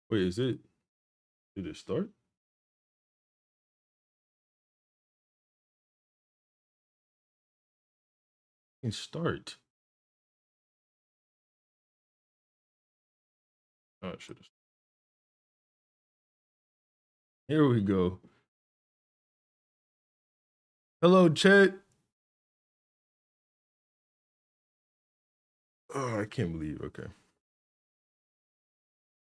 Wait, is it? Did it start? It start. Oh, it should have. Here we go. Hello, chat. Oh, I can't believe. Okay.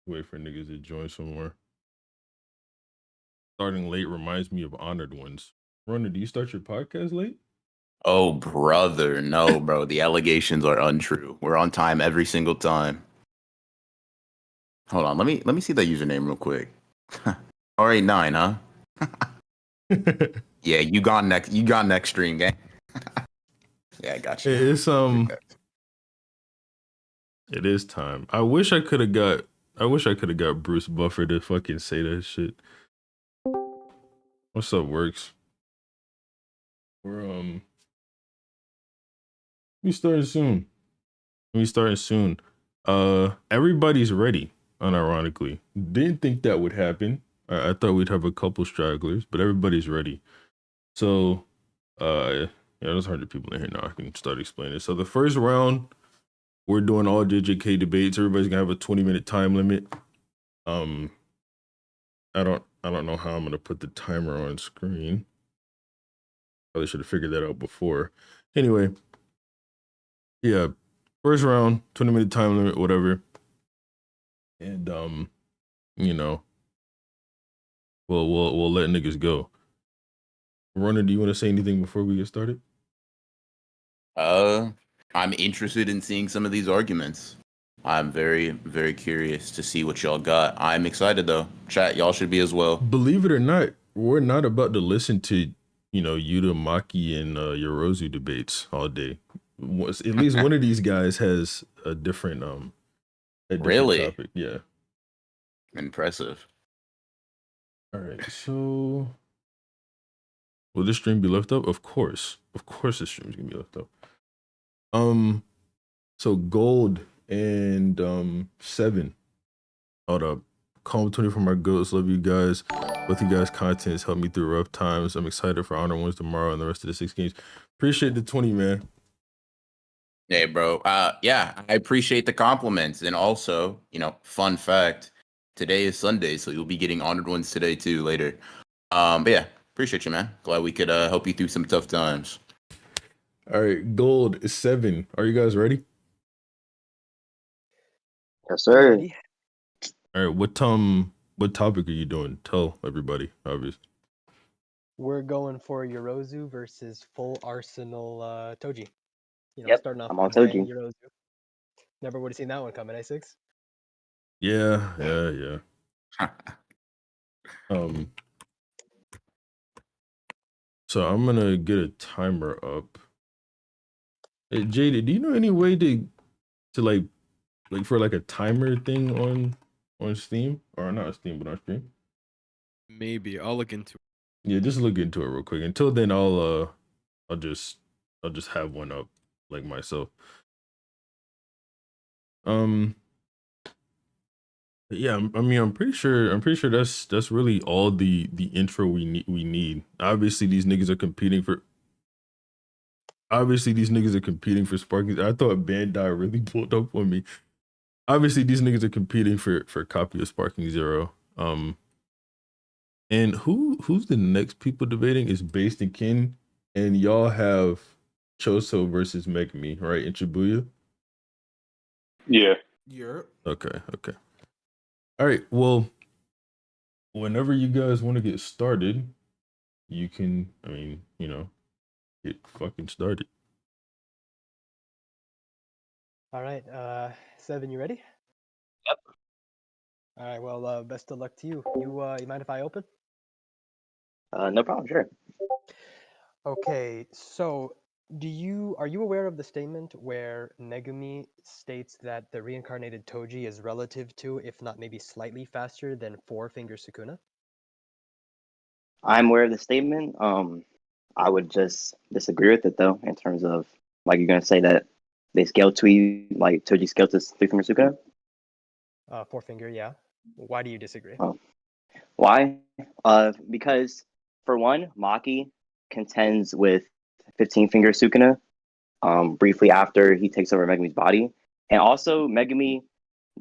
Wait for niggas to join somewhere. Starting late reminds me of honored ones. Rona, do you start your podcast late? Oh, brother. No, bro. The allegations are untrue. We're on time every single time. Hold on. Let me see that username real quick. R89, huh? Yeah, you gone next. You gone next stream, gang. Yeah, I got you. It's It is time. I wish I could have got Bruce Buffer to fucking say that shit. What's up, Works? We're we starting soon. Everybody's ready, unironically. Didn't think that would happen. I thought we'd have a couple stragglers, but everybody's ready. So yeah, there's 100 people in here now. I can start explaining. So the first round, we're doing all JJK debates. Everybody's gonna have a 20-minute time limit. I don't know how I'm gonna put the timer on screen. Probably should have figured that out before. Anyway, yeah, first round, 20-minute time limit, whatever. And you know, we'll let niggas go. Runner, do you want to say anything before we get started? I'm interested in seeing some of these arguments. I'm very, very curious to see what y'all got. I'm excited though. Chat, y'all should be as well. Believe it or not, we're not about to listen to, Yuta, Maki, and Yorozu debates all day. At least one of these guys has a different Really? topic. Yeah. Impressive. All right. So will this stream be left up? Of course. Of course this stream's gonna be left up. So Gold and 7. Hold up. Calm 20 for my goats. Love you guys. Both you guys' content has helped me through rough times. I'm excited for Honor Ones tomorrow and the rest of the 6 games. Appreciate the 20, man. Hey, bro. Yeah, I appreciate the compliments. And also, fun fact, today is Sunday, so you'll be getting honored ones today too later. But yeah, appreciate you, man. Glad we could help you through some tough times. All right, Gold is 7. Are you guys ready? Yes, sir. All right, what topic are you doing? Tell everybody, obviously. We're going for Yorozu versus Full Arsenal Toji. Yep, starting off I'm on with Toji. Yorozu. Never would have seen that one coming, A6. Yeah. So I'm gonna get a timer up. Hey, Jaded, do you know any way to like for like a timer thing on Steam, or not Steam but on stream? Maybe I'll look into it. Yeah, just look into it real quick. Until then, I'll just have one up like myself. Yeah, I mean, I'm pretty sure that's really all the intro we need. Obviously, these niggas are competing for. Sparking. I thought Bandai really pulled up on me. Obviously, these niggas are competing for copy of Sparking Zero. And who's the next people debating is Based in Kin, and y'all have Choso versus Megumi, right, in Shibuya? Yeah. Okay. All right, well, whenever you guys want to get started, you can, get fucking started. All right, 7, you ready? Yep. All right, well, best of luck to you. You mind if I open? No problem, sure. Okay, so are you aware of the statement where Megumi states that the reincarnated Toji is relative to, if not maybe slightly faster than Four Finger Sukuna? I'm aware of the statement. I would just disagree with it though, in terms of like you're gonna say that they scale to you like Toji scaled to Three Finger Sukuna. Four finger, yeah. Why do you disagree? Oh. Why? Because for one, Maki contends with 15 finger Sukuna briefly after he takes over Megumi's body. And also Megumi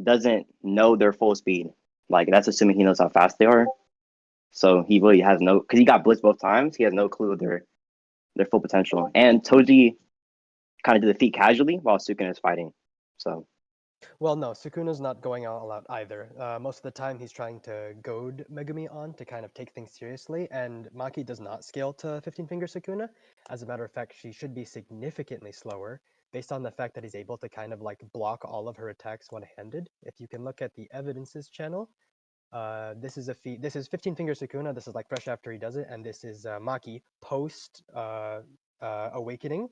doesn't know their full speed. Like that's assuming he knows how fast they are. So he really has no, because he got blitzed both times. He has no clue of their full potential. And Toji kind of did the feat casually while Sukuna is fighting. So Well, no, Sukuna's not going all out either. Most of the time, he's trying to goad Megumi on to kind of take things seriously, and Maki does not scale to 15 finger Sukuna. As a matter of fact, she should be significantly slower based on the fact that he's able to kind of like block all of her attacks one-handed. If you can look at the evidences channel, this is a feat. This is 15 finger Sukuna. This is like fresh after he does it, and this is Maki post awakening,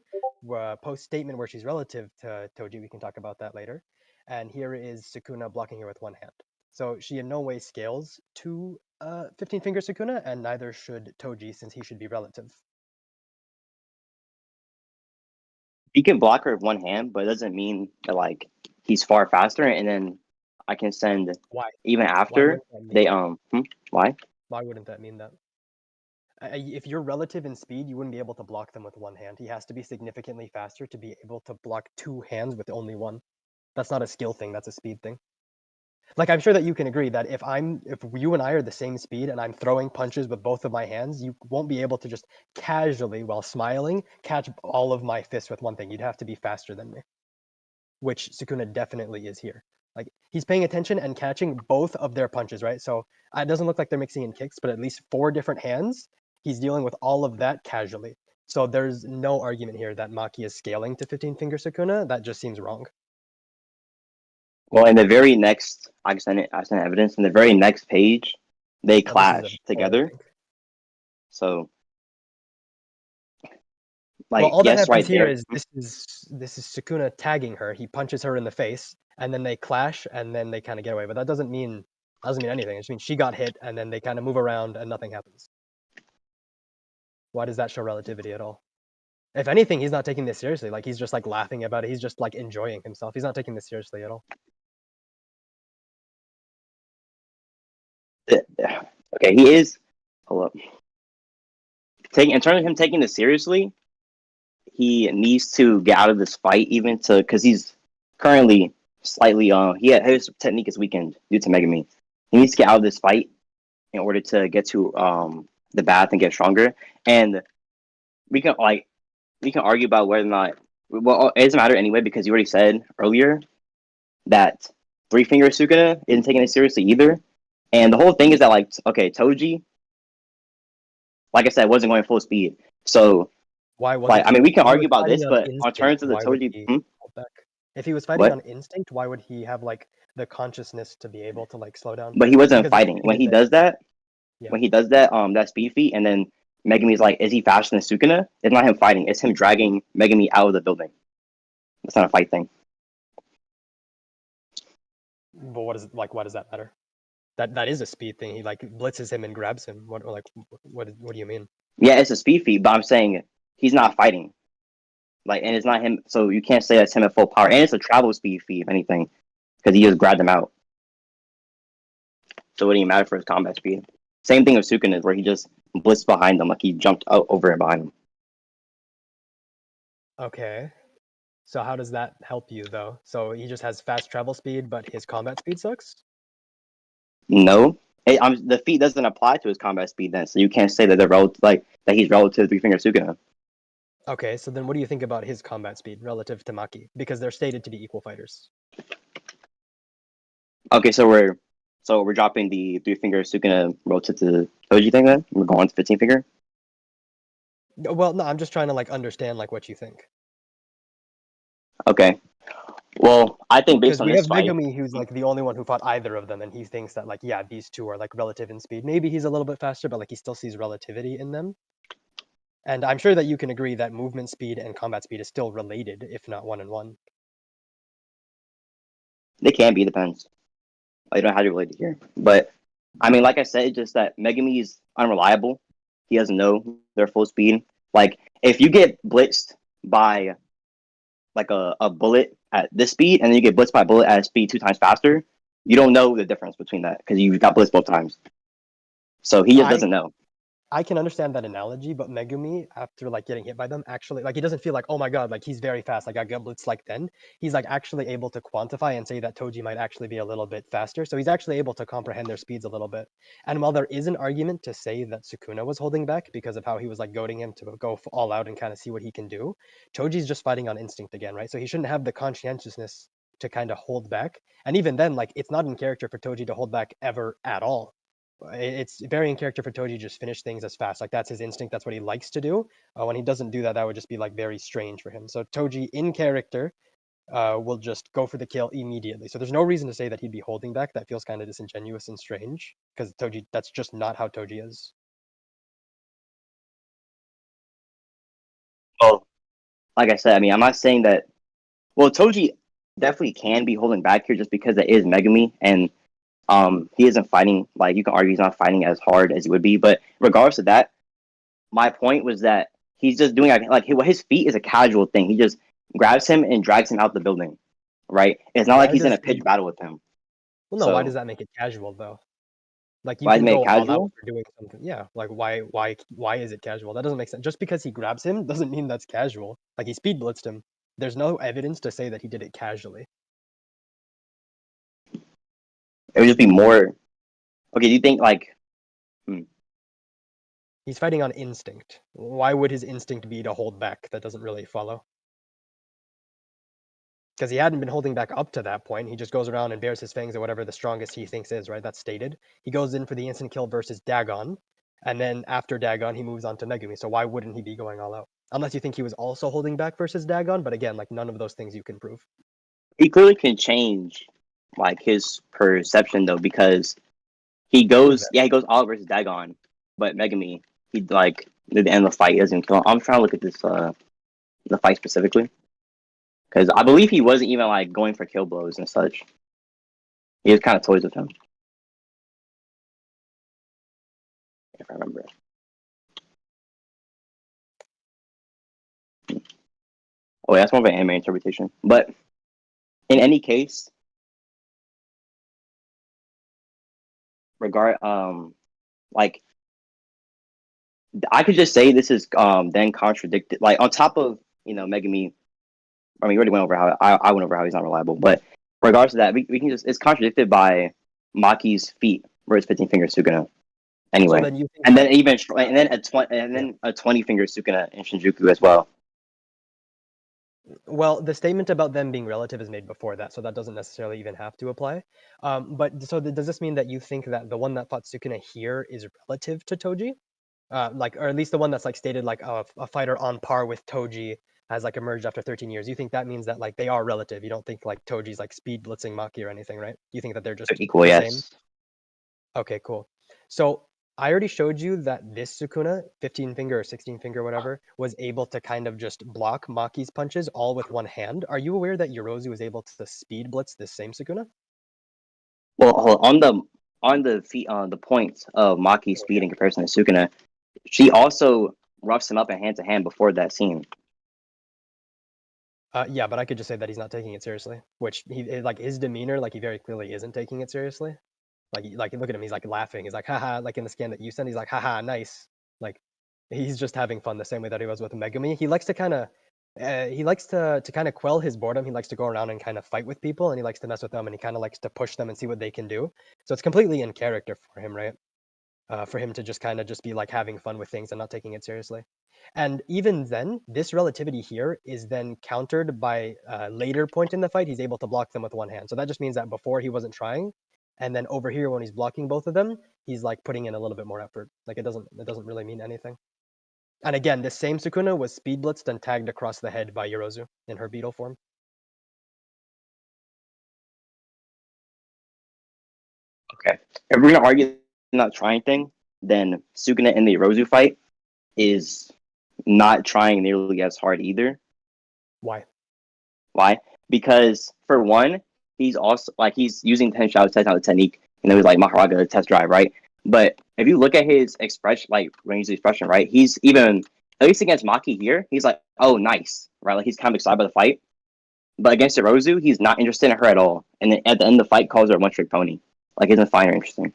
post statement where she's relative to Toji. We can talk about that later. And here is Sukuna blocking her with one hand. So she in no way scales to 15 finger Sukuna, and neither should Toji since he should be relative. he can block her with one hand, but it doesn't mean that like he's far faster. And then I can send Why? even Why after wouldn't that mean they that? why? Why wouldn't that mean that? If you're relative in speed, you wouldn't be able to block them with one hand. He has to be significantly faster to be able to block two hands with only one. That's not a skill thing, that's a speed thing. Like I'm sure that you can agree that if you and I are the same speed and I'm throwing punches with both of my hands, you won't be able to just casually while smiling catch all of my fists with one thing. You'd have to be faster than me. Which Sukuna definitely is here. Like he's paying attention and catching both of their punches, right? So it doesn't look like they're mixing in kicks, but at least 4 different hands. He's dealing with all of that casually. So there's no argument here that Maki is scaling to 15 finger Sukuna. That just seems wrong. Well, in the very next, I sent evidence. In the very next page, they Now, this is a clash poll, I together. think. So, Well, like, all that yes, happens right here there. is this is Sukuna tagging her. He punches her in the face, and then they clash, and then they kind of get away. But that doesn't mean anything. It just means she got hit, and then they kind of move around, and nothing happens. Why does that show relativity at all? If anything, he's not taking this seriously. Like he's just like laughing about it. He's just like enjoying himself. He's not taking this seriously at all. Okay, he is. Hold up. In terms of him taking this seriously, he needs to get out of this fight, even to because he's currently slightly his technique is weakened due to Megumi. He needs to get out of this fight in order to get to the bath and get stronger. And we can argue about whether or not, well, it doesn't matter anyway because you already said earlier that Three Finger Sukuna isn't taking it seriously either. And the whole thing is that like, okay, Toji, like I said, wasn't going full speed. So Why wasn't like, I he? mean, we can If he argue was about fighting this, on but on instinct, terms of the why would Toji, he hold back? If he was fighting what? on instinct, why would he have like the consciousness to be able to like slow down? But he wasn't Because if fighting. he did yeah. When he does that, that speed feat, and then Megumi's like, is he faster than Sukuna? It's not him fighting. It's him dragging Megumi out of the building. It's not a fight thing. But what is it like? Why does that matter? That is a speed thing. He like blitzes him and grabs him. What do you mean? Yeah, it's a speed feat, but I'm saying he's not fighting. Like, and it's not him. So you can't say that's him at full power. And it's a travel speed feat, if anything, because he just grabbed him out. So it wouldn't even matter for his combat speed. Same thing with Sukuna, where he just blitzed behind him, like he jumped out over and behind him. Okay. So how does that help you though? So he just has fast travel speed, but his combat speed sucks? No, the feat doesn't apply to his combat speed then, so you can't say that that he's relative to Three Finger Sukuna. Okay, so then what do you think about his combat speed relative to Maki? Because they're stated to be equal fighters. Okay, so we're dropping the Three Finger Sukuna relative to the Toji thing then? We're going to 15 finger? Well, no, I'm just trying to like understand like what you think. Okay. Well, I think Because based on we this have fight, Megumi, who's like the only one who fought either of them, and he thinks that like yeah, these two are like relative in speed. Maybe he's a little bit faster, but like he still sees relativity in them. And I'm sure that you can agree that movement speed and combat speed is still related, if not one and one. they can be, depends. I don't know how to relate it here. But, I mean, like I said, it's just that Megumi is unreliable. He doesn't know their full speed. Like, if you get blitzed by, like, a bullet at this speed, and then you get blitzed by a bullet at a speed 2 times faster, You don't know the difference between that because you got blitzed both times. So he just doesn't know. I can understand that analogy, but Megumi, after like getting hit by them, actually like he doesn't feel like, oh my god, like he's very fast, like I got blitzed like then. He's like actually able to quantify and say that Toji might actually be a little bit faster. So he's actually able to comprehend their speeds a little bit. And while there is an argument to say that Sukuna was holding back because of how he was like goading him to go all out and kind of see what he can do, Toji's just fighting on instinct again, right? So he shouldn't have the conscientiousness to kind of hold back. And even then, like it's not in character for Toji to hold back ever at all. It's very in character for Toji to just finish things as fast. Like that's his instinct. That's what he likes to do. When he doesn't do that, that would just be like very strange for him. So Toji in character will just go for the kill immediately. So there's no reason to say that he'd be holding back. That feels kind of disingenuous and strange because Toji, that's just not how Toji is. Well, like I said, I mean, I'm not saying that. Well, Toji definitely can be holding back here just because it is Megumi, and he isn't fighting. Like you can argue, he's not fighting as hard as he would be. But regardless of that, my point was that he's just doing like his feet is a casual thing. He just grabs him and drags him out the building. Right? It's not like he's in a pitched battle with him. Well, no. Why does that make it casual though? Like you why can make go it casual? all out for doing something. Yeah. Like why is it casual? That doesn't make sense. Just because he grabs him doesn't mean that's casual. Like he speed blitzed him. There's no evidence to say that he did it casually. It would just be more. Okay, do you think like? He's fighting on instinct. Why would his instinct be to hold back? That doesn't really follow. Because he hadn't been holding back up to that point. He just goes around and bares his fangs at whatever the strongest he thinks is, right? That's stated. He goes in for the instant kill versus Dagon. And then after Dagon, he moves on to Megumi. So why wouldn't he be going all out? Unless you think he was also holding back versus Dagon. But again, like none of those things you can prove. He clearly can change like his perception though, because he goes all out versus Dagon, but Megumi, he like at the end of the fight he doesn't kill him. I'm trying to look at this the fight specifically. Because I believe he wasn't even like going for kill blows and such. He was kind of toys with him. If I remember. Oh, yeah, that's more of an anime interpretation. But in any case, like I could just say this is then contradicted. Like on top of Megumi. I mean, we already went over how I went over how he's not reliable, but regardless of that, we can just it's contradicted by Maki's feet, where it's 15 finger Sukuna. Anyway, so and then a 20 finger Sukuna in Shinjuku as well. Well, the statement about them being relative is made before that, so that doesn't necessarily even have to apply. But so does this mean that you think that the one that fought Sukuna here is relative to Toji? Like, or at least the one that's like stated like a fighter on par with Toji has like emerged after 13 years. You think that means that like they are relative? You don't think like Toji's like speed blitzing Maki or anything, right? You think that they're just equal? Yes. Same? Okay, cool. So I already showed you that this Sukuna, 15 finger or 16 finger, whatever, was able to kind of just block Maki's punches all with one hand. Are you aware that Yorozu was able to speed blitz this same Sukuna? Well, on the points of Maki's speed in comparison to Sukuna, she also roughs him up in hand to hand before that scene. Yeah, but I could just say that he's not taking it seriously, which he like his demeanor, like he very clearly isn't taking it seriously. Like look at him, he's like laughing. He's like, haha, like in the scan that you sent, he's like, haha, nice. Like he's just having fun the same way that he was with Megumi. He likes to kind of kind of quell his boredom. He likes to go around and kind of fight with people, and he likes to mess with them, and he kind of likes to push them and see what they can do. So it's completely in character for him, right? For him to just kind of just be like having fun with things and not taking it seriously. And even then, this relativity here is then countered by a later point in the fight. He's able to block them with one hand. So that just means that before he wasn't trying, and then over here when he's blocking both of them, he's like putting in a little bit more effort. Like it doesn't really mean anything. And again, this same Sukuna was speed blitzed and tagged across the head by Yorozu in her beetle form. Okay, if we're gonna argue not trying thing, then Sukuna in the Yorozu fight is not trying nearly as hard either. Why? Because for one, he's also like he's using 10 shots test out the technique. He's like Mahoraga test drive, right? But if you look at his expression, like range of expression, right? He's even at least against Maki here, he's like, oh nice, right? Like he's kind of excited by the fight. But against Yorozu, he's not interested in her at all. And then at the end of the fight, calls her a one-trick pony. Like, he doesn't find her interesting.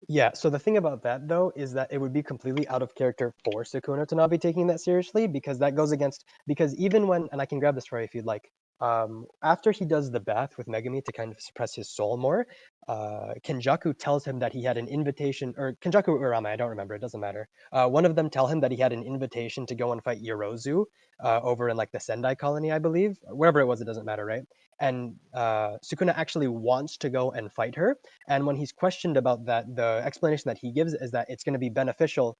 Yeah, so the thing about that though is that it would be completely out of character for Sukuna to not be taking that seriously, because that goes against, because even when, and I can grab this for you if you'd like, after he does the bath with Megumi to kind of suppress his soul more, Kenjaku tells him that he had an invitation, or Kenjaku or Urame, I don't remember, it doesn't matter. One of them tell him that he had an invitation to go and fight Yorozu over in like the Sendai colony, I believe, wherever it was, it doesn't matter, right? And Sukuna actually wants to go and fight her, and when he's questioned about that, the explanation that he gives is that it's going to be beneficial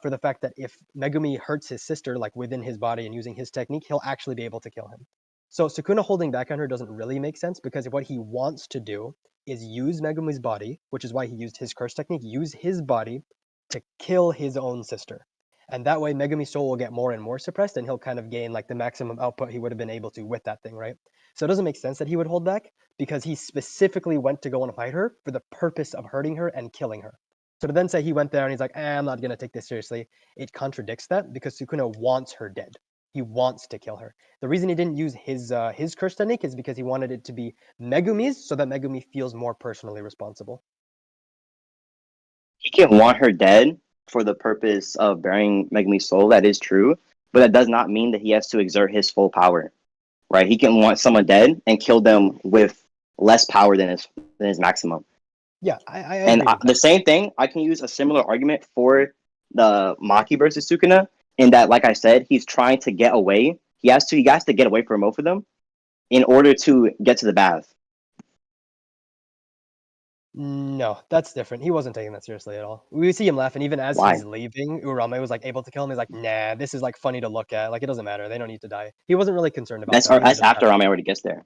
for the fact that if Megumi hurts his sister, like within his body and using his technique, he'll actually be able to kill him. So Sukuna holding back on her doesn't really make sense, because what he wants to do is use Megumi's body, which is why he used his curse technique, use his body to kill his own sister. And that way Megumi's soul will get more and more suppressed, and he'll kind of gain like the maximum output he would have been able to with that thing, right? So it doesn't make sense that he would hold back, because he specifically went to go and fight her for the purpose of hurting her and killing her. So to then say he went there and he's like, I'm not going to take this seriously, it contradicts that, because Sukuna wants her dead. He wants to kill her. The reason he didn't use his curse technique is because he wanted it to be Megumi's, so that Megumi feels more personally responsible. He can want her dead for the purpose of burying Megumi's soul. That is true, but that does not mean that he has to exert his full power, right? He can want someone dead and kill them with less power than his maximum. Yeah, I and agree with the that. same thing, I can use a similar argument for the Maki versus Sukuna, in that, like I said, he's trying to get away. He has to get away from both of them in order to get to the bath. No, that's different. He wasn't taking that seriously at all. We see him laughing, even as Why? he's leaving. Urame was like able to kill him. He's like, nah, this is like funny to look at. Like, it doesn't matter. They don't need to die. He wasn't really concerned about That's that. He was that's just after happy. Rame already gets there.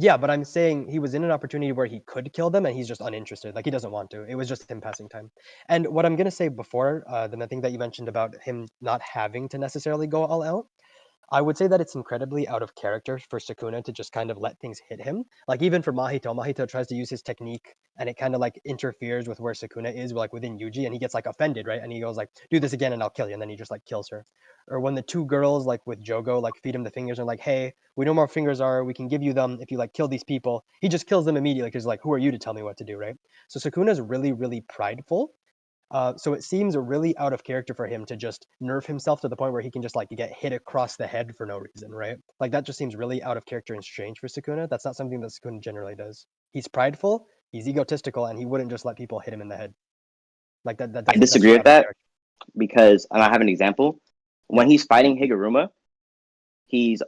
Yeah, but I'm saying he was in an opportunity where he could kill them, and he's just uninterested. Like, he doesn't want to. It was just him passing time. And what I'm gonna say before, the thing that you mentioned about him not having to necessarily go all out, I would say that it's incredibly out of character for Sukuna to just kind of let things hit him. Like, even for Mahito tries to use his technique, and it kind of like interferes with where Sukuna is, like within Yuji, and he gets like offended, right? And he goes like, "Do this again, and I'll kill you." And then he just like kills her. Or when the two girls like with Jogo like feed him the fingers and like, "Hey, we know where fingers are. We can give you them if you like kill these people." He just kills them immediately because like, "Who are you to tell me what to do?" Right? So Sukuna's really, really prideful. So it seems really out of character for him to just nerf himself to the point where he can just like get hit across the head for no reason, right? Like that just seems really out of character and strange for Sukuna. That's not something that Sukuna generally does. He's prideful, he's egotistical, and he wouldn't just let people hit him in the head. Like that. I That's disagree just with out of that character. because, and I have an example. When he's fighting Higuruma, he's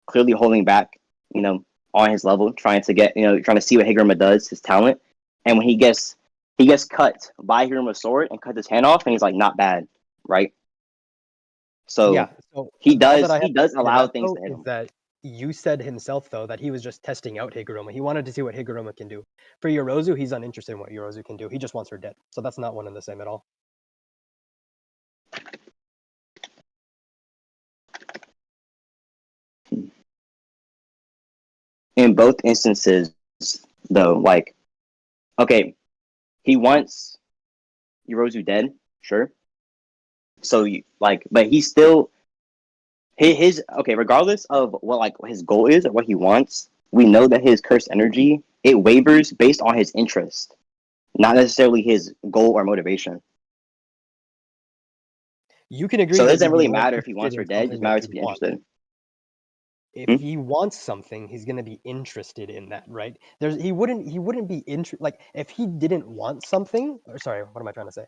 clearly holding back, on his level, trying to see what Higuruma does, his talent. And when he gets cut by Hiruma's sword and cuts his hand off, and he's like, not bad, right? So Yeah. So he all that does I have he does to say to allow that things though to hit is him. that you said himself though that he was just testing out Higuruma. He wanted to see what Higuruma can do. For Yorozu, he's uninterested in what Yorozu can do. He just wants her dead. So that's not one and the same at all. In both instances, though, like, okay, he wants Yorozu dead, sure. So but he's still his okay. Regardless of what his goal is or what he wants, we know that his cursed energy, it wavers based on his interest, not necessarily his goal or motivation. You can agree So it that doesn't he'd be really more matter if he wants interested her in dead; it something just that matters he if he's wants. interested. If Hmm? he wants something, he's going to be interested in that, right? He wouldn't be like if he didn't want something, or sorry, what am I trying to say?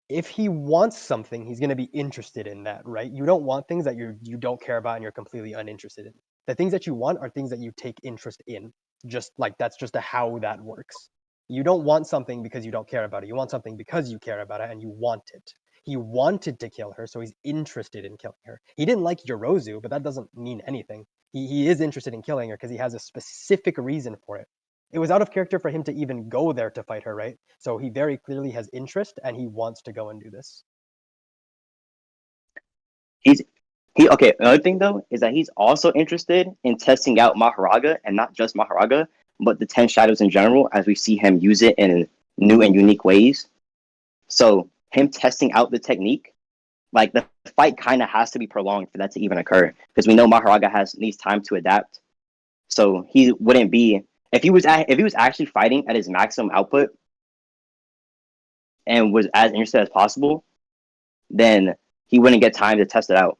If he wants something, he's going to be interested in that, right? You don't want things that you don't care about and you're completely uninterested in. The things that you want are things that you take interest in. Just like that's just how that works. You don't want something because you don't care about it. You want something because you care about it and you want it. He wanted to kill her, so he's interested in killing her. He didn't like Yorozu, but that doesn't mean anything. He is interested in killing her because he has a specific reason for it. It was out of character for him to even go there to fight her, right? So he very clearly has interest and he wants to go and do this. Another thing though is that he's also interested in testing out Mahoraga, and not just Mahoraga, but the 10 shadows in general, as we see him use it in new and unique ways. So him testing out the technique like the fight kind of has to be prolonged for that to even occur because we know Mahoraga needs time to adapt. So he wouldn't be if he was actually fighting at his maximum output and was as interested as possible, then he wouldn't get time to test it out.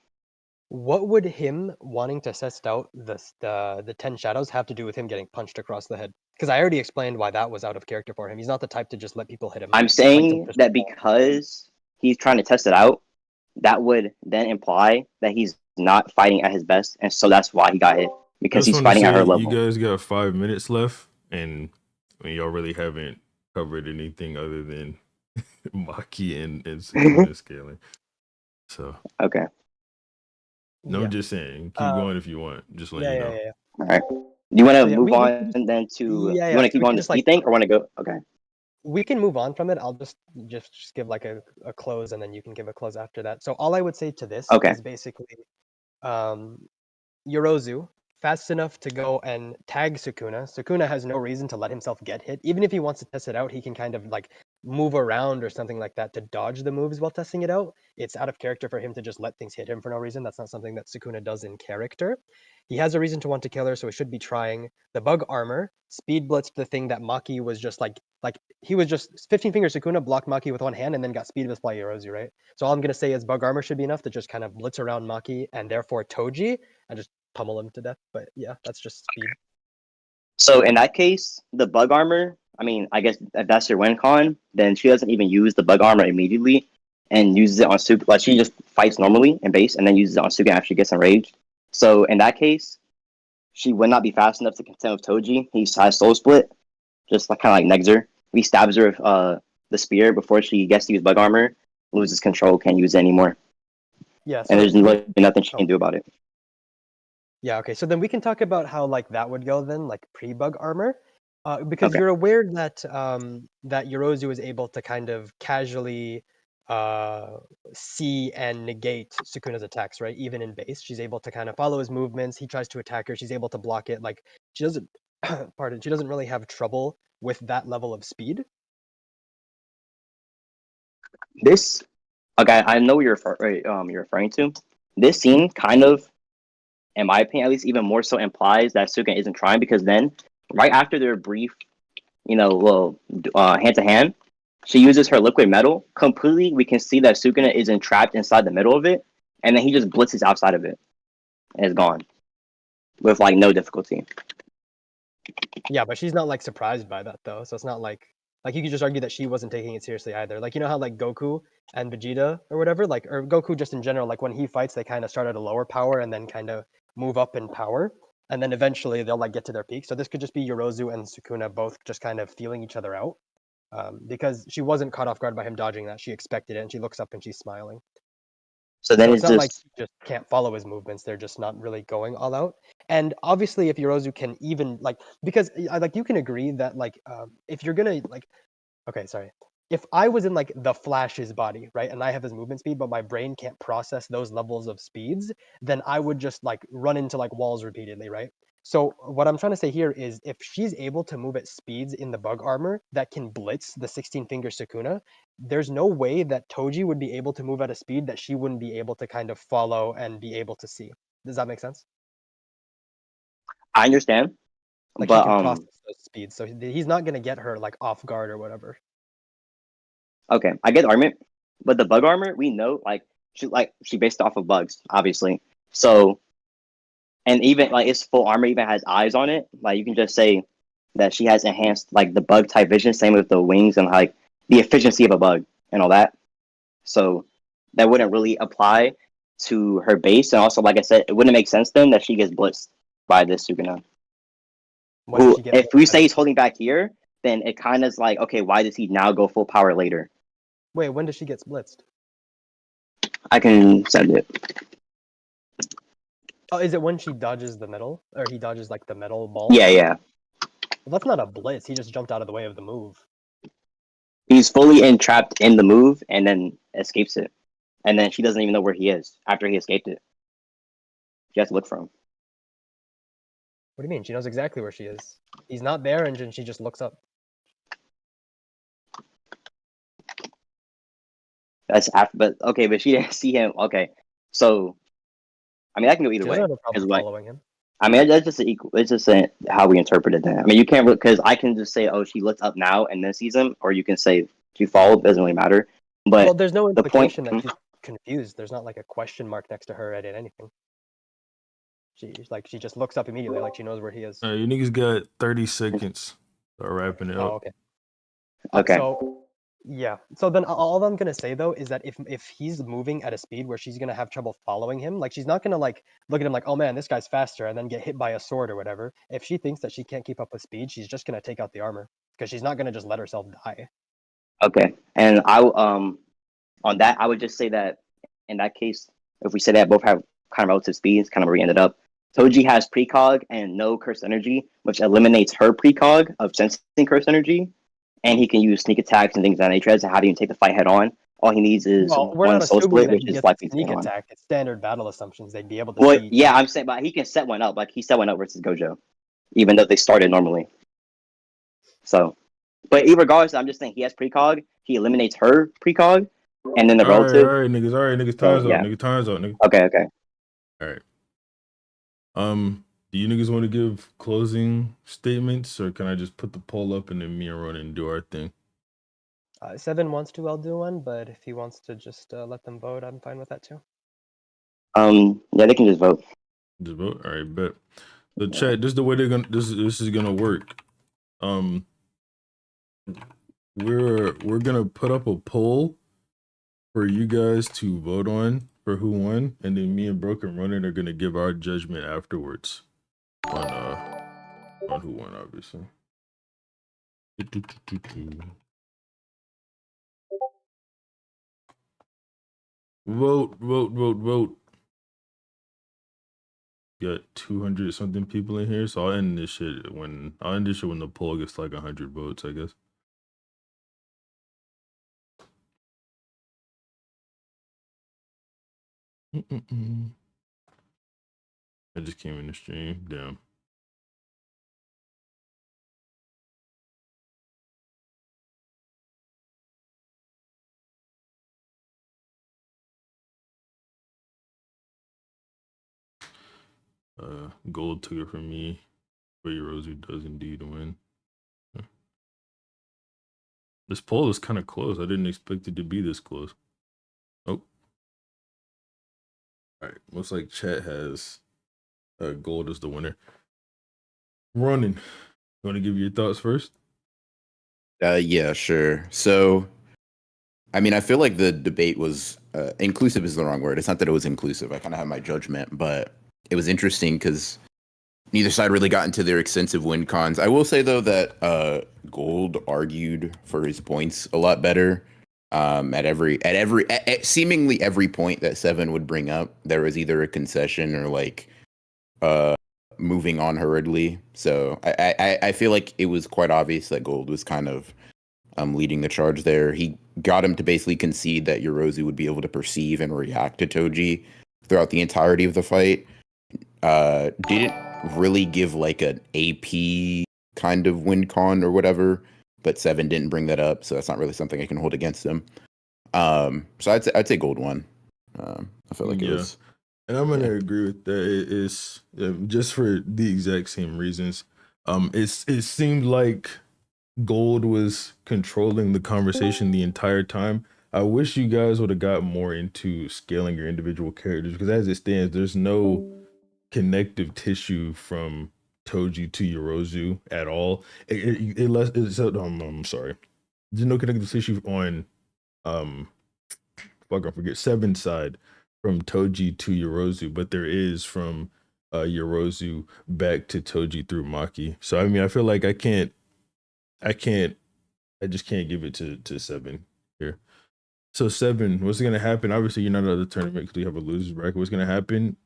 What would him wanting to test out the 10 shadows have to do with him getting punched across the head? Because I already explained why that was out of character for him. He's not the type to just let people hit him. I'm He's the type to saying just that fall. because he's trying to test it out, that would then imply that he's not fighting at his best, and so that's why he got hit I because just he's want to fighting at her say you level. guys got 5 minutes left, and I mean, y'all really haven't covered anything other than Maki and Sukuna scaling. So Okay, no, Yeah. I'm just saying, keep going if you want. Just let Yeah, you yeah, know. yeah, yeah. all right. You want to So yeah, move we on can just, then to? yeah, You yeah. want to So keep we going can to just like speed thing, or want to go? Okay. we can move on from it. I'll just give like a close, and then you can give a close after that. So all I would say to this Okay. is basically, um, Yorozu fast enough to go and tag Sukuna. Sukuna has no reason to let himself get hit. Even if he wants to test it out, he can kind of like move around or something like that to dodge the moves while testing it out. It's out of character for him to just let things hit him for no reason. That's not something that Sukuna does in character. He has a reason to want to kill her, so he should be trying. The bug armor, speed blitzed the thing that Maki was just like he was just 15 finger Sukuna blocked Maki with one hand and then got speed blitzed by Yorozu, right? So all I'm gonna say is bug armor should be enough to just kind of blitz around Maki and therefore Toji and just pummel him to death. But yeah, that's just speed. So in that case, the bug armor. I mean, I guess if that's your win con, then she doesn't even use the bug armor immediately and uses it on Suga. Like she just fights normally in base and then uses it on Suga after she gets enraged. So in that case, she would not be fast enough to contend with Toji. He has soul split, just like kind of like negs her. He stabs her with the spear before she gets to use bug armor, loses control, can't use it anymore, Yeah, and so there's really nothing she oh, can do about it. yeah, okay. So then we can talk about how like that would go then, like pre-bug armor. Because Okay. you're aware that that Yorozu is able to kind of casually see and negate Sukuna's attacks, right? Even in base, she's able to kind of follow his movements. He tries to attack her, she's able to block it. Like she doesn't, pardon, she doesn't really have trouble with that level of speed. This, okay, I know what you're referring to. This scene kind of, in my opinion, at least even more so implies that Suga isn't trying because then, right after their brief, little hand to hand, she uses her liquid metal completely. We can see that Sukuna is entrapped inside the middle of it, and then he just blitzes outside of it, and it's gone with like no difficulty. Yeah, but she's not like surprised by that though. So it's not like you could just argue that she wasn't taking it seriously either. Like you know how like Goku and Vegeta or whatever, like or Goku just in general, like when he fights, they kind of start at a lower power and then kind of move up in power, and then eventually they'll like get to their peak. So this could just be Yorozu and Sukuna both just kind of feeling each other out, because she wasn't caught off guard by him dodging that. She expected it, and she looks up and she's smiling. So then So it's it's not like just he just can't follow his movements. They're just not really going all out. And obviously, if Yorozu can even like, because like you can agree that like if you're gonna like, okay, sorry, if I was in like the Flash's body, right, and I have his movement speed, but my brain can't process those levels of speeds, then I would just like run into like walls repeatedly, right? So what I'm trying to say here is if she's able to move at speeds in the bug armor that can blitz the 16 finger Sukuna, there's no way that Toji would be able to move at a speed that she wouldn't be able to kind of follow and be able to see. Does that make sense? I understand, Like she but can process those speeds, so he's not gonna get her like off guard or whatever. okay, I get the argument, but the bug armor we know she based off of bugs, obviously. So and even like its full armor even has eyes on it. Like you can just say that she has enhanced like the bug type vision, same with the wings and like the efficiency of a bug and all that. So that wouldn't really apply to her base. And also, like I said, it wouldn't make sense then that she gets blitzed by this Sukuna. When does Who, she get if blitzed we by say this? he's holding back here, then it kind of is like, okay, why does he now go full power later? Wait, when does she get blitzed? I can send it. Oh, is it when she dodges the metal, or he dodges like the metal ball? Yeah, yeah. Well, that's not a blitz. He just jumped out of the way of the move. He's fully entrapped in the move and then escapes it. And then she doesn't even know where he is after he escaped it. She has to look for him. What do you mean? She knows exactly where she is. He's not there, and then she just looks up. That's after, but okay, but she didn't see him. Okay, so I mean, I can go She either doesn't way. have a problem Is what following him. I mean. That's just equal. It's just how we interpreted that. I mean, you can't because I can just say, oh, she looked up now and then sees him, or you can say she followed. Doesn't really matter. But Well, there's no the point. implication that she's confused. There's not like a question mark next to her at anything. She just looks up immediately, like she knows where he is. You niggas got 30 seconds. Start wrapping it Oh, up. okay. Okay. So, yeah. So then all I'm gonna say though is that if he's moving at a speed where she's gonna have trouble following him, like she's not gonna like look at him like, oh man, this guy's faster, and then get hit by a sword or whatever. If she thinks that she can't keep up with speed, she's just gonna take out the armor because she's not gonna just let herself die. Okay, and on that I would just say that in that case, if we say that both have kind of relative speeds, kind of where we ended up. Toji has precog and no curse energy, which eliminates her precog of sensing curse energy, and he can use sneak attacks and things of that nature. And how do you take the fight head on? All he needs is Well, we're one not soul assuming split, that which he is gets a likely to sneak get on. attack. It's standard battle assumptions. They'd be able to Well, see. yeah, I'm saying, but he can set one up. Like he set one up versus Gojo, even though they started normally. So, but regardless, I'm just saying he has precog. He eliminates her precog, and then the relative. All right, niggas. All right, niggas. So Time's up. yeah. Nigga, time's up, nigga. Okay. All right. Do you niggas want to give closing statements, or can I just put the poll up and then me and Ronan do our thing? Seven wants to, I'll do one, but if he wants to just let them vote, I'm fine with that too. Yeah, they can just vote. Just vote. All right, bet. So chat. This is the way they're gonna. This is gonna work. We're gonna put up a poll for you guys to vote on for who won, and then me and Broken Ronan are gonna give our judgment afterwards on who won, obviously. Vote. Got 200 something people in here, so I'll end this shit when the poll gets like 100 votes, I guess. I just came in the stream. Damn. Gold took it from me, but Yorozu does indeed win. This poll is kind of close. I didn't expect it to be this close. Oh. All right. Looks like chat has gold as the winner. Ronan, you want to give your thoughts first? Yeah, sure. So, I mean, I feel like the debate was inclusive is the wrong word. It's not that it was inclusive. I kind of have my judgment, but it was interesting because neither side really got into their extensive win cons. I will say though that Gold argued for his points a lot better. At seemingly every point that Seven would bring up, there was either a concession or like moving on hurriedly. So I feel like it was quite obvious that Gold was kind of leading the charge there. He got him to basically concede that Yorozu would be able to perceive and react to Toji throughout the entirety of the fight. Didn't really give like an AP kind of win con or whatever, but Seven didn't bring that up, so that's not really something I can hold against him. So I'd say Gold won. I feel like it was. And I'm gonna agree with that. It is just for the exact same reasons. It seemed like Gold was controlling the conversation the entire time. I wish you guys would have got more into scaling your individual characters, because as it stands, there's no connective tissue from Toji to Yorozu at all. I'm sorry. There's no connective tissue on I forget Seven's side from Toji to Yorozu, but there is from Yorozu back to Toji through Maki. So I mean, I feel like I just can't give it to Seven here. So Seven, what's gonna happen? Obviously, you're not at the tournament because we have a losers bracket. What's gonna happen?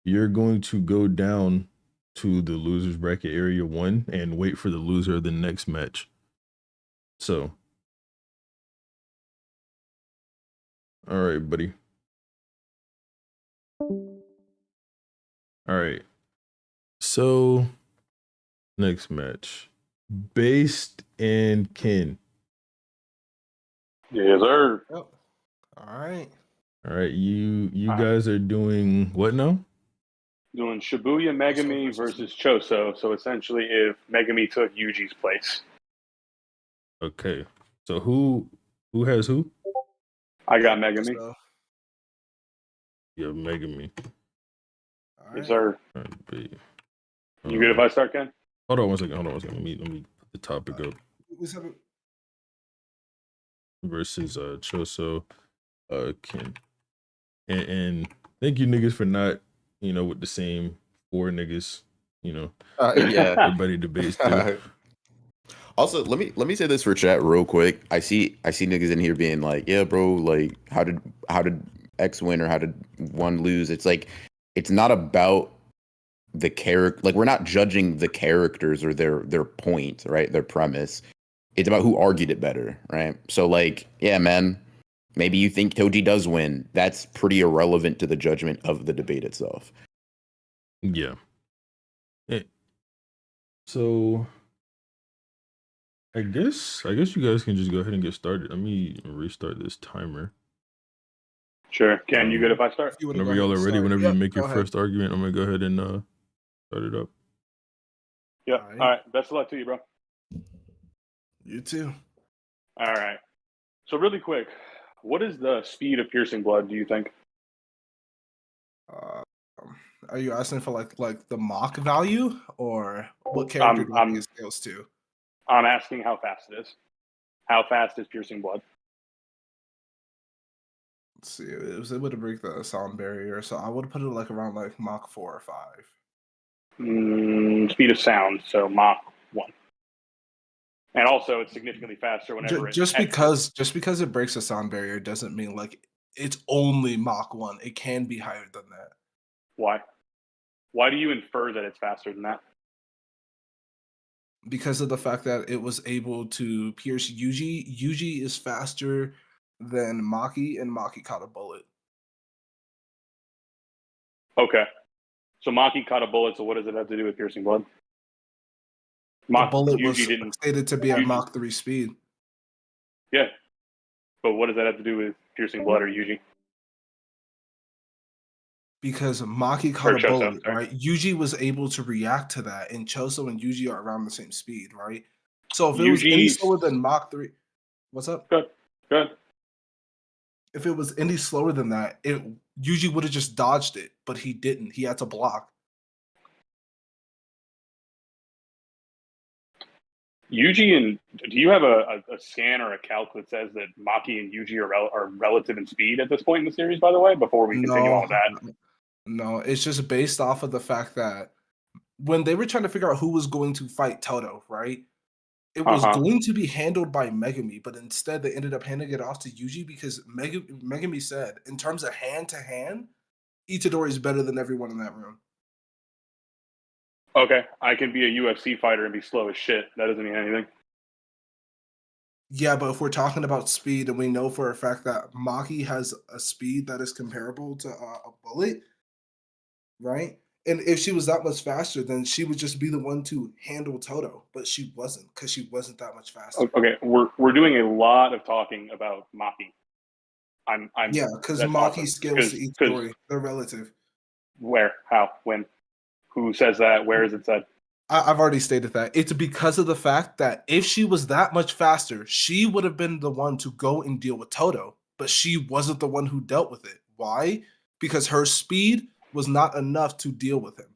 You're going to go down to the losers bracket area 1 and wait for the loser of the next match. So, all right, buddy. All right. So, next match. Based and Kin. Yes, sir. Yep. All right. All right, you All right. guys are doing what now? Doing Shibuya Megumi versus Choso. So essentially, if Megumi took Yuji's place, Okay, so who has who? I got Megumi. So, Yeah, Megumi. all Yes, right. sir. All right, but, You good if I start, Ken? Hold on one second. Let me put the topic up. Who's having- Versus Choso, Ken, and thank you niggas for not, with the same four niggas, Yeah. everybody debates too. Also, let me say this for chat real quick. I see niggas in here being like, yeah, bro, like how did X win or how did one lose? It's like it's not about the character. Like we're not judging the characters or their point, right? Their premise. It's about who argued it better, right? So like, yeah, man, maybe you think Toji does win. That's pretty irrelevant to the judgment of the debate itself. Yeah. So I guess you guys can just go ahead and get started. Let me restart this timer. Sure. Ken, you good if I start? If you wanna go Whenever ahead y'all are and ready, start. whenever Yep, you make your go ahead. first argument, I'm gonna go ahead and start it up. Yeah. All right. All right. Best of luck to you, bro. You too. All right. So really quick, what is the speed of piercing blood? Do you think? Um, are you asking for like the mock value or what character do you think it scales to? I'm asking how fast it is. How fast is piercing blood? Let's see. It was able to break the sound barrier, so I would put it like around like Mach 4 or 5. Speed of sound, so Mach 1. And also, it's significantly faster whenever Just because it breaks the sound barrier doesn't mean like it's only Mach 1. It can be higher than that. Why? Why do you infer that it's faster than that? Because of the fact that it was able to pierce Yuji. Yuji is faster than Maki, and Maki caught a bullet. Okay. So Maki caught a bullet, so what does it have to do with piercing blood? The bullet Yuji was didn't. stated to be at Yuji- Mach 3 speed. Yeah. But what does that have to do with piercing blood or Yuji? Because Maki caught a Choso, bullet, sorry. right? Yuji was able to react to that, and Choso and Yuji are around the same speed, right? So if it was any Yuji- slower than Mach 3, what's up? Good. If it was any slower than that, Yuji would have just dodged it, but he didn't. He had to block. Yuji and do you have a scan or a calc that says that Maki and Yuji are relative in speed at this point in the series? By the way, before we continue on with that, No, it's just based off of the fact that when they were trying to figure out who was going to fight Toto, right? It was going to be handled by Megumi, but instead they ended up handing it off to Yuji because Megumi said, in terms of hand to hand, Itadori is better than everyone in that room. okay, I can be a UFC fighter and be slow as shit. That doesn't mean anything. Yeah, but if we're talking about speed, and we know for a fact that Maki has a speed that is comparable to a bullet, right? And if she was that much faster, then she would just be the one to handle Toto, but she wasn't because she wasn't that much faster. Okay, we're doing a lot of talking about Maki. I'm Yeah, because that's Maki awesome. scales to each story. They're relative. Where? How? When? Who says that? Where is it said? I've already stated that. It's because of the fact that if she was that much faster, she would have been the one to go and deal with Toto, but she wasn't the one who dealt with it. Why? Because her speed was not enough to deal with him.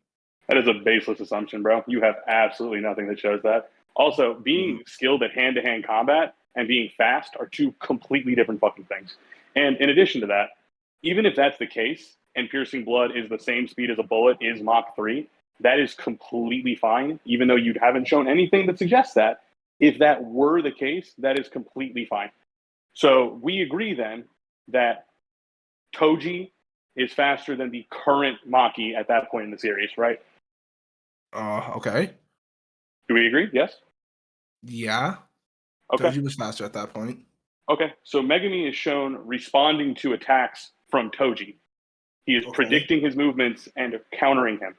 That is a baseless assumption, bro. You have absolutely nothing that shows that. Also, being skilled at hand-to-hand combat and being fast are two completely different fucking things. And in addition to that, even if that's the case, and piercing blood is the same speed as a bullet, is Mach 3, that is completely fine, even though you haven't shown anything that suggests that. If that were the case, that is completely fine. So we agree then that Toji is faster than the current Maki at that point in the series, right? Okay. Do we agree? Yes? Yeah. Okay. Toji was faster at that point. Okay. So Megumi is shown responding to attacks from Toji. He is predicting his movements and countering him.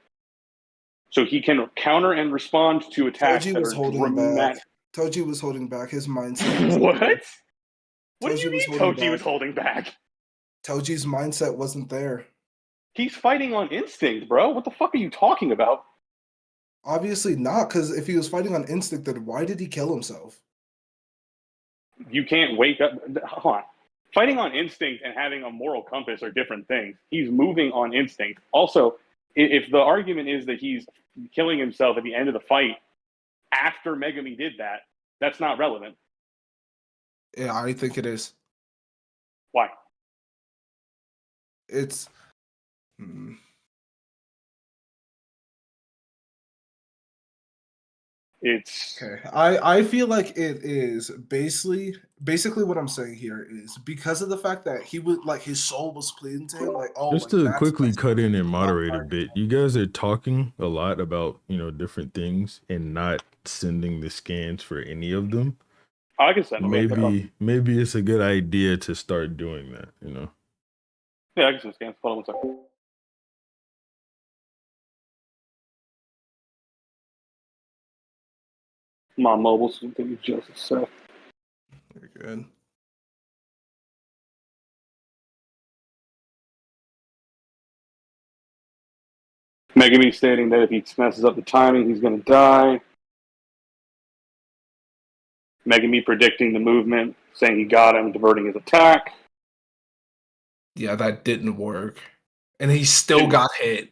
So he can counter and respond to attacks Toji that was are holding dramatic. back. Toji was holding back his mindset. What? What do you mean Toji was holding back? Toji's mindset wasn't there. He's fighting on instinct, bro. What the fuck are you talking about? Obviously not, because if he was fighting on instinct, then why did he kill himself? You can't wake up. Hold on. Fighting on instinct and having a moral compass are different things. He's moving on instinct. Also, if the argument is that he's killing himself at the end of the fight after Megumi did that, that's not relevant. Yeah, I think it is. Why? It's. It's Okay. I feel like it is basically what I'm saying here is because of the fact that he would like his soul was pleading to him, like, oh, Just like, to quickly that's cut in and moderate a bit, you guys are talking a lot about, different things and not sending the scans for any of them. I can send them. Maybe it's a good idea to start doing that, Yeah, I can send scans. Hold on 1 second. My mobile's going to be just a sec. Very good. Megumi stating that if he messes up the timing, he's going to die. Megumi predicting the movement, saying he got him, diverting his attack. Yeah, that didn't work. And he still got hit.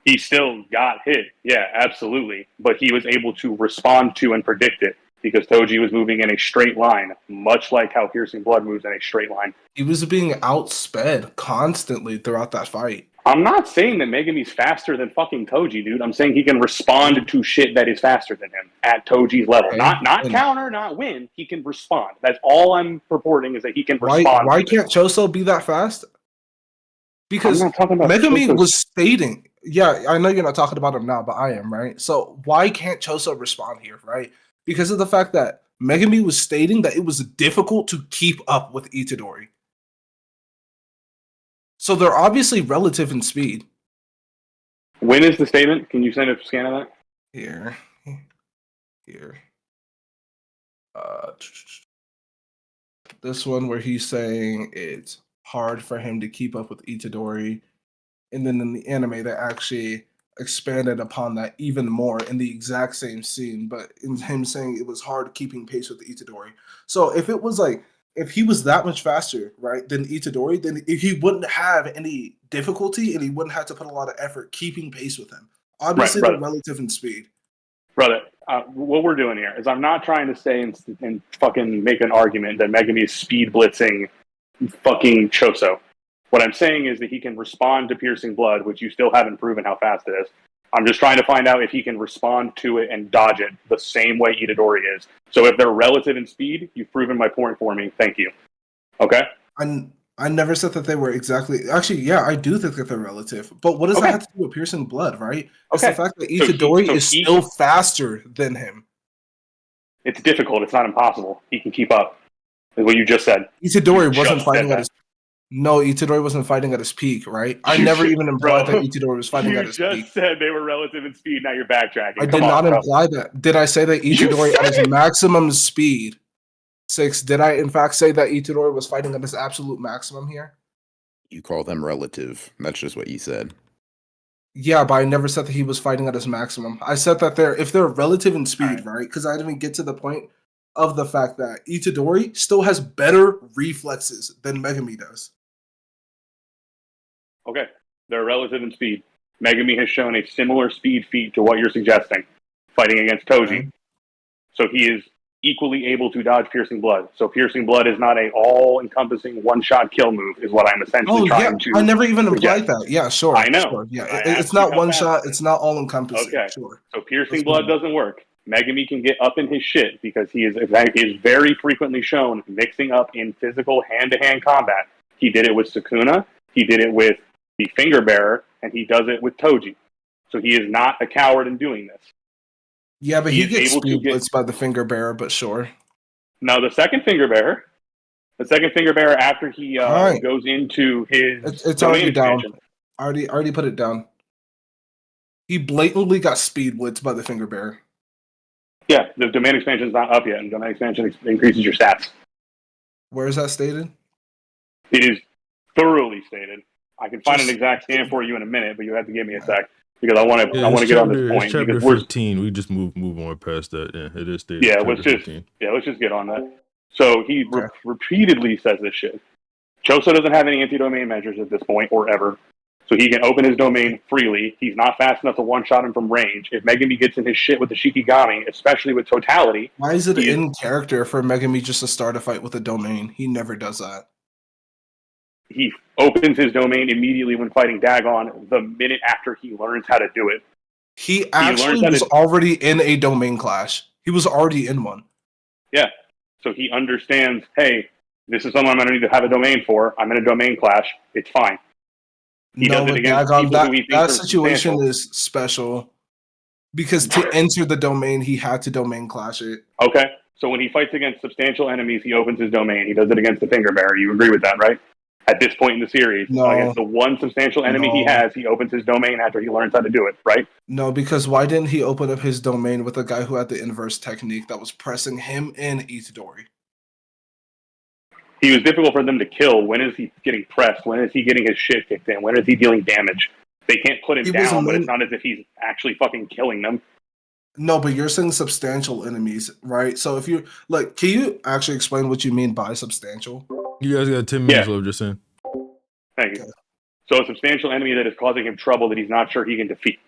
He still got hit. Yeah, absolutely. But he was able to respond to and predict it because Toji was moving in a straight line, much like how Piercing Blood moves in a straight line. He was being outsped constantly throughout that fight. I'm not saying that Megumi's faster than fucking Toji, dude. I'm saying he can respond to shit that is faster than him at Toji's level. Okay. Not counter, not win. He can respond. That's all I'm purporting is that he can respond. Why can't Choso be that fast? Because Megumi was stating, yeah, I know you're not talking about him now, but I am, right? So why can't Choso respond here, right? Because of the fact that Megumi was stating that it was difficult to keep up with Itadori. So they're obviously relative in speed. When is the statement? Can you send a scan of that? Here. This one where he's saying it's hard for him to keep up with Itadori. And then in the anime, they actually expanded upon that even more in the exact same scene, but in him saying it was hard keeping pace with Itadori. So if it was like, if he was that much faster, right, than Itadori, then he wouldn't have any difficulty and he wouldn't have to put a lot of effort keeping pace with him. Obviously, they're relative in speed. Brother, what we're doing here is I'm not trying to say and fucking make an argument that Megumi is speed blitzing fucking Choso. What I'm saying is that he can respond to Piercing Blood, which you still haven't proven how fast it is. I'm just trying to find out if he can respond to it and dodge it the same way Itadori is. So if they're relative in speed, you've proven my point for me. Thank you. Okay? I never said that they were exactly... Actually, yeah, I do think that they're relative. But what does that have to do with Piercing Blood, right? It's the fact that Itadori is still faster than him. It's difficult. It's not impossible. He can keep up. Is what you just said. Itadori wasn't fighting at his... No, Itadori wasn't fighting at his peak, right? I never even implied that Itadori was fighting at his peak. You just said they were relative in speed, now you're backtracking. I did not imply that. Did I say that Itadori at his maximum speed? 6, did I in fact say that Itadori was fighting at his absolute maximum here? You call them relative. That's just what you said. Yeah, but I never said that he was fighting at his maximum. I said that if they're relative in speed, right? Because I didn't even get to the point of the fact that Itadori still has better reflexes than Megumi does. Okay, they're relative in speed. Megumi has shown a similar speed feat to what you're suggesting, fighting against Toji. So he is equally able to dodge Piercing Blood. So Piercing Blood is not a all-encompassing one-shot kill move, is what I'm essentially trying to... I never even implied that. Yeah, sure. I know. Sure. Yeah, it's not one shot. It's not all-encompassing. Okay, sure. So Piercing Blood doesn't work. Megumi can get up in his shit because he is very frequently shown mixing up in physical hand-to-hand combat. He did it with Sukuna. He did it with the Finger Bearer, and he does it with Toji. So he is not a coward in doing this. Yeah, but he gets speed blitzed by the Finger Bearer, but sure. Now, the second Finger Bearer after he goes into his... It's already down. I already put it down. He blatantly got speed blitzed by the Finger Bearer. Yeah, the domain expansion is not up yet, and domain expansion increases your stats. Where is that stated? It is thoroughly stated. I can find Just- an exact stand for you in a minute, but you have to give me a sec because I want to. Yeah, I want to get on this it's point chapter because we're 15. We just move on past that. Yeah, it is stated. yeah. chapter Let's just 15. let's just get on that. So he Okay. repeatedly says this shit. Choso doesn't have any anti-domain measures at this point or ever, so he can open his domain freely. He's not fast enough to one-shot him from range. If Megumi gets in his shit with the Shikigami, especially with totality, Why is it he is- in character for Megumi just to start a fight with a domain? He never does that. he opens his domain immediately when fighting Dagon the minute after he learns how to do it. He actually that was it- already in a domain clash. He was already in one. Yeah. So he understands, hey, this is something I'm going to need to have a domain for. I'm in a domain clash. It's fine. He does it with against Dagon, people who he thinks that are situation substantial. is special because to enter the domain, he had to domain clash it. Okay. So when he fights against substantial enemies, he opens his domain. He does it against the finger bearer. You agree with that, right? At this point in the series, No. against the one substantial enemy he No. has, he opens his domain after he learns how to do it, right? No, because why didn't he open up his domain with a guy who had the inverse technique that was pressing him and Itadori? He was difficult for them to kill. When is he getting pressed? When is he getting his shit kicked in? When is he dealing damage? They can't put him He was down, but main- it's not as if he's actually fucking killing them. No, but you're saying substantial enemies, right? So if you like, can you actually explain what you mean by substantial? You guys got 10 minutes Yeah. left, just saying. Thank you. Okay. So a substantial enemy that is causing him trouble that he's not sure he can defeat.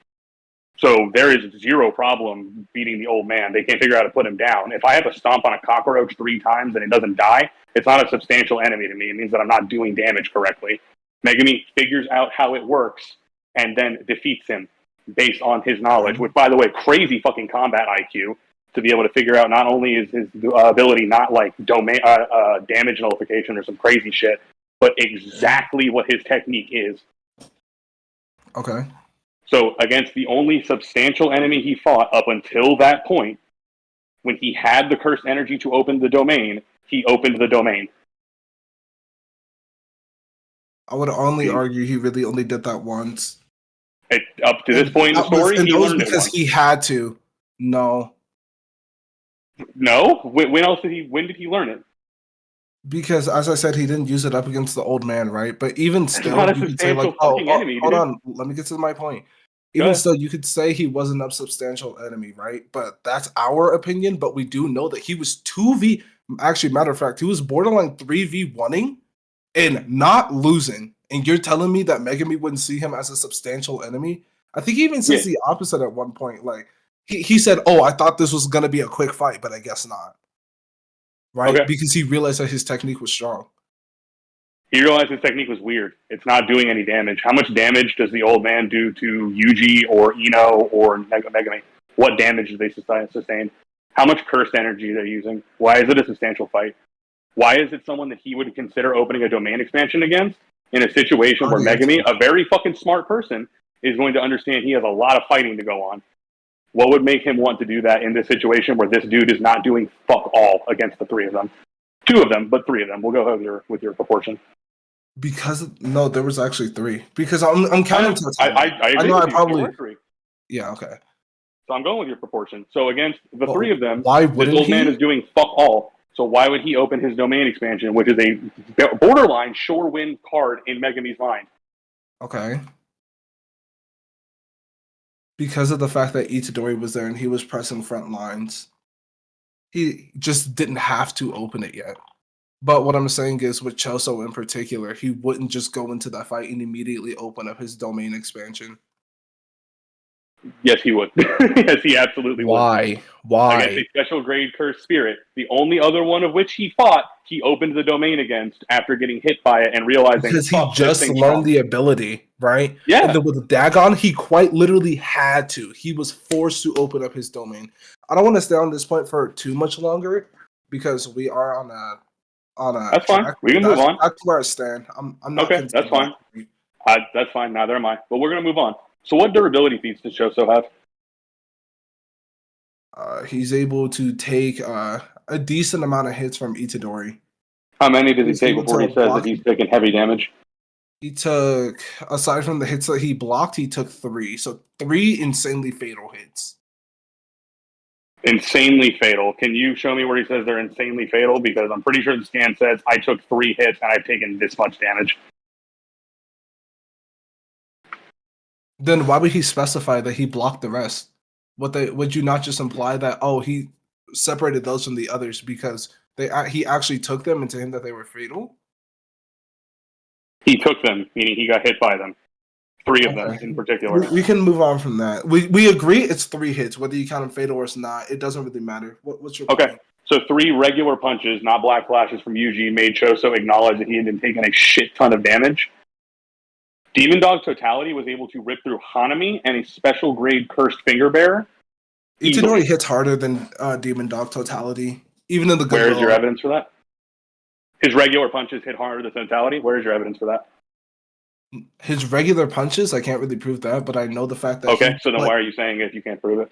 So there is zero problem beating the old man. They can't figure out how to put him down. If I have to stomp on a cockroach 3 times and it doesn't die, it's not a substantial enemy to me. It means that I'm not doing damage correctly. Megumi figures out how it works and then defeats him based on his knowledge, which, by the way, crazy fucking combat IQ to be able to figure out not only is his ability not like domain damage nullification or some crazy shit, but exactly what his technique is. Okay. So against the only substantial enemy he fought up until that point, when he had the cursed energy to open the domain, he opened the domain. I would only argue he really only did that once. Up to this point in the story, and he that was learned it because once. he had to. No, No? When else did he? When did he learn it? because as I said, he didn't use it up against the old man, right? But even still, not a you could say like, substantial fucking enemy, hold dude. on, let me get to my point. Go Even ahead. still, you could say he wasn't a substantial enemy, right? But that's our opinion. But we do know that he was 2v. Actually, matter of fact, he was borderline 3v1ing and not losing. And you're telling me that Megumi wouldn't see him as a substantial enemy? I think he even says the opposite at one point. Like he said, "Oh, I thought this was gonna be a quick fight, but I guess not." Right? Okay. Because he realized that his technique was strong. He realized his technique was weird. It's not doing any damage. How much damage does the old man do to Yuji or Ino or Megumi? What damage do they sustain? How much cursed energy are they using? Why is it a substantial fight? Why is it someone that he would consider opening a domain expansion against in a situation where Megumi, a very fucking smart person, is going to understand he has a lot of fighting to go on? What would make him want to do that in this situation where this dude is not doing fuck all against the 3 of them? 2 of them, but 3 of them. We'll go with your proportion. Because no, there was actually 3. Because I'm counting to I agree know with I you. probably There were 3. yeah, okay. So I'm going with your proportion. So against the 3 of them, Why this wouldn't old man he? is doing fuck all. So why would he open his domain expansion, which is a borderline sure win card in Megumi's mind? Okay. Because of the fact that Itadori was there and he was pressing front lines. He just didn't have to open it yet. But what I'm saying is with Choso in particular, he wouldn't just go into that fight and immediately open up his domain expansion. Yes, he would. Yes, he absolutely would. Why? Against a special grade cursed spirit, the only other one of which he fought, he opened the domain against after getting hit by it and realizing Because he "Fuck, this just thing's learned strong." the ability, right? Yeah. And then with Dagon, he quite literally had to. He was forced to open up his domain. I don't want to stay on this point for too much longer because we are on a That's fine. We can move on. That's where I stand. I'm not Okay, that's fine. That's fine. Neither am I. But we're going to move on. So what durability feats does Choso have? He's able to take a decent amount of hits from Itadori. How many does he He's take able before to he says block- that he's taking heavy damage? He took, aside from the hits that he blocked, he took 3. So 3 insanely fatal hits. Insanely fatal. Can you show me where he says they're insanely fatal? Because I'm pretty sure the scan says I took 3 hits and I've taken this much damage. Then why would he specify that he blocked the rest? Would you not just imply that he separated those from the others because he actually took them and to him that they were fatal? He took them, meaning he got hit by them. 3 of them in particular. We can move on from that. We agree it's 3 hits, whether you count them fatal or it's not. It doesn't really matter. What's your point? So 3 regular punches, not black flashes from Yuji, made Choso acknowledge that he had been taking a shit ton of damage. Demon Dog Totality was able to rip through Hanami and a special grade Cursed Finger Bearer. Itadori hits harder than Demon Dog Totality, even in the good. Where is your evidence for that? His regular punches hit harder than Totality? Where is your evidence for that? His regular punches, I can't really prove that, but I know the fact that. Okay, so then why are you saying it if you can't prove it?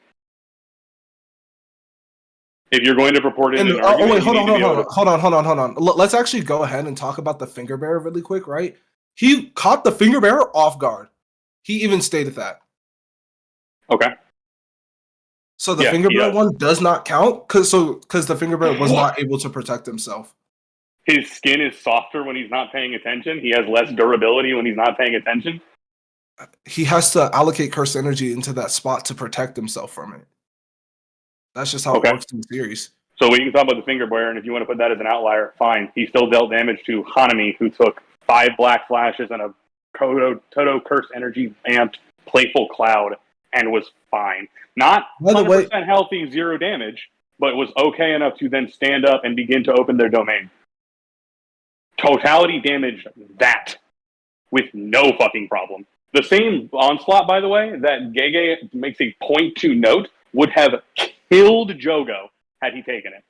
If you're going to purport it in an argument, hold on. Let's actually go ahead and talk about the Finger Bearer really quick, right? He caught the Finger Bearer off guard. He even stated that. Okay. So the Finger Bearer one does not count because the Finger Bearer was not able to protect himself. His skin is softer when he's not paying attention. He has less durability when he's not paying attention. He has to allocate cursed energy into that spot to protect himself from it. That's just how it works in the series. So we can talk about the Finger Bearer, and if you want to put that as an outlier, fine. He still dealt damage to Hanami, who took 5 black flashes and a Toto cursed energy amped playful cloud and was fine. Not 100% healthy, 0 damage, but was okay enough to then stand up and begin to open their domain. Totality damaged that with no fucking problem. The same onslaught, by the way, that Gege makes a point to note would have killed Jogo had he taken it.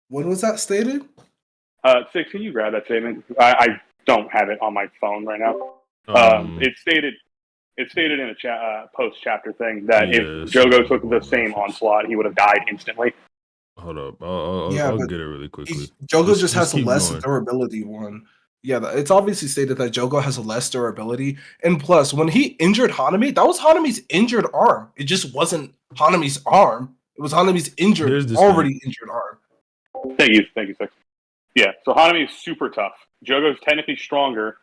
When was that stated? Six, can you grab that statement? I don't have it on my phone right now. It's stated in a post chapter thing that if Jogo took the same onslaught, he would have died instantly. Hold up, I'll get it really quickly. Jogo just has a less durability one. Yeah, it's obviously stated that Jogo has a less durability, and plus, when he injured Hanami, that was Hanami's injured arm. It just wasn't Hanami's arm. It was Hanami's already injured arm. Thank you, Six. Yeah, so Hanami is super tough. Jogo's technically stronger,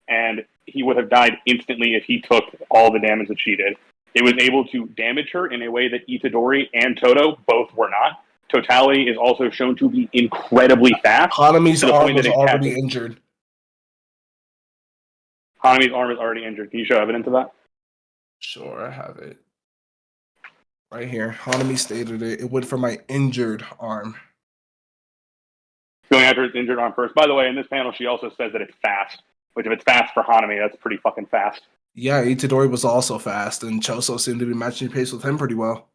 and he would have died instantly if he took all the damage that she did. It was able to damage her in a way that Itadori and Toto both were not. Totality is also shown to be incredibly fast. Hanami's arm is already injured. Hanami's arm is already injured. Can you show evidence of that? Sure, I have it. Right here. Hanami stated it. It went for my injured arm. Going after his injured arm first. By the way, in this panel, she also says that it's fast. Which, if it's fast for Hanami, that's pretty fucking fast. Yeah, Itadori was also fast, and Choso seemed to be matching pace with him pretty well.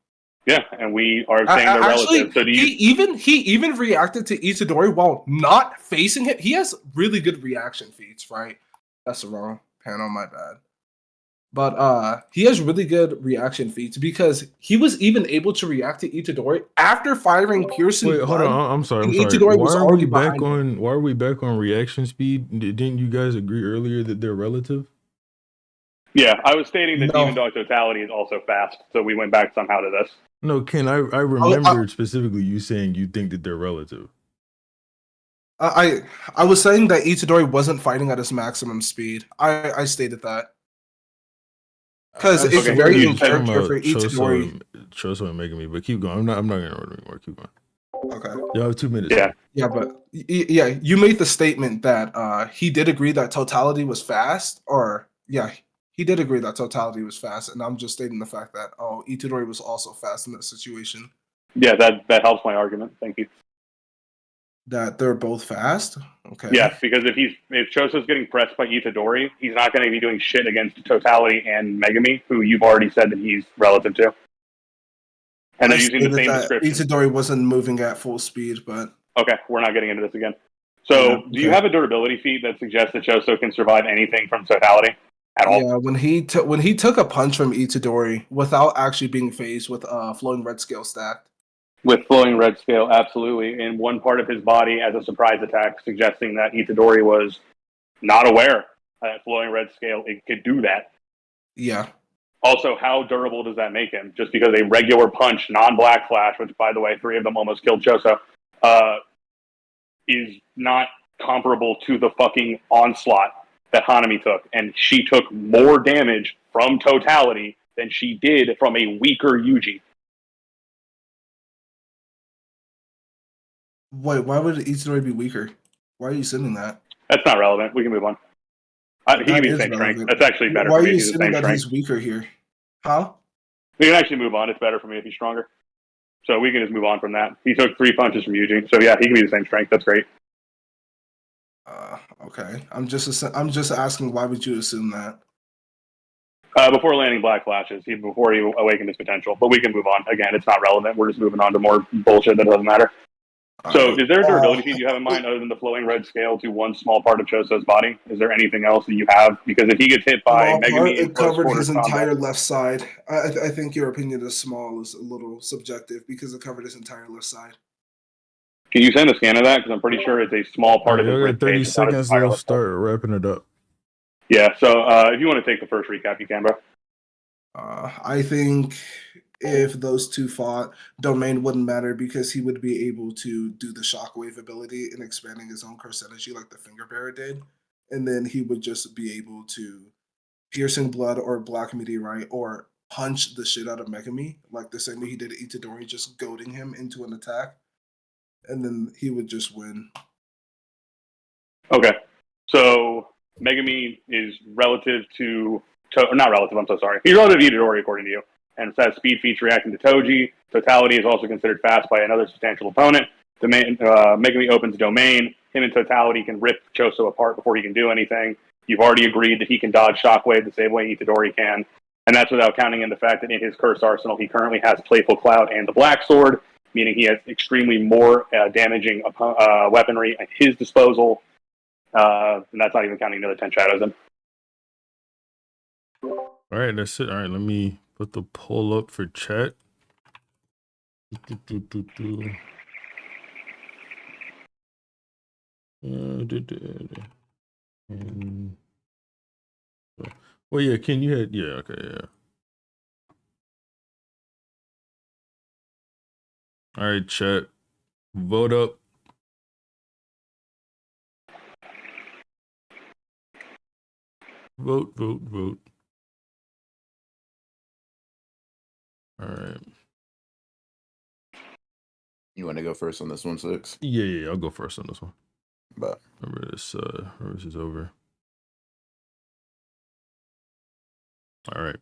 Yeah, and we are saying they're relative. So he even reacted to Itadori while not facing him. He has really good reaction feats, right? That's the wrong panel, my bad. But he has really good reaction feats because he was even able to react to Itadori after firing piercing. Wait, hold on. I'm sorry. Itadori was already back on. Why are we back on reaction speed? Didn't you guys agree earlier that they're relative? Yeah, I was stating that Demon Dog Totality is also fast, so we went back somehow to this. No, Ken, I remembered specifically you saying you think that they're relative. I was saying that Itadori wasn't fighting at his maximum speed. I stated that. Because it's very in character for Itadori. Choso and Megumi, but keep going. I'm not going to order anymore. Keep going. Okay. You have 2 minutes. Yeah, but you made the statement that he did agree that Totality was fast, he did agree that Totality was fast, and I'm just stating the fact that Itadori was also fast in that situation. Yeah, that helps my argument. Thank you. That they're both fast? Okay. Yes, because if Choso's getting pressed by Itadori, he's not going to be doing shit against Totality and Megumi, who you've already said that he's relative to. And they're using the same description. Itadori wasn't moving at full speed, but... Okay, we're not getting into this again. So, do you have a durability feat that suggests that Choso can survive anything from Totality at all? Yeah, when he took a punch from Itadori without actually being faced with Flowing Red Scale stacked. With Flowing Red Scale, absolutely. In one part of his body as a surprise attack, suggesting that Itadori was not aware that Flowing Red Scale it could do that. Yeah. Also, how durable does that make him? Just because a regular punch, non-Black Flash, which by the way, 3 of them almost killed Choso, is not comparable to the fucking onslaught that Hanami took. And she took more damage from Totality than she did from a weaker Yuji. Wait, why would Itadori be weaker? Why are you assuming that? That's not relevant. We can move on. He can be the same strength. That's actually better Why for are me you if he's the assuming same that strength. he's weaker here? Huh? We can actually move on. It's better for me if he's stronger. So we can just move on from that. He took 3 punches from Yuji. So yeah, he can be the same strength. That's great. Okay. I'm just asking, why would you assume that? Before landing Black Flashes, before he awakened his potential. But we can move on. Again, it's not relevant. We're just moving on to more bullshit that doesn't matter. So, is there a durability feat you have in mind other than the flowing red scale to one small part of Choso's body? Is there anything else that you have? Because if he gets hit by Megumi in it close covered quarters his entire combat, left side. I think your opinion is small is a little subjective because it covered his entire left side. can you send a scan of that? Because I'm pretty sure it's a small part of his rib 30 cage. It's not his seconds, entire they'll left side. start wrapping it up. Yeah. So, if you want to take the first recap, you can, bro. I think if those two fought, Domain wouldn't matter because he would be able to do the shockwave ability and expanding his own curse energy like the Finger Bearer did. And then he would just be able to piercing blood or black meteorite or punch the shit out of Megumi, like the same way he did Itadori, just goading him into an attack. And then he would just win. Okay. So, Megumi is relative to not relative, I'm so sorry. He's relative to Itadori, according to you. And it says speed feats reacting to Toji. Totality is also considered fast by another substantial opponent. Megumi opens Domain. Him and Totality can rip Choso apart before he can do anything. You've already agreed that he can dodge Shockwave the same way Itadori can. And that's without counting in the fact that in his curse arsenal, he currently has Playful Cloud and the Black Sword, meaning he has extremely more damaging weaponry at his disposal. And that's not even counting the other 10 shadows in. All right, that's it. All right, let me put the poll up for chat. Well, yeah, Ken, you had, yeah, okay, yeah. All right, chat, vote up. Vote, vote, vote. All right. You want to go first on this one, Six? Yeah, I'll go first on this one. But Remember this is over. All right.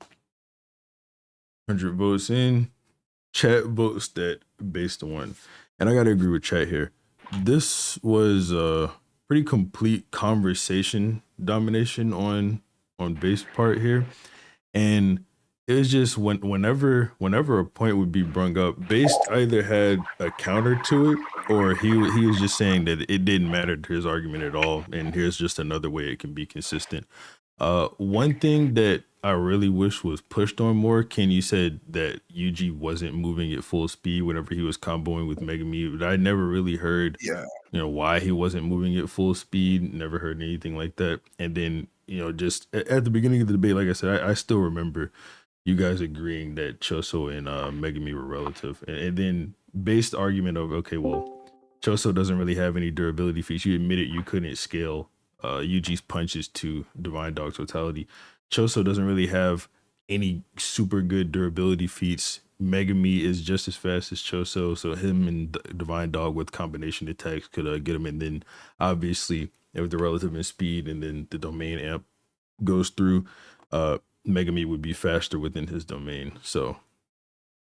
100 votes in. Chat votes that based on. And I gotta agree with chat here. This was a pretty complete conversation domination on base part here. And it was just whenever a point would be brung up, Based either had a counter to it, or he was just saying that it didn't matter to his argument at all, and here's just another way it can be consistent. One thing that I really wish was pushed on more, Ken, you said that Yuji wasn't moving at full speed whenever he was comboing with Megumi, but I never really heard, why he wasn't moving at full speed. Never heard anything like that. And then, just at the beginning of the debate, like I said, I still remember you guys agreeing that Choso and Megumi were relative. And then based argument of, okay, well, Choso doesn't really have any durability feats. You admitted you couldn't scale Yuji's punches to Divine Dog Totality. Choso doesn't really have any super good durability feats. Megumi is just as fast as Choso, so him and Divine Dog with combination attacks could get him. And then obviously, with the relative in speed, and then the domain amp goes through, Megumi would be faster within his domain. So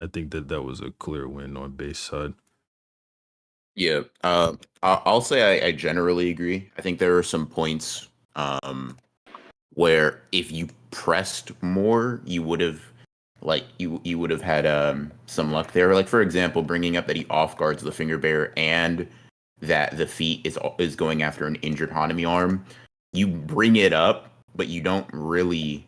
I think that was a clear win on base side. Yeah, I'll say I generally agree. I think there are some points where if you pressed more, you would have you would have had some luck there. Like for example, bringing up that he off guards the Finger Bearer and that the feat is going after an injured Hanami arm. You bring it up, but you don't really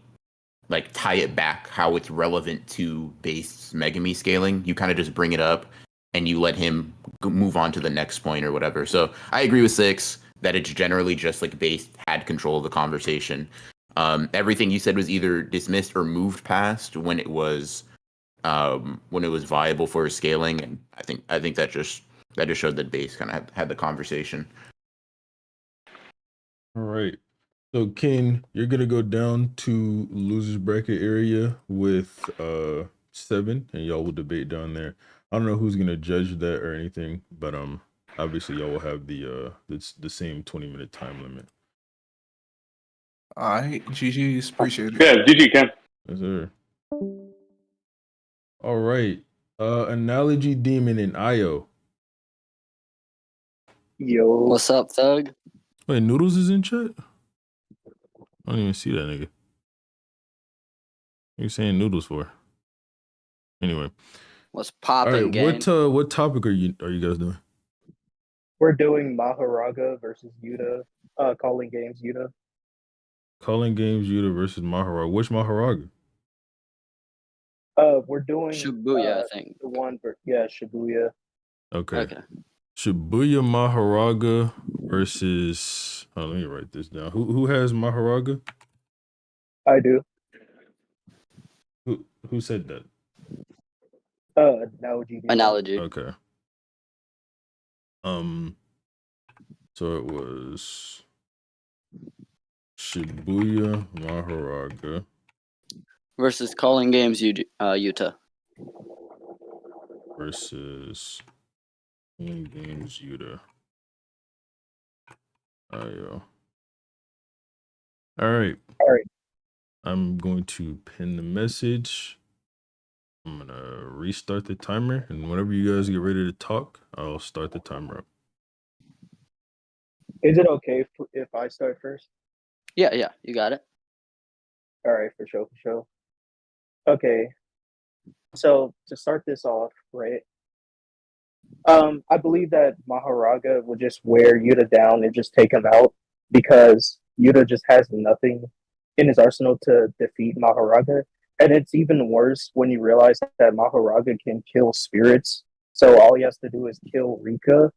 tie it back how it's relevant to base Megumi scaling. You kind of just bring it up and you let him move on to the next point or whatever. So I agree with Six that it's generally just base had control of the conversation. Everything you said was either dismissed or moved past when it was viable for scaling, and I think that just showed that base kind of had the conversation. All right. So Ken, you're gonna go down to losers bracket area with 7, and y'all will debate down there. I don't know who's gonna judge that or anything, but obviously y'all will have the same 20-minute time limit. All right, GG's, appreciate it. Yeah, GG, Ken. Yes, sir. All right. Analogy Demon and Io. Yo, What's up, Thug? Wait, Noodles is in chat? I don't even see that nigga. What are you saying Noodles for? Anyway. What's All poppin', right, gang? what topic are you guys doing? we're doing Mahoraga versus Yuta, calling games Yuta. Calling games Yuta versus Mahoraga. Which Mahoraga? We're doing Shibuya, I think. the one for Shibuya. Okay. Shibuya Mahoraga versus. Oh, let me write this down. Who has Mahoraga? I do. Who said that? Analogy. Okay. So it was Shibuya Mahoraga Versus calling games Yuta. versus Calling Games Yuta. All right. I'm going to pin the message. I'm gonna restart the timer, and whenever you guys get ready to talk, I'll start the timer up. Is it okay if I start first? Yeah, you got it. All right, for sure. Okay, so to start this off, right? I believe that Mahoraga would just wear Yuta down and just take him out because Yuta just has nothing in his arsenal to defeat Mahoraga. And it's even worse when you realize that Mahoraga can kill spirits. So all he has to do is kill Rika,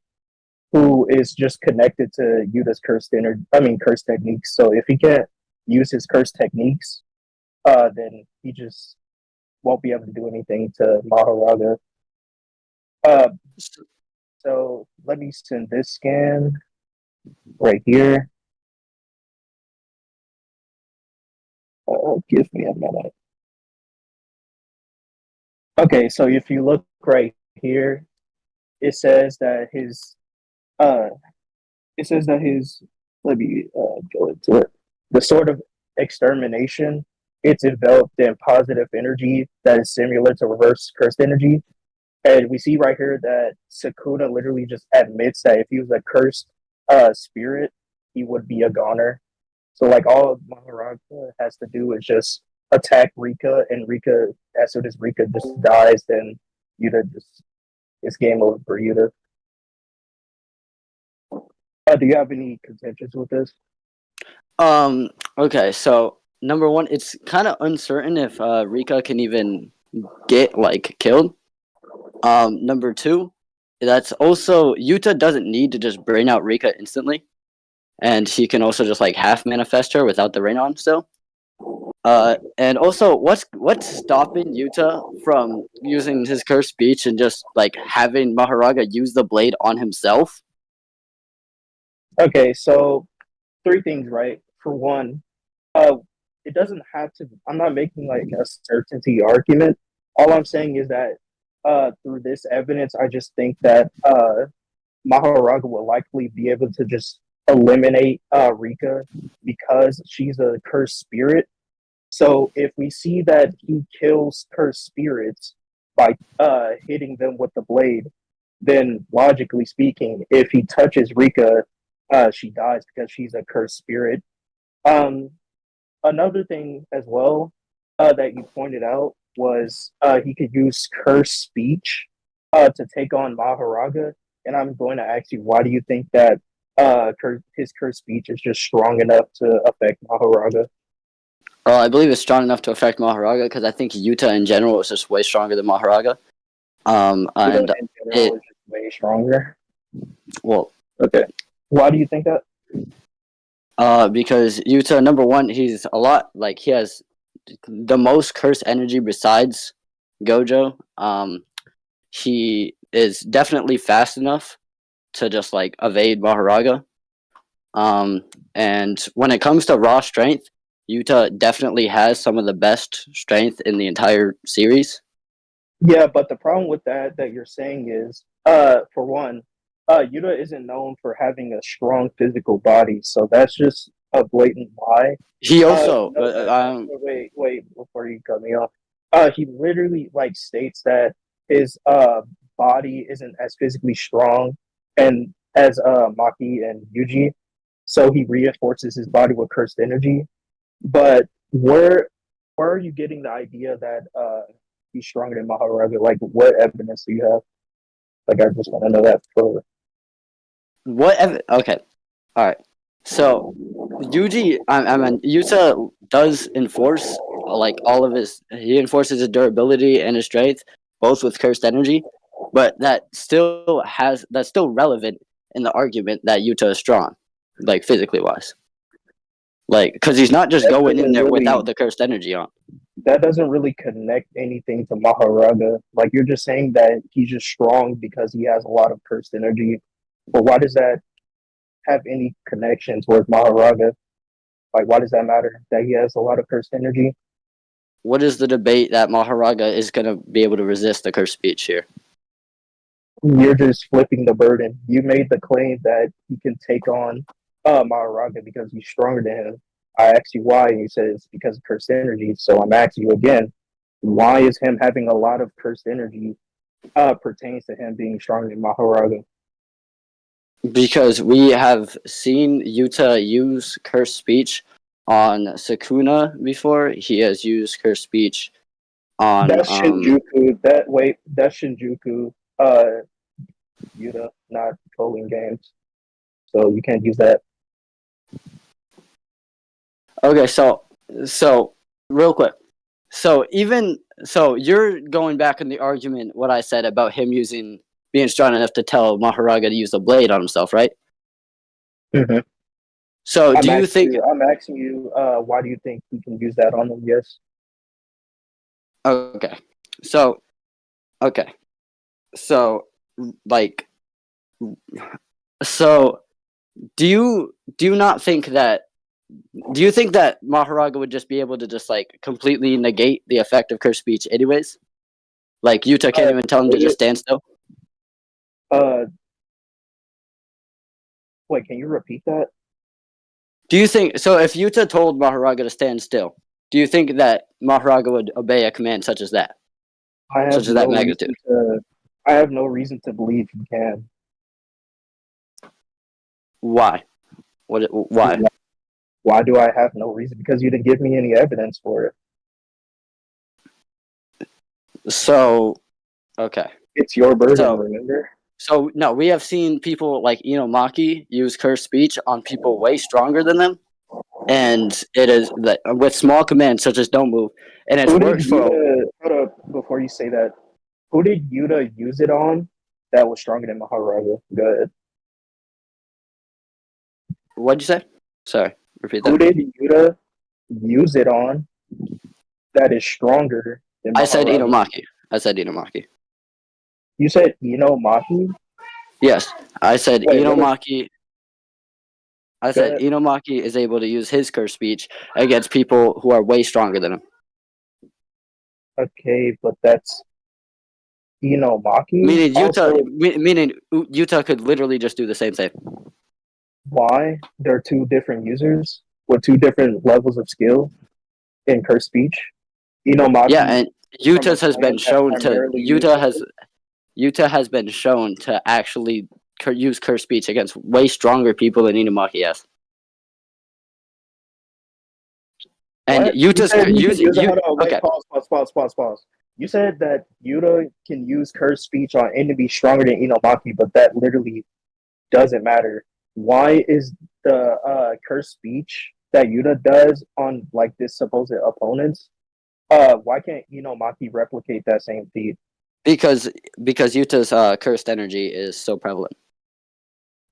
who is just connected to Yuta's cursed techniques. So if he can't use his cursed techniques, then he just won't be able to do anything to Mahoraga. So let me send this scan right here. Oh, give me a minute. Okay, so if you look right here, it says that his let me go into it. The sort of extermination, it's enveloped in positive energy that is similar to reverse cursed energy. And we see right here that Sukuna literally just admits that if he was a cursed spirit, he would be a goner. So like all Mahoraga has to do is just attack Rika, and Rika, as soon as Rika just dies, then Yuta just it's game over for Yuta. Do you have any contentions with this? Okay, so number one, it's kind of uncertain if Rika can even get killed. Number two, that's also Yuta doesn't need to just brain out Rika instantly, and he can also just half manifest her without the rain on still. And also, what's stopping Yuta from using his cursed speech and just having Mahoraga use the blade on himself? Okay, so 3 things, right? For one, it doesn't have to. I'm not making a certainty argument. All I'm saying is that through this evidence, I just think that Mahoraga will likely be able to just eliminate Rika because she's a cursed spirit. So if we see that he kills cursed spirits by hitting them with the blade, then logically speaking, if he touches Rika, she dies because she's a cursed spirit. Another thing as well that you pointed out was he could use cursed speech to take on Mahoraga. And I'm going to ask you, why do you think that his cursed speech is just strong enough to affect Mahoraga? I believe it's strong enough to affect Mahoraga because I think Yuta in general is just way stronger than Mahoraga. And in general, is just way stronger. Well, okay. Why do you think that? Because Yuta, number one, he's a lot like he has the most cursed energy besides Gojo. He is definitely fast enough to just like evade Mahoraga. And when it comes to raw strength, Yuta definitely has some of the best strength in the entire series. Yeah, but the problem with that you're saying is, for one, Yuta isn't known for having a strong physical body, so that's just a blatant lie. He also, wait, before you cut me off. He literally like states that his body isn't as physically strong and as Maki and Yuji, so he reinforces his body with cursed energy. But where are you getting the idea that he's stronger than Mahoraga? Like, what evidence do you have? Like, I just want to know that for. Okay, all right. So Yuji, I mean Yuta does enforce like all of his. He enforces his durability and his strength, both with cursed energy. But that's still relevant in the argument that Yuta is strong, like physically wise. Like, because he's not just going in there without the cursed energy on. That doesn't really connect anything to Mahoraga. Like, you're just saying that he's just strong because he has a lot of cursed energy. But why does that have any connection towards Mahoraga? Like, why does that matter that he has a lot of cursed energy? What is the debate that Mahoraga is going to be able to resist the cursed speech here? You're just flipping the burden. You made the claim that he can take on Mahoraga because he's stronger than him. I asked you why, and you said it's because of cursed energy. So I'm asking you again, why is him having a lot of cursed energy pertains to him being stronger than Mahoraga? Because we have seen Yuta use cursed speech on Sukuna before. He has used cursed speech on. That's Shinjuku. That's Shinjuku. Yuta, not trolling games. So you can't use that. Okay, so real quick. So you're going back in the argument what I said about him being strong enough to tell Mahoraga to use the blade on himself, right? Mm-hmm. So I'm asking you, why do you think we can use that on him? Yes. Okay. So like, so do you not think that? Do you think that Mahoraga would just be able to just like completely negate the effect of cursed speech, anyways? Like Yuta can't even tell him to just stand still. Wait, can you repeat that? Do you think so? If Yuta told Mahoraga to stand still, do you think that Mahoraga would obey a command such as that? Such as that magnitude? I have no reason to believe he can. Why? Why? Why do I have no reason? Because you didn't give me any evidence for it. So, okay. It's your burden, remember? So, no, we have seen people like Maki use cursed speech on people way stronger than them. And it is that with small commands such as don't move. And it's worked for. Hold up, before you say that. Who did Yuta use it on that was stronger than Mahoraga? Go ahead. What'd you say? Sorry, repeat that. Who did Yuta use it on that is stronger than Mahoraga? I said Inomaki. You said Inomaki? Yes, I said Inomaki. I said ahead. Inomaki is able to use his curse speech against people who are way stronger than him. Okay, but that's Inomaki? Meaning Yuta could literally just do the same thing. Why? They're two different users with two different levels of skill in curse speech. Inomaki. Yeah, and Yuta has been shown to actually use curse speech against way stronger people than Inomaki has. And Yuta's okay. Pause. You said that Yuta can use curse speech on enemies stronger than Inomaki, but that literally doesn't matter. Why is the curse speech that Yuta does on like this supposed opponents? Why can't Inomaki replicate that same feat? Because Yuta's cursed energy is so prevalent.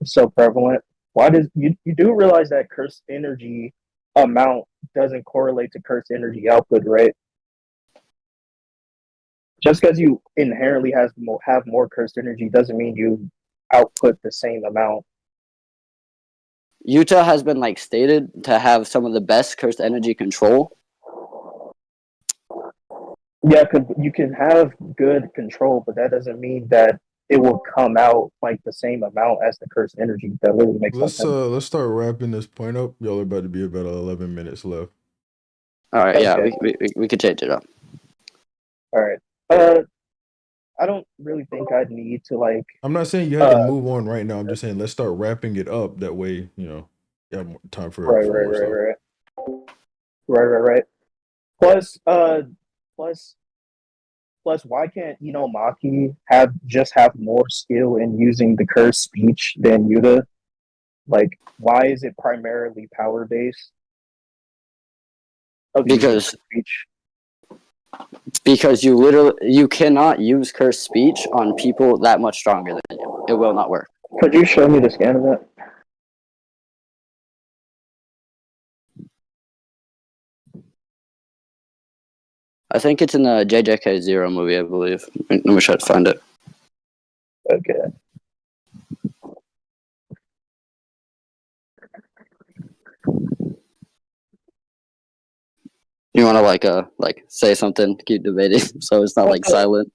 So prevalent. Why does you do realize that cursed energy amount doesn't correlate to cursed energy output, right? Just because you inherently have more cursed energy doesn't mean you output the same amount. Yuta has been like stated to have some of the best cursed energy control. Yeah, you can have good control, but that doesn't mean that it will come out like the same amount as the cursed energy. That really makes no sense. Let's start wrapping this point up. Y'all are about to be about 11 minutes left. All right, yeah, Okay. we could change it up. All right. I don't really think I'd need to like. I'm not saying you have to move on right now. I'm just saying let's start wrapping it up. That way, you have more time for more stuff. Right. Plus, why can't Maki have more skill in using the cursed speech than Yuta? Like, why is it primarily power based? Because speech. Because you cannot use cursed speech on people that much stronger than you. It will not work. Could you show me the scan of that? I think it's in the JJK Zero movie, I believe. Let me try to find it. Okay. You want to like say something, keep debating, so it's not like silent.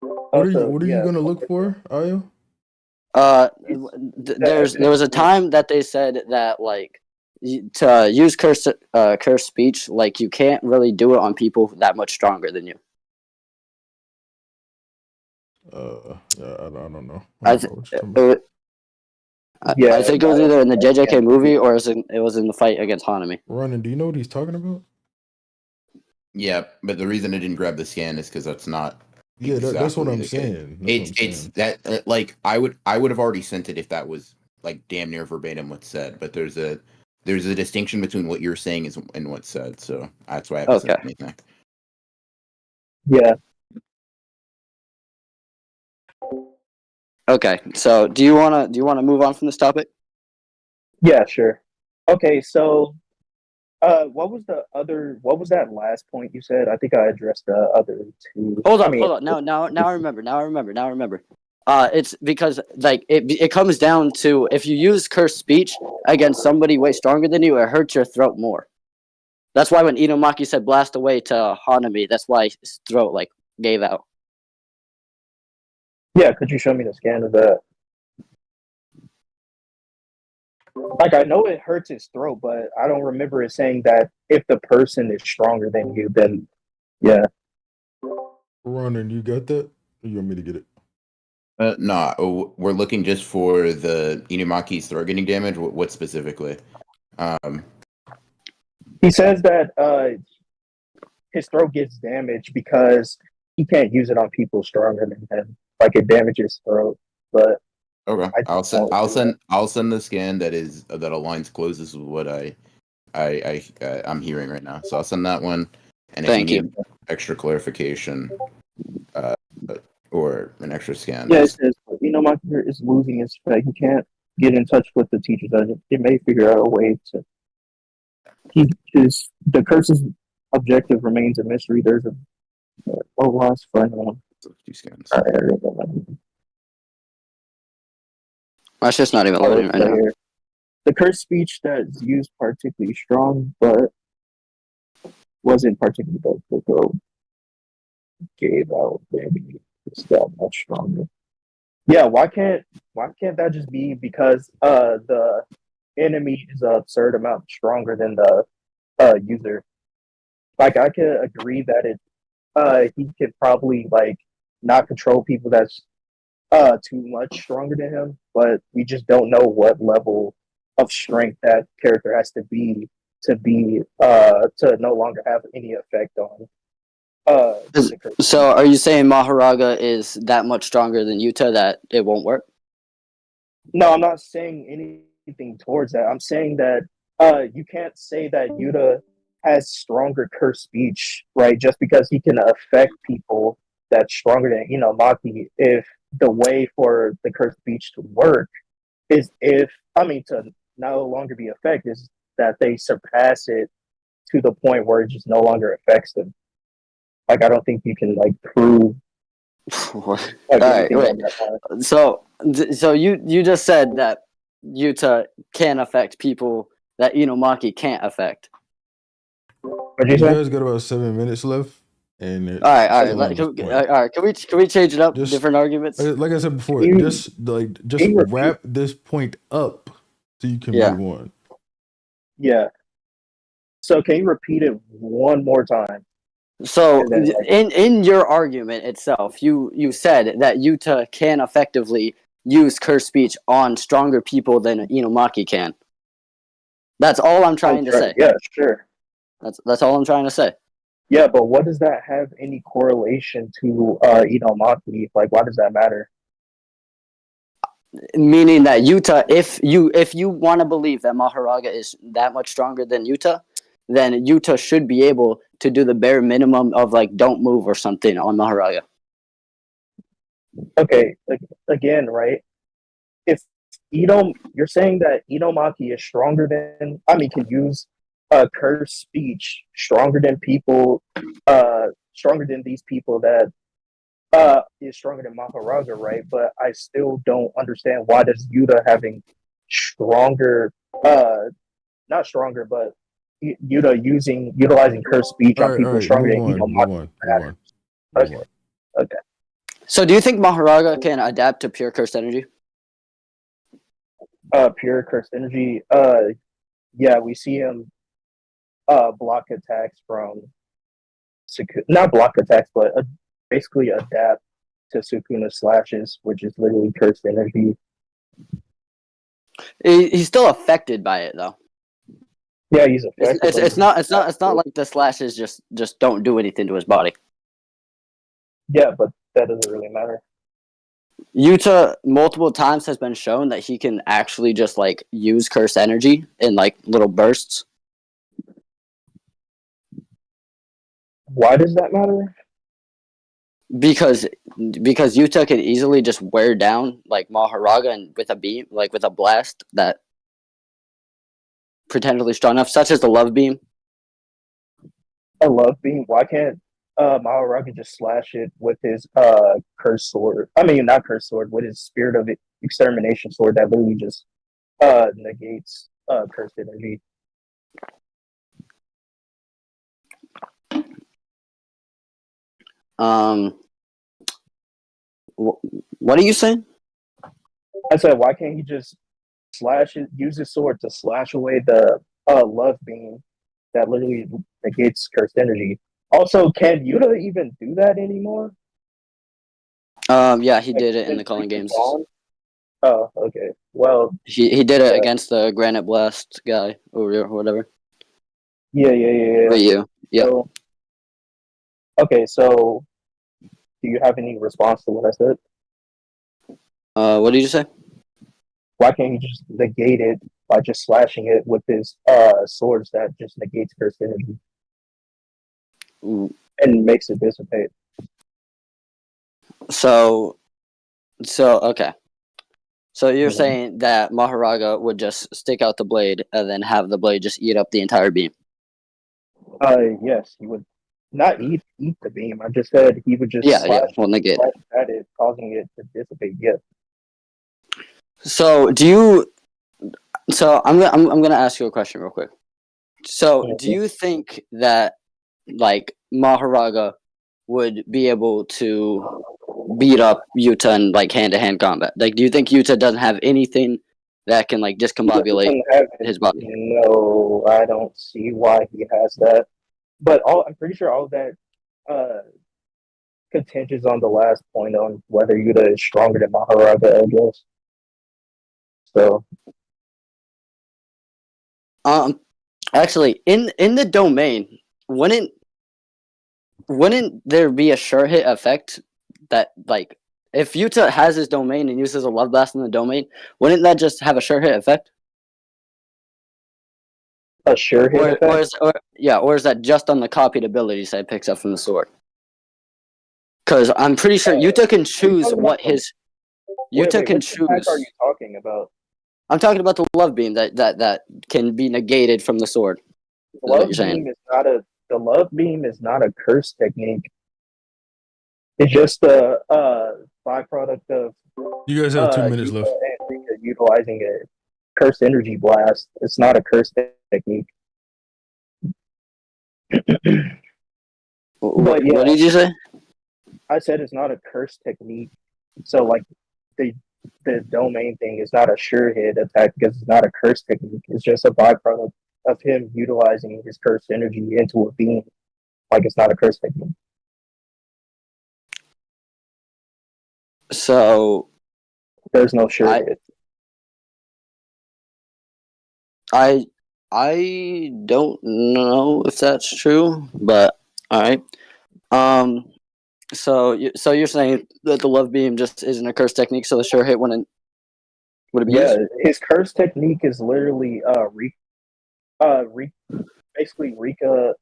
What are you gonna look for, Ayo? There was a time that they said that like to use cursed speech, like you can't really do it on people that much stronger than you. Yeah, I don't know. I think it was either in the JJK movie or it was in the fight against Hanami. Ronan, do you know what he's talking about? Yeah, but the reason I didn't grab the scan is because that's not. Yeah, exactly that's what I'm saying. It's that like I would have already sent it if that was like damn near verbatim what's said. But there's a distinction between what you're saying and what's said. So that's why I haven't said anything. Yeah. Okay, so do you wanna move on from this topic? Yeah, sure. Okay, so what was that last point you said? I think I addressed the other two. Hold on. Now I remember. It's because like it comes down to if you use cursed speech against somebody way stronger than you, it hurts your throat more. That's why when Inomaki said blast away to Hanami, that's why his throat like gave out. Yeah, could you show me the scan of that? Like, I know it hurts his throat, but I don't remember it saying that if the person is stronger than you, then yeah. Ronan, you got that? Or you want me to get it? No, we're looking just for the Inumaki's throat getting damage. What specifically? He says that his throat gets damaged because he can't use it on people stronger than him. Like, it damages his throat. But okay, I'll send the scan that aligns closest with what I'm hearing right now. So I'll send that one. And if Thank you you. need extra clarification, or an extra scan. Yeah, it says Maki is losing his spec. He can't get in touch with the teachers. It may figure out a way to. The curse's objective remains a mystery. There's a lost final. Two scans. That's just not even loading right now. The curse speech that's used particularly strong, but wasn't particularly difficult. Gave out maybe it's that much stronger. Yeah, why can't that just be because the enemy is an absurd amount stronger than the user? Like, I could agree that he could probably like not control people that's too much stronger than him, but we just don't know what level of strength that character has to no longer have any effect on. So are you saying Mahoraga is that much stronger than Yuta that it won't work? No, I'm not saying anything towards that. I'm saying that you can't say that Yuta has stronger curse speech, right? Just because he can affect people that's stronger than Maki. If the way for the curse speech to work is if I mean to no longer be effective is that they surpass it to the point where it just no longer affects them. Like I don't think you can like prove All like right, anything wait. on that line. So you just said that Yuta can affect people that Inomaki can't affect. What'd You you say? guys got about 7 minutes left, and All right, all it's right. almost All point. right. Can we change it up? Just Different arguments. like I said before, Can you, just can you repeat? wrap this point up so you can Yeah. move on. Yeah. So can you repeat it one more time? So And then, like, in your argument itself, you said that Yuta can effectively use curse speech on stronger people than Inomaki can. That's all I'm trying to say. Yeah, sure. That's all I'm trying to say. Yeah, but what does that have any correlation to Inomaki? Like, why does that matter? Meaning that Yuta, if you want to believe that Mahoraga is that much stronger than Yuta, then Yuta should be able to do the bare minimum of like don't move or something on Mahoraga. Okay, like again, right? If you're saying that Inomaki is stronger than, I mean, can use curse speech stronger than people, stronger than these people that is stronger than Mahoraga, right? But I still don't understand why does Yuta having stronger, not stronger, but Yuta utilizing curse speech on people All right, stronger move than on, Inomaki matters. move Okay, on. okay. So do you think Mahoraga can adapt to pure cursed energy? Pure cursed energy. Yeah, we see him block attacks from not block attacks, but basically adapt to Sukuna slashes, which is literally cursed energy. He's still affected by it though. Yeah, he's affected. It's not like the slashes just don't do anything to his body. Yeah, but that doesn't really matter. Yuta multiple times has been shown that he can actually just like use cursed energy in like little bursts. Why does that matter? Because Yuta can easily just wear down like Mahoraga and with a beam, like with a blast that potentially strong enough, such as the love beam. A love beam. Why can't Mahoraga just slash it with his cursed sword? I mean, not cursed sword, with his spirit of extermination sword that literally just negates cursed energy. What are you saying? I said, why can't he just use his sword to slash away the love beam that literally negates cursed energy? Also, can Yuta even do that anymore? Yeah, he did it in the calling games. Oh, okay. Well, he did it against the Granite Blast guy or whatever. Yeah. Ryu. Yeah. So, okay, so do you have any response to what I said? What did you say? Why can't he just negate it by just slashing it with his swords that just negates cursed energy and makes it dissipate? So okay. So you're saying that Mahoraga would just stick out the blade and then have the blade just eat up the entire beam? Yes, he would not eat the beam. I just said he would just negate slash at it, causing it to dissipate. Yeah. So I'm gonna ask you a question real quick. So do you think that like Mahoraga would be able to beat up Yuta in like hand-to-hand combat? Like, do you think Yuta doesn't have anything that can like discombobulate his body? No, I don't see why he has that. But I'm pretty sure all of that contingents on the last point on whether Yuta is stronger than Mahoraga, I guess. So, actually, in the domain, wouldn't there be a sure hit effect that like if Yuta has his domain and uses a love blast in the domain, wouldn't that just have a sure hit effect? A sure hit effect? Or is that just on the copied abilities that it picks up from the sword? Because I'm pretty sure Yuta can choose what his Yuta can choose. What are you talking about? I'm talking about the love beam that can be negated from the sword. The love beam is not a curse technique. It's just a byproduct of You guys have 2 minutes Yuta left. and Rika utilizing a cursed energy blast. It's not a curse technique. What yeah. did you say? I said it's not a curse technique. So like the domain thing is not a sure hit attack because it's not a curse technique. It's just a byproduct of him utilizing his cursed energy into a beam. Like it's not a curse technique. So there's no sure hit. I don't know if that's true, but all right. So you're saying that the love beam just isn't a curse technique, so the sure hit would it be used? His curse technique is literally basically Rika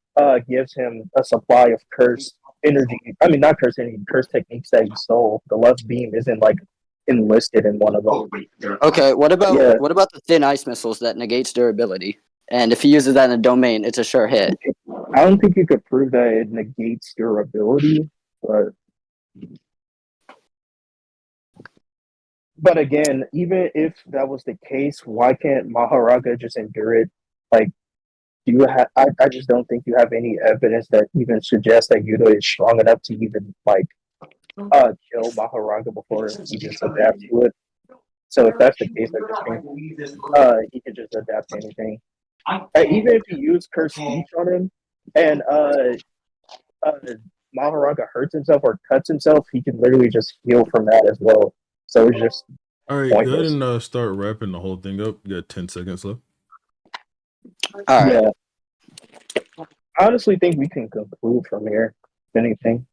gives him a supply of cursed energy. I mean, not cursed energy, cursed techniques that he stole. The love beam isn't like enlisted in one of them. Okay, what about the thin ice missiles that negates durability? And if he uses that in a domain, it's a sure hit. I don't think you could prove that it negates durability, but again, even if that was the case, why can't Mahoraga just endure it? Like, I just don't think you have any evidence that even suggests that Yuta is strong enough to even kill Mahoraga before he just adapts to it. So if that's the case, I just think he could just adapt to anything. Even if you use Curse Speech on him and Mahoraga hurts himself or cuts himself, he can literally just heal from that as well. So it's just all right. pointless. Go ahead and start wrapping the whole thing up. You got 10 seconds left. All right. Yeah. I honestly think we can conclude from here. If anything.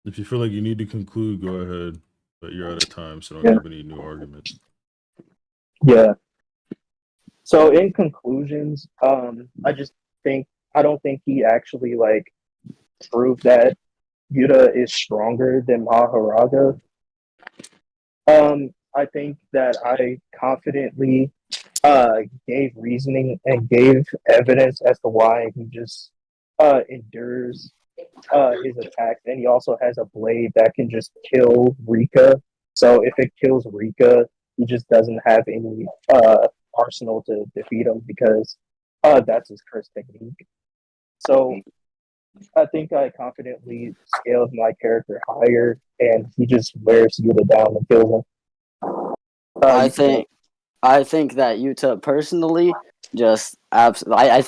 If you feel like you need to conclude, go ahead. But you're out of time, so don't have any new arguments. Yeah. So in conclusions, I don't think he actually proved that Yuta is stronger than Mahoraga. I think that I confidently gave reasoning and gave evidence as to why he just endures his attacks, and he also has a blade that can just kill Rika. So if it kills Rika, he just doesn't have any arsenal to defeat him because that's his curse technique. So I think I confidently scaled my character higher, and he just wears Yuta down and kills him. I think that Yuta personally just absolutely. I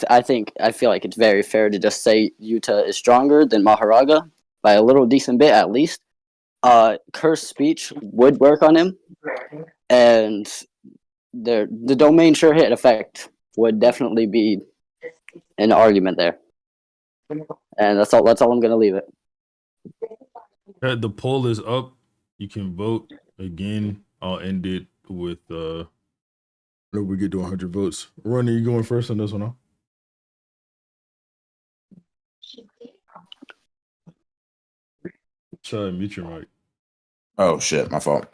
feel like it's very fair to just say Yuta is stronger than Mahoraga by a little decent bit at least. Curse speech would work on him, and the domain sure hit effect would definitely be an argument there. And that's all I'm gonna leave it. The poll is up. You can vote again. I'll end it with whenever we get to 100 votes. Ronnie, you going first on this one, huh? Try to mute your mic. Oh shit, my fault.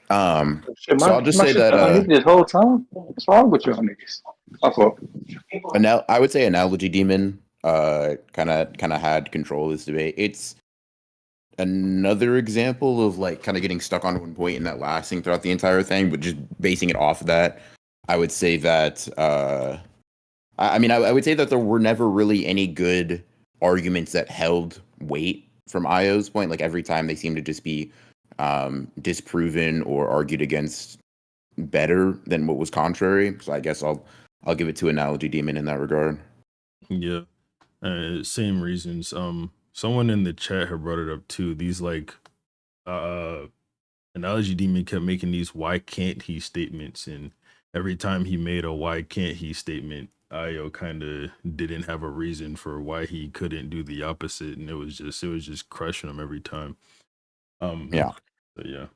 Shit, so I'll just say that this whole time. What's wrong with you niggas? My fault. I would say Analogy Demon kind of had control of this debate. It's another example of kind of getting stuck on one point and that lasting throughout the entire thing, but just basing it off of that. I would say that I would say that there were never really any good arguments that held weight from Io's point. Like every time they seem to just be disproven or argued against better than what was contrary. So I guess I'll give it to Analogy Demon in that regard. Yeah, same reasons. Someone in the chat had brought it up too. These Analogy Demon kept making these "why can't he" statements, and every time he made a "why can't he" statement, Io kind of didn't have a reason for why he couldn't do the opposite, and it was just crushing him every time. Yeah. So yeah.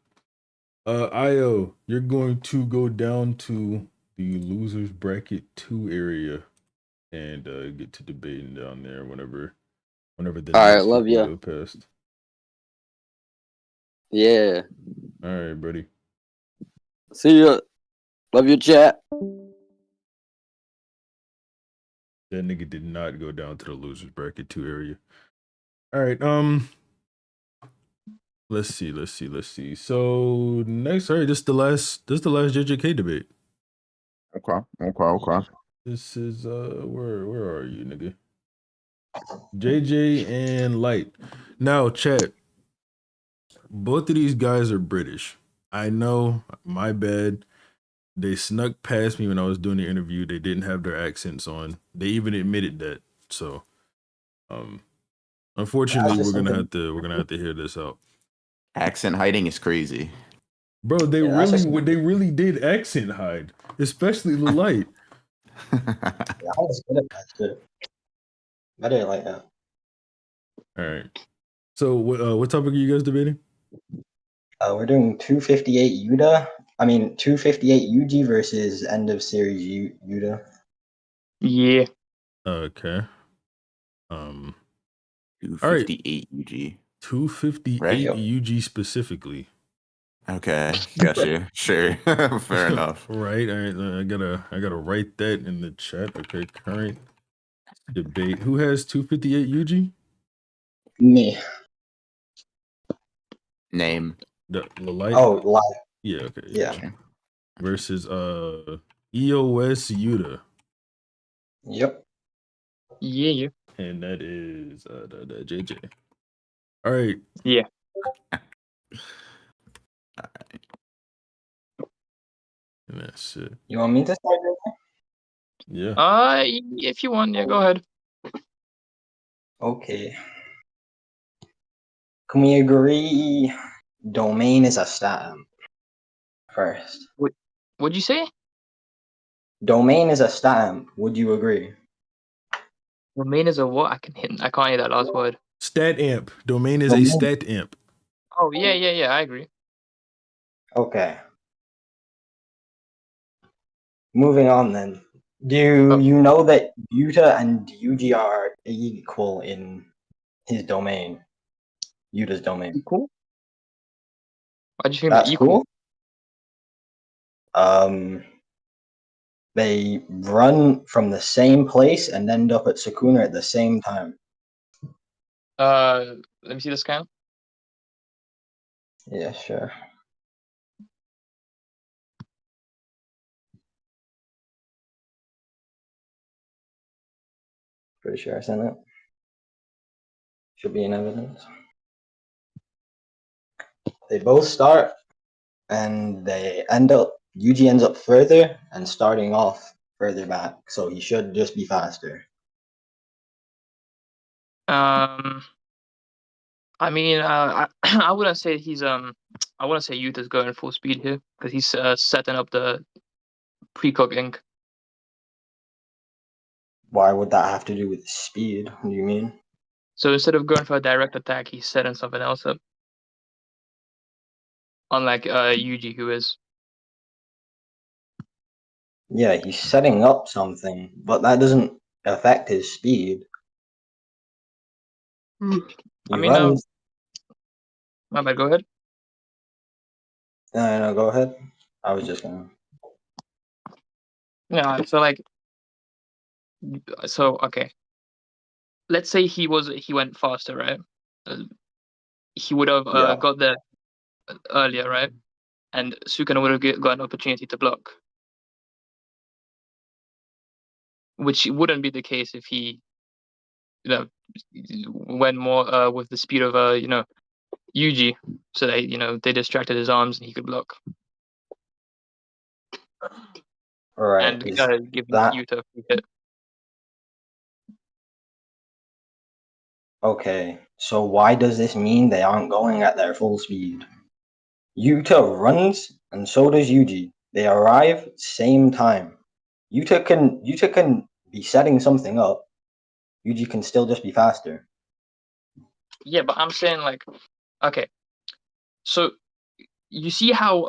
Io, you're going to go down to the losers bracket 2 area and get to debating down there whenever the all right, love you. go past. Yeah. All right, buddy. See ya. Love you, chat. That nigga did not go down to the losers bracket 2 area. All right, let's see. So next, all right, this is the last JJK debate. Okay. This is where are you, nigga? JJ and Light. Now, chat. Both of these guys are British. I know, my bad. They snuck past me when I was doing the interview. They didn't have their accents on. They even admitted that. So, unfortunately, we're gonna have to hear this out. Accent hiding is crazy. Bro, they really did accent hide, especially the Light. Yeah, I was good at that shit. I didn't like that. All right. So, what topic are you guys debating? We're doing 258 Yuta. I mean, 258 Yuji versus end of series Yuta. Yeah. Okay. 258 UG. 258 Right? UG specifically. Okay, gotcha. Sure, fair enough. Right. All right. I gotta write that in the chat. Okay. Current debate. Who has 258 UG? Me. Name. The Light. Oh, live. Yeah. Okay. Yeah. Versus EOS Yuta. Yep. Yeah. And that is the JJ. All right. Yeah. And that's it. You want me to start? Yeah. If you want, yeah, go ahead. Okay. Can we agree domain is a stamp first? What'd you say? Domain is a stamp. Would you agree? Domain is a what? I can't hear that last word. Stat amp. Domain is a stat amp. Oh yeah. I agree. Okay. Moving on then. Do you know that Yuta and Yuji are equal in his domain? Yuta's domain. Cool. Why'd you think That's that equal? Cool. They run from the same place and end up at Sukuna at the same time. Let me see the scan. Yeah, sure. Pretty sure I sent it. Should be in evidence. They both start and they end up, Yuji ends up further and starting off further back. So he should just be faster. I mean, I wouldn't say I wouldn't say Yuta's going full speed here because he's setting up the pre-cook ink. Why would that have to do with speed? What do you mean? So instead of going for a direct attack, he's setting something else up. Unlike Yuji, who is. Yeah, he's setting up something, but that doesn't affect his speed. I mean, my bad. Go ahead. No, go ahead. I was just gonna. Yeah. So okay. Let's say he went faster, right? He would have got there earlier, right? And Sukuna would have got an opportunity to block, which wouldn't be the case if he, went more with the speed of Yuji, so that they distracted his arms and he could block. All right. And give Yuta a free hit. Okay, so why does this mean they aren't going at their full speed? Yuta runs, and so does Yuji. They arrive same time. Yuta can be setting something up. Yuji can still just be faster. Yeah, but I'm saying okay. So you see how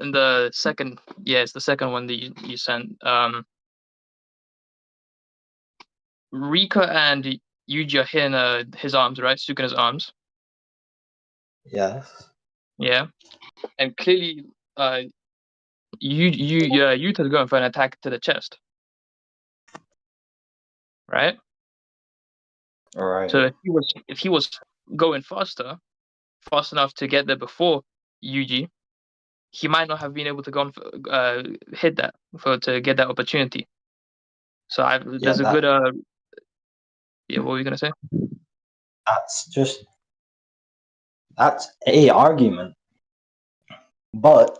in the second, it's the second one that you sent. Rika and Yuji are hitting his arms, right? Sukuna's arms. Yes. Yeah, and clearly, Yuta's going for an attack to the chest, right? All right. So if he was going fast enough to get there before Yuji, he might not have been able to go on hit that to get that opportunity. So there's a good yeah. What were you gonna say? That's a argument, but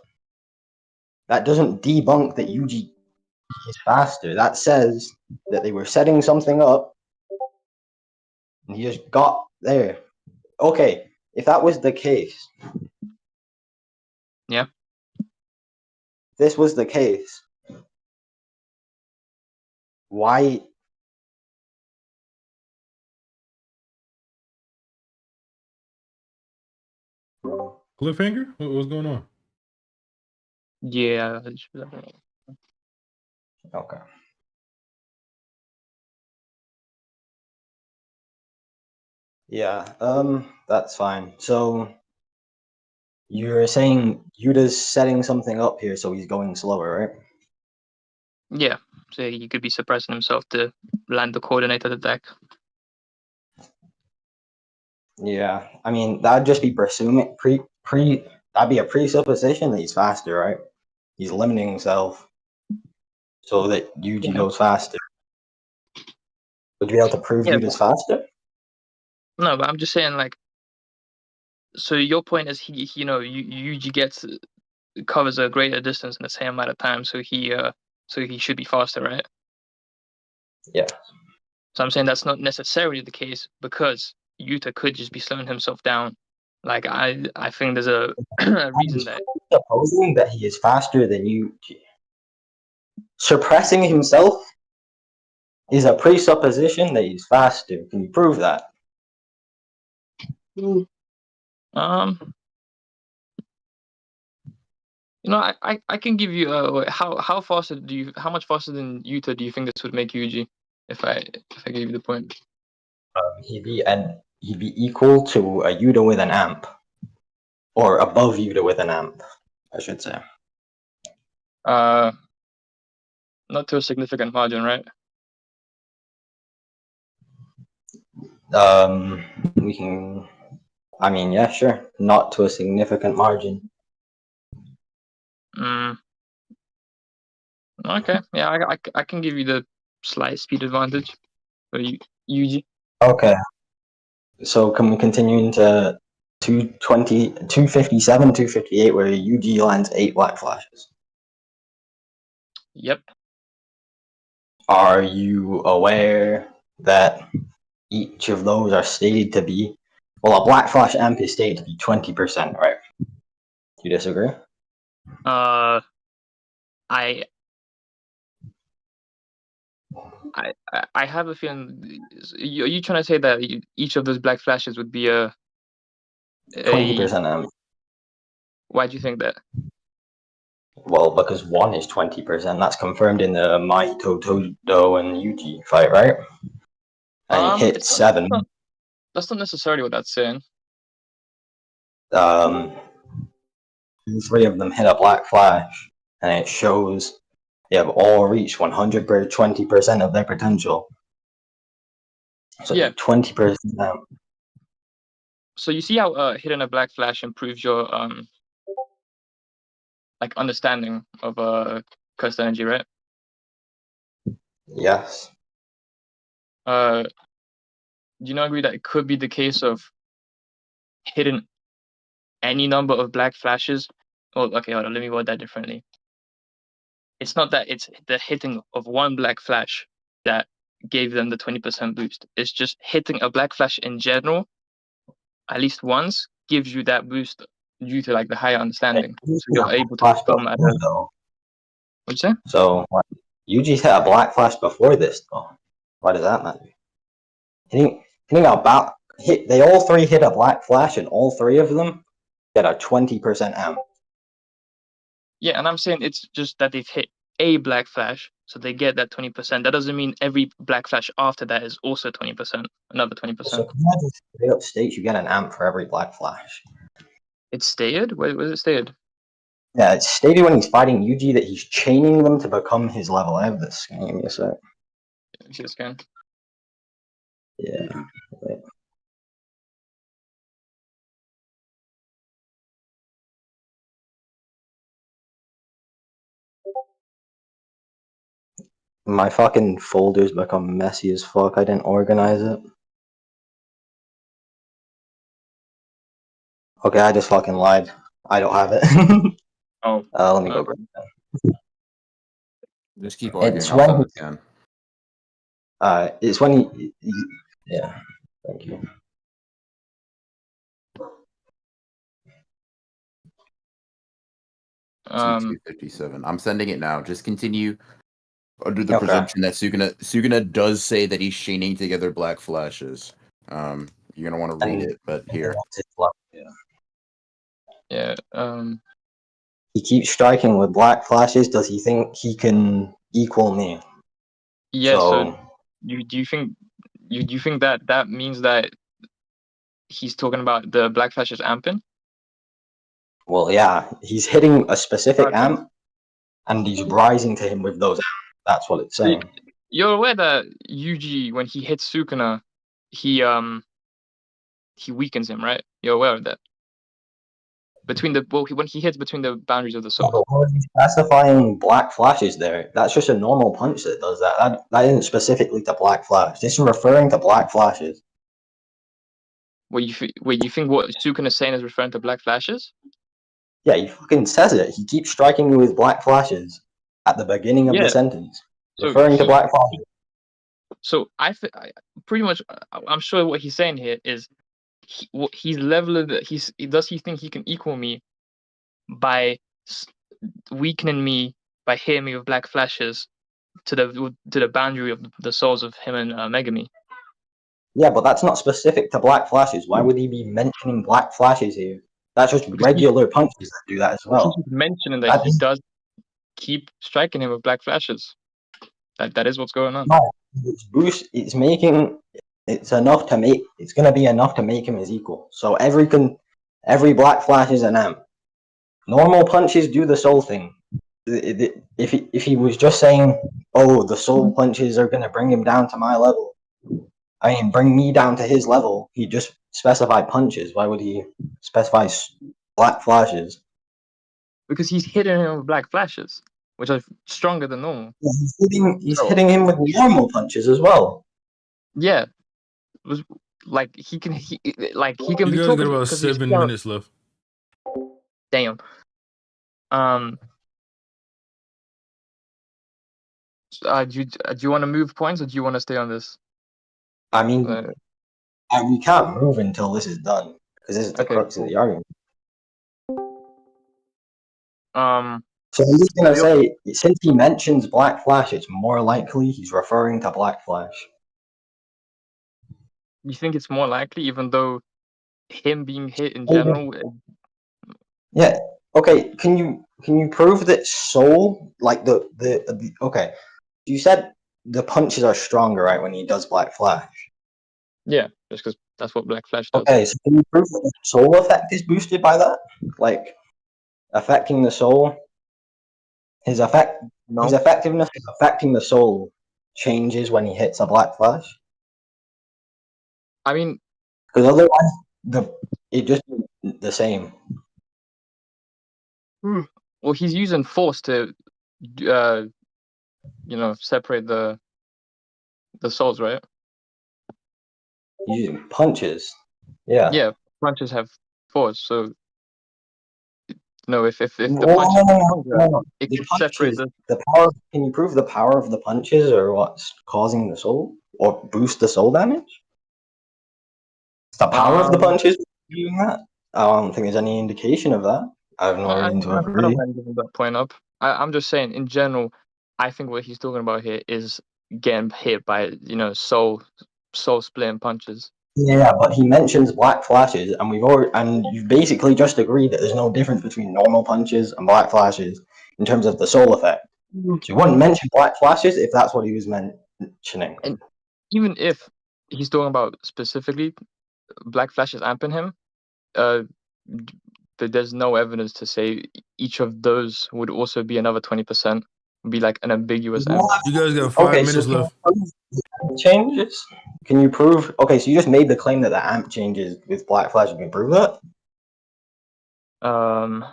that doesn't debunk that Yuji is faster. That says that they were setting something up, and he just got there. Okay, if that was the case, yeah, this was the case, why? Cliffhanger? What's going on? Yeah. Okay. Yeah, that's fine. So you're saying Yuta's setting something up here, so he's going slower, right? Yeah. So he could be suppressing himself to land the coordinated attack. Yeah, I mean that'd just be presuming that'd be a presupposition that he's faster, right? He's limiting himself so that Yuji goes faster. Would you be able to prove Yeah, Yuta's faster? No, but I'm just saying, like, so your point is Yuji covers a greater distance in the same amount of time, so he should be faster, right? Yeah. So I'm saying that's not necessarily the case because Yuta could just be slowing himself down. Like I think there's a reason that supposing that he is faster than Yuji. Suppressing himself is a presupposition that he's faster. Can you prove that? I can give you how much faster than Yuta do you think this would make Yuji if I gave you the point? He'd be equal to a Yuta with an amp, or above Yuta with an amp, I should say. Not to a significant margin, right? We can. I mean, yeah, sure. Not to a significant margin. Okay, yeah, I can give you the slight speed advantage for Yuji. Okay. So can we continue into 257, 258, where Yuji lands 8 black flashes? Yep. Are you aware that each of those are stated to be, well, a black flash amp is stated to be 20%, right? Do you disagree? I have a feeling. Are you trying to say that each of those black flashes would be a 20% amp? Why do you think that? Well, because 1 is 20%. That's confirmed in the Mahito, Todo, and Yuji fight, right? And he hit 7. That's not necessarily what that's saying. 3 of them hit a black flash, and it shows they have all reached 120% of their potential. So yeah, 20%. So you see how hitting a black flash improves your like understanding of cursed energy, right? Yes. Do you not agree that it could be the case of hitting any number of black flashes? Well, okay, hold on, let me word that differently. It's not that it's the hitting of one black flash that gave them the 20% boost. It's just hitting a black flash in general, at least once, gives you that boost due to like the higher understanding. So you're able to come at it. What'd you say? So Yuji's hit a black flash before this, though. Why does that matter? They all 3 hit a black flash, and all 3 of them get a 20% amp. Yeah, and I'm saying it's just that they've hit a black flash, so they get that 20%. That doesn't mean every black flash after that is also 20%, another 20%. So can I just straight up state you get an amp for every black flash? It's stated? Where was it stated? Yeah, it's stated when he's fighting Yuji that he's chaining them to become his level. I have this. Give me a sec. Just can. Yeah. Wait. My fucking folder's become messy as fuck. I didn't organize it. Okay, I just fucking lied. I don't have it. Oh. Let me go grab it. Just keep arguing. It's I'll when find the scan. it's when he yeah. Thank you. T257. I'm sending it now. Just continue under the Okay. presumption that Suguna does say that he's chaining together black flashes. You're gonna want to read it, but here. Yeah. He keeps striking with black flashes. Does he think he can equal me? Yeah. So do you think that means that he's talking about the black flashes amping? Well, yeah, he's hitting a specific Okay. amp, and he's rising to him with those amps. That's what it's saying. You're aware that Yuji, when he hits Sukuna, he weakens him, right? You're aware of that. When he hits between the boundaries of the soul. Yeah, but what he's specifying black flashes there. That's just a normal punch that does that. That isn't specifically to black flash. This is referring to black flashes. You think what Sukuna is saying is referring to black flashes? Yeah, he fucking says it. He keeps striking me with black flashes at the beginning of the sentence, referring to black flashes. So pretty much, I'm sure what he's saying here is he's leveling. Does he think he can equal me by weakening me by hitting me with black flashes to the boundary of the souls of him and Megumi? Yeah, but that's not specific to black flashes. Why would he be mentioning black flashes here? That's just regular punches that do that as well. He's mentioning that he does keep striking him with black flashes. That is what's going on. No, it's making. It's enough to make. It's gonna be enough to make him his equal. So every black flash is an amp. Normal punches do the soul thing. If he was just saying, "Oh, the soul punches are gonna bring him down to my level," I mean, bring me down to his level, he just specify punches. Why would he specify black flashes? Because he's hitting him with black flashes, which are stronger than normal. Yeah, he's hitting him with normal punches as well. Yeah, like he can be You talking. guys got about 7 minutes left. Damn. Do you want to move points, or do you want to stay on this? I mean, we can't move until this is done because this is the crux of the argument. So I'm just gonna say, since he mentions Black Flash, it's more likely he's referring to Black Flash. You think it's more likely, even though him being hit in general? Yeah. Okay. Can you prove that Soul, like the okay? You said the punches are stronger, right, when he does Black Flash. Yeah, just because that's what Black Flash does. Okay, so can you prove that the Soul effect is boosted by that? Like affecting the Soul. His effectiveness of affecting the Soul changes when he hits a Black Flash. I mean, because otherwise it just the same. Well, he's using force to, separate the souls, right? Using punches. Yeah. Yeah, punches have force, so if the punch it can separate the power. Can you prove the power of the punches or what's causing the soul or boost the soul damage? It's the power of the punches doing that. I don't think there's any indication of that. I have no reason to agree. I don't mind giving that point up. I'm just saying, in general, I think what he's talking about here is getting hit by soul splitting punches. Yeah, but he mentions Black Flashes, and you've basically just agreed that there's no difference between normal punches and Black Flashes in terms of the soul effect. So you wouldn't mention Black Flashes if that's what he was mentioning. And even if he's talking about specifically Black Flashes amping him, there's no evidence to say each of those would also be another 20%. Be like an ambiguous amp. You guys got 5 minutes left. Changes? Can you prove? Okay, so you just made the claim that the amp changes with Black Flash. You can prove that? Can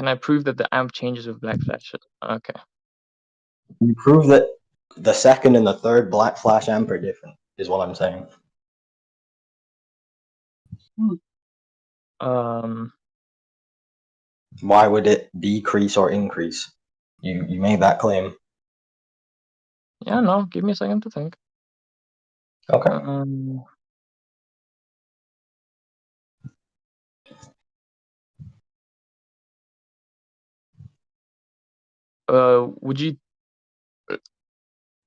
I prove that the amp changes with Black Flash? Okay. You prove that the second and the third Black Flash amp are different, is what I'm saying. Why would it decrease or increase? You made that claim. Yeah, no, give me a second to think. Okay. Would you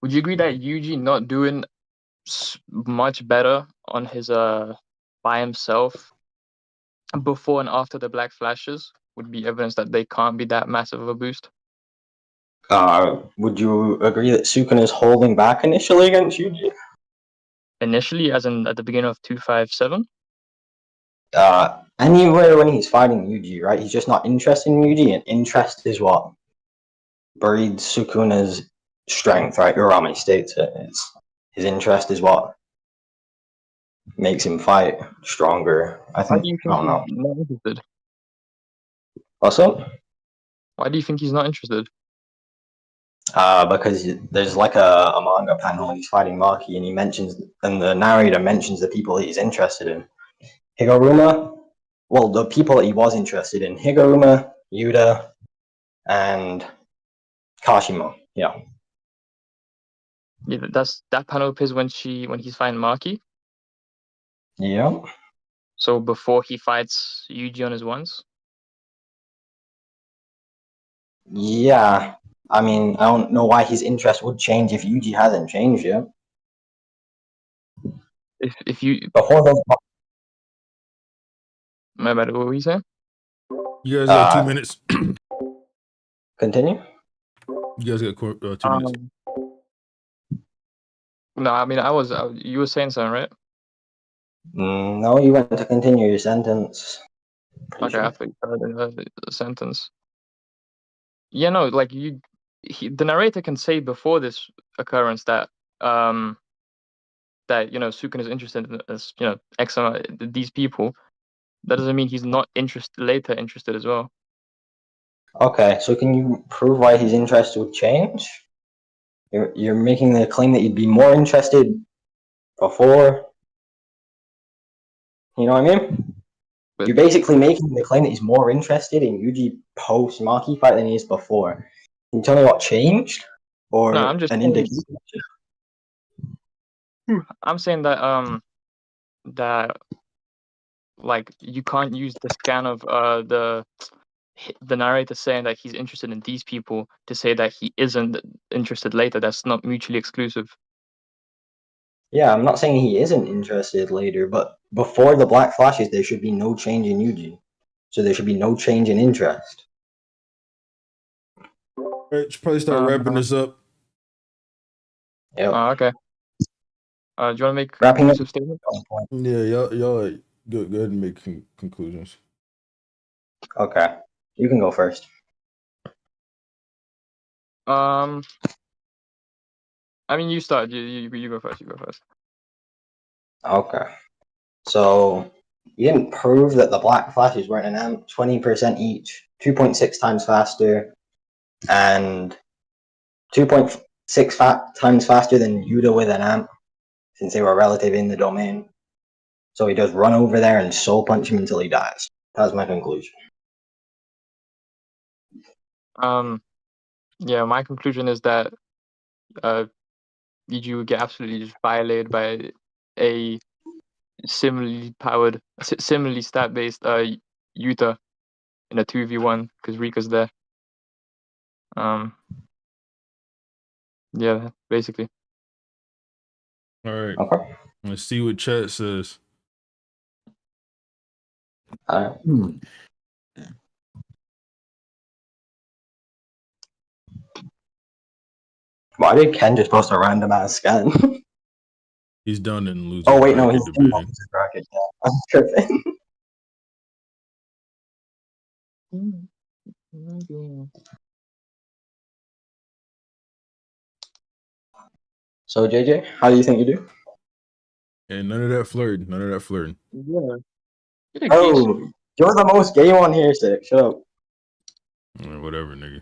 agree that Yuji not doing much better on his by himself before and after the Black Flashes would be evidence that they can't be that massive of a boost? Would you agree that Sukuna is holding back initially against Yuji? Initially, as in at the beginning of 257? Anywhere when he's fighting Yuji, right? He's just not interested in Yuji, and interest is what breeds Sukuna's strength, right? Urami states it. His interest is what makes him fight stronger. I think. I don't know. Not interested? What's up? Why do you think he's not interested? Because there's like a manga panel and he's fighting Maki, and the narrator mentions the people he's interested in. Higuruma, well, the people that he was interested in, Higuruma, Yuta, and Kashimo. Yeah. Yeah, that panel appears when he's fighting Maki. Yeah. So before he fights Yuji on his ones. Yeah. I mean, I don't know why his interest would change if Yuji hasn't changed yet. If you before those. My bad. What were you saying? You guys got 2 minutes. Continue. You guys got 2 minutes. No, I mean you were saying something, right? No, you went to continue your sentence. Okay, I thought you started the sentence. Yeah, no, like the narrator can say before this occurrence that Sukuna is interested in X amount these people. That doesn't mean he's not later interested as well. Okay, so can you prove why his interest would change? You're making the claim that you'd be more interested before. You know what I mean? But you're basically making the claim that he's more interested in Yuji post Maki fight than he is before. Can you tell me what changed? Or no, I'm just an indication? I'm saying that like you can't use the scan of the narrator saying that he's interested in these people to say that he isn't interested later. That's not mutually exclusive. Yeah, I'm not saying he isn't interested later, but before the Black Flashes, there should be no change in Yuji. So there should be no change in interest. All right, should probably start wrapping this up. Yep. Okay. Do you want to make wrapping up statement? Yeah, y'all go ahead and make conclusions. Okay, you can go first. I mean, you start. You go first. You go first. Okay. So you didn't prove that the Black Flashes weren't an amp. 20% each, 2.6 times faster, and 2.6 times faster than Yuta with an amp, since they were relative in the domain. So he does run over there and soul punch him until he dies. That's my conclusion. Yeah, my conclusion is that Yuji would get absolutely just violated by a similarly stat-based Yuta in a 2v1 because Rika's there. Yeah, basically. All right. Okay. Let's see what chat says. Why did Ken just post a random ass scan? He's done in losers. Oh wait, no, he's in the debating. losers bracket. Yeah, I'm tripping. So JJ, how do you think you do? And none of that flirting. None of that flirting. Yeah. Oh, you're the most gay one here, Sick. Shut up. Whatever, nigga.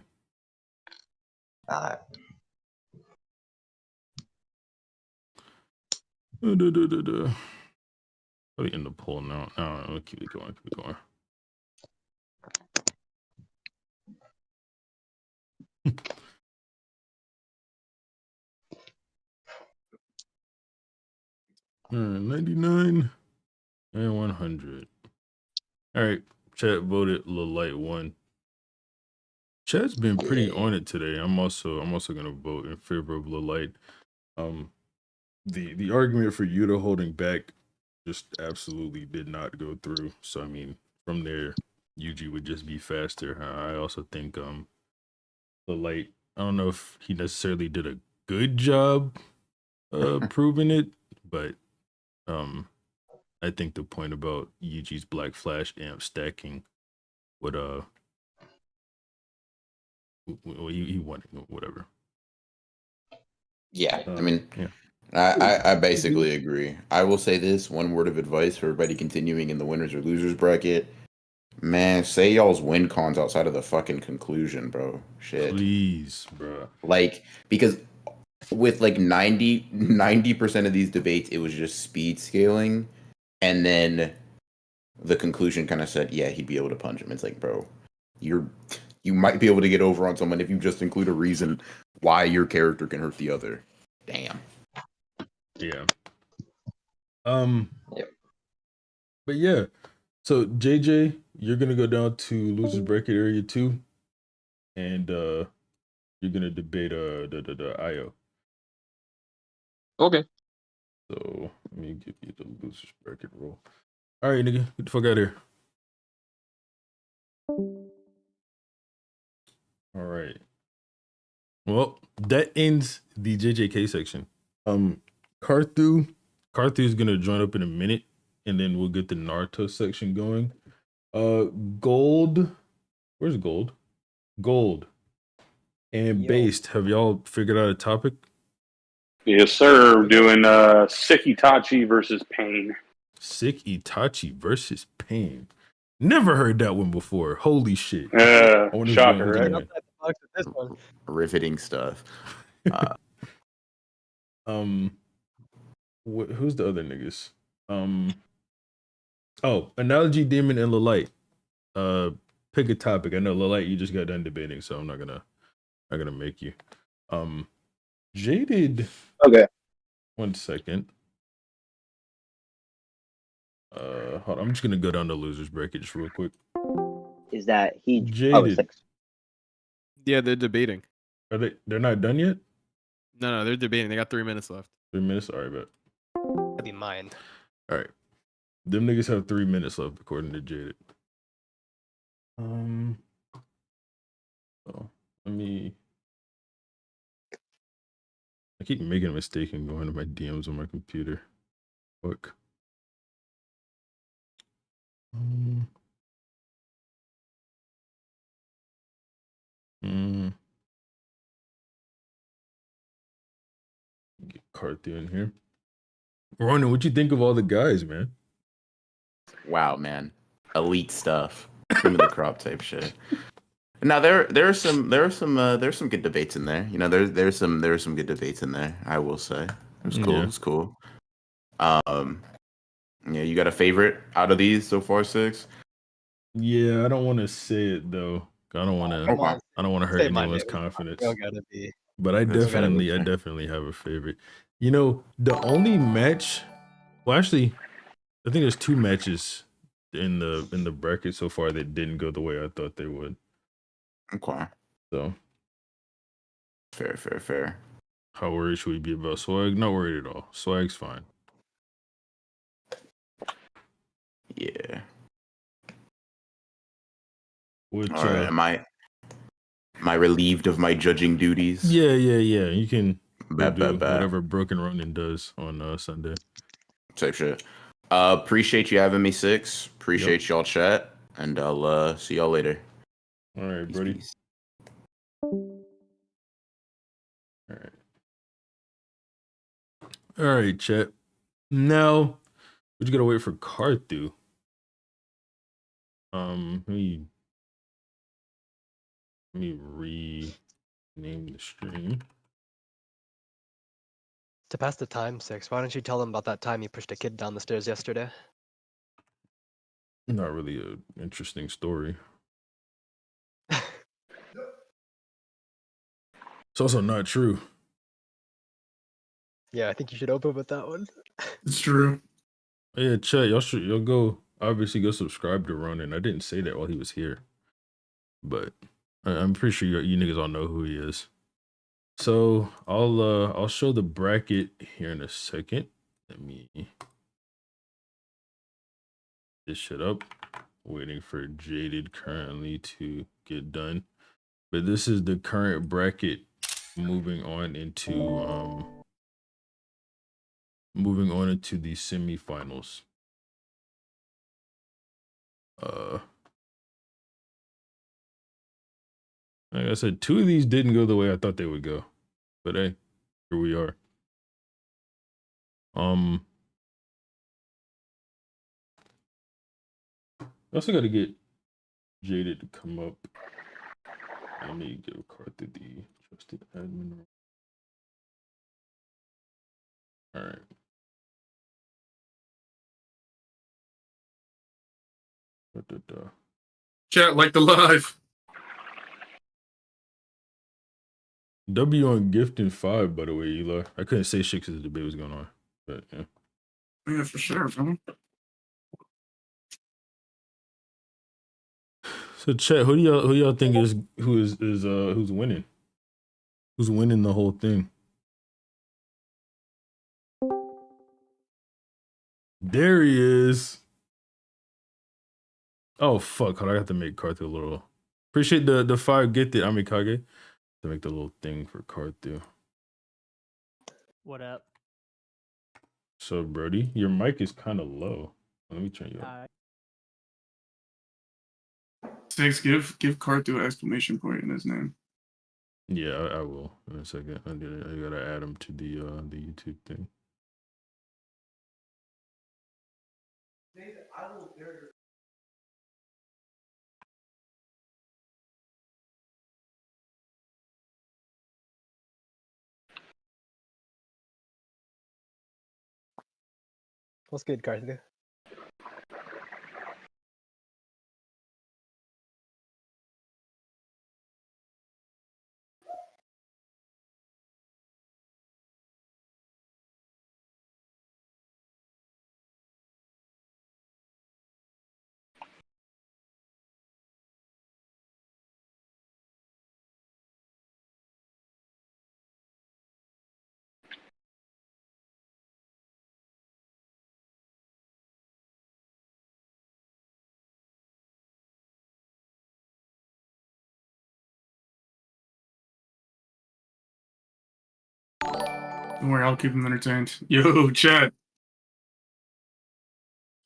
Probably end the poll now. No, I'll keep it going. Keep it going. All right, 99 and 100. All right, chat voted Lil Light 1. Chat's been pretty on it today. I'm also gonna vote in favor of Lil Light. The argument for Yuta holding back just absolutely did not go through. So I mean, from there, Yuji would just be faster. I also think Lil Light, I don't know if he necessarily did a good job proving it, but I think the point about Yuji's Black Flash amp stacking would he won it, whatever. Yeah, I mean, I basically agree. I will say this one word of advice for everybody continuing in the winners or losers bracket. Man, say y'all's win cons outside of the fucking conclusion, bro. Shit. Please, bro. Like, because with like 90% of these debates, it was just speed scaling. And then the conclusion kind of said, yeah, he'd be able to punch him. It's like, bro, you might be able to get over on someone if you just include a reason why your character can hurt the other. Damn. Yeah. But yeah. So JJ, you're gonna go down to losers bracket area 2, and you're gonna debate the IO. Okay. So let me give you the losers bracket rule. All right, nigga, get the fuck out of here. All right. Well, that ends the JJK section. Karthu's gonna join up in a minute, and then we'll get the Naruto section going. Gold, where's Gold? Gold and Based. Have y'all figured out a topic? Yes, sir. Doing Sick Itachi versus Pain. Sick Itachi versus Pain. Never heard that one before. Holy shit! Shocker, right? This one. Riveting stuff. Who's the other niggas? Oh, Analogy Demon and Lilite. Pick a topic. I know Lilite, you just got done debating, so I'm not gonna make you. Jaded. Okay. 1 second. Hold on. I'm just gonna go down the losers bracket just real quick. Is that he? Jaded. Oh, Yeah, they're debating. Are they? They're not done yet? No, they're debating. They got 3 minutes left. 3 minutes. All right, bet. That'd be mine. All right. Them niggas have 3 minutes left, according to Jaded. So let me. I keep making a mistake and going to my DMs on my computer. Fuck. Get Carthy in here. Ronan, what you think of all the guys, man? Wow, man, elite stuff. Cream of the crop type shit. Now there's some good debates in there. You know, there's some good debates in there. I will say it was cool. Yeah. It was cool. Yeah, you got a favorite out of these so far, 6? Yeah, I don't want to say it though. I don't want to hurt anyone's confidence. But I definitely have a favorite. You know, the only match. Well, actually, I think there's 2 matches in the bracket so far that didn't go the way I thought they would. Okay. So fair. How worried should we be about Swag? Not worried at all. Swag's fine. Yeah. Which, all right, am I relieved of my judging duties? Yeah. You can Go do whatever Broken Ronin does on Sunday. Type shit. Appreciate you having me, Six. Appreciate y'all chat, and I'll see y'all later. All right, Peace, buddy. peace. All right. All right, chat. Now we just gotta wait for Karthu. Let me rename the stream. To pass the time, Six, why don't you tell them about that time you pushed a kid down the stairs yesterday? Not really an interesting story. It's also not true. Yeah, I think you should open with that one. It's true. Yeah, chat. Y'all go obviously go subscribe to Ronin. I didn't say that while he was here, but I'm pretty sure you niggas all know who he is. So I'll show the bracket here in a second. Let me this shit up. Waiting for Jaded currently to get done. But this is the current bracket moving on into the semifinals. Like I said, 2 of these didn't go the way I thought they would go. But hey, here we are. I also got to get Jaded to come up. Let me give Carter the trusted admin. All right. Chat like the live. W on Gifting 5, by the way, Eli. I couldn't say shit because the debate was going on. But yeah. Yeah, for sure, man. So chat, who y'all think is who's winning? Who's winning the whole thing? There he is. Oh fuck, hold on, I have to make Karthu a little. Appreciate the 5 gifted Amikage to make the little thing for Karthu. What up? So Brody, your mic is kind of low. Let me turn you up. Six, give Karthu an exclamation point in his name. Yeah, I will in a second. I gotta add him to the YouTube thing. What's good, Karthu? Don't worry, I'll keep him entertained. Yo, chat.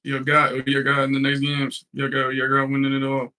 Yo, God in the next games. Yo, God winning it all.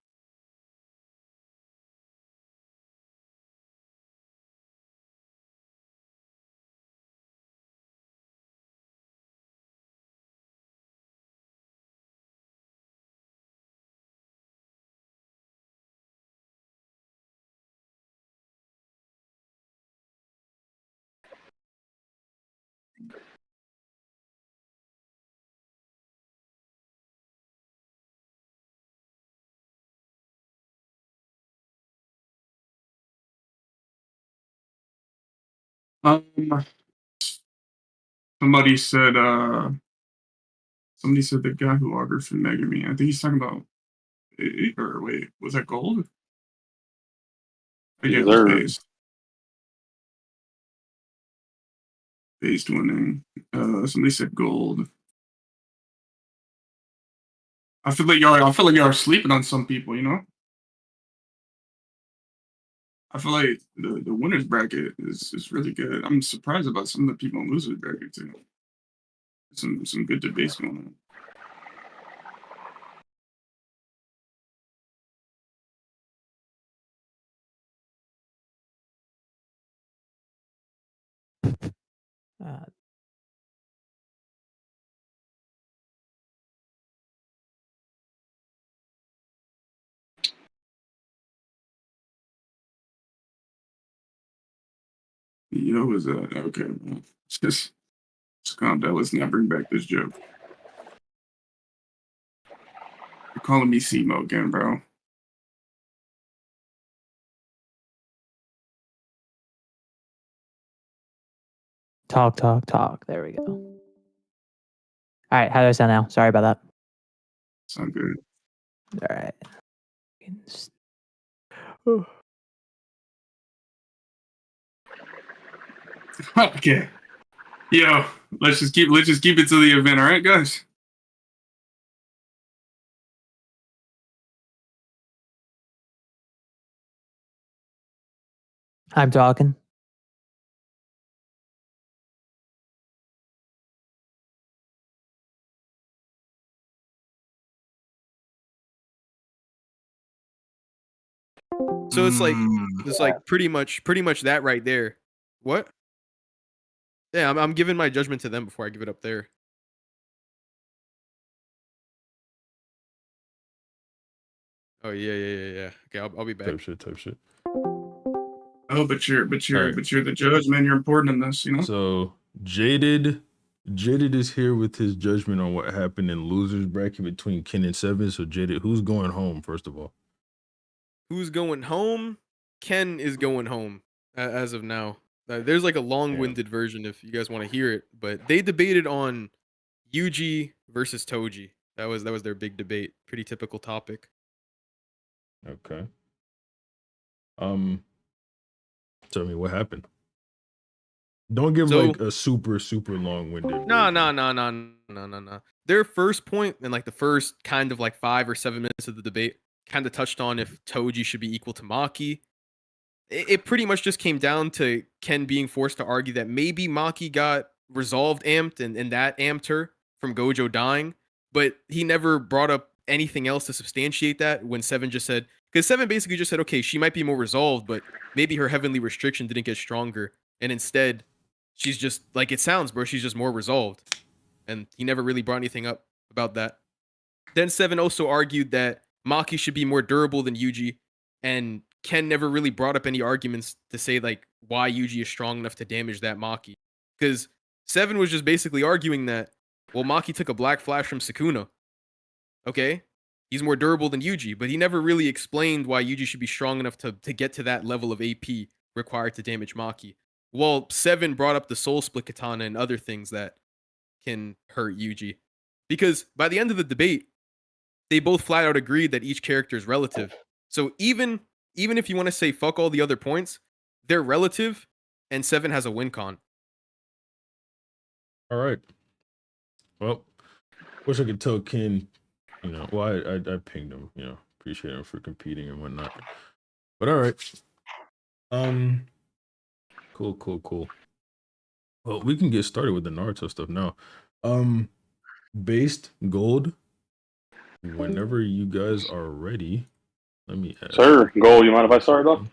Somebody said the guy who ordered for Megumi. I think he's talking about or wait, was that gold? Yeah, it was based. Based winning. Somebody said gold. I feel like y'all are sleeping on some people, you know? I feel like the winners bracket is really good. I'm surprised about some of the people in losers bracket too. Some good debates going on. Yo, is that okay? Man. Just calm down. Let's not bring back this joke. You're calling me Simo again, bro. Talk. There we go. All right, how do I sound now? Sorry about that. Sound good. All right. Okay. Yo, let's just keep it to the event, all right, guys? I'm talking. So it's like pretty much that right there. What? Yeah, I'm giving my judgment to them before I give it up there. Oh yeah. Okay, I'll be back. Type shit. Oh, but you're Right. the judge, man. You're important in this, you know. So Jaded is here with his judgment on what happened in losers bracket between Ken and Seven. So Jaded, who's going home first of all? Who's going home? Ken is going home as of now. There's like a long-winded version if you guys want to hear it, but they debated on Yuji versus Toji. That was their big debate. Pretty typical topic. Okay. Tell me what happened. Don't give like a super long-winded. No. Their first point and like the first kind of like 5 or 7 minutes of the debate kind of touched on if Toji should be equal to Maki. It pretty much just came down to Ken being forced to argue that maybe Maki got resolved amped and that amped her from Gojo dying, but he never brought up anything else to substantiate that when Seven just said, because Seven basically just said, okay, she might be more resolved, but maybe her heavenly restriction didn't get stronger. And instead, she's just like it sounds, bro. She's just more resolved. And he never really brought anything up about that. Then Seven also argued that Maki should be more durable than Yuji, and Ken never really brought up any arguments to say like why Yuji is strong enough to damage that Maki. Because Seven was just basically arguing that, well, Maki took a black flash from Sukuna. Okay? He's more durable than Yuji, but he never really explained why Yuji should be strong enough to get to that level of AP required to damage Maki. Well, Seven brought up the Soul Split Katana and other things that can hurt Yuji. Because by the end of the debate, they both flat out agreed that each character is relative. So even if you want to say fuck all the other points, they're relative, and Seven has a win con. All right. Well, wish I could tell Ken, well, I pinged him, appreciate him for competing and whatnot. But all right. Cool. Well, we can get started with the Naruto stuff now. Based gold. Whenever you guys are ready, let me add. Sir, Gold, you mind if I start off?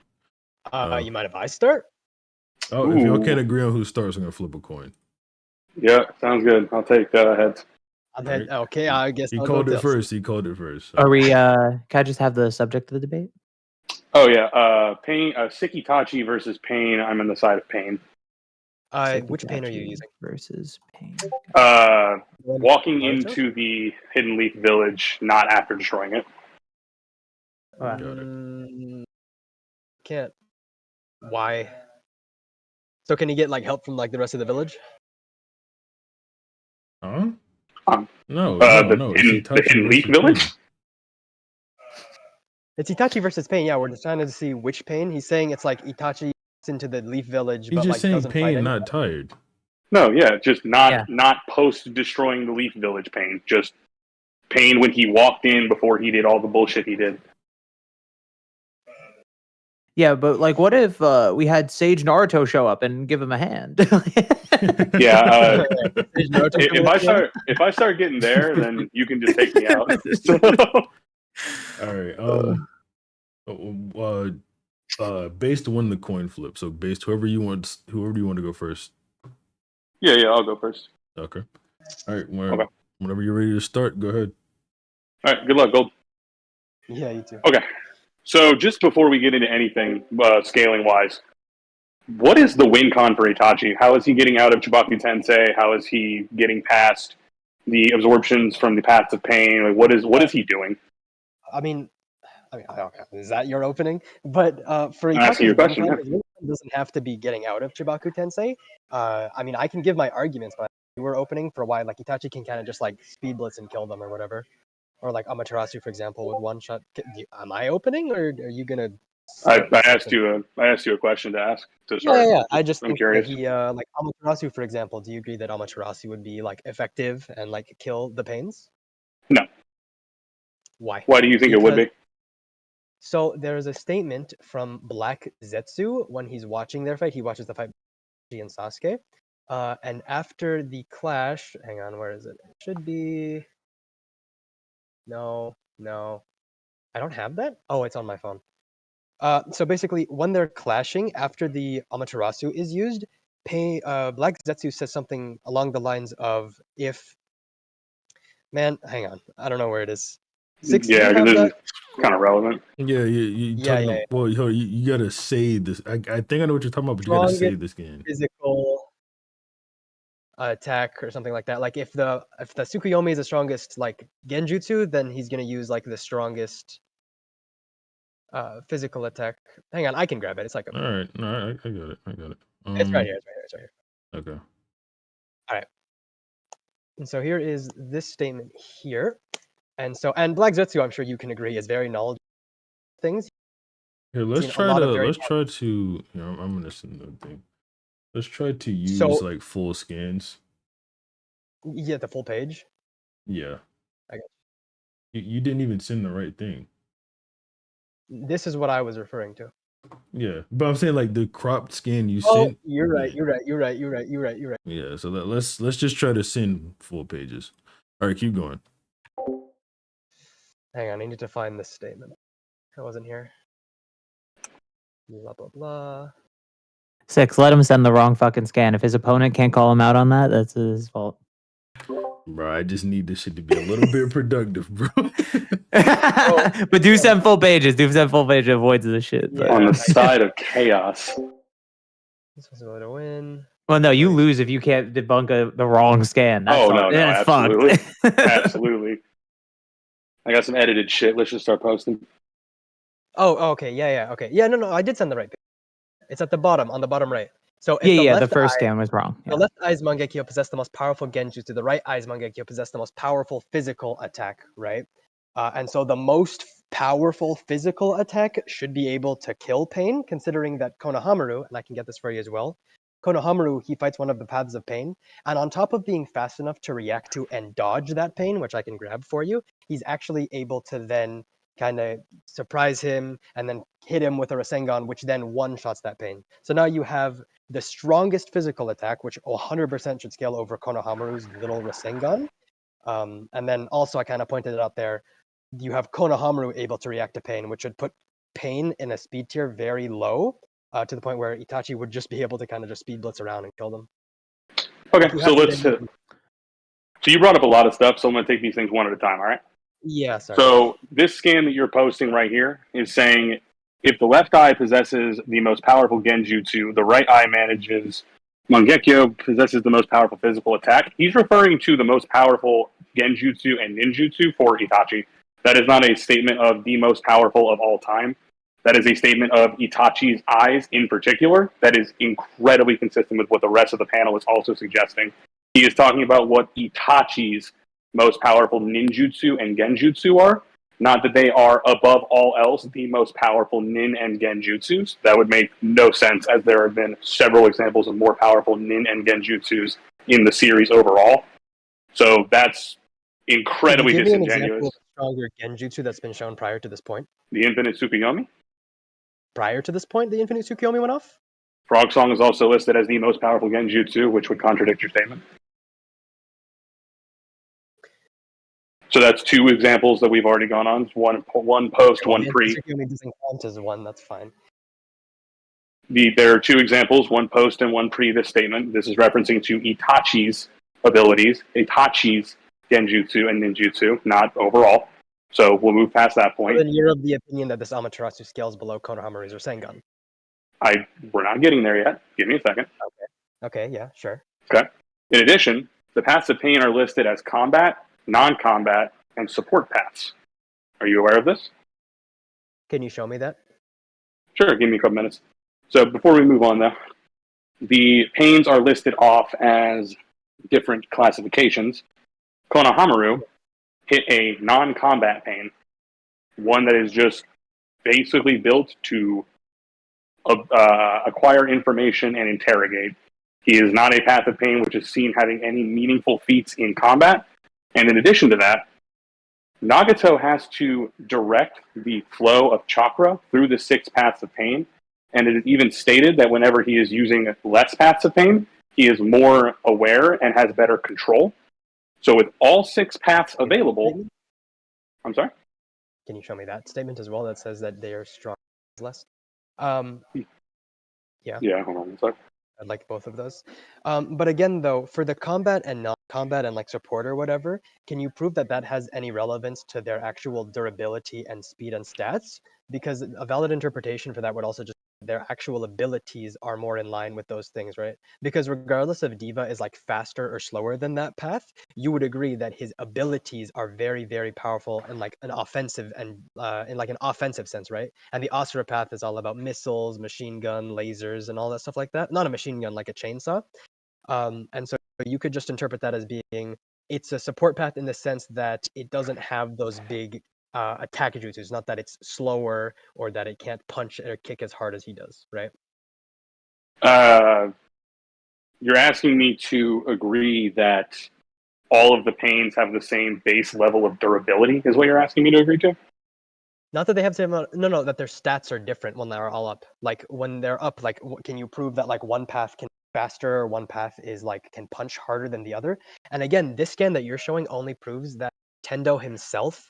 You mind if I start? Oh, if y'all can't agree on who starts, I'm gonna flip a coin. Yeah, sounds good. I'll take heads. Right. Okay, I guess he I'll called go it first. He called it first. So. Are we? Can I just have the subject of the debate? Oh yeah, Pain, Itachi versus Pain. I'm on the side of Pain. Which Pain are you using? Versus Pain. Walking into the Hidden Leaf Village, not after destroying it. Can't. Why? So can he get like help from like the rest of the village? Huh? No. The Hidden Leaf Village. It's Itachi versus Pain. Yeah, we're just trying to see which Pain. He's saying it's like Itachi into the Leaf Village, He's but just like saying doesn't Pain, fight not tired. No, yeah, just not post destroying the Leaf Village Pain. Just Pain when he walked in before he did all the bullshit he did. Yeah, but like, what if we had Sage Naruto show up and give him a hand? Yeah. If I start getting there, then you can just take me out. So, All right. Based to win the coin flip. So based whoever you want to go first. yeah, I'll go first. Okay. All right. Okay. Whenever you're ready to start, go ahead. All right. Good luck, Gold. Yeah, you too. Okay. So just before we get into anything scaling wise, what is the win con for Itachi? How is he getting out of Chibaku Tensei? How is he getting past the absorptions from the paths of pain? Like, what is he doing? I mean, okay, is that your opening? But for I'm asking you a Itachi's question. win con, his win con doesn't have to be getting out of Chibaku Tensei. I mean, I can give my arguments, but you were opening for why like Itachi can kind of just like speed blitz and kill them or whatever. Or like Amaterasu, for example, with one shot. Am I opening, or are you gonna? I asked you a question to ask to start. Yeah. I just I'm think curious. that he like Amaterasu, for example. Do you agree that Amaterasu would be like effective and like kill the pains? No. Why? Why do you think it would be? So there is a statement from Black Zetsu when he's watching their fight. He watches the fight between Yuji and Sasuke. And after the clash, hang on, where is it? It should be. No. I don't have that? Oh, it's on my phone. So basically, when they're clashing, after the Amaterasu is used, Black Zetsu says something along the lines of, if... Man, hang on. I don't know where it is. Yeah, because this is kind of relevant. Yeah. Well, you gotta say this. I think I know what you're talking about, but you gotta say this game. Physical attack or something like that. Like if the Tsukuyomi is the strongest like genjutsu, then he's gonna use like the strongest physical attack. Hang on, I can grab it. It's like all right. No, I got it. It's right here. It's right here. Okay. All right. And so here is this statement here. And Black Zetsu, I'm sure you can agree, is very knowledgeable things. Here, let's try to. I'm gonna send the thing. Let's try to use like full scans. Yeah, the full page. Yeah. I got you didn't even send the right thing. This is what I was referring to. Yeah, but I'm saying like the cropped scan you sent. You're right. Yeah, so let's just try to send full pages. All right, keep going. Hang on, I need to find this statement. I wasn't here. Blah blah blah. 6. Let him send the wrong fucking scan. If his opponent can't call him out on that, that's his fault. Bro, I just need this shit to be a little bit productive, bro. But do send full pages. Do send full pages. Avoids the shit. Yeah, on the side of chaos. This was about to win. Well, no, you lose if you can't debunk the wrong scan. That's no, absolutely. Fucked. Absolutely. I got some edited shit. Let's just start posting. Oh, okay. Yeah. Okay. Yeah, no, I did send the right page. It's at the bottom, on the bottom right. So the first scan was wrong. The left eye's Mangekyo possess the most powerful genjutsu. The right eye's Mangekyo possess the most powerful physical attack, right? And so the most powerful physical attack should be able to kill pain, considering that Konohamaru, and I can get this for you as well, Konohamaru, he fights one of the paths of pain, and on top of being fast enough to react to and dodge that pain, which I can grab for you, he's actually able to then kind of surprise him and then hit him with a Rasengan, which then one-shots that pain. So now you have the strongest physical attack, which 100% should scale over Konohamaru's little Rasengan. And then also, I kind of pointed it out there, you have Konohamaru able to react to pain, which would put pain in a speed tier very low, to the point where Itachi would just be able to kind of just speed blitz around and kill them. Okay, so let's... So you brought up a lot of stuff, so I'm going to take these things one at a time, all right? Yeah, sorry. So this scan that you're posting right here is saying if the left eye possesses the most powerful genjutsu, the right eye manages Mangekyo possesses the most powerful physical attack. He's referring to the most powerful genjutsu and ninjutsu for Itachi. That is not a statement of the most powerful of all time. That is a statement of Itachi's eyes in particular. That is incredibly consistent with what the rest of the panel is also suggesting. He is talking about what Itachi's most powerful ninjutsu and genjutsu are. Not that they are above all else the most powerful nin and genjutsus. That would make no sense, as there have been several examples of more powerful nin and genjutsus in the series overall. So that's incredibly disingenuous. Stronger genjutsu that's been shown prior to this point? The infinite Tsukuyomi? prior to this point the Infinite Tsukiyomi went off? Frog Song is also listed as the most powerful genjutsu, which would contradict your statement. So that's two examples that we've already gone on. One post, one pre. Tsukiyomi doesn't count as one. That's fine. There are two examples, one post and one pre this statement. This is referencing to Itachi's abilities, Itachi's genjutsu and ninjutsu, not overall. So we'll move past that point. So then you're of the opinion that this Amaterasu scales below Konohamaru's Rasengan. We're not getting there yet. Give me a second. Okay, yeah, sure. Okay. In addition, the paths of pain are listed as combat, non-combat, and support paths. Are you aware of this? Can you show me that? Sure, give me a couple minutes. So before we move on, though, the pains are listed off as different classifications. Konohamaru hit a non-combat pain, one that is just basically built to acquire information and interrogate. He is not a path of pain which is seen having any meaningful feats in combat. And in addition to that, Nagato has to direct the flow of chakra through the 6 paths of pain. And it is even stated that whenever he is using less paths of pain, he is more aware and has better control. So with all 6 paths available... I'm sorry? Can you show me that statement as well that says that they are strong less? Yeah. Yeah, hold on one sec. I'd like both of those. But again, though, for the combat and non-combat and like support or whatever, can you prove that that has any relevance to their actual durability and speed and stats? Because a valid interpretation for that would also just their actual abilities are more in line with those things, right? Because regardless if Diva is like faster or slower than that path, you would agree that his abilities are very, very powerful in like an offensive and in like an offensive sense, right? And the Asura path is all about missiles, machine gun, lasers, and all that stuff like that. Not a machine gun, like a chainsaw. And so you could just interpret that as being it's a support path in the sense that it doesn't have those big attack jutsus, not that it's slower or that it can't punch or kick as hard as he does, right? You're asking me to agree that all of the pains have the same base level of durability, is what you're asking me to agree to? Not that they have the same amount, no, that their stats are different when they're all up. Like when they're up, like can you prove that like one path can be faster or one path is like can punch harder than the other? And again, this scan that you're showing only proves that Tendo himself,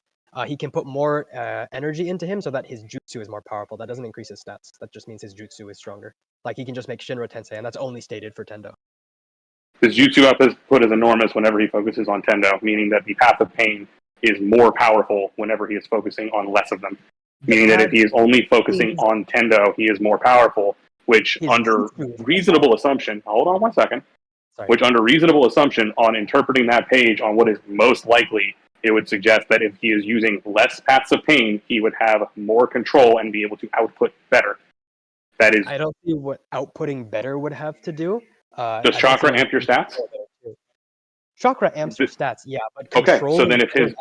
he can put more energy into him so that his jutsu is more powerful. That doesn't increase his stats. That just means his jutsu is stronger. Like he can just make Shinra Tensei, and that's only stated for Tendo. His jutsu output is enormous whenever he focuses on Tendo, meaning that the path of pain is more powerful whenever he is focusing on less of them. Meaning that if he is only focusing on Tendo, he is more powerful, which under reasonable assumption, hold on one second, which under reasonable assumption on interpreting that page on what is most likely, it would suggest that if he is using less paths of pain, he would have more control and be able to output better. That is... I don't see what outputting better would have to do. Does chakra amp your stats? Chakra amps your stats, yeah, but okay, so then if his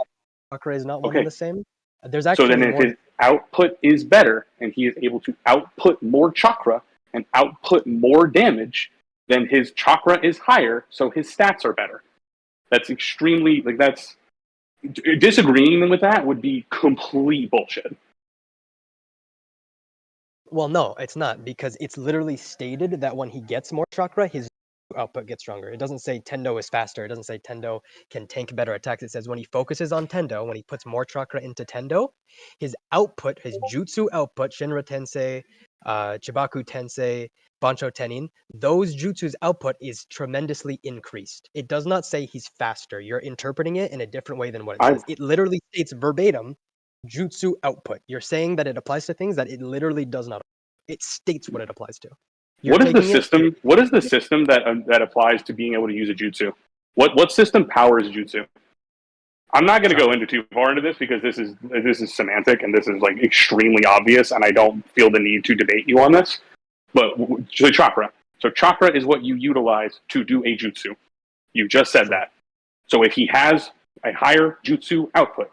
chakra is not one and the same. There's actually so then if his output is better and he is able to output more chakra and output more damage, then his chakra is higher, so his stats are better. That's extremely that's disagreeing with that would be complete bullshit. Well, no, it's not, because it's literally stated that when he gets more chakra, his output gets stronger. It doesn't say Tendo is faster. It doesn't say Tendo can tank better attacks. It says when he focuses on Tendo, when he puts more chakra into Tendo, his output, his jutsu output, Shinra Tensei, Chibaku Tensei, Bancho Tenin, those jutsu's output is tremendously increased. It does not say he's faster. You're interpreting it in a different way than what it says. It literally states verbatim jutsu output. You're saying that it applies to things that it literally does not. It states what it applies to. What is the system? What is the system that applies to being able to use a jutsu? What system powers jutsu? I'm not going to go into too far into this because this is semantic and this is like extremely obvious, and I don't feel the need to debate you on this. But the chakra. So chakra is what you utilize to do a jutsu. You just said that. So if he has a higher jutsu output,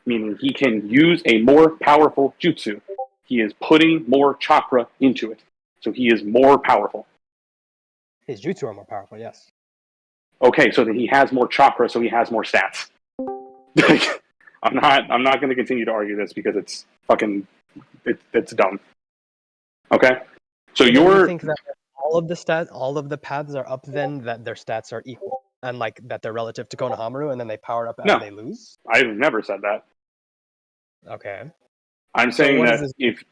meaning he can use a more powerful jutsu, he is putting more chakra into it. So he is more powerful. His jutsu are more powerful, yes. Okay, so then he has more chakra, so he has more stats. I'm not going to continue to argue this because it's fucking it's dumb. Okay, so Do you you're think that all of the paths are up, then that their stats are equal, and like that they're relative to Konohamaru, and then they power up as no. they lose? I've never said that. Okay. I'm So saying what is that this? if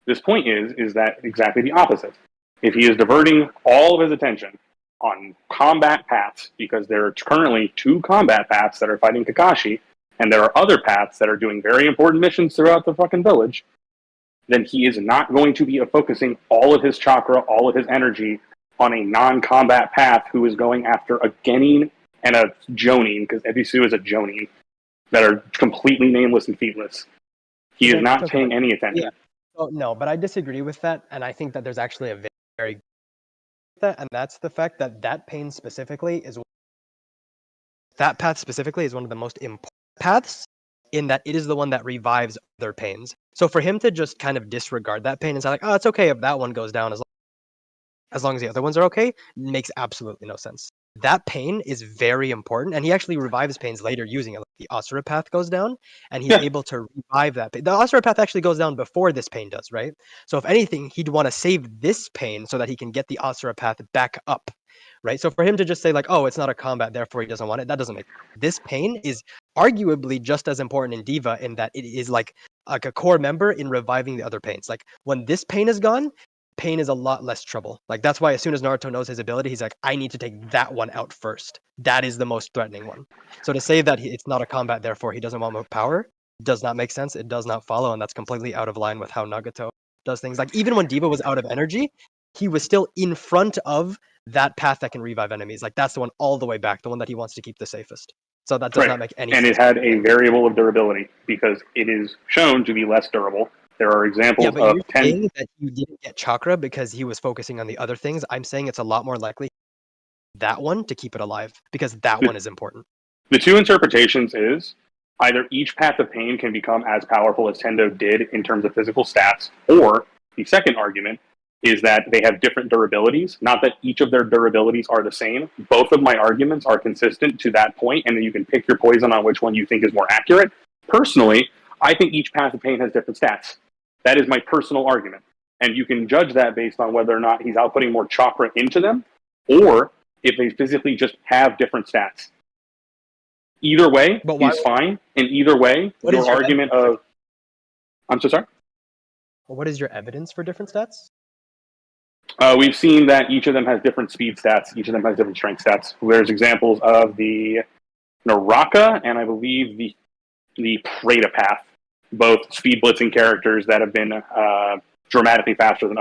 this point is that exactly the opposite. If he is diverting all of his attention on combat paths, because there are currently 2 combat paths that are fighting Kakashi, and there are other paths that are doing very important missions throughout the fucking village, then he is not going to be focusing all of his chakra, all of his energy on a non-combat path who is going after a Genin and a Jonin, because Ebisu is a Jonin, that are completely nameless and feetless. He is not Okay, paying any attention. yeah. Oh, no, but I disagree with that, and I think that there's actually a very that, and that's the fact that that path specifically is one of the most important paths, in that it is the one that revives other pains. So for him to just kind of disregard that pain and say like, oh, it's okay if that one goes down as long as the other ones are okay, makes absolutely no sense. That pain is very important, and he actually revives pains later using it. Like the Asura path goes down, and he's able to revive that pain. The Asura path actually goes down before this pain does, right? So if anything, he'd want to save this pain so that he can get the Asura path back up, right? So for him to just say like, oh, it's not a combat, therefore he doesn't want it, that doesn't make sense. This pain is arguably just as important in Diva, in that it is like a core member in reviving the other pains. Like when this pain is gone, pain is a lot less trouble. Like that's why as soon as Naruto knows his ability, he's like, I need to take that one out first. That is the most threatening one. So to say that it's not a combat, therefore he doesn't want more power, does not make sense. It does not follow, and that's completely out of line with how Nagato does things. Like even when Diva was out of energy, he was still in front of that path that can revive enemies. Like that's the one all the way back, the one that he wants to keep the safest. So that does not make any and sense. it had a variable of durability because it is shown to be less durable. There are examples Yeah, but of you're 10. saying that you didn't get chakra because he was focusing on the other things. I'm saying it's a lot more likely that one to keep it alive, because that one is important. The 2 interpretations is either each path of pain can become as powerful as Tendo did in terms of physical stats, or the second argument is that they have different durabilities, not that each of their durabilities are the same. Both of my arguments are consistent to that point, and then you can pick your poison on which one you think is more accurate. Personally, I think each path of pain has different stats. That is my personal argument. And you can judge that based on whether or not he's outputting more chakra into them, or if they physically just have different stats. Either way, he's fine. And either way, your argument of... I'm so sorry? What is your evidence for different stats? We've seen that each of them has different speed stats. Each of them has different strength stats. There's examples of the Naraka and I believe the Preta path, both speed blitzing characters that have been dramatically faster than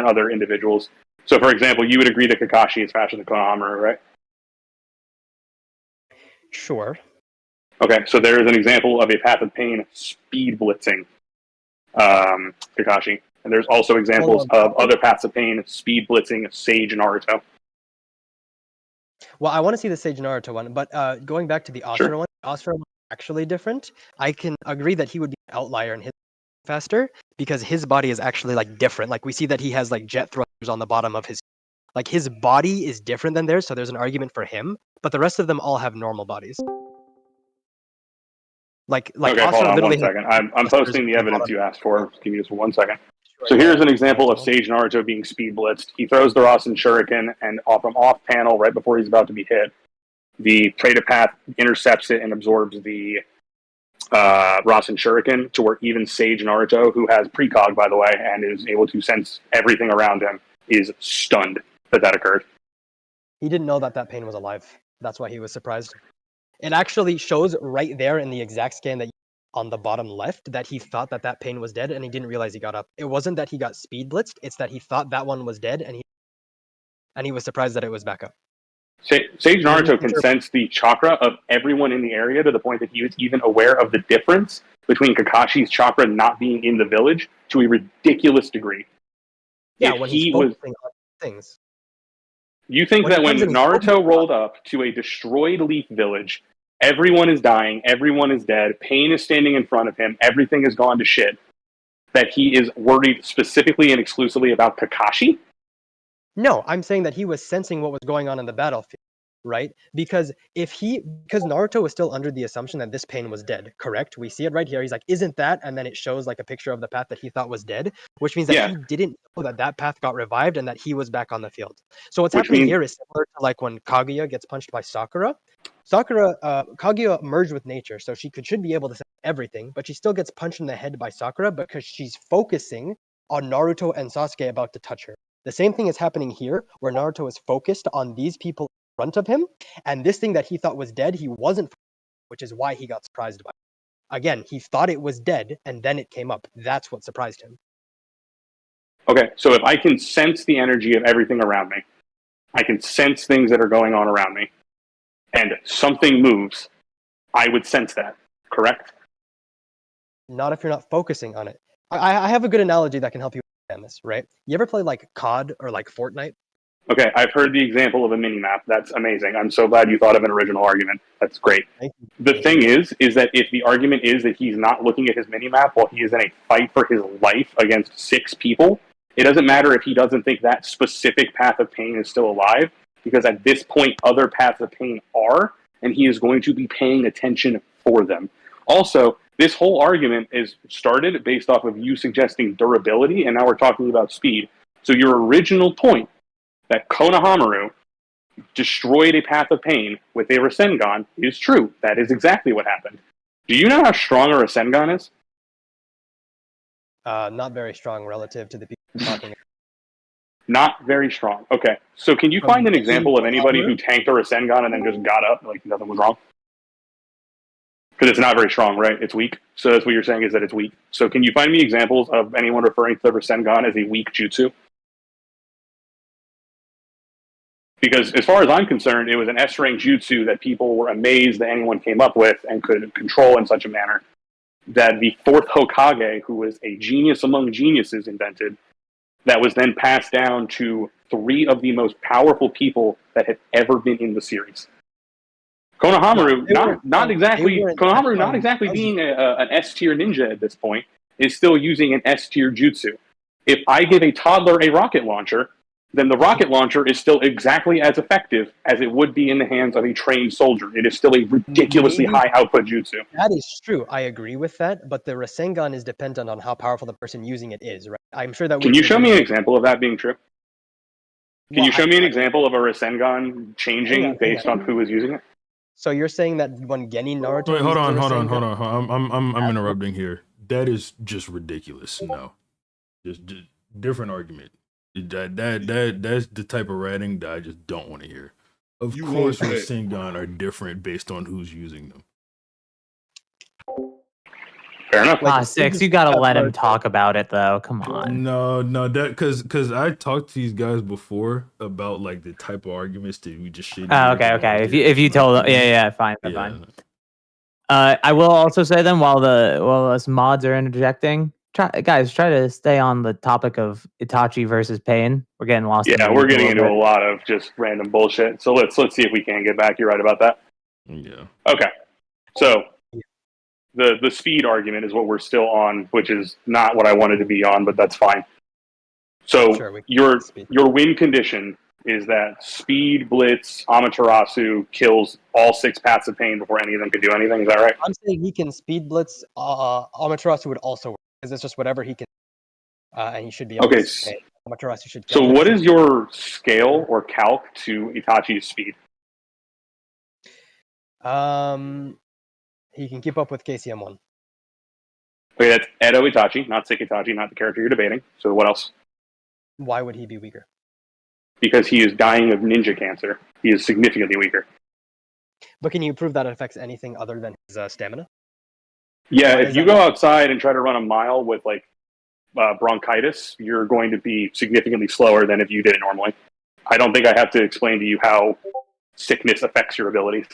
other individuals. So, for example, you would agree that Kakashi is faster than Konohamaru, right? Sure. Okay, so there is an example of a path of pain speed blitzing Kakashi. And there's also examples of other paths of pain speed blitzing Sage Naruto. Well, I want to see the Sage Naruto one, but going back to the Asura one, Asura one is actually different. I can agree that he would be an outlier in his faster, because his body is actually like different. Like we see that he has like jet thrusters on the bottom of his, like his body is different than theirs, so there's an argument for him, but the rest of them all have normal bodies. Like okay, Asura hold on literally 1 second. I'm posting the evidence you asked for. Give me just 1 second. So Sure, here's an example of Sage Naruto being speed blitzed. He throws the Rasen Shuriken, and from off panel, right before he's about to be hit, the Preta Path intercepts it and absorbs the Rasen Shuriken to where even Sage Naruto, who has precog, by the way, and is able to sense everything around him, is stunned that occurred. He didn't know that pain was alive. That's why he was surprised. It actually shows right there in the exact scan that on the bottom left that he thought that pain was dead, and he didn't realize he got up. It wasn't that he got speed blitzed, it's that he thought that one was dead, and he was surprised that it was back up. Sage Naruto can sense the chakra of everyone in the area to the point that he was even aware of the difference between Kakashi's chakra not being in the village to a ridiculous degree. Yeah, when he's focusing on things. You think that when Naruto rolled up to a destroyed Leaf Village, everyone is dying, everyone is dead, Pain is standing in front of him, everything has gone to shit, that he is worried specifically and exclusively about Kakashi? No, I'm saying that he was sensing what was going on in the battlefield. right? Because Naruto was still under the assumption that this pain was dead, correct? We see it right here. He's like, isn't that? And then it shows like a picture of the path that he thought was dead, which means that Yeah. he didn't know that that path got revived and that he was back on the field. So what's Which happening means- here is similar to like when Kaguya gets punched by Sakura. Kaguya merged with nature, so she should be able to sense everything, but she still gets punched in the head by Sakura because she's focusing on Naruto and Sasuke about to touch her. The same thing is happening here, where Naruto is focused on these people in front of him, and this thing that he thought was dead, he wasn't, which is why he got surprised by it. Again, he thought it was dead, and then it came up. That's what surprised him. Okay, so if I can sense the energy of everything around me, I can sense things that are going on around me, and something moves, I would sense that, correct? Not if you're not focusing on it. I have a good analogy that can help you understand this, right? You ever play like COD or like Fortnite? Okay, I've heard the example of a mini-map. That's amazing. I'm so glad you thought of an original argument. That's great. The thing is that if the argument is that he's not looking at his mini-map while he is in a fight for his life against 6 people, it doesn't matter if he doesn't think that specific path of pain is still alive, because at this point, other paths of pain are, and he is going to be paying attention for them. Also, this whole argument is started based off of you suggesting durability, and now we're talking about speed. So your original point that Konohamaru destroyed a path of pain with a Rasengan is true. That is exactly what happened. Do you know how strong a Rasengan is? Not very strong relative to the people talking. Not very strong. Okay. So can you find an example of anybody who tanked a Rasengan and then just got up like nothing was wrong? Because it's not very strong, right? It's weak. So that's what you're saying, is that it's weak. So can you find me examples of anyone referring to the Rasengan as a weak jutsu? Because as far as I'm concerned, it was an S-rank jutsu that people were amazed that anyone came up with and could control in such a manner that the 4th Hokage, who was a genius among geniuses, invented, that was then passed down to 3 of the most powerful people that had ever been in the series. Konohamaru, not exactly being an S-tier ninja at this point, is still using an S-tier jutsu. If I give a toddler a rocket launcher, then the rocket launcher is still exactly as effective as it would be in the hands of a trained soldier. It is still a ridiculously high output jutsu. That is true. I agree with that, but the Rasengan is dependent on how powerful the person using it is, right? I'm sure that. Can you show me an example of that being true? Can you show me an example of a Rasengan changing based on who is using it? So you're saying that when Genin Naruto? Wait, hold on. I'm interrupting here. That is just ridiculous. No, just different argument. That's the type of writing that I just don't want to hear. Of course, Rasengan are different based on who's using them. Fair enough. 6, you gotta let him talk about it though. Come on. No, that because I talked to these guys before about like the type of arguments that we just shit. Oh, okay. If you told them, yeah, fine. I will also say then while us mods are interjecting, try to stay on the topic of Itachi versus Pain. We're getting lost. Yeah, we're getting into a lot of just random bullshit. So let's see if we can get back. You're right about that. Yeah. Okay. So the speed argument is what we're still on, which is not what I wanted to be on, but that's fine. So your win condition is that Speed, Blitz, Amaterasu kills all 6 paths of pain before any of them can do anything. Is that right? I'm saying he can Speed Blitz. Amaterasu would also work, because it's just whatever he can, and he should be able to pay. Amaterasu should. So what is your scale or calc to Itachi's speed? He can keep up with KCM1. Okay, that's Edo Itachi, not Sick Itachi, not the character you're debating. So what else? Why would he be weaker? Because he is dying of ninja cancer. He is significantly weaker. But can you prove that it affects anything other than his stamina? Yeah, if you go outside and try to run a mile with like bronchitis, you're going to be significantly slower than if you did it normally. I don't think I have to explain to you how sickness affects your abilities.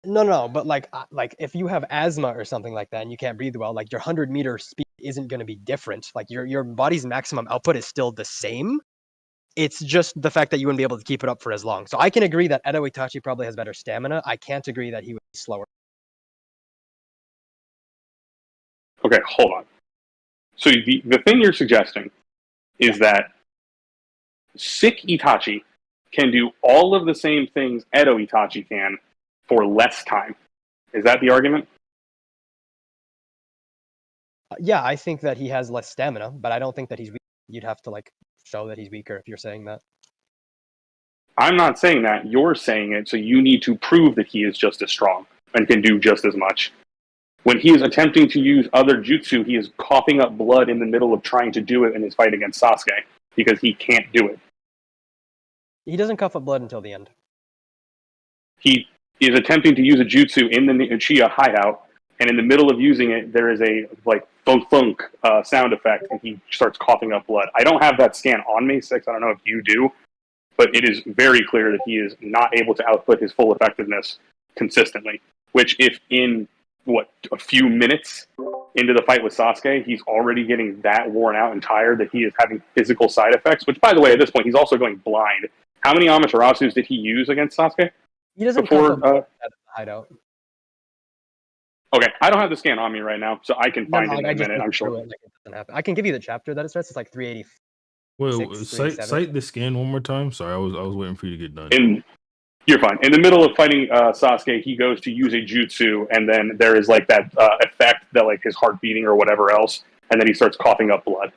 No, but like if you have asthma or something like that and you can't breathe well, like your 100-meter speed isn't going to be different. Like your body's maximum output is still the same. It's just the fact that you wouldn't be able to keep it up for as long. So I can agree that Edo Itachi probably has better stamina. I can't agree that he would be slower. Okay, hold on. So the thing you're suggesting is that Sick Itachi can do all of the same things Edo Itachi can for less time. Is that the argument? Yeah, I think that he has less stamina, but I don't think that he's weak. You'd have to like show that he's weaker if you're saying that. I'm not saying that. You're saying it, so you need to prove that he is just as strong and can do just as much. When he is attempting to use other jutsu, he is coughing up blood in the middle of trying to do it in his fight against Sasuke because he can't do it. He doesn't cough up blood until the end. He is attempting to use a jutsu in the Uchiha hideout, and in the middle of using it, there is a like thunk thunk sound effect, and he starts coughing up blood. I don't have that scan on me, Six. I don't know if you do, but it is very clear that he is not able to output his full effectiveness consistently. Which, if in a few minutes into the fight with Sasuke, he's already getting that worn out and tired that he is having physical side effects. Which, by the way, at this point, he's also going blind. How many Amaterasus did he use against Sasuke? He doesn't cough up blood out of the hideout. Okay, I don't have the scan on me right now, so I can find it in a minute. I'm sure. It doesn't happen. I can give you the chapter that it starts. It's like 380. Wait, cite the scan one more time. Sorry, I was waiting for you to get done. You're fine. In the middle of fighting Sasuke, he goes to use a jutsu, and then there is like that effect that like his heart beating or whatever else, and then he starts coughing up blood.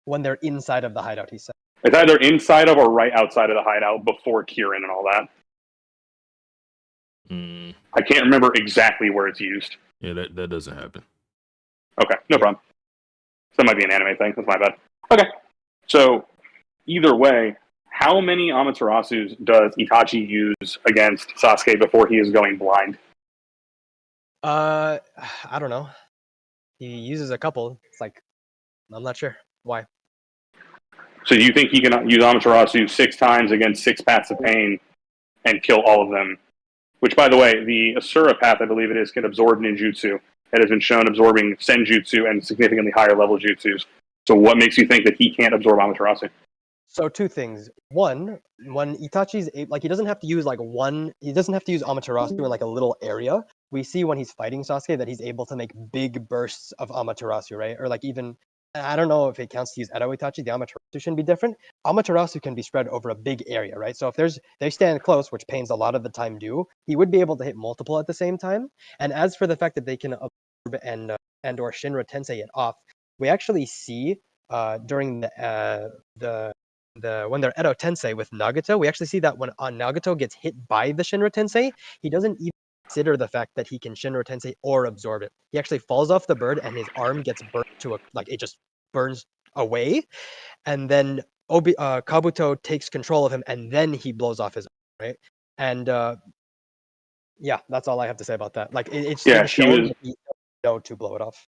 When they're inside of the hideout, he said. It's either inside of or right outside of the hideout before Kirin and all that. I can't remember exactly where it's used. Yeah, that doesn't happen. Okay, no problem. That might be an anime thing. That's my bad. Okay, so either way, how many Amaterasus does Itachi use against Sasuke before he is going blind? I don't know. He uses a couple. It's like, I'm not sure why. So you think he can use Amaterasu 6 times against 6 paths of pain and kill all of them? Which, by the way, the Asura path, I believe it is, can absorb ninjutsu. It has been shown absorbing senjutsu and significantly higher level jutsus. So what makes you think that he can't absorb Amaterasu? So 2 things. One, when Itachi's like, he doesn't have to use like he doesn't have to use Amaterasu in like a little area. We see when he's fighting Sasuke that he's able to make big bursts of Amaterasu, right? Or like even, I don't know if it counts to use Edo Itachi, the Amaterasu shouldn't be different. Amaterasu can be spread over a big area, right? So if they stand close, which pains a lot of the time do, he would be able to hit multiple at the same time. And as for the fact that they can absorb and or Shinra Tensei it off, we actually see during the when they're Edo Tensei with Nagato, we actually see that when Nagato gets hit by the Shinra Tensei, he doesn't even consider the fact that he can Shinra Tensei or absorb it. He actually falls off the bird and his arm gets burnt to it just burns away, and then Kabuto takes control of him and then he blows off his arm, right? And yeah, that's all I have to say about that. Like it's shown that he knows to blow it off.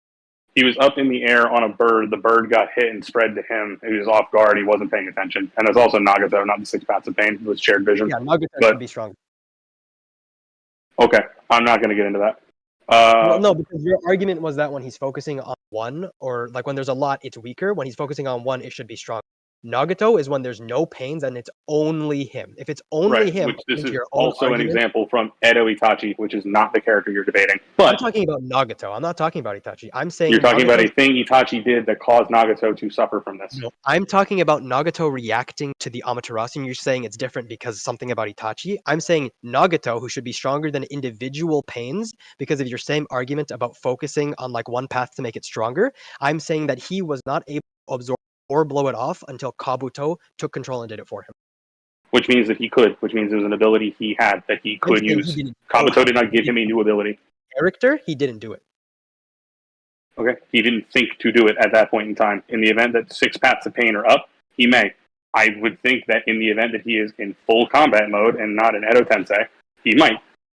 He was up in the air on a bird. The bird got hit and spread to him. He was off guard. He wasn't paying attention. And there's also Nagato, not the 6 paths of pain. It was shared vision. Yeah, Nagato should be strong. Okay, I'm not going to get into that. Well, no, because your argument was that when he's focusing on one, or like when there's a lot, it's weaker. When he's focusing on one, it should be strong. Nagato is when there's no pains and it's only him. If it's only him, which this is also an example from Edo Itachi, which is not the character you're debating. But I'm talking about Nagato. I'm not talking about Itachi. I'm saying you're talking about a thing Itachi did that caused Nagato to suffer from this. No, I'm talking about Nagato reacting to the Amaterasu, and you're saying it's different because something about Itachi. I'm saying Nagato, who should be stronger than individual pains, because of your same argument about focusing on like one path to make it stronger. I'm saying that he was not able to absorb or blow it off until Kabuto took control and did it for him. Which means that he could, which means it was an ability he had that he could use. Kabuto did not give him a new ability. Character, he didn't do it. Okay, he didn't think to do it at that point in time. In the event that 6 paths of pain are up, he may. I would think that in the event that he is in full combat mode and not an Edo Tensei, he might.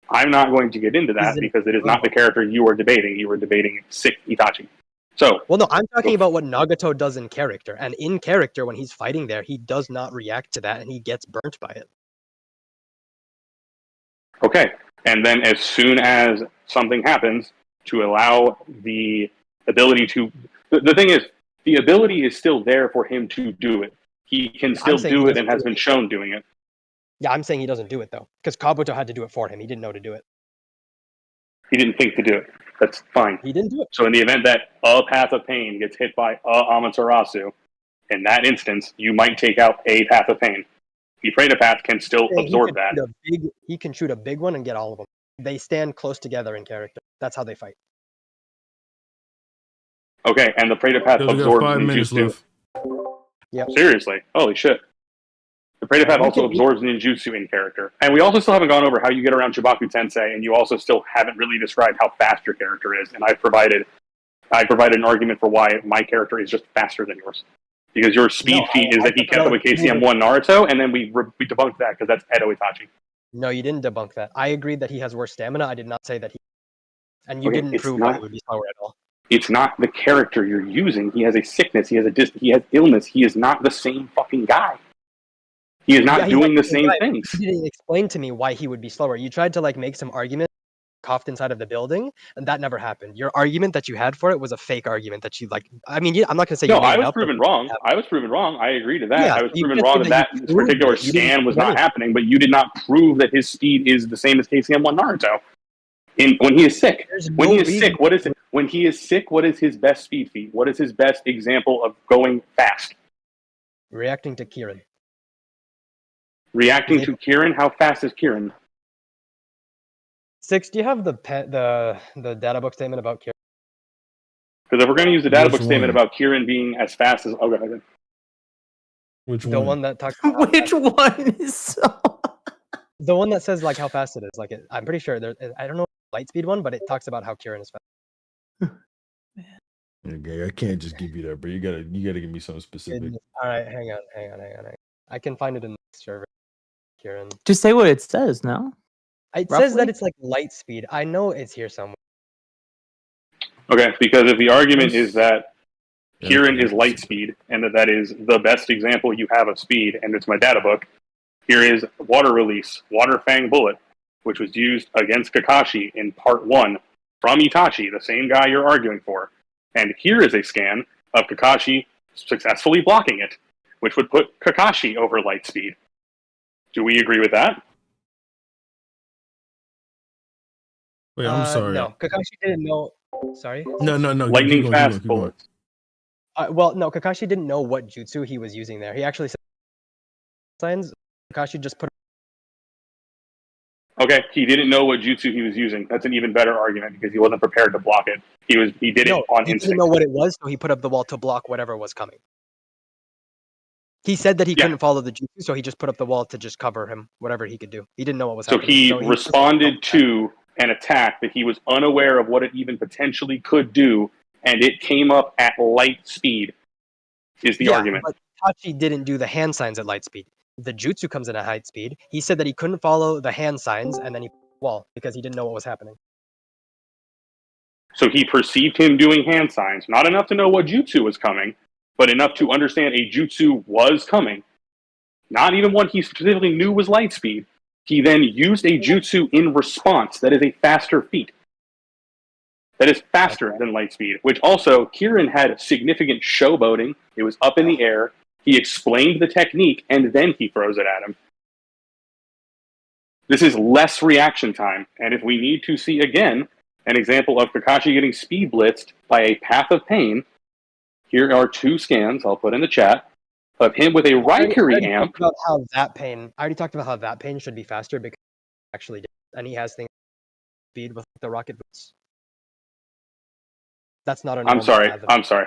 I'm not going to get into that because it is not the character you are debating. You are debating sick Itachi. So, well, no, I'm talking about what Nagato does in character. And in character, when he's fighting there, he does not react to that and he gets burnt by it. Okay. And then as soon as something happens to allow the ability to... The thing is, the ability is still there for him to do it. He can still do it and has been shown doing it. Yeah, I'm saying he doesn't do it, though. Because Kabuto had to do it for him. He didn't know to do it. He didn't think to do it. That's fine. He didn't do it. So in the event that a path of pain gets hit by a Amaterasu, in that instance, you might take out a path of pain. The Pradapath can still absorb that. He can shoot a big one and get all of them. They stand close together in character. That's how they fight. Okay, and the Pradapath Yo, we got absorbs 5 minutes ninjutsu. left. Yep. Seriously, holy shit. The Pradapath also absorbs ninjutsu in character. And we also still haven't gone over how you get around Chibaku Tensei, and you also still haven't really described how fast your character is. And I provided an argument for why my character is just faster than yours. Because your speed feat is that he kept up with KCM1 Naruto, and then we debunked that because that's Edo Itachi. No, you didn't debunk that. I agreed that he has worse stamina. I did not say that he... And you didn't prove that he would be slower at all. It's not the character you're using. He has a sickness. He has illness. He is not the same fucking guy. He is not doing the same things. You didn't explain to me why he would be slower. You tried to make some argument, coughed inside of the building, and that never happened. Your argument that you had for it was a fake argument that you I'm not going to say no, you made I it was up, proven wrong. I was proven wrong. I agree to that. Yeah, I was you proven just wrong said that that this particular you didn't scan was prove not happening, but you did not prove that his speed is the same as KCM1 Naruto. When he is sick. When he is sick, what is it? When he is sick, what is his best speed feat? What is his best example of going fast? Reacting to Kirin. Reacting to Kirin? How fast is Kirin? Six, do you have the data book statement about Kirin? Because if we're going to use the data book Which statement one? about Kirin being as fast as... Okay, then. Which The one? one that talks about Which one is so... The one that says how fast it is. I'm pretty sure I don't know the light speed one, but it talks about how Kirin is fast. Okay, I can't just give you that, bro. You gotta give me something specific. All right, hang on. I can find it in the server. Kirin. Just say what it says, no? It Roughly? says that it's light speed. I know it's here somewhere. Okay, because if the argument is that Kirin is light speed, and that is the best example you have of speed, and it's my data book, here is Water Release, Water Fang Bullet, which was used against Kakashi in Part 1 from Itachi, the same guy you're arguing for. And here is a scan of Kakashi successfully blocking it, which would put Kakashi over light speed. Do we agree with that? Wait, I'm sorry. No, Kakashi didn't know. Sorry? No. Lightning fast bullets. Well, no, Kakashi didn't know what jutsu he was using there. He actually said signs. Kakashi just put. Okay, he didn't know what jutsu he was using. That's an even better argument because he wasn't prepared to block it. He did it on he instinct. didn't know what it was, so he put up the wall to block whatever was coming. He said that he couldn't follow the jutsu, so he just put up the wall to just cover him, whatever he could do. He didn't know what was happening. So he responded to an attack that he was unaware of what it even potentially could do, and it came up at light speed, is the argument. But Itachi didn't do the hand signs at light speed. The jutsu comes in at high speed. He said that he couldn't follow the hand signs, and then he wall because he didn't know what was happening. So he perceived him doing hand signs, not enough to know what jutsu was coming, but enough to understand a jutsu was coming. Not even one he specifically knew was light speed. He then used a jutsu in response that is a faster feat. That is faster than light speed, which also Kirin had significant showboating. It was up in the air. He explained the technique, and then he throws it at him. This is less reaction time, and if we need to see again an example of Kakashi getting speed blitzed by a Path of Pain, here are 2 scans, I'll put in the chat, of him with a Raikiri amp. I already talked about how that pain should be faster because he actually did, and he has things speed with the rocket boots. That's not a I'm sorry,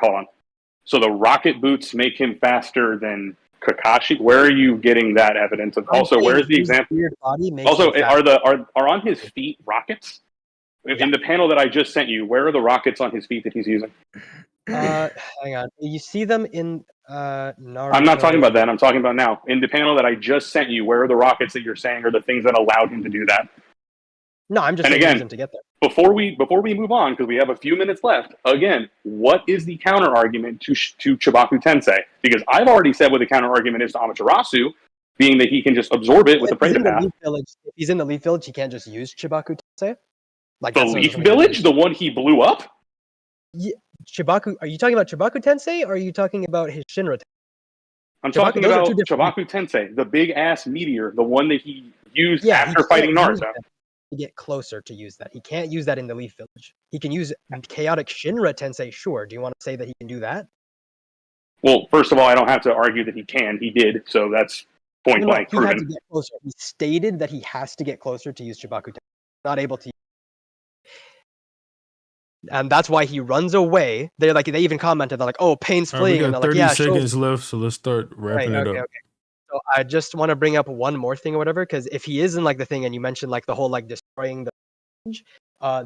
hold on. So the rocket boots make him faster than Kakashi? Where are you getting that evidence? Also, where's the example? Also, are on his feet rockets? In the panel that I just sent you, where are the rockets on his feet that he's using? Hang on. You see them in Naruto. I'm not talking about that. I'm talking about now. In the panel that I just sent you, where are the rockets that you're saying are the things that allowed him to do that? No, I'm just saying use them to get there. Before we move on, because we have a few minutes left, again, what is the counter argument to Chibaku Tensei? Because I've already said what the counter argument is to Amaterasu, being that he can just absorb it with the Prada Path. If he's in the Leaf Village, he can't just use Chibaku Tensei? The Leaf Village? The one he blew up? Yeah, Chibaku. Are you talking about Chibaku Tensei, or are you talking about his Shinra Tensei? I'm talking about Chibaku Tensei, the big-ass meteor, the one that he used after fighting Naruto. To get closer to use that. He can't use that in the Leaf Village. He can use Chaotic Shinra Tensei, sure. Do you want to say that he can do that? Well, first of all, I don't have to argue that he can. He did, so that's Point No, blank he had to proven. get closer. He stated that he has to get closer to use Chibaku Tensei. Not able to. And that's why he runs away. They even commented, they're like, "Oh, Pain's All right, we fleeing," and got they're like, 30 "Yeah, show." seconds left, so let's start Right. wrapping it Okay. up. Okay. So I just want to bring up one more thing or whatever, because if he is in like the thing, and you mentioned like the whole like destroying the,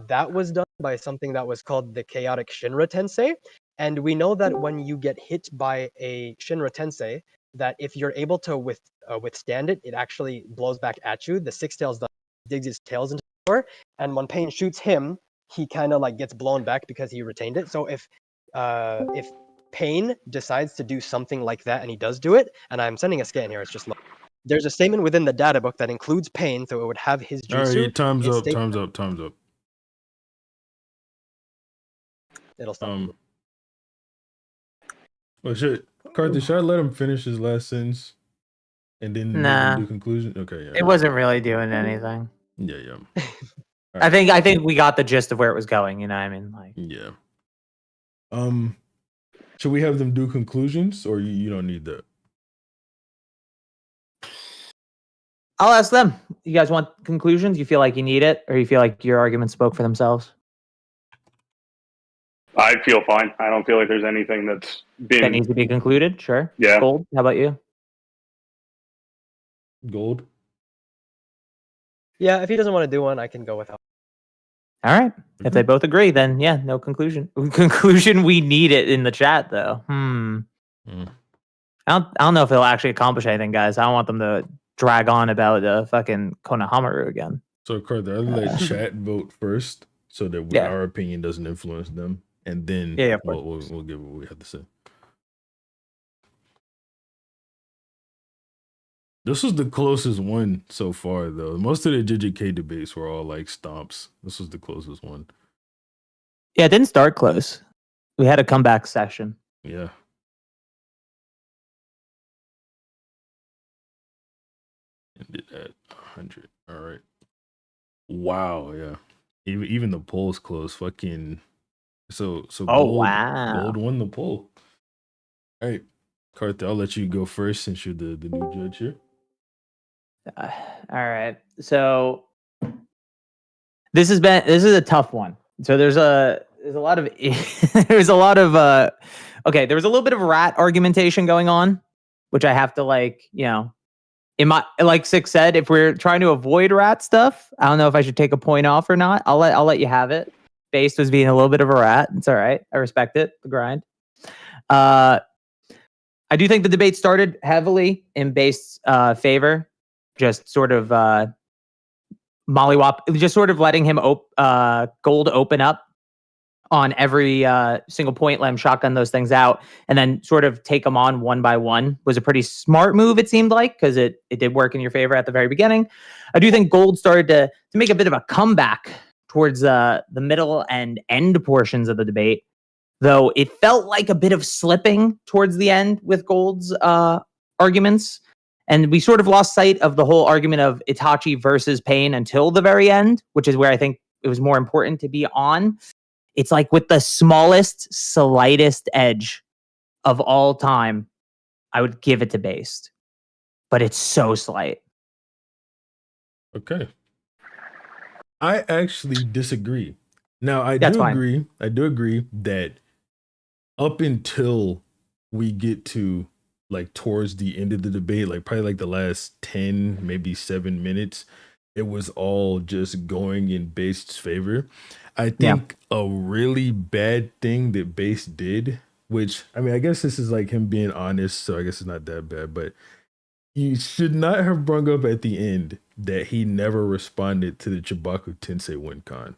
that was done by something that was called the chaotic Shinra Tensei, and we know that when you get hit by a Shinra Tensei, that if you're able to withstand it, it actually blows back at you. The Six Tails digs his tails into the floor, and when Pain shoots him, he kind of like gets blown back because he retained it. So if Pain decides to do something like that, and he does do it, and I'm sending a scan here, it's just there's a statement within the data book that includes Pain, so it would have his All jutsu. right, time's It up, states time's up, time's up. it'll stop. Well, shit. Carter, should I let him finish his last sentence and then Nah. do conclusion? Okay, yeah. It wasn't really doing anything. Yeah, yeah. All I right. think we got the gist of where it was going. You know what I mean? Like, Yeah. Should we have them do conclusions, or you don't need that? I'll ask them. You guys want conclusions? You feel like you need it, or you feel like your arguments spoke for themselves? I feel fine. I don't feel like there's anything that's been That needs to be concluded. Sure. Yeah. Gold. How about you? Gold. Yeah, if he doesn't want to do one, I can go without. All right. If they both agree, then yeah, no conclusion. Conclusion. We need it in the chat, though. I don't know if it'll actually accomplish anything, guys. I don't want them to drag on about fucking Konohamaru again. So, Carter, I'll let chat vote first, so that our opinion doesn't influence them, and then we'll give what we have to say. This was the closest one so far, though. Most of the JJK debates were all like stomps. This was the closest one. Yeah, it didn't start close. We had a comeback session. Yeah. Ended at 100. All right. Wow. Yeah. Even the polls close. Fucking. So. Oh, wow. Gold won the poll. All right, Carter, I'll let you go first since you're the new judge here. All right. So this is a tough one. So there's a lot of there was a little bit of rat argumentation going on, which I have to in my, like Six said, if we're trying to avoid rat stuff, I don't know if I should take a point off or not. I'll let you have it. Based was being a little bit of a rat. It's all right. I respect it. The grind. I do think the debate started heavily in Base's favor. Just sort of mollywop, just sort of letting him Gold open up on every single point, let him shotgun those things out, and then sort of take them on one by one was a pretty smart move, it seemed like, because it did work in your favor at the very beginning. I do think Gold started to make a bit of a comeback towards the middle and end portions of the debate, though it felt like a bit of slipping towards the end with Gold's arguments. And we sort of lost sight of the whole argument of Itachi versus Pain until the very end, which is where I think it was more important to be on. It's like with the smallest, slightest edge of all time, I would give it to Based. But it's so slight. Okay. I actually disagree. Now, I do agree that up until we get to like towards the end of the debate, like probably like the last 10, maybe 7 minutes, it was all just going in Based's favor. I think a really bad thing that Base did, which, I mean, I guess this is like him being honest, so I guess it's not that bad, but he should not have brought up at the end that he never responded to the Chibaku Tensei win con.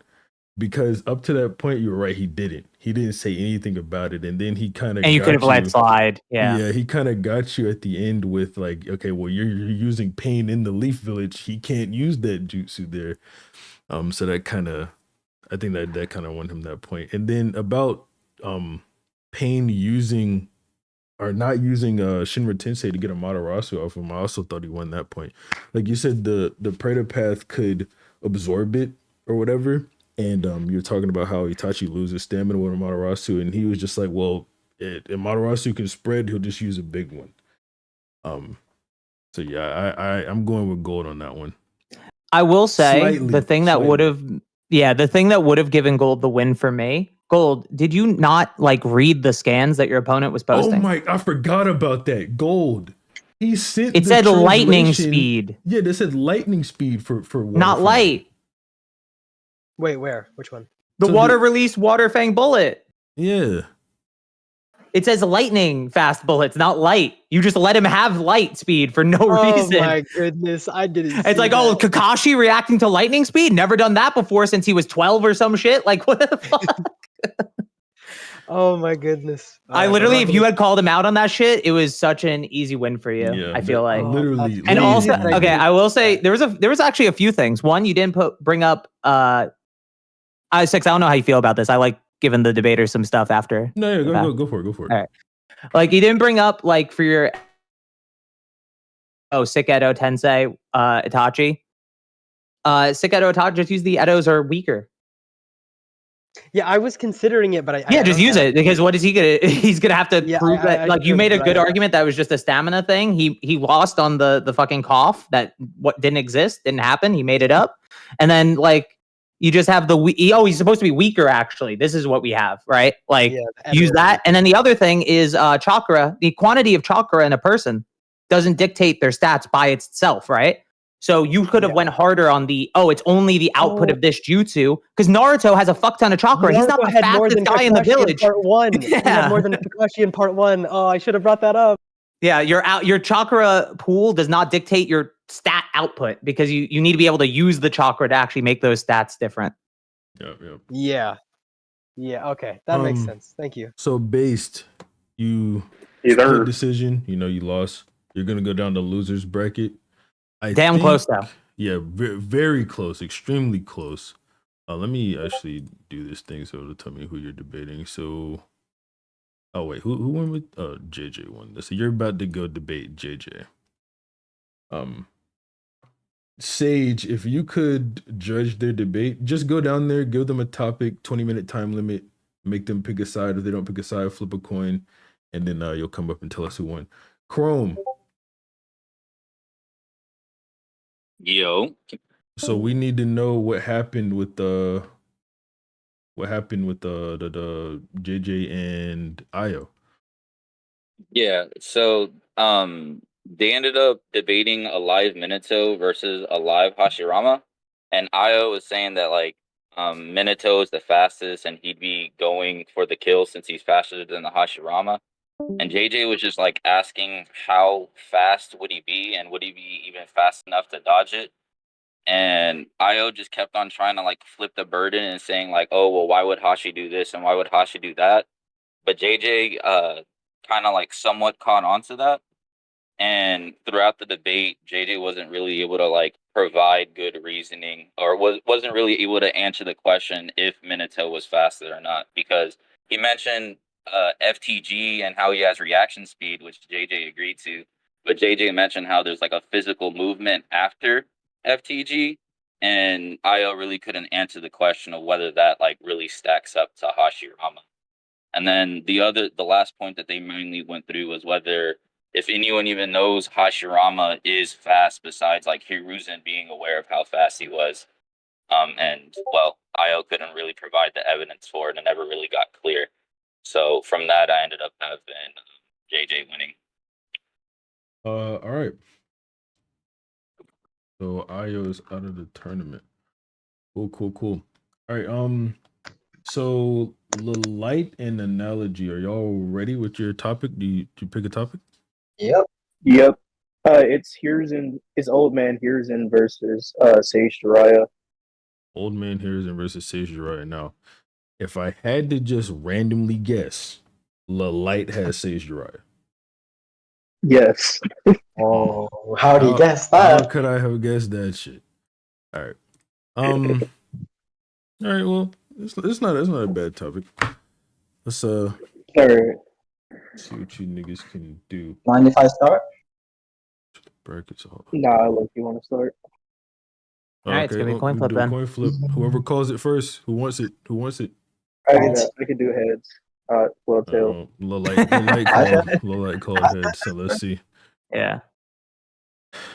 Because up to that point, you were right, he didn't. He didn't say anything about it. And then he kind of... And you could have let slide. Yeah. Yeah, he kind of got you at the end with like, okay, well, you're using Pain in the Leaf Village. He can't use that jutsu there. So that kind of... I think that kind of won him that point. And then about Pain using... or not using Shinra Tensei to get a Matarasu off him, I also thought he won that point. Like you said, the Predator Path could absorb it or whatever. And you're talking about how Itachi loses stamina with a Matarasu, and he was just like, well, if Matarasu can spread, he'll just use a big one. So yeah, I'm going with gold on that one. I will say Slightly, the thing that slightly. would have, the thing that would have given Gold the win for me. Gold, did you not like read the scans that your opponent was posting? Oh my! I forgot about that. Gold. He sent. It the said lightning translation- speed. Yeah, they said lightning speed for water. Not Fang. light. Wait, where? Which one? The So water the- released Water Fang bullet. Yeah. It says lightning fast bullets, not light. You just let him have light speed for no Oh reason. my goodness, I didn't. It's see like, that. oh, Kakashi reacting to lightning speed? Never done that before since he was 12 or some shit. Like, what the fuck? Oh my goodness. I literally, if you had called him out on that shit, it was such an easy win for you. Yeah, I feel like. literally. And also, literally. okay, I will say there was actually a few things. One, you didn't bring up Six. I don't know how you feel about this. I like giving the debaters some stuff after. No, yeah, the fact. go for it. Go for it. All right. Like you didn't bring up like for your Sick Edo Tensei Itachi. Sick Edo Itachi, just use the Edos are weaker. Yeah, I was considering it, but I just use it because what is he gonna? He's gonna have to Yeah, prove that. I Like you should, made a but good argument that was just a stamina thing. He lost on the fucking cough that what didn't exist, didn't happen. He made it up, and then like you just have he's supposed to be weaker. Actually, this is what we have, right? Like use that, and then the other thing is chakra. The quantity of chakra in a person doesn't dictate their stats by itself, right? So you could have went harder on it's only the output of this jutsu because Naruto has a fuck ton of chakra. He's not the fastest guy in the village. Part one. He had more than Kakashi in part one. Oh, I should have brought that up. Yeah, your chakra pool does not dictate your stat output because you need to be able to use the chakra to actually make those stats different. Yeah. Okay, that makes sense. Thank you. So based, you Either split decision. You know you lost. You're gonna go down the losers bracket. Damn close though. Yeah, very close, extremely close. Let me actually do this thing so it'll tell me who you're debating. So, oh wait, who won with? JJ won. So you're about to go debate JJ. Sage, if you could judge their debate, just go down there, give them a topic, 20-minute time limit, make them pick a side. If they don't pick a side, flip a coin, and then you'll come up and tell us who won. Chrome. Yo. So we need to know what happened with the JJ and Ayo. Yeah, so they ended up debating a live Minato versus a live Hashirama, and Ayo was saying that like Minato is the fastest and he'd be going for the kill since he's faster than the Hashirama. And JJ was just like asking how fast would he be and would he be even fast enough to dodge it? And Ayo just kept on trying to like flip the burden and saying like, oh, well, why would Hashi do this and why would Hashi do that? But JJ kind of like somewhat caught on to that. And throughout the debate, JJ wasn't really able to like provide good reasoning or wasn't really able to answer the question if Minato was faster or not, because he mentioned FTG and how he has reaction speed, which JJ agreed to. But JJ mentioned how there's like a physical movement after FTG, and Ayo really couldn't answer the question of whether that like really stacks up to Hashirama. And then the last point that they mainly went through was whether if anyone even knows Hashirama is fast besides like Hiruzen being aware of how fast he was. And well, Ayo couldn't really provide the evidence for it and never really got clear. So from that, I ended up having JJ winning. All right. So Ayo's out of the tournament. Cool. All right. So the light and analogy. Are y'all ready with your topic? Do you pick a topic? Yep. It's old man Hiruzen versus Sage Jiraiya. Old man Hiruzen versus Sage Jiraiya. Now, if I had to just randomly guess, the light has Sage Jiraiya. Yes. Oh, how do you guess that? How could I have guessed that shit? All right. All right. Well, it's not a bad topic. Let's All right. see what you niggas can do. Mind if I start? Brackets all. Nah, look, you want to start? All right, it's gonna be a coin flip do then. Coin flip. Whoever calls it first. Who wants it? I can do heads. Well, tail. Low light called head. So let's see. Yeah.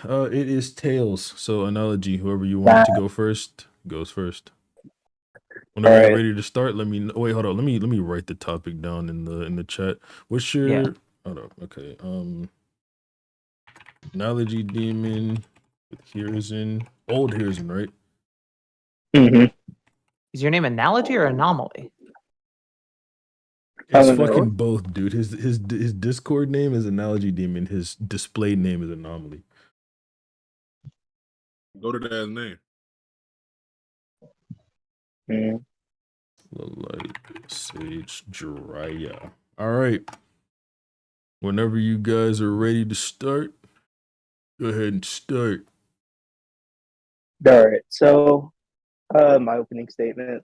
It is tails. So analogy. Whoever you want to go first goes first. Whenever you're Alright. ready to start, let me know. Wait, hold on. Let me write the topic down in the chat. What's your Yeah. hold on, okay. Analogy demon with Hiruzen. Old Hiruzen, right? Mm-hmm. Is your name Analogy or Anomaly? It's don't know. fucking both, dude. His Discord name is Analogy Demon. His display name is Anomaly. Go to that name. Mm. Light Sage Jiraiya. All right. Whenever you guys are ready to start, go ahead and start. Alright, so my opening statement.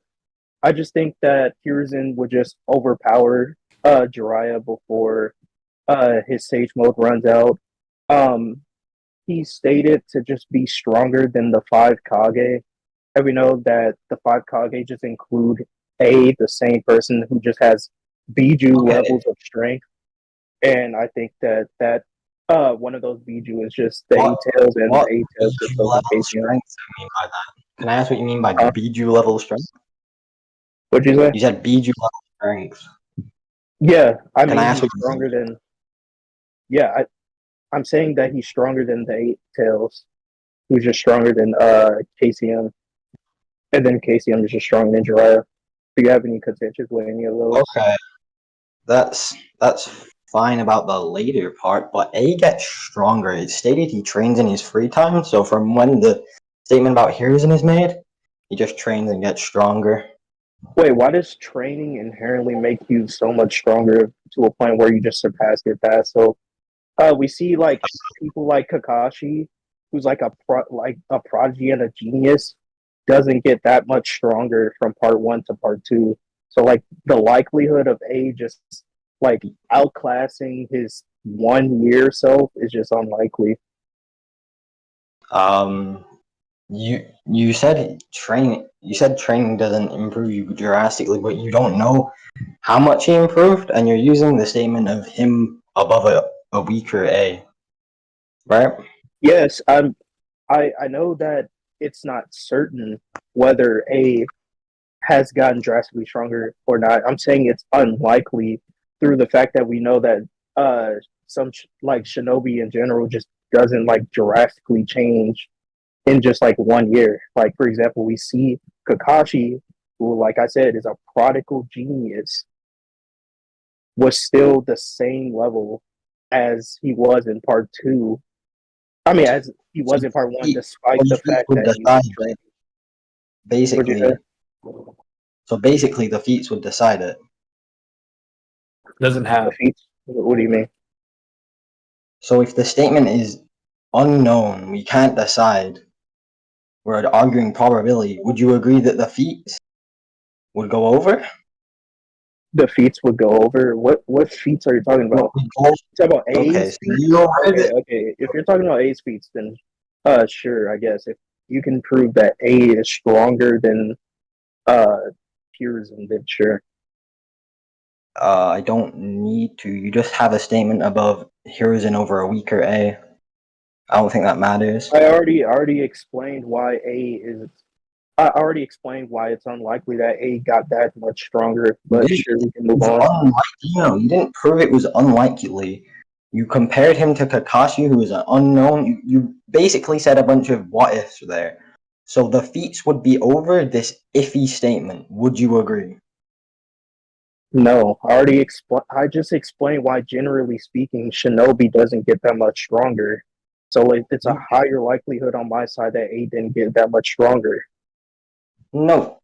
I just think that Hiruzen would just overpower Jiraiya before his Sage mode runs out. He stated to just be stronger than the 5 Kage. And we know that the 5 Kage just include the same person who just has Biju levels of strength. And I think that one of those Biju is just the A-Tails, and What the A-Tails just Biju level overpays him. strength do you mean by that? Can I ask what you mean by Biju level strength? What'd you say? You said Biju level strength. Yeah, I Can mean I ask he's what you stronger than. Yeah, I'm saying that he's stronger than the 8-Tails, who's just stronger than KCM, and then KCM is just stronger than Jiraiya. Do you have any contentions with any of those? Okay, that's fine about the later part, but A gets stronger. It stated he trains in his free time, so from when the statement about Hiruzen is made, he just trains and gets stronger. Wait, why does training inherently make you so much stronger to a point where you just surpass your past? So, we see like people like Kakashi, who's like a prodigy and a genius, doesn't get that much stronger from part 1 to part 2. So, like the likelihood of A just like outclassing his 1 year self is just unlikely. You said training doesn't improve you drastically, but you don't know how much he improved, and you're using the statement of him above a weaker A, right? Yes, I know that it's not certain whether A has gotten drastically stronger or not. I'm saying it's unlikely through the fact that we know that some like Shinobi in general just doesn't like drastically change in just like 1 year. Like for example, we see Kakashi, who like I said is a prodigal genius, was still the same level as he was in part 2. I mean, as he was in part 1, despite the fact that he was training. Basically, so basically, the feats would decide it. Doesn't have. What do you mean? So if the statement is unknown, we can't decide, we're arguing probability, would you agree that the feats would go over? The feats would go over? What feats are you talking about? You talking about A's Okay, so feats? Okay. If you're talking about A's feats, then sure, I guess. If you can prove that A is stronger than Hiruzen, then sure. I don't need to. You just have a statement above Hiruzen over a weaker A. I don't think that matters. I already explained why I already explained why it's unlikely that A got that much stronger, but sure, we can move on. You didn't prove it was unlikely. You compared him to Kakashi, who is an unknown. You basically said a bunch of what ifs there. So the feats would be over this iffy statement. Would you agree? No, I just explained why, generally speaking, Shinobi doesn't get that much stronger. So like, it's a higher likelihood on my side that A didn't get that much stronger. No.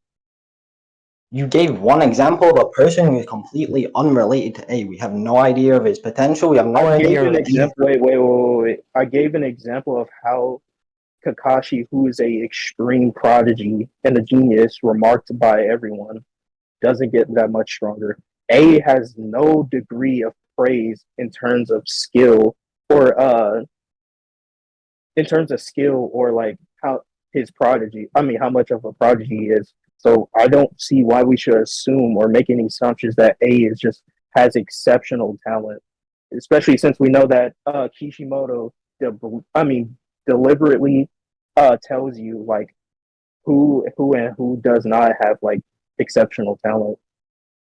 You gave one example of a person who is completely unrelated to A. We have no idea of his potential. We have no idea of Wait. I gave an example of how Kakashi, who is a extreme prodigy and a genius, remarked by everyone, doesn't get that much stronger. A has no degree of praise in terms of skill or like how how much of a prodigy he is. So I don't see why we should assume or make any assumptions that A is just has exceptional talent, especially since we know that Kishimoto, deliberately tells you like who and who does not have like exceptional talent.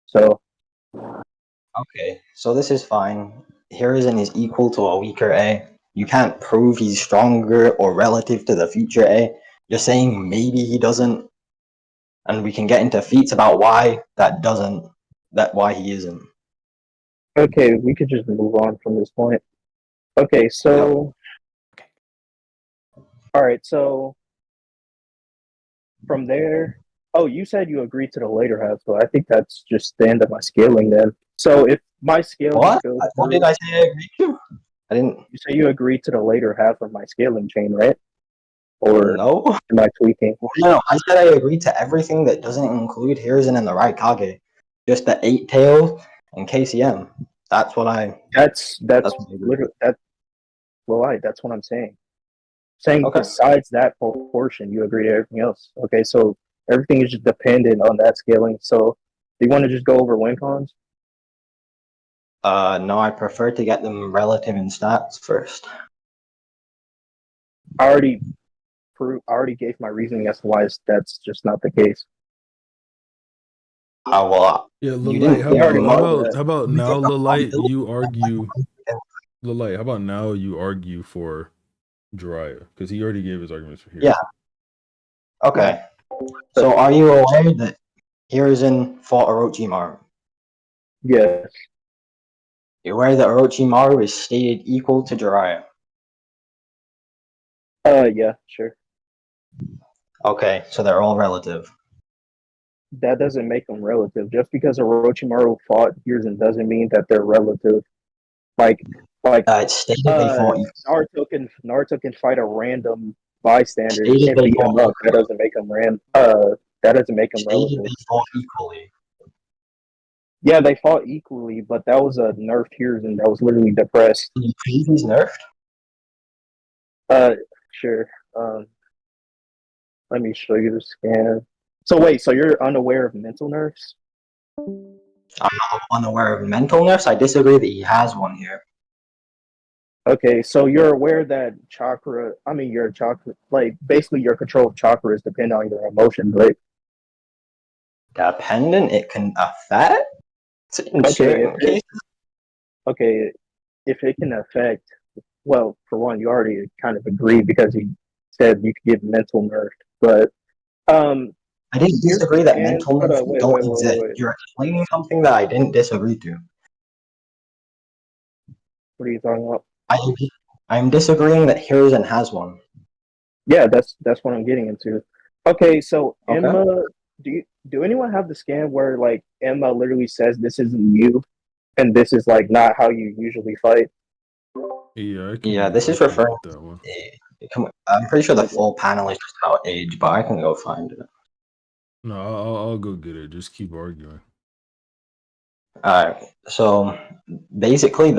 So Okay, so this is fine. Hiruzen is equal to a weaker A. You can't prove he's stronger or relative to the future A. You're saying maybe he doesn't, and we can get into feats about why why he isn't. okay, we could just move on from this point. Okay, so all right, so from there, oh, you said you agreed to the later half, so I think that's just the end of my scaling then. So if my scaling What? goes What through, did I say I agreed to? I didn't. you say you agreed to the later half of my scaling chain, right? Or No. am I tweaking? No, I said I agreed to everything that doesn't include Hiruzen and the Raikage. Just the 8 Tails and KCM. That's what I. That's what I agreed literally that. Well, that's what I'm saying. Saying Okay. besides that portion, you agree to everything else. Okay, so everything is just dependent on that scaling. So, do you want to just go over win cons? No, I prefer to get them relative in stats first. I already gave my reasoning as to why that's just not the case. Well, Yeah, you Lilite, didn't hear me. how about We now, did the Lilite, probability. you argue Lilite, how about now you argue for Jiraiya? Because he already gave his arguments for here. Yeah. Okay. So are you aware that Hiruzen fought Orochimaru? Yes. You're aware that Orochimaru is stated equal to Jiraiya? Yeah, sure. Okay, so they're all relative. That doesn't make them relative. Just because Orochimaru fought Hiruzen doesn't mean that they're relative. Like it's stated they fought equal. Naruto can fight a random bystander Stated and they beat him fought up. That doesn't make him that doesn't make him Stated relative. they fought equally. Yeah, they fought equally, but that was a nerfed Hiruzen that was literally depressed. Can you prove he's nerfed? Sure. Let me show you the scan. So wait, so you're unaware of mental nerfs? I'm not unaware of mental nerfs. I disagree that he has one here. Okay, so you're aware that your chakra, like basically your control of chakra is dependent on your emotions, right? Dependent, it can affect in certain cases. Okay, if it can affect, well, for one, you already kind of agreed because you said you could get mental nerfed, but I didn't disagree that mental nerfs don't wait, exist. wait. You're explaining something that I didn't disagree to. What are you talking about? I'm disagreeing that Hiruzen has one. Yeah, that's what I'm getting into. Okay, so Okay. Emma, do anyone have the scan where like Emma literally says this isn't you, and this is like not how you usually fight? Yeah, This is referring to that one. I'm pretty sure the full panel is just about age, but I can go find it. No, I'll go get it. Just keep arguing. Alright, so basically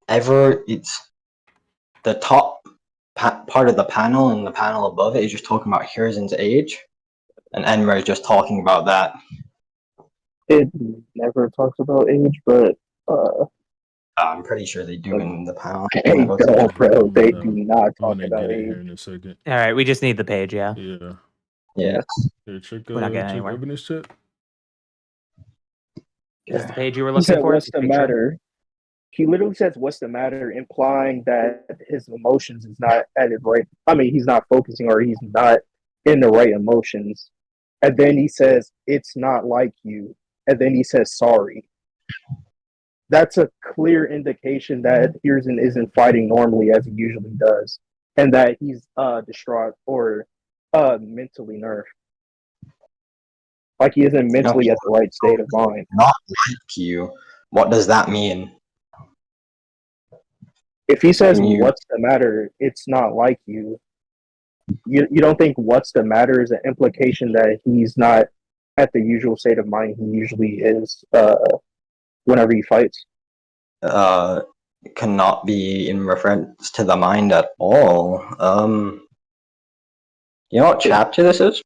it's the top part of the panel and the panel above it is just talking about Hiruzen's age, and Enma is just talking about that. It never talks about age, but I'm pretty sure they do in the panel. They don't, bro. They do not talk I'm gonna about get it age. here in a second. All right, we just need the page, yeah. Yeah. Yeah. Here, check We're not getting check anywhere. evidence chat. Is this the page you were He looking said, for? "What's the matter?" He literally says, "What's the matter?" implying that his emotions is not at it right. I mean, he's not focusing or he's not in the right emotions. And then he says, "It's not like you." And then he says, "Sorry." That's a clear indication that Hiruzen isn't fighting normally as he usually does, and that he's distraught or mentally nerfed. Like he isn't mentally at the right state of mind. Not like you. What does that mean? If he says, "What's the matter?" It's not like you. You don't think "What's the matter" is an implication that he's not at the usual state of mind he usually is whenever he fights? Cannot be in reference to the mind at all. You know what chapter this is?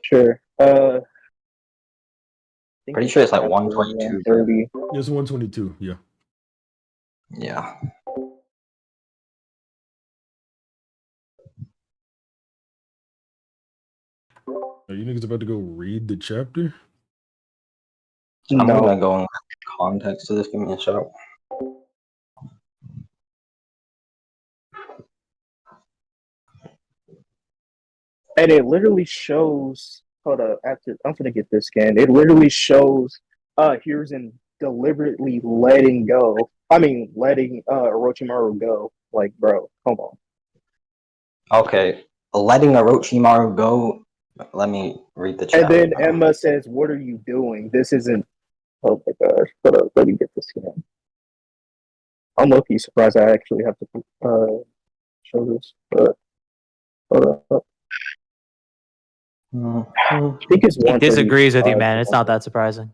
Sure. Pretty sure it's like 122. 130. Yes, 122. Yeah. Yeah. Are you niggas about to go read the chapter? I'm No. gonna go in context to this. Give me a shot. And it literally shows. Hold up, after I'm gonna get this scan. It literally shows Hiruzen deliberately letting go. I mean, letting Orochimaru go. Like, bro, come on. Okay, letting Orochimaru go. Let me read the chat. And then Emma says, "What are you doing? This isn't." Oh my gosh! Hold up, let me get this scan. I'm low-key surprised I actually have to show this, but hold up. I think it's He disagrees with you, 135. man. It's not that surprising.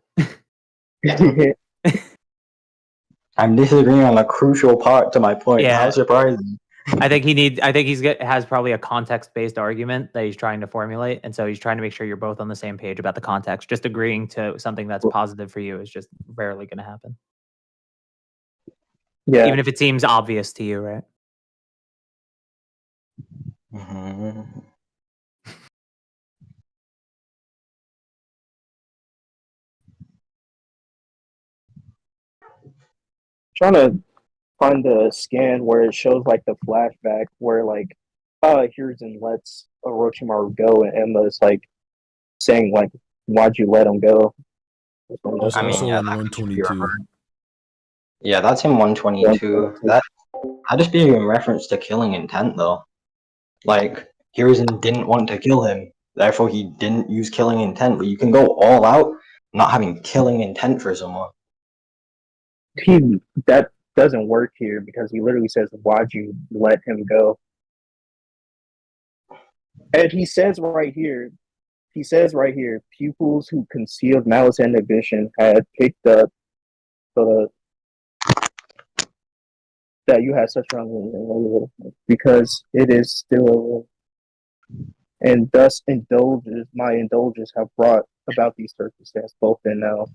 I'm disagreeing on a crucial part to my point. Yeah. How surprising! I think has probably a context-based argument that he's trying to formulate, and so he's trying to make sure you're both on the same page about the context. Just agreeing to something that's positive for you is just rarely going to happen. Yeah. Even if it seems obvious to you, right? Mm-hmm. Trying to find the scan where it shows like the flashback where like Hiruzen lets Orochimaru go and Emma's like saying like, "Why'd you let him go?" That's I mean, also yeah, in that could just be 122. Yeah, that's in 122. That just be in reference to killing intent, though. Like, Hiruzen didn't want to kill him, therefore he didn't use killing intent. But you can go all out not having killing intent for someone. That doesn't work here because he literally says, "Why'd you let him go?" And he says right here, pupils who concealed malice and ambition had picked up the that you had such strong because it is still and thus my indulges have brought about these circumstances both then now.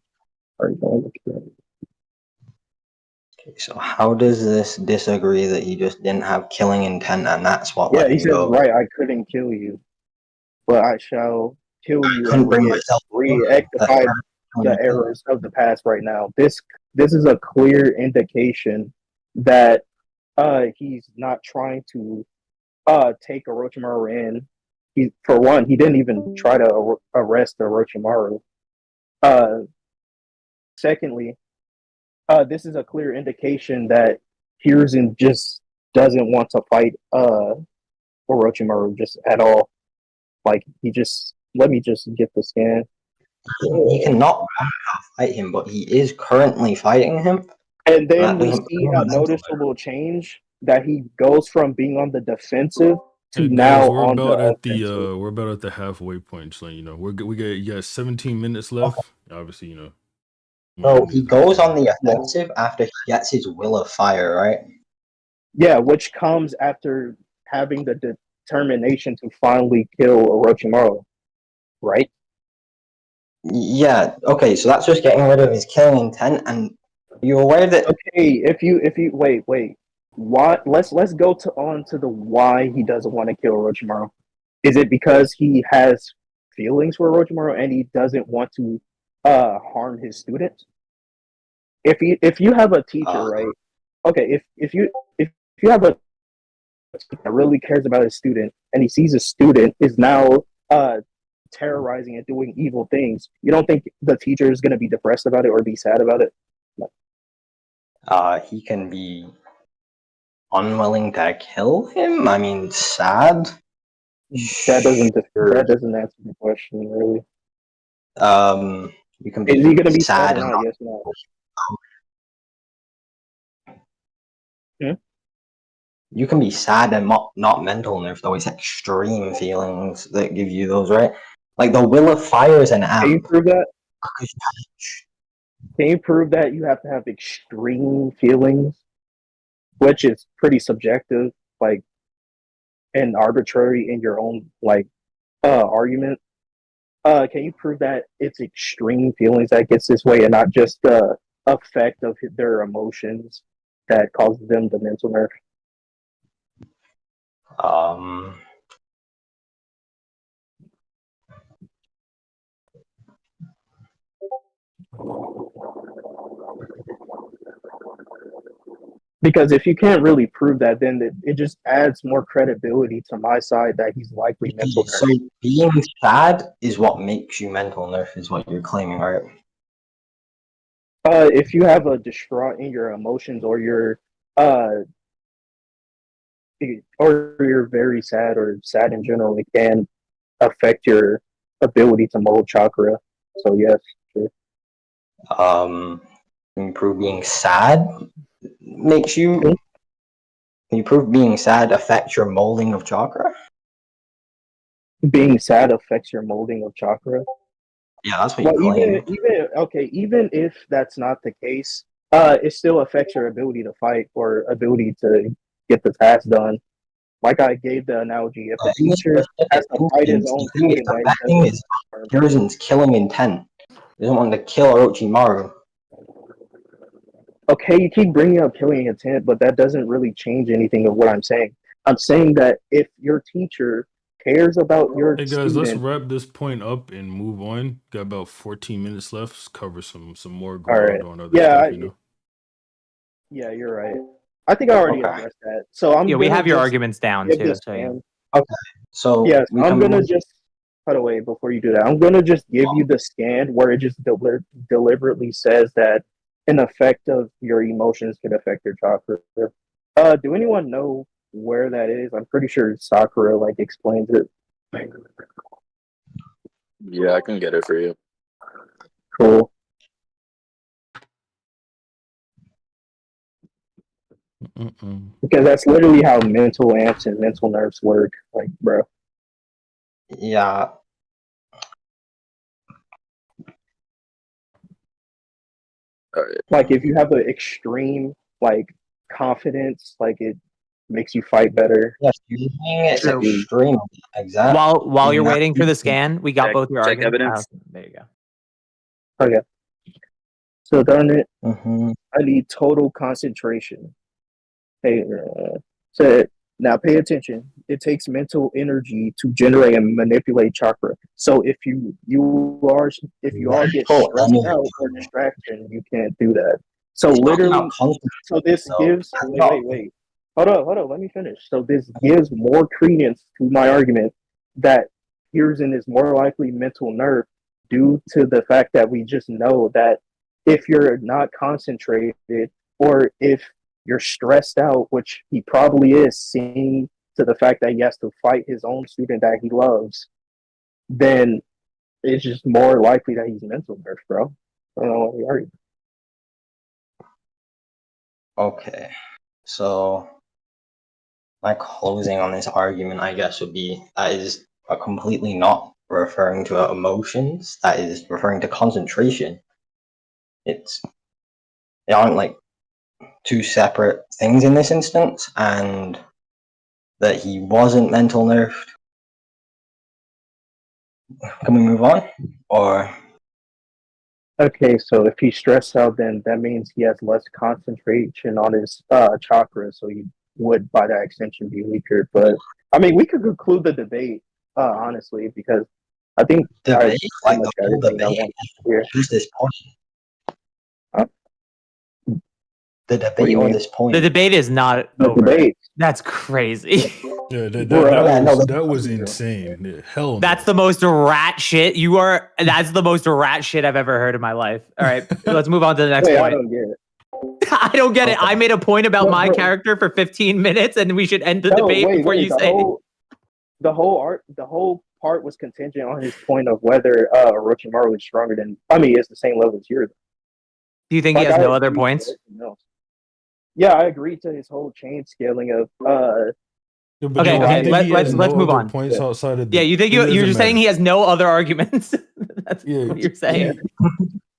Are you going to Okay, so how does this disagree that he just didn't have killing intent and that's what Yeah, let he him says, go? right, I couldn't kill you, but I shall kill you couldn't and bring myself rectify the errors of the past right now. This is a clear indication that he's not trying to take Orochimaru in. For one, he didn't even try to arrest Orochimaru. Secondly, this is a clear indication that Hiruzen just doesn't want to fight Orochimaru just at all. Like he just let me just get the scan. He cannot fight him, but he is currently fighting him. And then we see a noticeable change that he goes from being on the defensive to Hey now guys, we're on about the at offensive. we're about at the halfway point. So we got 17 minutes left. Obviously, So he goes on the offensive after he gets his will of fire, right? Yeah, which comes after having the determination to finally kill Orochimaru, right? Yeah. Okay. So that's just getting rid of his killing intent. And you're aware that Okay, if you wait, why? Let's go on to the why he doesn't want to kill Orochimaru. Is it because he has feelings for Orochimaru and he doesn't want to harm his students? If you have a teacher, right? Okay, if you have a teacher that really cares about his student and he sees a student is now terrorizing and doing evil things, you don't think the teacher is going to be depressed about it or be sad about it? he can be unwilling to kill him. I mean, sad. That doesn't answer the question really. You can be Is he going to be sad sad or and not? Yes or no? You can be sad and not mental nerves, though. It's extreme feelings that give you those, right? Like the will of fire is an amp. Can you prove that? Can you prove that you have to have extreme feelings, which is pretty subjective, like and arbitrary in your own argument? Can you prove that it's extreme feelings that gets this way and not just the effect of their emotions that causes them the mental nerve? Because if you can't really prove that, then it just adds more credibility to my side that he's likely mental So nerf. being sad is what makes you mental nerf, is what you're claiming, right? If you have a distraught in your emotions, or uh, you're very sad, or sad in general, it can affect your ability to mold chakra. So yes, sure. Improve being sad makes you. Can you prove being sad affects your molding of chakra? Being sad affects your molding of chakra. Yeah, that's what Well, you claim. even if that's not the case, it still affects your ability to fight or ability to get the task done. Like I gave the analogy, if a teacher has to fight his own student, The that bad he thing doesn't. is Hiruzen's killing intent. He doesn't want to kill Orochimaru. Okay, you keep bringing up killing intent, but that doesn't really change anything of what I'm saying. I'm saying that if your teacher cares about your Hey guys, let's student, wrap this point up and move on. Got about 14 minutes left. Let's cover some more all ground right, on other yeah, stuff, you know. yeah, you're right. I think I already Okay. addressed that. So I'm Yeah, we gonna have your just arguments down give too. this So yeah. man. Okay, so Yes, we I'm can gonna move. just cut away before you do that. I'm gonna just give you the scan where it just deliberately says that an effect of your emotions can affect your chakra. Do anyone know where that is? I'm pretty sure Sakura like explains it. Yeah, I can get it for you. Cool. Because that's literally how mental amps and mental nerves work. Like, bro. Yeah. Like, if you have an extreme like confidence, like it makes you fight better. Yes, you're saying it's True. extreme. Exactly. While you're waiting for the scan, we got Check- both your check arguments. evidence. There you go. Okay. So darn it, Mm-hmm. I need total concentration. Hey, so now pay attention. It takes mental energy to generate and manipulate chakra. So if you get Mental stressed energy. out or distraction, you can't do that. So It's not literally, about concentration, so this though. gives wait. Hold on, let me finish. So this gives more credence to my argument that Hiruzen is more likely mental nerf due to the fact that we just know that if you're not concentrated, or if you're stressed out, which he probably is, seeing to the fact that he has to fight his own student that he loves, then it's just more likely that he's mental nerf, bro. I don't know what you argue. Okay, so my closing on this argument, I guess, would be that is completely not referring to emotions. That is referring to concentration. They aren't like two separate things in this instance, and that he wasn't mental nerfed. Can we move on? Or Okay, so if he's stressed out, then that means he has less concentration on his chakra, so he would, by that extension, be weaker. But I mean, we could conclude the debate, honestly, because I think debate, I like pretty much the whole everything I debate, want here. just this point. Huh? The What do debate you or mean? this point. The debate is not The over. debate. That's crazy. Yeah, Bruh. that was insane. Yeah, hell no. That's the most rat shit. That's the most rat shit I've ever heard in my life. All right, let's move on to the next Wait, I point. don't get it. I don't get it. I made a point about my Bro. character for 15 minutes, and we should end the No, debate wait. before you The say. whole part was contingent on his point of whether Orochimaru is stronger than. I mean, it's the same level as yours. Do you think he Like, has I no other agree to points? everything else. Yeah, I agree to his whole chain scaling of Yeah, but Okay, do okay. you think he has Let's no move other on. points outside of the? Yeah, you think it you're doesn't just saying matter. he has no other arguments? That's Yeah, what you're saying.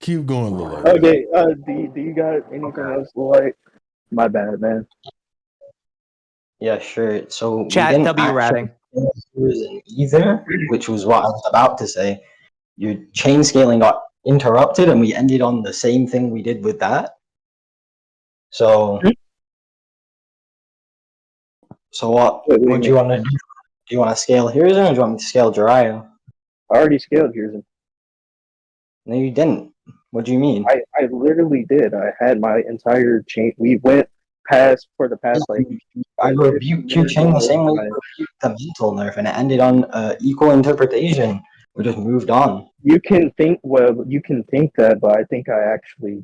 keep going, Lil. Okay, do you got anything else, Lloyd? My bad, man. Yeah, sure. So Chat we didn't W actually ratting. Hiruzen either, which was what I was about to say. Your chain scaling got interrupted, and we ended on the same thing we did with that. So what Wait, would you want to do? Do you want to scale Hiruzen, or do you want me to scale Jiraiya? I already scaled Hiruzen. No, you didn't. What do you mean? I literally did. I had my entire chain. We went past for the past like. I rebuked your chain the same way you rebuked the mental nerf, and it ended on equal interpretation. We just moved on. You can think that, but I think I actually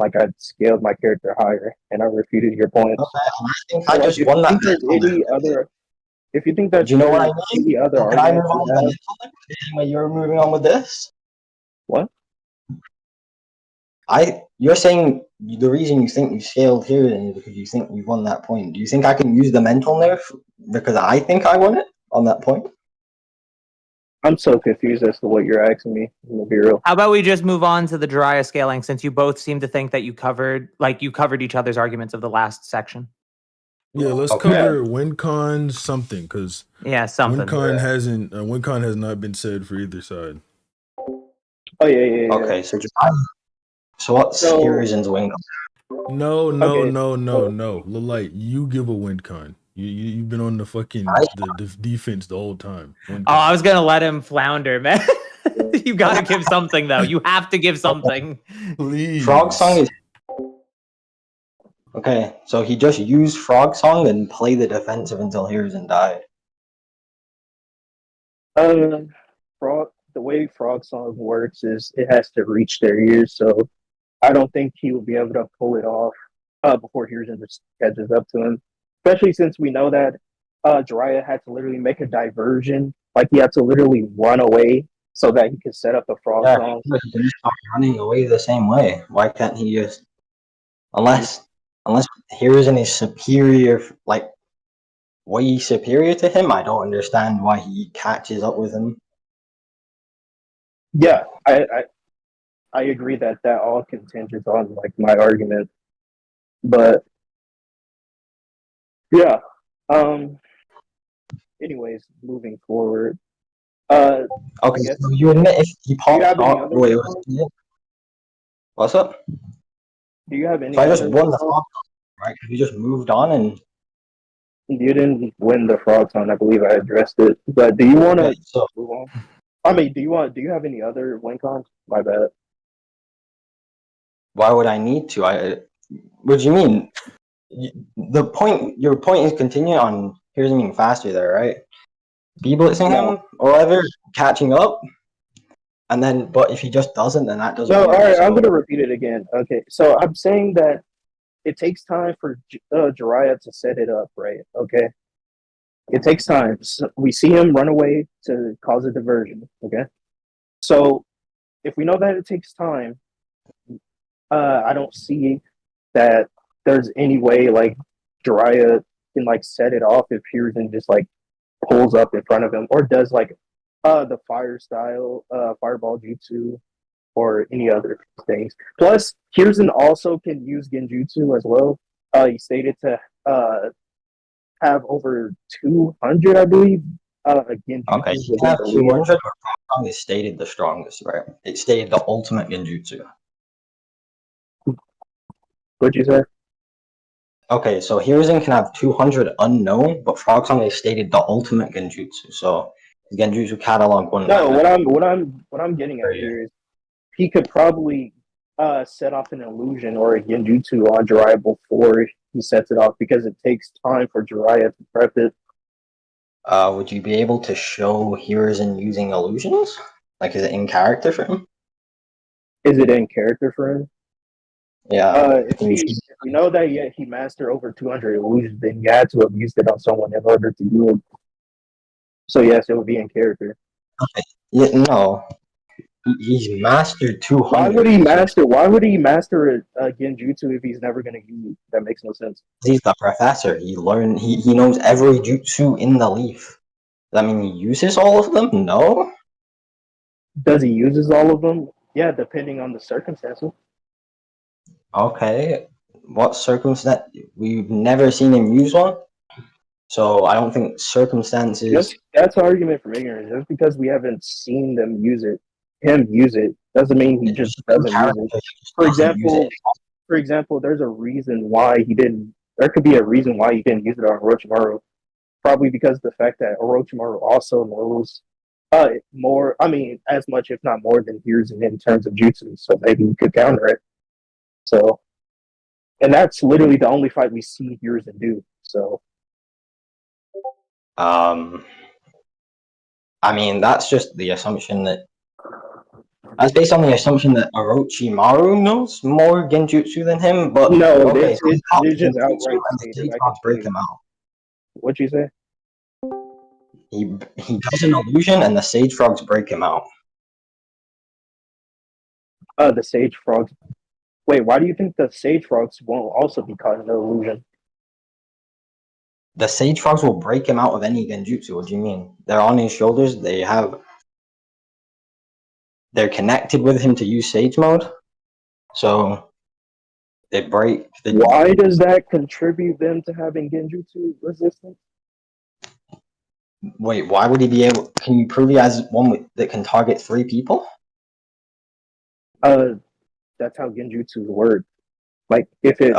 I scaled my character higher, and I refuted your points. Okay, I think I just won that mental. If you think that, do you know what I mean? any other So can I move arguments on with the mental nerf the same way you're moving on with this? What? You're saying the reason you think you scaled here is because you think you won that point. Do you think I can use the mental nerf because I think I won it on that point? I'm so confused as to what you're asking me. I'm gonna be real. How about we just move on to the Jiraiya scaling, since you both seem to think that you covered each other's arguments of the last section. Yeah, let's cover WinCon something, because something. WinCon hasn't WinCon has not been said for either side. Oh yeah. Okay, so what's Hiruzen's WinCon? No. Lilite, you give a WinCon. You've been on the fucking the defense the whole time. Oh, I was gonna let him flounder, man. You gotta give something though. You have to give something. Please. Frog Song is okay. So he just used Frog Song and play the defensive until Hiruzen died. The way Frog Song works is it has to reach their ears, so I don't think he will be able to pull it off before Hiruzen just catches up to him. Especially since we know that Jiraiya had to literally make a diversion, like he had to literally run away so that he could set up the Frog Song. He can stop running away the same way. Why can't he just unless Hiruzen is superior, like way superior to him? I don't understand why he catches up with him. Yeah, I agree that all contingent on like my argument, but yeah. Anyways, moving forward. Okay, so you admit if he pops off. Wait, what's up? Do you have any? So I just won the frog, right? You just moved on and. You didn't win the frog song. I believe I addressed it. But do you want to move on? I mean, do you have any other win cons? My bad. Why would I need to? What do you mean? Your point is continuing on. Here's being faster there, right? Be blitzing him or whatever, catching up, and then. But if he just doesn't, then that doesn't. No, all right. I'm gonna repeat it again. Okay, so I'm saying that it takes time for Jiraiya to set it up, right? Okay, it takes time. So we see him run away to cause a diversion. Okay, so if we know that it takes time, I don't see that there's any way like Jiraiya can like set it off if Hiruzen just like pulls up in front of him or does like the fire style fireball jutsu or any other things. Plus, Hiruzen also can use genjutsu as well. He stated to have over 200, I believe. Genjutsu. Okay, he can have 200, but Frog is stated the strongest, right? It stated the ultimate genjutsu. What'd you say? Okay, so Hiruzen can have 200 unknown, but Frog Song is stated the ultimate genjutsu. So genjutsu catalog one. No, what I'm getting at here is he could probably set off an illusion or a genjutsu on Jiraiya before he sets it off because it takes time for Jiraiya to prep it. Would you be able to show Hiruzen using illusions? Like, is it in character for him? Is it in character for him? Yeah. If we know that he mastered over 200 illusions, then you had to have used it on someone in order to do it. So yes, it would be in character. Okay. Yeah, no. He's mastered 200. Why would he master a genjutsu if he's never going to use it? That makes no sense. He's the professor. He knows every jutsu in the leaf. Does that mean he uses all of them? No. Does he uses all of them? Yeah, depending on the circumstances. Okay. What circumstance? We've never seen him use one. So I don't think circumstances. That's an argument from ignorance. Just because we haven't seen him use it, doesn't mean he just doesn't use it. For example, there's a reason why he didn't. There could be a reason why he didn't use it on Orochimaru. Probably because of the fact that Orochimaru also knows More. I mean, as much if not more than Hiruzen in terms of jutsu. So maybe we could counter it. So, and that's literally the only fight we see Hiruzen do. So, I mean, that's just the assumption that. That's based on the assumption that Orochimaru knows more genjutsu than him, but no, okay, so he taught it's just genjutsu outright and the stated. stage I can frogs tell break you. him out. What'd you say? He does an illusion and the sage frogs break him out. The sage frogs. Wait, why do you think the sage frogs won't also be caught in the illusion? The sage frogs will break him out of any genjutsu. What do you mean? They're on his shoulders. They're connected with him to use sage mode. So they break. Why does that contribute them to having genjutsu resistance? Wait, why would he be able? Can you prove he has one that can target 3 people? That's how genjutsu work. Like if it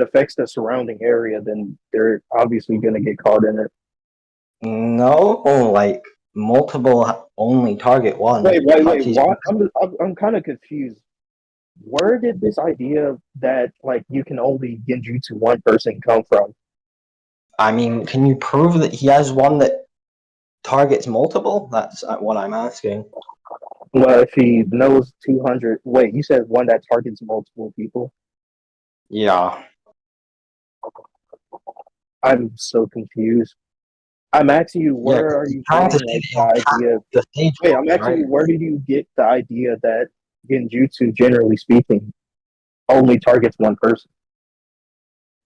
affects the surrounding area, then they're obviously gonna get caught in it. No, like multiple only target one. Wait. Why? I'm kind of confused. Where did this idea that like you can only genjutsu one person come from? I mean, can you prove that he has one that targets multiple? That's what I'm asking. Well, if he knows 200, wait, you said one that targets multiple people? Yeah. I'm so confused. I'm asking you, where are you getting like, the idea? Wait, I'm asking you, where did you get the idea that genjutsu, generally speaking, only targets one person?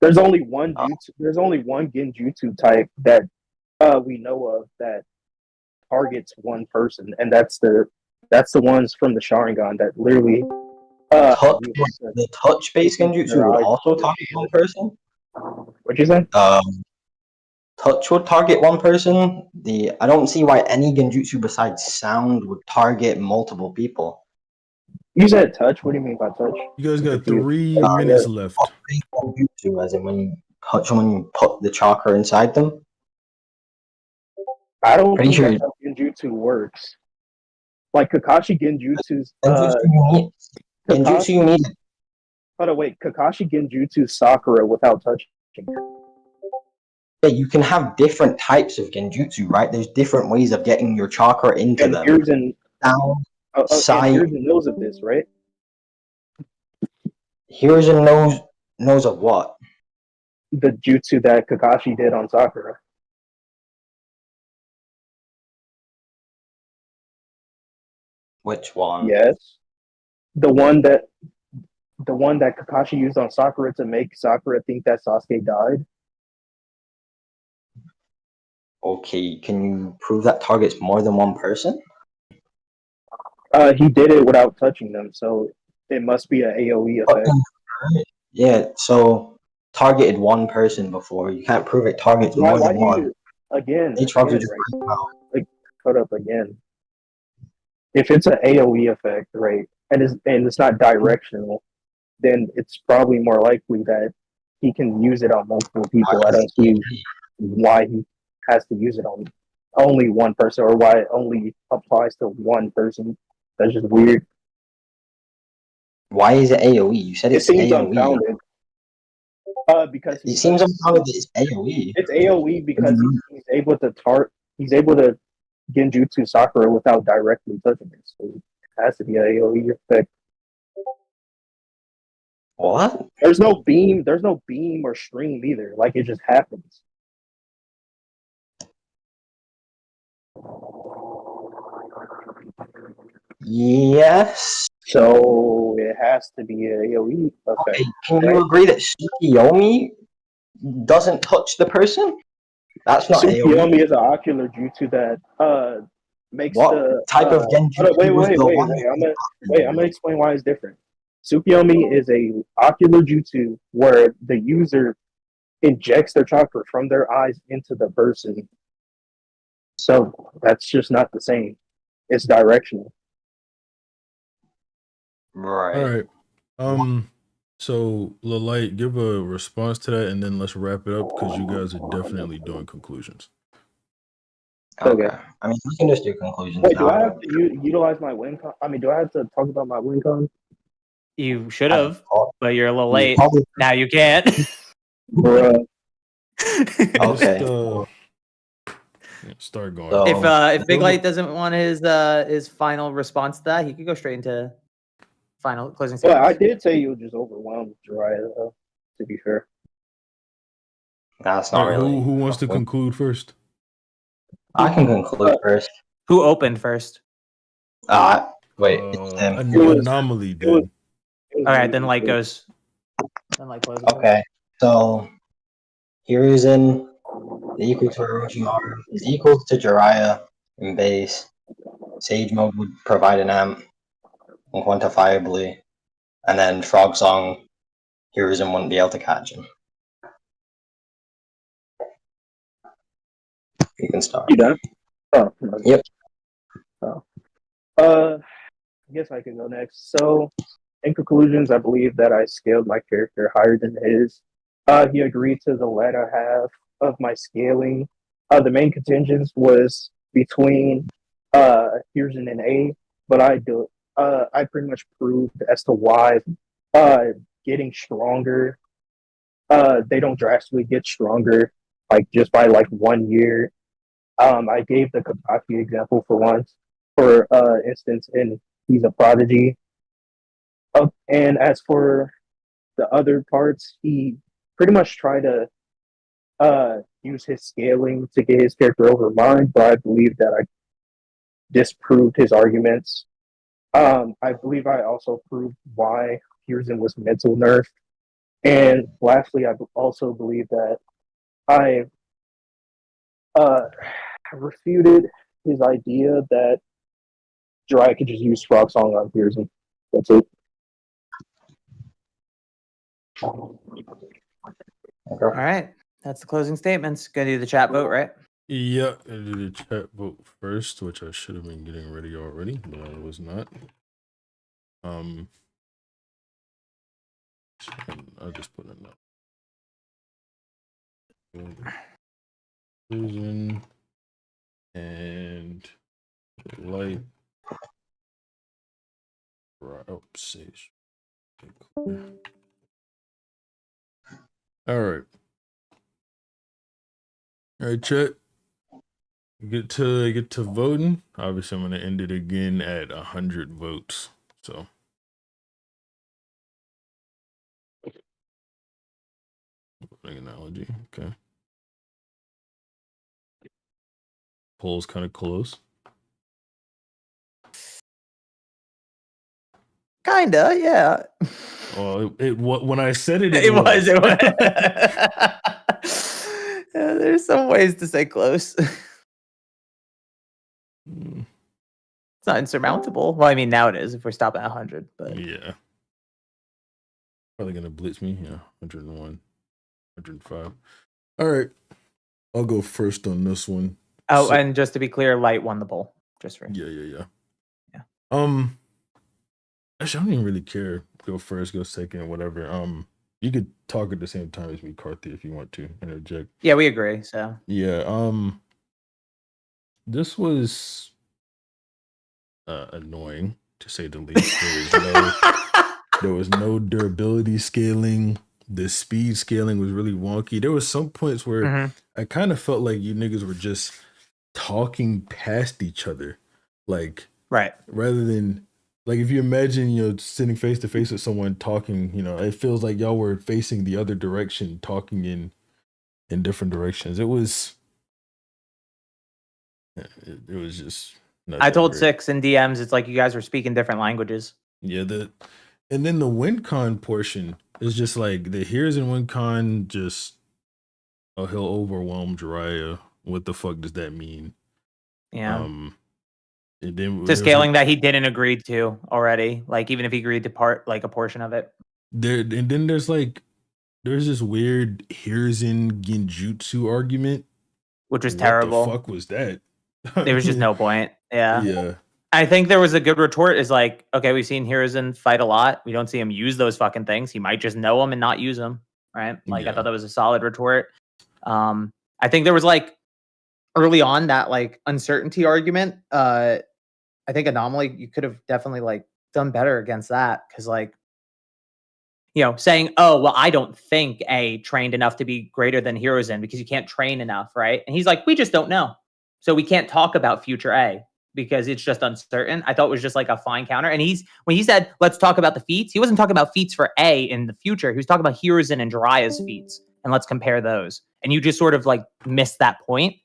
There's only one jutsu. There's only one genjutsu type that we know of that targets one person, and that's the ones from the Sharingan that literally the touch-based genjutsu would also target one person. What'd you say? Touch would target one person. I don't see why any genjutsu besides sound would target multiple people. You said touch. What do you mean by touch? You guys got 3 minutes left. Genjutsu, as in when you touch someone, you put the chakra inside them. I don't think that's how genjutsu works. Like Kakashi Genjutsu's Genjutsu you need. Hold on, wait. Kakashi Genjutsu Sakura without touching her. Yeah, you can have different types of genjutsu, right? There's different ways of getting your chakra into And them. Hiruzen, Side. Hiruzen knows of this, right? Hiruzen knows of what? The jutsu that Kakashi did on Sakura. Which one? Yes, the one that Kakashi used on Sakura to make Sakura think that Sasuke died. Okay, can you prove that targets more than one person? He did it without touching them, so it must be an AOE effect. Yeah, so targeted one person before. You can't prove it targets more than one. Again, right? Like, cut up again. If it's an AOE effect, right, and it's not directional, then it's probably more likely that he can use it on multiple people. I don't see why he has to use it on only one person, or why it only applies to one person. That's just weird. Why is it AOE? You said it's seems AOE. Unfounded. Because it seems unfounded that it's AOE. It's AOE because he's able to he's able to genjutsu Sakura without directly touching it. So it has to be an AOE effect. What? There's no beam or stream either. Like, it just happens. Yes. So it has to be an AOE effect. Okay, can you agree that Tsukiyomi doesn't touch the person? That's not AOE. Tsukiyomi is an ocular jutsu that makes what type of genjutsu wait, I'm gonna explain why it's different. Tsukiyomi is a ocular jutsu where the user injects their chakra from their eyes into the person. So that's just not the same. It's directional. Right. All right. So Lalight, give a response to that, and then let's wrap it up because you guys are definitely doing conclusions. Okay. I mean, we can just do conclusions Wait, do now. I have to utilize my win con? I mean, do I have to talk about my win con? You should have, but you're a little late. Probably- Now you can't. Bruh. Okay. Start going. So, If Big Light doesn't want his final response to that, he could go straight into final closing Well, statements. I did say you just overwhelmed Jiraiya, though, to be fair. That's not Alright, really. who wants to conclude first? I can conclude first. Who opened first? Wait. It's him. Anomaly did. All right, then Light goes. Then Light closes. Okay. So, Hiruzen is equal to Orochimaru, is equal to Jiraiya in base. Sage Mode would provide an amp unquantifiably. And then Frog Song, Hiruzen wouldn't be able to catch him. You can start. You done? Oh, no. Yep. Oh. I guess I can go next. So, in conclusions, I believe that I scaled my character higher than his. He agreed to the latter half of my scaling. The main contingents was between Hiruzen and A, but I pretty much proved as to why getting stronger. They don't drastically get stronger, like just by like 1 year. I gave the Kakashi example for instance, and he's a prodigy. And as for the other parts, he pretty much tried to use his scaling to get his character over mine, but I believe that I disproved his arguments. I believe I also proved why Hiruzen was mental nerfed. And lastly, I also believe that I refuted his idea that Jiraiya could just use Frog Song on Hiruzen. That's it. All right, that's the closing statements. Gonna do the chat vote, right? Yeah, I did the chat vote first, which I should have been getting ready already, but I was not. I'll just put it up. Susan and Light. Right. Oh, Sage. All right. All right, chat. Get to voting. Obviously, I'm gonna end it again at 100 votes. So. Analogy. Okay. Poll's kind of close. Kinda, yeah. Well, when I said it, It was. Yeah, there's some ways to say close. It's not insurmountable. Well, I mean, now it is if we're stopping at 100. But yeah, probably gonna blitz me. Yeah, 101, 105. All right, I'll go first on this one. Oh, and just to be clear, Light won the poll. Just for Yeah. Yeah. Actually, I don't even really care. Go first, go second, whatever. You could talk at the same time as me, Carthy, if you want to interject. Yeah, we agree. So yeah, this was annoying to say the least. There was no durability scaling. The speed scaling was really wonky. There was some points where I kind of felt like you niggas were just talking past each other, like right, rather than. Like if you imagine, sitting face to face with someone talking, it feels like y'all were facing the other direction, talking in different directions. It was just. I told Six in DMs, it's like you guys were speaking different languages. Yeah, and then the win con portion is just like the here's in win con just he'll overwhelm Jiraiya. What the fuck does that mean? Yeah. And then to scaling that he didn't agree to already, like even if he agreed to a portion of it. And then there's this weird Hiruzen Genjutsu argument, which was terrible. What the fuck was that? There was just no point. Yeah. Yeah. I think there was a good retort is like, okay, we've seen Hiruzen fight a lot. We don't see him use those fucking things. He might just know them and not use them. Right. Like I thought that was a solid retort. I think there was like early on that like uncertainty argument, I think Anomaly, you could have definitely like done better against that because like, you know, saying, oh, well, I don't think A trained enough to be greater than Hiruzen because you can't train enough, right? And he's like, we just don't know. So we can't talk about future A because it's just uncertain. I thought it was just like a fine counter. And when he said, let's talk about the feats, he wasn't talking about feats for A in the future. He was talking about Hiruzen and Jiraiya's feats. And let's compare those. And you just sort of like missed that point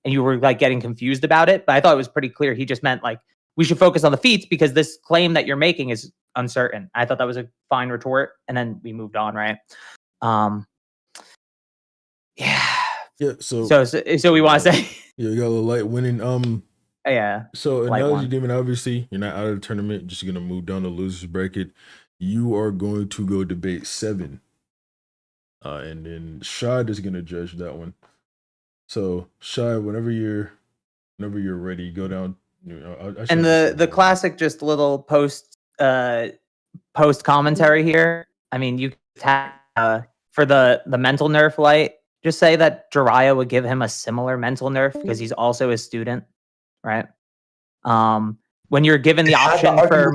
and you were like getting confused about it. But I thought it was pretty clear. He just meant like, we should focus on the feats because this claim that you're making is uncertain. I thought that was a fine retort. And then we moved on, right? Yeah. So we want to say, yeah, you got a little light winning. yeah. So light analogy one. demon, obviously, you're not out of the tournament. Just gonna move down the losers bracket. You are going to go debate 7, and then Shad is gonna judge that one. So Shad, whenever you're ready, go down. You know, And the classic, just little post commentary here. I mean, you for the mental nerf light, just say that Jiraiya would give him a similar mental nerf because he's also a student, right? When you're given the option for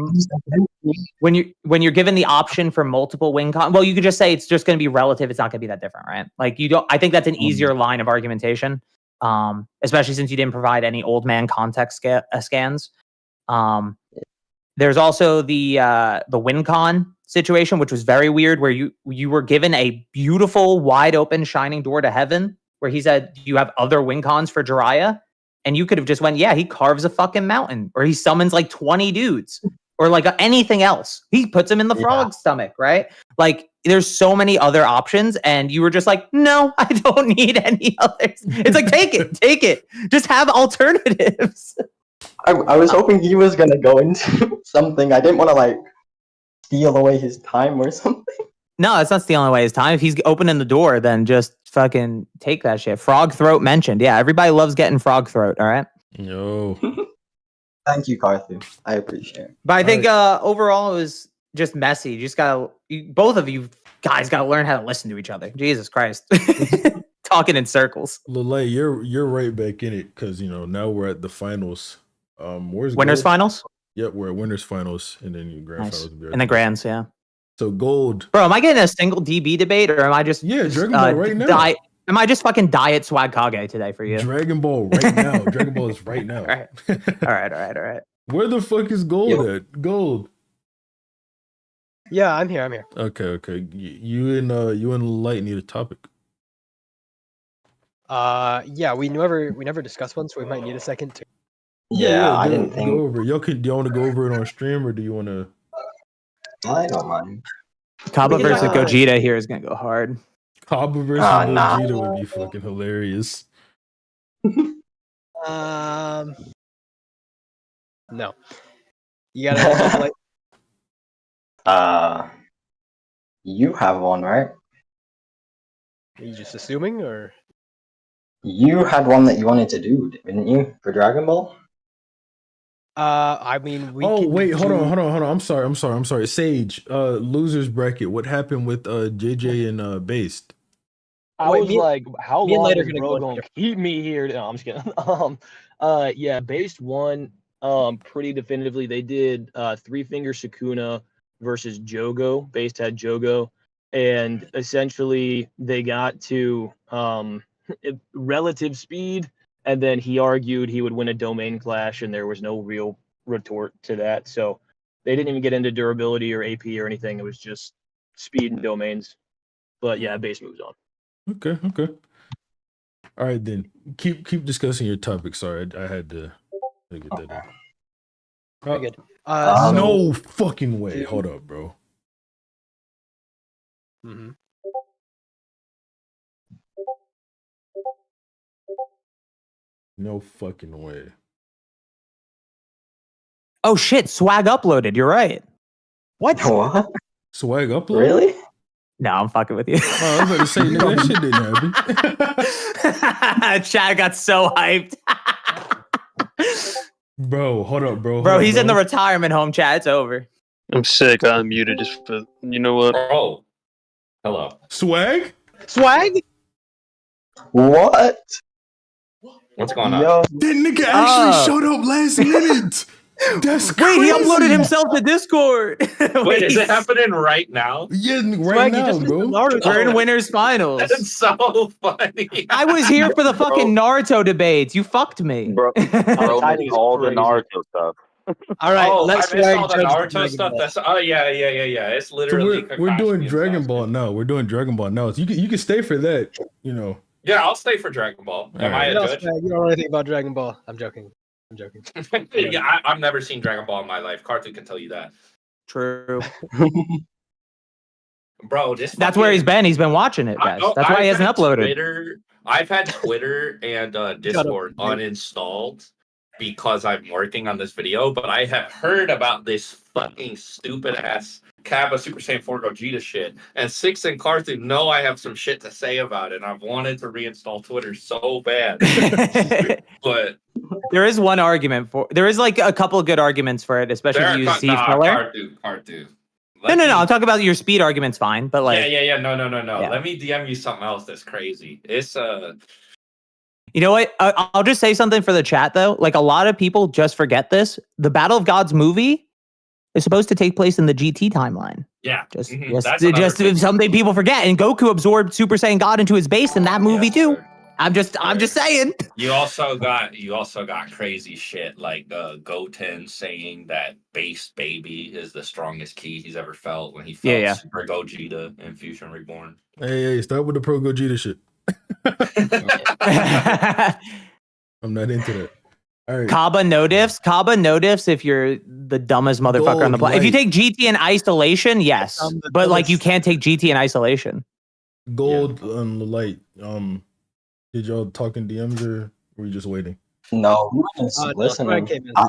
when you're given the option for multiple win con, well, you could just say it's just going to be relative. It's not going to be that different, right? Like you don't. I think that's an easier line of argumentation, especially since you didn't provide any old man context scans. There's also the win con situation, which was very weird, where you were given a beautiful, wide open, shining door to heaven, where he said, "Do you have other win cons for Jiraiya?" And you could have just went, yeah, he carves a fucking mountain, or he summons like 20 dudes, or like anything else. He puts him in the frog's stomach, right? Like, there's so many other options, and you were just like, no, I don't need any others. It's like, take it. Just have alternatives. I was hoping he was gonna go into something. I didn't want to like steal away his time or something. No, it's not stealing away his time. If he's opening the door, then just fucking take that shit. Frog throat mentioned. Yeah, everybody loves getting frog throat, all right? Yo. Thank you, Carthy. I appreciate it. But I think overall it was just messy. Both of you guys gotta learn how to listen to each other. Jesus Christ. Talking in circles. Lele, you're right back in it because now we're at the finals. Where's winners Gold? finals? Yep, we're at winners finals and then grand Nice. finals. And the grands, yeah. So Gold. Bro, am I getting a single DB debate or am I just Dragon Ball right now? Am I just fucking diet swag Kage today for you? Dragon Ball right now. Dragon Ball is right now. All right. Where the fuck is Gold at? Gold. Yeah, I'm here. Okay. You and Light need a topic. Yeah, we never discussed one, so we might need a second too. Yeah, I didn't think. Go over it. Do you want to go over it on stream or do you want to? I don't mind. Kaba versus Gogeta here is gonna go hard. Kaba versus Gogeta would be fucking hilarious. No. You gotta like. You have one, right? Are you just assuming, or? You had one that you wanted to do, didn't you, for Dragon Ball? I mean, we. Oh wait, hold on. I'm sorry. Sage, losers bracket. What happened with JJ and Based? I was like, how long is bro going gonna keep me here? No, I'm just kidding. Yeah, Based won pretty definitively. They did 3-finger Sukuna versus Jogo. Based had Jogo, and essentially they got to relative speed. And then he argued he would win a domain clash, and there was no real retort to that. So they didn't even get into durability or AP or anything. It was just speed and domains. But yeah, Base moves on. Okay. All right, then. Keep discussing your topic. Sorry, I had to get that in. Very good. No fucking way. Hold up, bro. Mm-hmm. No fucking way. Oh shit, Swag uploaded. You're right. What? Swag uploaded? Really? No, I'm fucking with you. Oh, I was about to say, nigga, that shit didn't happen. Chad got so hyped. Bro, hold up, bro. Bro, he's in the retirement home, Chad. It's over. I'm sick. I'm muted just for, you know what? Oh. Hello. Swag? Swag? What? What's going on? Yo, That nigga actually showed up last minute. That's Wait, crazy. he uploaded himself to Discord. Wait, is it happening right now? Yeah, right Swag, you now, just missed bro. the Naruto. We're in winners finals. That's so funny. I was here for the fucking Naruto debates. You fucked me. Bro missed all the Naruto stuff. All right, Oh, let's I missed all Swag the judge Naruto Dragon stuff. Ball. That's yeah. It's So literally we're doing Kakashi Dragon and Ball now. We're doing Dragon Ball now. So you can stay for that. You know. Yeah, I'll stay for Dragon Ball. Am I a No, judge? Swag, you don't know anything about Dragon Ball. I'm joking. Yeah, I've never seen Dragon Ball in my life. Cartoon can tell you that. True. Bro, this That's where he's been. He's been watching it, guys. That's why he hasn't uploaded. I've had Twitter and Discord uninstalled because I'm working on this video, but I have heard about this fucking stupid ass Kappa Super Saiyan 4 Gogeta shit. And Six and Cartoon know I have some shit to say about it. And I've wanted to reinstall Twitter so bad. But there is one argument for. There is like a couple of good arguments for it, especially if you use Z filler. Cartoon. No. I'm talking about your speed argument's fine, but like. Yeah. No. Yeah. Let me DM you something else that's crazy. It's You know what? I'll just say something for the chat though. Like a lot of people just forget this. The Battle of Gods movie is supposed to take place in the GT timeline. Yeah. Just That's something people forget. And Goku absorbed Super Saiyan God into his base in that movie too. Sir. I'm just saying. You also got crazy shit like Goten saying that Base Baby is the strongest ki he's ever felt when he felt Super Gogeta in Fusion Reborn. Hey, start with the Pro Gogeta shit. I'm not into that. All right. Kaba no diffs if you're the dumbest motherfucker on the planet. If you take GT in isolation, yes. But like you can't take GT in isolation. Gold on the light. Did y'all talk in DMs or were you just waiting? No, we were just listening. All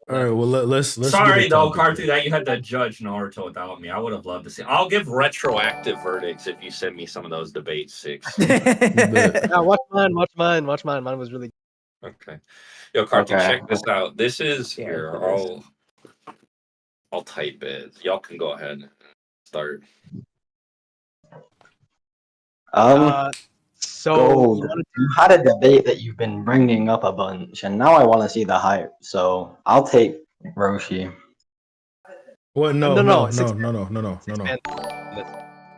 right, well let's. Sorry though, Cartoon, that you had to judge Naruto without me. I would have loved to see. I'll give retroactive verdicts if you send me some of those debates. Six. Yeah, watch mine. Mine was really. Okay. Yo, Cartoon, Okay. check this out. This is here. I'll type it. Y'all can go ahead and start. So Gold, you had a debate that you've been bringing up a bunch, and now I want to see the hype. So I'll take Roshi. What? No.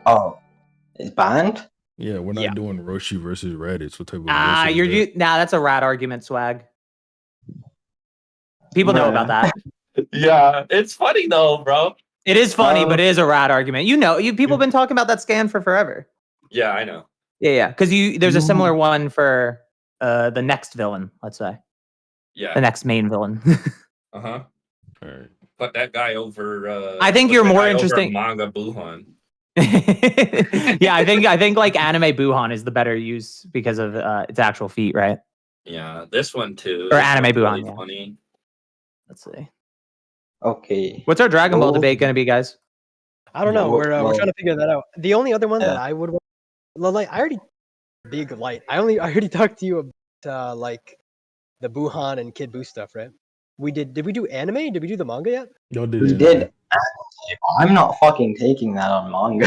Oh, it's banned? Yeah, we're not doing Roshi versus Raditz. What type of That's a rat argument, Swag. People know about that. Yeah, it's funny though, bro. It is funny, but it is a rat argument. People have been talking about that scan for forever. Yeah, I know. Yeah, because there's a similar one for the next villain, let's say. Yeah. The next main villain. All right. Put that guy over. I think you're more interesting. Manga Buhan. Yeah, I think like anime Buhan is the better use because of its actual feat, right? Yeah, this one too. Or anime Buhan. Really funny. Let's see. Okay. What's our Dragon Ball debate going to be, guys? I don't know. We're trying to figure that out. The only other one that I would want, like, I already talked to you about like the Buhan and Kid Buu stuff, right? Did we do anime? Did we do the manga yet? Y'all did. We did. I'm not fucking taking that on manga.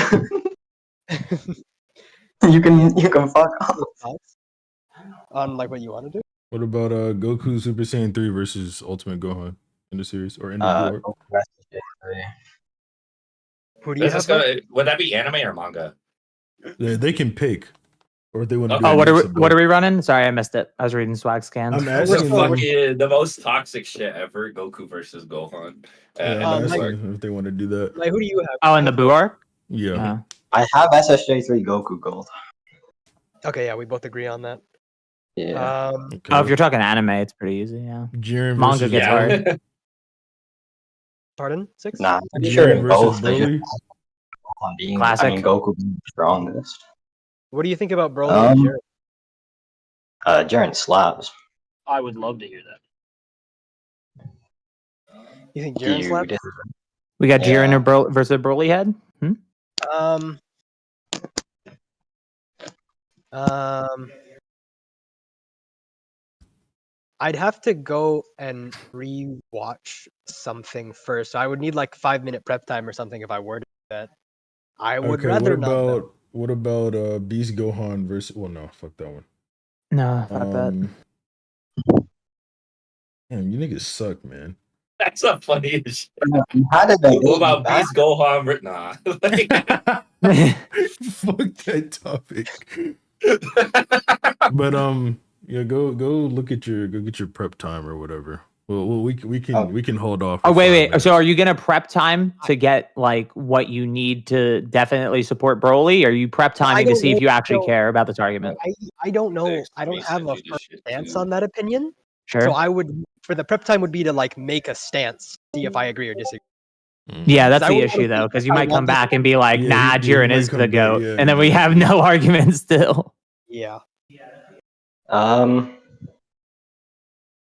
you can fuck off. On like what you want to do? What about Goku Super Saiyan 3 versus Ultimate Gohan in the series or in the war? Who do you have? Would that be anime or manga? They can pick, or if they want to. Oh, what are we running? Sorry, I missed it. I was reading Swag scans. I'm asking the most toxic shit ever: Goku versus Gohan. I'm asking if they want to do that. Like, who do you have? Oh, and the Buu arc? Yeah. I have SSJ3 Goku Gold. Okay, yeah, we both agree on that. Yeah. Oh, if you're talking anime, it's pretty easy. Yeah. Jiren Manga gets hard. Pardon? Six? Nah, I'm Jiren sure versus both. Broly? Classic. I mean, Goku being the strongest. What do you think about Broly and Jiren? Jiren slaps. I would love to hear that. You think Jiren slaps? We got Jiren versus Broly head? I'd have to go and re-watch something first. So I would need like 5-minute prep time or something if I were to do that. I would rather not. What about Beast Gohan versus? Well, no, fuck that one. No, fuck that. Damn, you niggas suck, man. That's the funniest shit. How did they What about Beast Gohan? Nah. Fuck that topic. But yeah, go look at your get your prep time or whatever. Well, we can hold off. Oh for wait. 5 minutes. So are you gonna prep time to get like what you need to definitely support Broly? Or are you prep timing to don't see if know, you actually so- care about this argument? I don't know. I don't have a firm stance on that opinion. Sure. So I would, for the prep time, would be to like make a stance, see if I agree or disagree. Yeah, that's I the would issue wanna though, see because if you I might come want this- back and be like, Yeah, "Nah, he Jiren might is come the back, goat," yeah, and then we have no argument still. Yeah.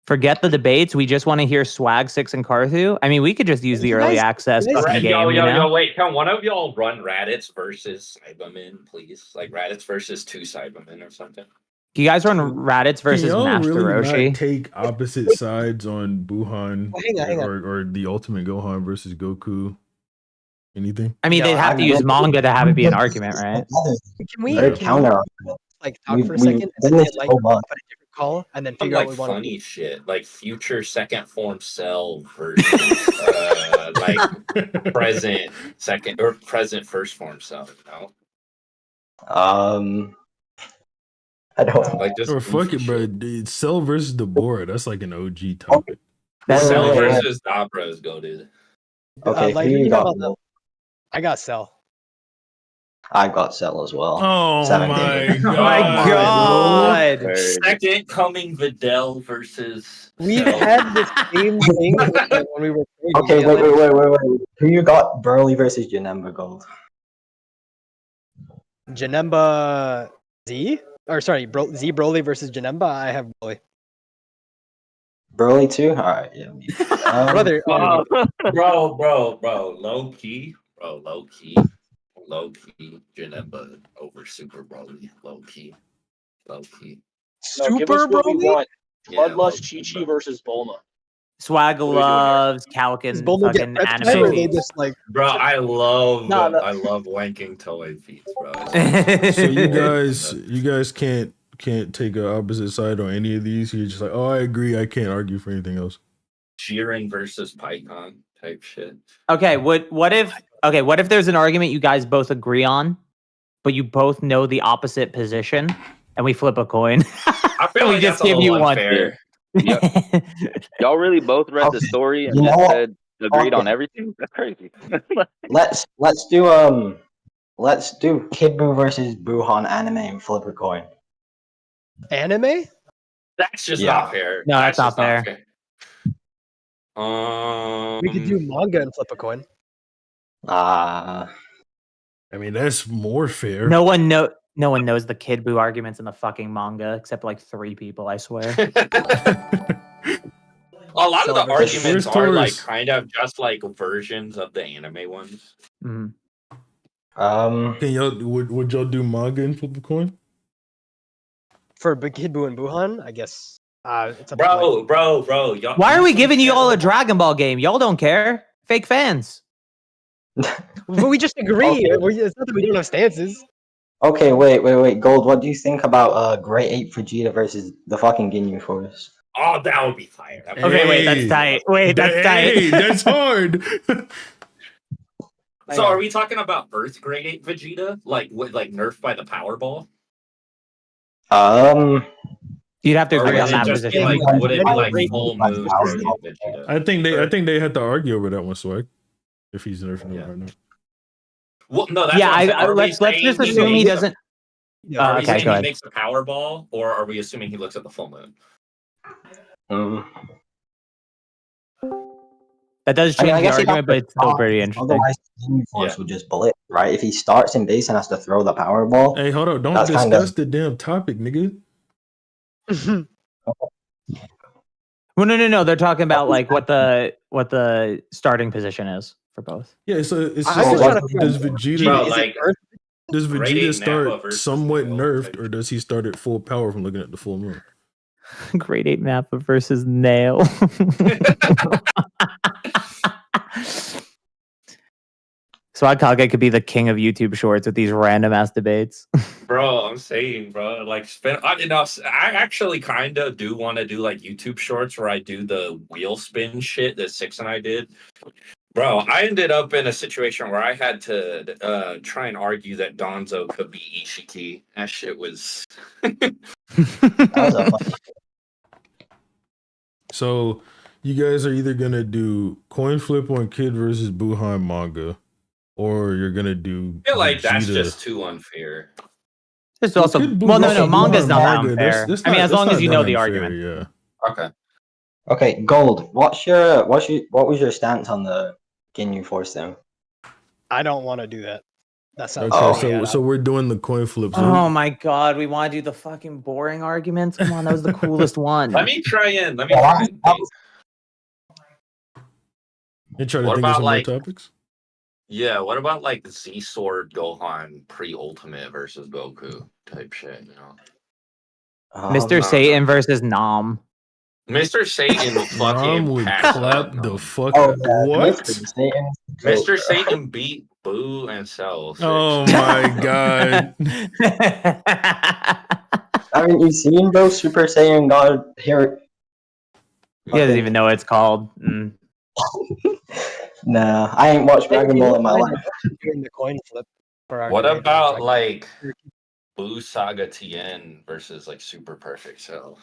Forget the debates. We just want to hear Swag 6 and Karthu. I mean, we could just use the early access fucking game. you know? Wait, can one of y'all run Raditz versus Cybermen, please? Like Raditz versus 2 Cybermen or something. You guys run Raditz Can versus y'all Master really Roshi? not take opposite sides on Buhan hang on. or the Ultimate Gohan versus Goku? Anything? I mean, they'd have to use manga to have it be an argument, right? Can we They're counter like talk for a second and then get like a different call and then figure out Like what we want to funny shit, like future second form Cell versus like present second or present first form Cell. You know? I don't like just Or fuck it, bro. Dude, Cell versus Deborah. That's like an OG topic. Cell wait, wait. versus Dabra is goated. Okay, like, who you you got? have a- I got Cell. I got Cell as well. Oh 17. My God. Second coming Videl versus. We've Cell. had the same thing when we were playing. Okay, wait. Who you got? Broly versus Janemba Gold. Janemba Z? Or sorry, Z Broly versus Janemba. I have Broly. Broly too? Alright, yeah. Brother, bro, low key, Janemba over Super Broly, low key. No, give Super us what we Broly? want. Yeah, Bloodlust Chi-Chi versus Bulma. Swag loves Calkin Bulma get fucking prep anime time or they feeds. just like Bro, I love No, no. I love wanking Toei feeds, bro. So you guys can't take an opposite side on any of these. You're just like, oh, I agree. I can't argue for anything else. Jiren versus Python type shit. Okay, what if there's an argument you guys both agree on, but you both know the opposite position, and we flip a coin? I feel we like just that's a give you little one. unfair. Y'all really both read the story and You just know what? said agreed on Okay. everything? That's crazy. Let's do Kid Buu versus Buhan anime and flip a coin. anime? That's just Yeah. not fair. No, that's not just fair. We could do manga and flip a coin. I mean, that's more fair. No one knows the Kid Buu arguments in the fucking manga except like 3 people, I swear. A lot of the Where's arguments are like Taurus? kind of just like versions of the anime ones. Mhm. Can y'all would y'all do manga and flip a coin? For Kid Buu and Buhan, I guess. It's up to Bro, y'all. Why are we giving you all a Dragon Ball game? Y'all don't care. Fake fans. But we just agree. Okay. It's not that we don't have stances. Okay, wait. Gold, what do you think about Great Ape Vegeta versus the fucking Ginyu Force? Oh, that would be fire. Okay, wait, that's tight. Wait, that's tight. Hey, that's hard. So, are we talking about Earth Grade 8 Vegeta, like nerfed by the Powerball? You'd have to Or agree would on it that just be position. like, would it be like full moon Grade 8 Vegeta? I think they had to argue over that one, Swag. If he's nerfing it right now. Well, no, that's Yeah, what I'm saying. Are we let's saying just assume he makes a- doesn't. Are we Okay, saying go he ahead. makes the Powerball, or are we assuming he looks at the full moon? That does I change mean, I the guess he'd have argument, to but it's still start, pretty interesting. Otherwise, the Ginyu Force would just bullet, right? If he starts in base and has to throw the Powerball. Hey, hold on. Don't that's discuss the damn topic, nigga. Well, no. They're talking about like what the starting position is for both. Yeah, so it's I'm just just like, trying to figure does out- Vegeta Bro, like, does Grade Vegeta 8 Nappa start versus somewhat Neo nerfed, or does he start at full power from looking at the full moon? Grade 8 Nappa versus Nail. Swag Kage could be the king of YouTube shorts with these random ass debates. Bro, I'm saying, bro, like I actually kind of do want to do like YouTube shorts where I do the wheel spin shit that Six and I did. Bro, I ended up in a situation where I had to try and argue that Donzo could be Ishiki. That shit was. That was a fun. So you guys are either gonna do coin flip on Kid versus Buhan manga, or you're gonna do. I feel like that's Vegeta. just too unfair. It's Well, also Kid Buu well, no, versus no, manga's Buhan not that manga, unfair. that's I mean, not- as that's long not as you that know the unfair, argument. Yeah. Okay. Okay, Gold. What was your stance on the Ginyu Force thing? I don't want to do that. That sounds Okay, so we're doing the coin flips. Oh my god, we want to do the fucking boring arguments? Come on, that was the coolest one. Let me try and think. You trying to What think of about some like more topics? Yeah, what about like Z Sword Gohan pre-Ultimate versus Goku type shit, you know? Mr. Satan versus Nam. Mr. Satan fucking would passed clap up. the fuck Oh, out. yeah, What? Mr. Satan. Mr. Satan beat Boo and Cell. Oh my god. Haven't you seen, bro? Super Saiyan God here. He doesn't even know what it's called. Nah, I ain't watched Dragon Ball in my life. Doing the coin flip. For What argument, about Dragon- like Boo Saga Tien versus like Super Perfect Cell?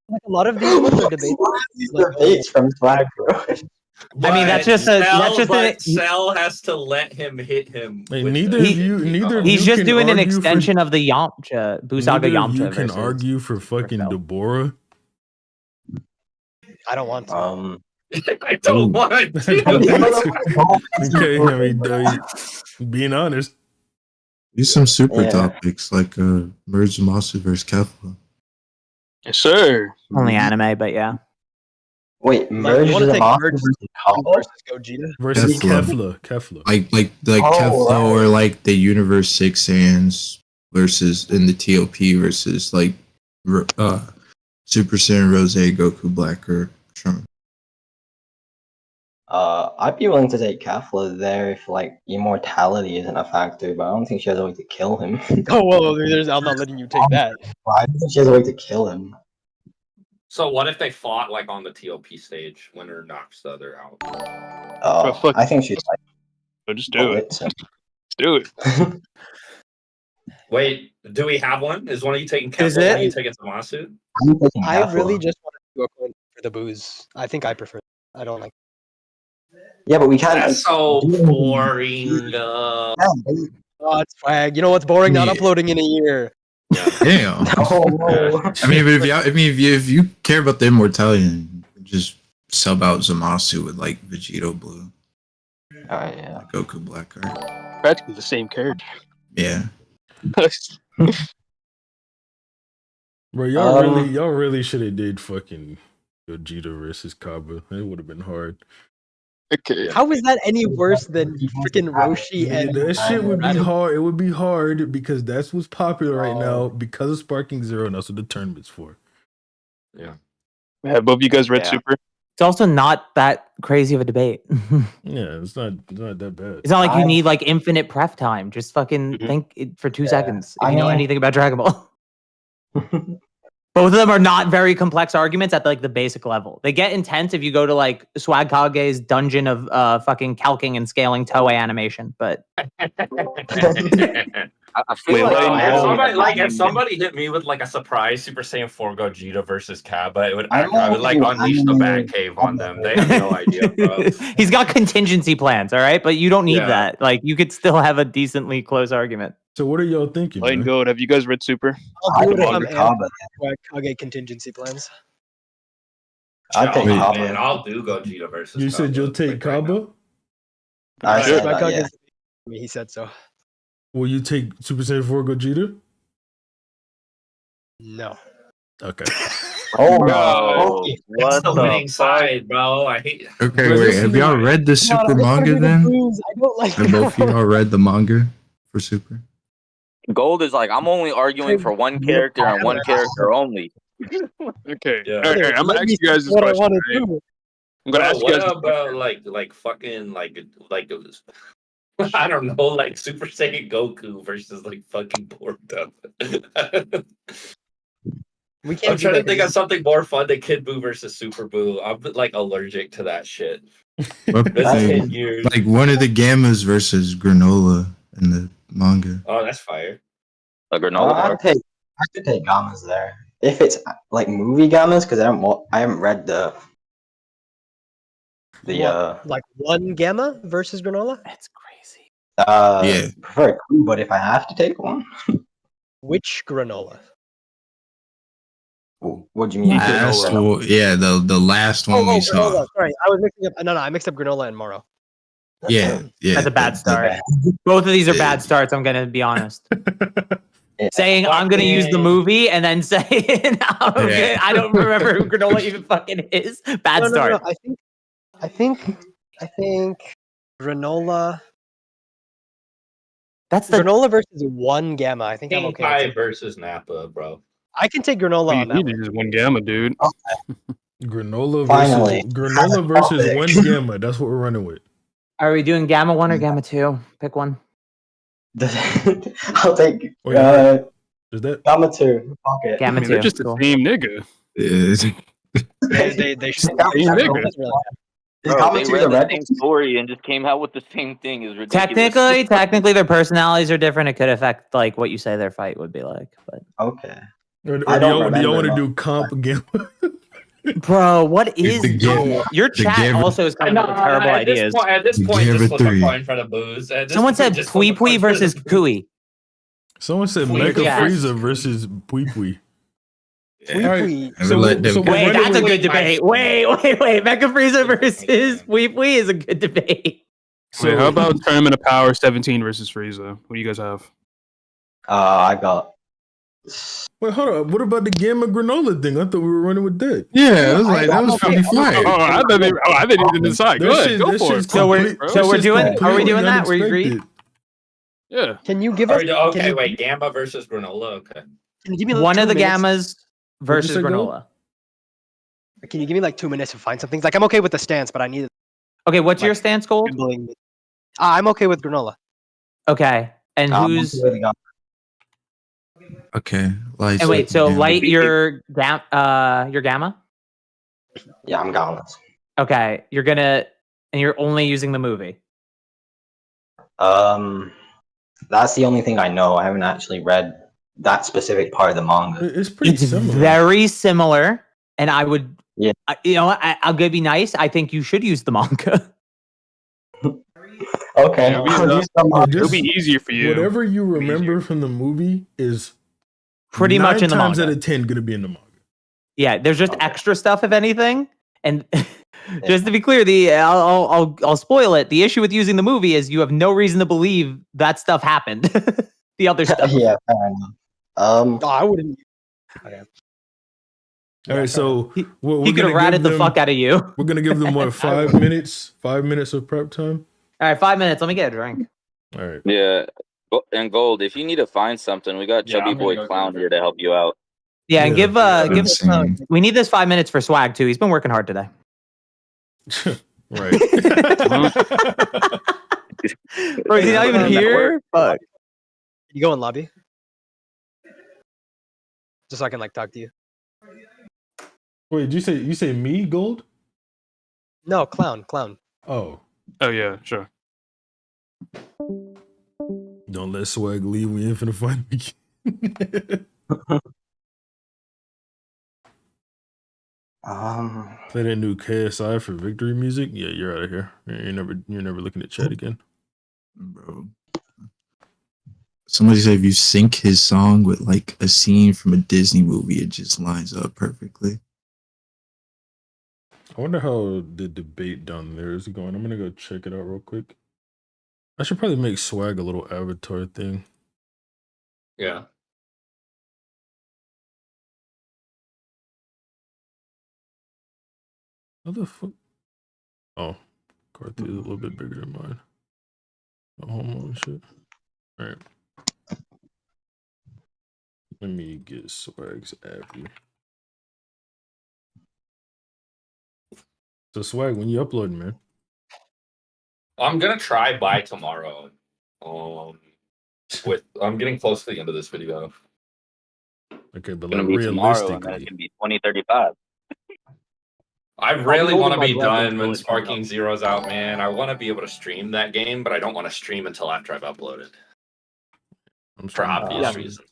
Like a lot of these ones are debates. Debates from Swag, bro. I mean, that's just a Cell has to let him hit him. Hey, with neither the- of you He's just can doing an argue for- extension of the Yamcha, Busaga neither of Yamcha. you can versus argue for fucking Deborah. I don't want to. I don't want to. Okay, I mean, being honest. Use some super Yeah. topics like Merge Masu versus Kefla. Yes, sir. Only anime, but yeah. Wait, Like, you want to take Merge versus versus Gogeta? Versus Kefla. Kefla. Like Oh, Kefla right. or like the Universe 6 Saiyans versus in the TOP versus like Super Saiyan Rose, Goku Black or Trunks. I'd be willing to take Kefla there if like immortality isn't a factor, but I don't think she has a way to kill him. Oh well, I'm not letting you take that. I don't think she has a way to kill him. So what if they fought like on the TOP stage? Winner knocks the other out. Oh, I think she's like. Just do it. So. Let's do it. Wait, do we have one? Is one of you taking Is Kefla? it? One of you taking Zamasu? I really just want to do a coin for the booze. I think I prefer. I don't like. Yeah, but we can't. That's so boring. Oh, it's swag. You know what's boring? Not uploading in a year. Damn. I mean, but if you care about the immortality, just sub out Zamasu with like Vegito Blue. Yeah. Goku Black art. Practically the same character. Yeah. Bro, y'all really should have did fucking Gogeta versus Kaba. It would have been hard. Okay. How is that any worse than freaking Roshi and That shit would be hard. It would be hard because that's what's popular right now because of Sparking Zero, and that's what the tournament's for. Yeah. Have both of you guys read Yeah. Super? It's also not that crazy of a debate. Yeah, it's not that bad. It's not like you need like infinite prep time. Just fucking think it for 2 seconds if I you know mean- anything about Dragon Ball. Both of them are not very complex arguments at like the basic level. They get intense if you go to like Swag Kage's dungeon of fucking calking and scaling Toei animation. But I feel if somebody hit me with like a surprise Super Saiyan 4 Gogeta versus Kappa, I would like unleash the Batcave on them. They have no idea, bro. he's got contingency plans, all right? But you don't need Yeah. that. Like you could still have a decently close argument. So what are y'all thinking? Light and Gold, have you guys read Super? I'll do it if I'm Manga. amped Swag Kage contingency plans. I'd take Kaba. Man, I'll do Gogeta versus. You said you'll take Kaba? I said Swag that, Kage yeah. is- he said so. Will you take Super Saiyan 4 Gogeta? No. Okay. Oh, Bro, That's the winning side, bro. I hate. Okay, wait. Have y'all read the Super manga then? I don't like Have both of y'all read the manga for Super? Gold is like, I'm only arguing for one character and one character only. Okay. Yeah. All right, I'm gonna Let ask me you guys this what I question. want Right? to do. I'm gonna ask you guys. What about like fucking like I don't know, like Super Saiyan Goku versus like fucking porked up. We I'm can't do trying that to think 'cause of something more fun than Kid Buu versus Super Buu. I'm like allergic to that shit. What, This like, 10 years. like one of the Gammas versus Granola in the manga. Oh, that's fire. A granola bar. I could take Gammas there if it's like movie Gammas because I haven't read the what, like one Gamma versus Granola? That's crazy. Yeah. prefer two, but if I have to take one, Which Granola? what do you mean? Last one, yeah, the last one we saw. Granola. Sorry, I was mixing up. No, I mixed up Granola and Moro. Yeah, yeah. That's a bad start. Both of these are bad starts. I'm gonna be honest. Saying I'm gonna use the movie and then saying I don't remember who Granola even fucking is. Bad start. No. I think Granola. That's the Granola versus one Gamma. I think I'm King okay. Kai versus Nappa, bro. I can take Granola You on that need one. to just one Gamma, dude. Granola Finally. versus one Gamma. That's what we're running with. Are we doing Gamma 1 or Gamma 2? Pick one. I'll take Is that Gamma 2. Fuck it. Gamma I mean, they're 2. just the same nigga. They should Same nigga. Bro, they read the same story and just came out with the same thing. Is ridiculous. Technically, their personalities are different. It could affect like what you say their fight would be like. But okay. Or do y'all want to do comp Gamma? bro, what is Gamma- your the chat? Gamma- Also, is coming up with terrible ideas. At this point, Gamma just flip a 3. coin in front of Booze. Someone said Pui Pui versus Kui. Someone said Pui Mecha Jazz. Frieza versus Pui Pui. Pui. Wait, that's a good debate. Wait. Mecha Frieza versus Pui Pui is a good debate. Wait, how about Tournament of Power 17 versus Frieza? What do you guys have? I got. Wait, hold on. What about the Gamma Granola thing? I thought we were running with that. Yeah, I was like, that was pretty fire. Oh, I didn't decide. Go ahead, go for it. So we're doing. Are we doing that? We agreed. Yeah. Can you give us? Okay, wait. Gamma versus Granola. Okay. Can you give me One like of the 2 minutes? Gammas versus say, Gold? Granola. Can you give me like 2 minutes to find something? Like I'm okay with the stance, but I need. Okay, what's your stance, Gold? I'm okay with Granola. Okay, and who's? Okay, light. And wait, so light your Gamma. Yeah, I'm Gammas. Okay, and you're only using the movie. That's the only thing I know. I haven't actually read that specific part of the manga. It's pretty similar. Very similar, and I would. Yeah. I'll go be nice. I think you should use the manga. Okay, It'll be easier for you. Whatever you remember from the movie is Pretty much in the 9 times manga. out of 10 going to be in the manga. Yeah, there's just extra stuff, if anything. And just to be clear, I'll spoil it. The issue with using the movie is you have no reason to believe that stuff happened. The other stuff. Yeah, fair enough. I wouldn't. Okay. All right, so he could have ratted the fuck out of you. We're gonna give them what 5 minutes? 5 minutes of prep time. All right, 5 minutes. Let me get a drink. All right. Yeah. And Gold, if you need to find something, we got Chubby Boy Clown here to help you out. Yeah, and give insane. we need this 5 minutes for swag too. He's been working hard today. Right. Bro, is he not even here? Fuck. You go in lobby. Just so I can like talk to you. Wait, did you say me, Gold? No, clown. Oh. Oh yeah, sure. Don't let swag leave. We ain't finna find me. Play that new KSI for victory music. Yeah, you're out of here. You're never looking at chat again, bro. Somebody said if you sync his song with like a scene from a Disney movie, it just lines up perfectly. I wonder how the debate down there is going. I'm gonna go check it out real quick. I should probably make swag a little avatar thing. Yeah. How the fuck? Oh, Carthy is a little bit bigger than mine. No homo and shit. All right. Let me get swag's app. So swag, when you upload, man. I'm gonna try by tomorrow. I'm getting close to the end of this video. Okay, but It's gonna like be tomorrow, and then it's realistically, gonna be 2035. I I'll be really want holding to my be breath done until when it comes out. Sparking Zero's out, man. I want to be able to stream that game, but I don't want to stream until after I've uploaded. For obvious reasons.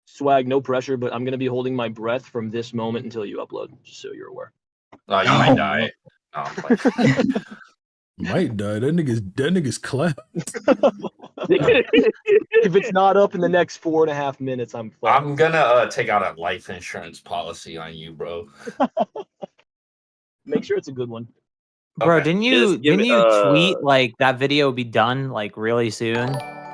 Swag, no pressure, but I'm gonna be holding my breath from this moment until you upload, just so you're aware. You might die. Oh, I'm playing. might die. That nigga's clap. If it's not up in the next 4.5 minutes, I'm fucked. I'm gonna take out a life insurance policy on you, bro. Make sure it's a good one. Bro, Okay. didn't you tweet like that video will be done like really soon?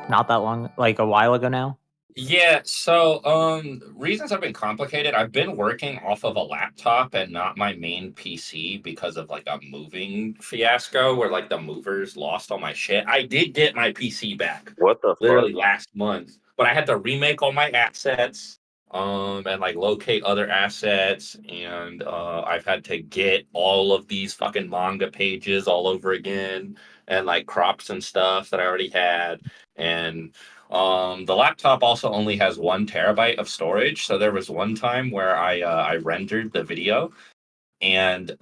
Not that long, like a while ago now. Yeah, so reasons have been complicated. I've been working off of a laptop and not my main PC because of like a moving fiasco where like the movers lost all my shit. I did get my PC back. What the literally fuck? last month, but I had to remake all my assets and like locate other assets, and I've had to get all of these fucking manga pages all over again, and like crops and stuff that I already had. And the laptop also only has 1 terabyte of storage, so there was one time where I rendered the video, and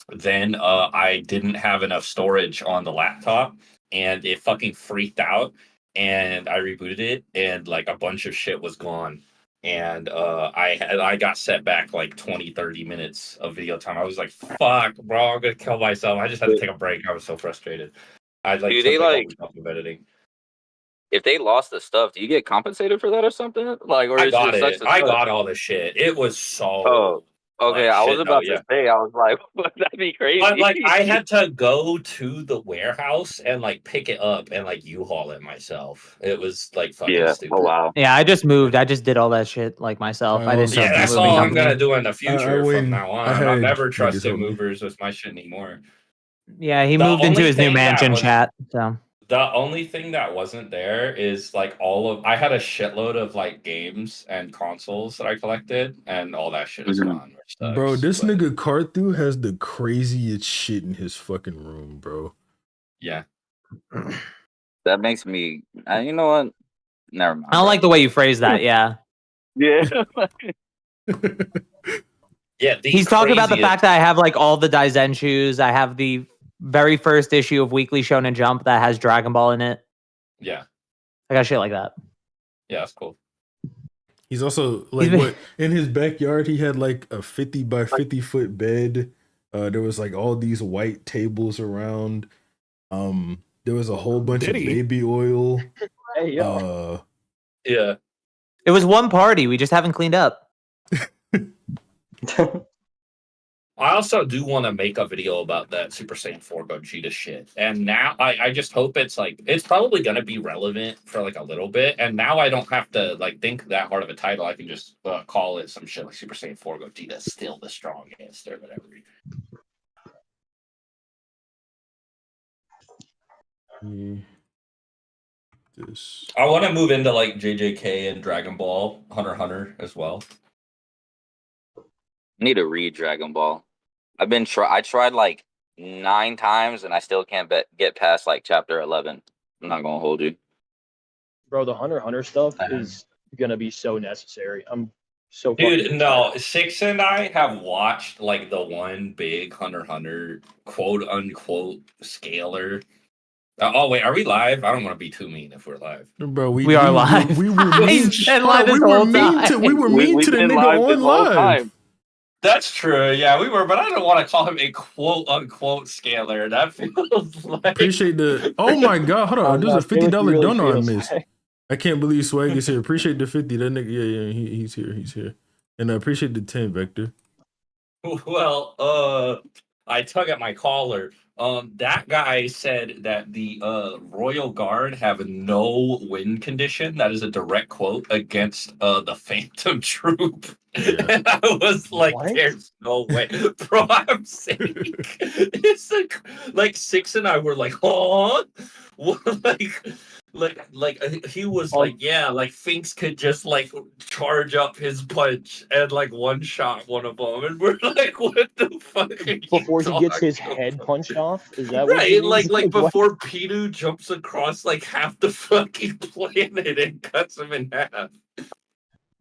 then I didn't have enough storage on the laptop, and it fucking freaked out, and I rebooted it, and like a bunch of shit was gone, and I got set back like 20-30 minutes of video time. I was like, fuck, bro, I'm gonna kill myself. I just had to take a break. I was so frustrated. I like Do took they like all like the stuff of editing. if they lost the stuff? Do you get compensated for that or something? Like, or I is got it such it. a I suck? got all the shit. It was so Oh, okay. like I was shit. about Yeah. to say, I was like, that'd be crazy. But like I had to go to the warehouse and like pick it up and like U-Haul it myself. It was like fucking Yeah. stupid. Oh wow. Yeah, I just moved. I just did all that shit like myself. I didn't also- trust Yeah, the that's moving all I'm company. gonna do in the future when from now on. I I'm had never niggas trusting help me. movers with my shit anymore. Yeah, he The moved into only his new thing that mansion was- chat. So The only thing that wasn't there is like I had a shitload of like games and consoles that I collected, and all that shit is gone. Which sucks, Bro, this but nigga Carthu has the craziest shit in his fucking room, bro. yeah. That makes me. You know what? Never mind. I don't like the way you phrase that. Yeah. Yeah. Yeah, He's talking about the fact that I have like all the Daizen shoes. I have the very first issue of Weekly Shonen Jump that has Dragon Ball in it. Yeah. I got shit like that. Yeah, that's cool. He's also like what in his backyard he had like a 50 by 50 foot bed. There was like all these white tables around. There was a whole bunch of baby oil. Hey, yo. Yeah. It was one party. We just haven't cleaned up. I also do want to make a video about that Super Saiyan 4 Gogeta shit. And now I just hope it's like, it's probably going to be relevant for like a little bit. And now I don't have to like think that hard of a title. I can just call it some shit like Super Saiyan 4 Gogeta is still the strongest or whatever. I want to move into like JJK and Dragon Ball, Hunter x Hunter as well. I need to read Dragon Ball. I tried like 9 times and I still can't get past like chapter 11. I'm not gonna hold you. Bro, the Hunter x Hunter stuff is gonna be so necessary. I'm so Dude, fucking no, Six and I have watched like the one big Hunter x Hunter quote unquote scaler. Oh wait, are we live? I don't want to be too mean if we're live. Bro, We are live. We were mean. He's been live this whole time. We were mean to the nigga on live. That's true. Yeah, we were, but I don't want to call him a quote unquote scaler. That feels like Appreciate the. Oh my god, hold on. There's a $50 really donor I feels missed. like. I can't believe Swag is here. Appreciate the 50. That nigga, yeah, he's here. He's here. And I appreciate the 10, Vector. Well, I tug at my collar. That guy said that the Royal Guard have no win condition. That is a direct quote against the Phantom Troop. And I was like, "There's no way, bro." I'm saying, it's like Six and I were like, "Oh, He was like, yeah, like Finks could just like charge up his punch and like one shot one of them, and we're like, what the fuck are you Before he gets his talking head about? punched off, is that what you Right, mean? like What? before Pidu jumps across like half the fucking planet and cuts him in half.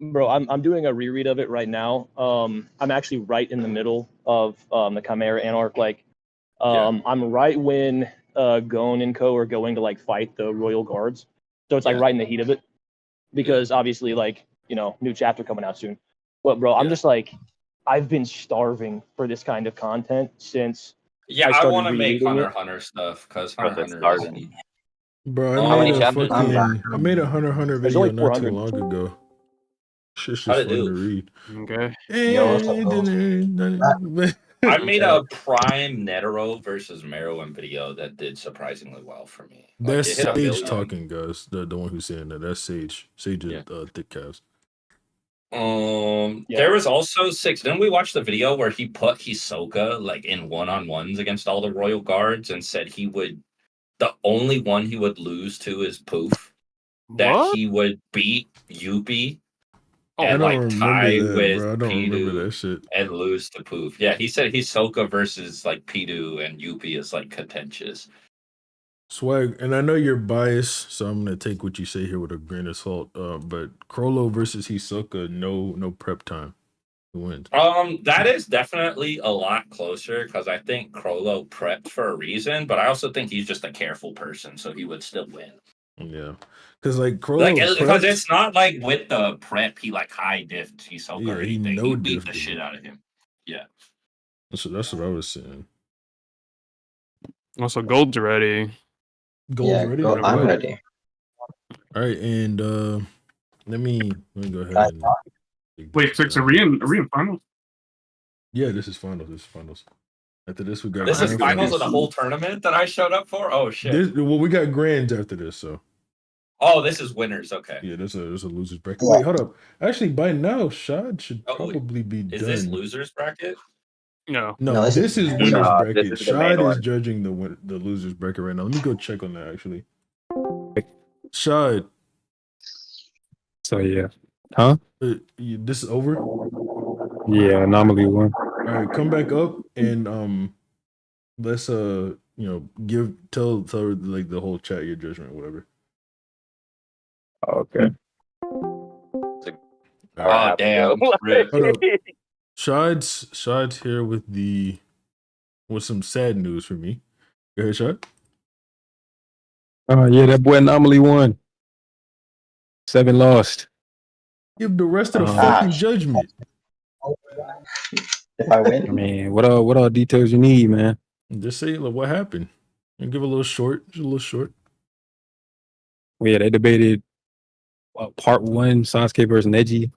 Bro, I'm doing a reread of it right now. I'm actually right in the middle of the Chimera Anarch. Like, I'm right when Gon and Co are going to like fight the Royal Guards. So it's like right in the heat of it. Because obviously, like, you know, new chapter coming out soon. But bro, I'm just like, I've been starving for this kind of content since Yeah, I started want to make rereading Hunter it. x Hunter stuff because Bro, Hunter x that's Hunter is. starving. Bro, How many I chapters? made a Hunter x Hunter There's video only not too 400. long ago. Shit's How'd just it fun do? to read. Okay. I made a Prime Netero versus Meruem video that did surprisingly well for me. Like That's it hit a Sage million. talking, guys. The one who's saying that. That's Sage. Sage is thick calves. There was also 6. Didn't we watch the video where he put Hisoka like in one-on-ones against all the royal guards and said the only one he would lose to is Poof. That What? he would beat Yuppie I and don't like remember tie that, with bro. I don't remember Pidu that shit. and lose to Poof. Yeah, he said Hisoka versus like Pidu and Yuppie is like contentious. Swag, and I know you're biased, so I'm gonna take what you say here with a grain of salt. But Crollo versus Hisoka, no prep time. Who wins? That is definitely a lot closer because I think Crollo prepped for a reason, but I also think he's just a careful person, so he would still win. Yeah, because like Crollo, Like because prepped, it's not like with the prep he like high diffed Hisoka yeah, or he anything. no He beat diffed the him. shit out of him. Yeah. So that's what I was saying. Also, Gold's ready. Yeah, ready? go, I'm Alright. ready. All right, and let me go ahead and Wait, Fix, are we in finals? yeah, this is finals. This is finals. After this, we got This is grand finals of the finals. whole tournament that I showed up for? Oh shit. Well, we got grands after this, so Oh, this is winners, okay. yeah, there's a losers bracket. Wait, hold up. Actually, by now, Shad should Oh, probably be Is done. this losers bracket? No. No, this is winners this bracket. is the main Shad is one. judging the losers bracket right now. Let me go check on that actually. Shad, So yeah. Huh? this is over. Yeah, anomaly one. All right, come back up and let's tell like the whole chat your judgment, whatever. Okay. Oh damn. Rip. Hold up. Shad's here with some sad news for me. Go ahead, Shad. Oh yeah, that boy anomaly won. 7 lost. Give the rest of the fucking judgment. If I win, I mean, what all details you need, man? Just say like, what happened and give a little short. Just a little short. Well, yeah, they debated part 1, Sasuke versus Neji.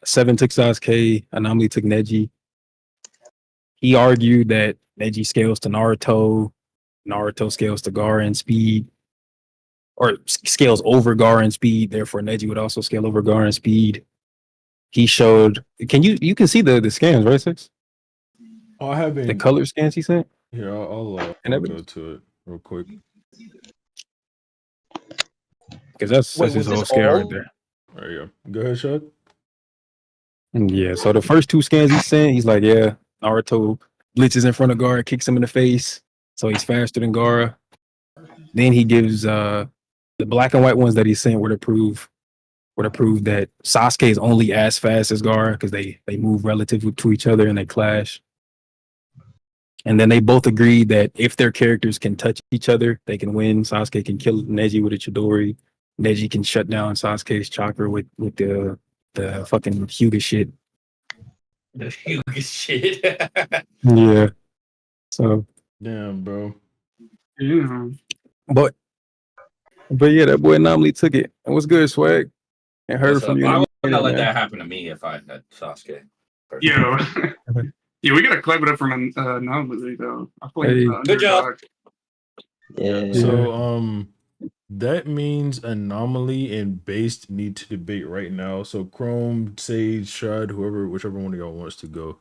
7 took Sasuke, Anomaly took Neji. He argued that Neji scales to Naruto scales to Gaara in speed, or scales over Gaara in speed. Therefore, Neji would also scale over Gaara in speed. He showed. You can see the scans, right, Six? Oh, I haven't. The color scans he sent. Here, I'll go to it real quick. Because that's his whole scale right there. There you go. Go ahead, Shad. Yeah, so the first 2 scans he sent, he's like, yeah, Naruto blitzes in front of Gaara, kicks him in the face, so he's faster than Gaara. Then he gives the black and white ones that he sent would have proved that Sasuke is only as fast as Gaara because they move relative to each other and they clash. And then they both agreed that if their characters can touch each other, they can win. Sasuke can kill Neji with a Chidori. Neji can shut down Sasuke's chakra with the fucking Hyuga shit. The Hyuga shit. Yeah. So damn, bro. Yeah. But yeah, that boy Anomaly took it. And what's good, Swag? And heard What's from up? you. I in a wouldn't minute, let man. that happen to me if I had Sasuke. Yo. Yeah, we gotta clap it up for Anomaly though. I feel like Hey. Good job. yeah. So that means Anomaly and Based need to debate right now. So Chrome, Sage, Shad, whichever one of y'all wants to go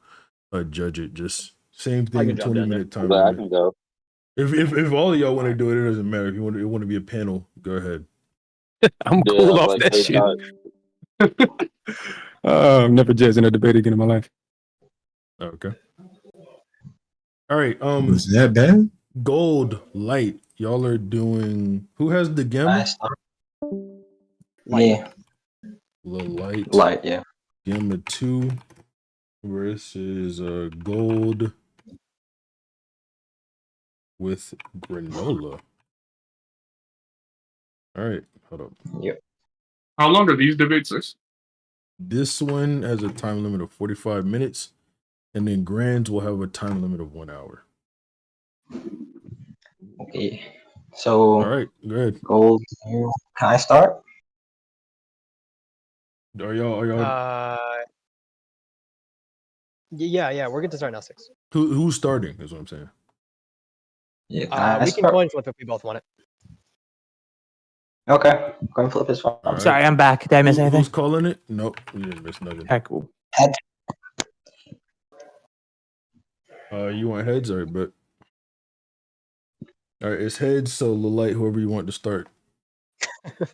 judge it. Just same thing, can jump in 20-minute time But I limit. can go. If all of y'all want to do it, it doesn't matter. If you want to be a panel, go ahead. I'm Yeah, cool off like that they shit. got I'm never judging a debate again in my life. Okay. All right. Was that bad? Gold light. Y'all are doing. Who has the gamma? Me. The light. Light, yeah. Gamma 2 versus gold with granola. All right, hold up. Yep. How long are these debates? This one has a time limit of 45 minutes, and then Grands will have a time limit of 1 hour. Okay. So. All right, go ahead. Gold. Can I start? Are y'all? Yeah, we're good to start now. 6. Who's starting? Is what I'm saying. Yeah. We can coin flip if we both want it. Okay. Coin flip is fine. All Sorry, I'm back. Did I miss anything? Who's calling it? Nope, we didn't miss nothing. Heck, cool. Head. You want heads? All right, but all right, it's heads. So the light, whoever you want to start. All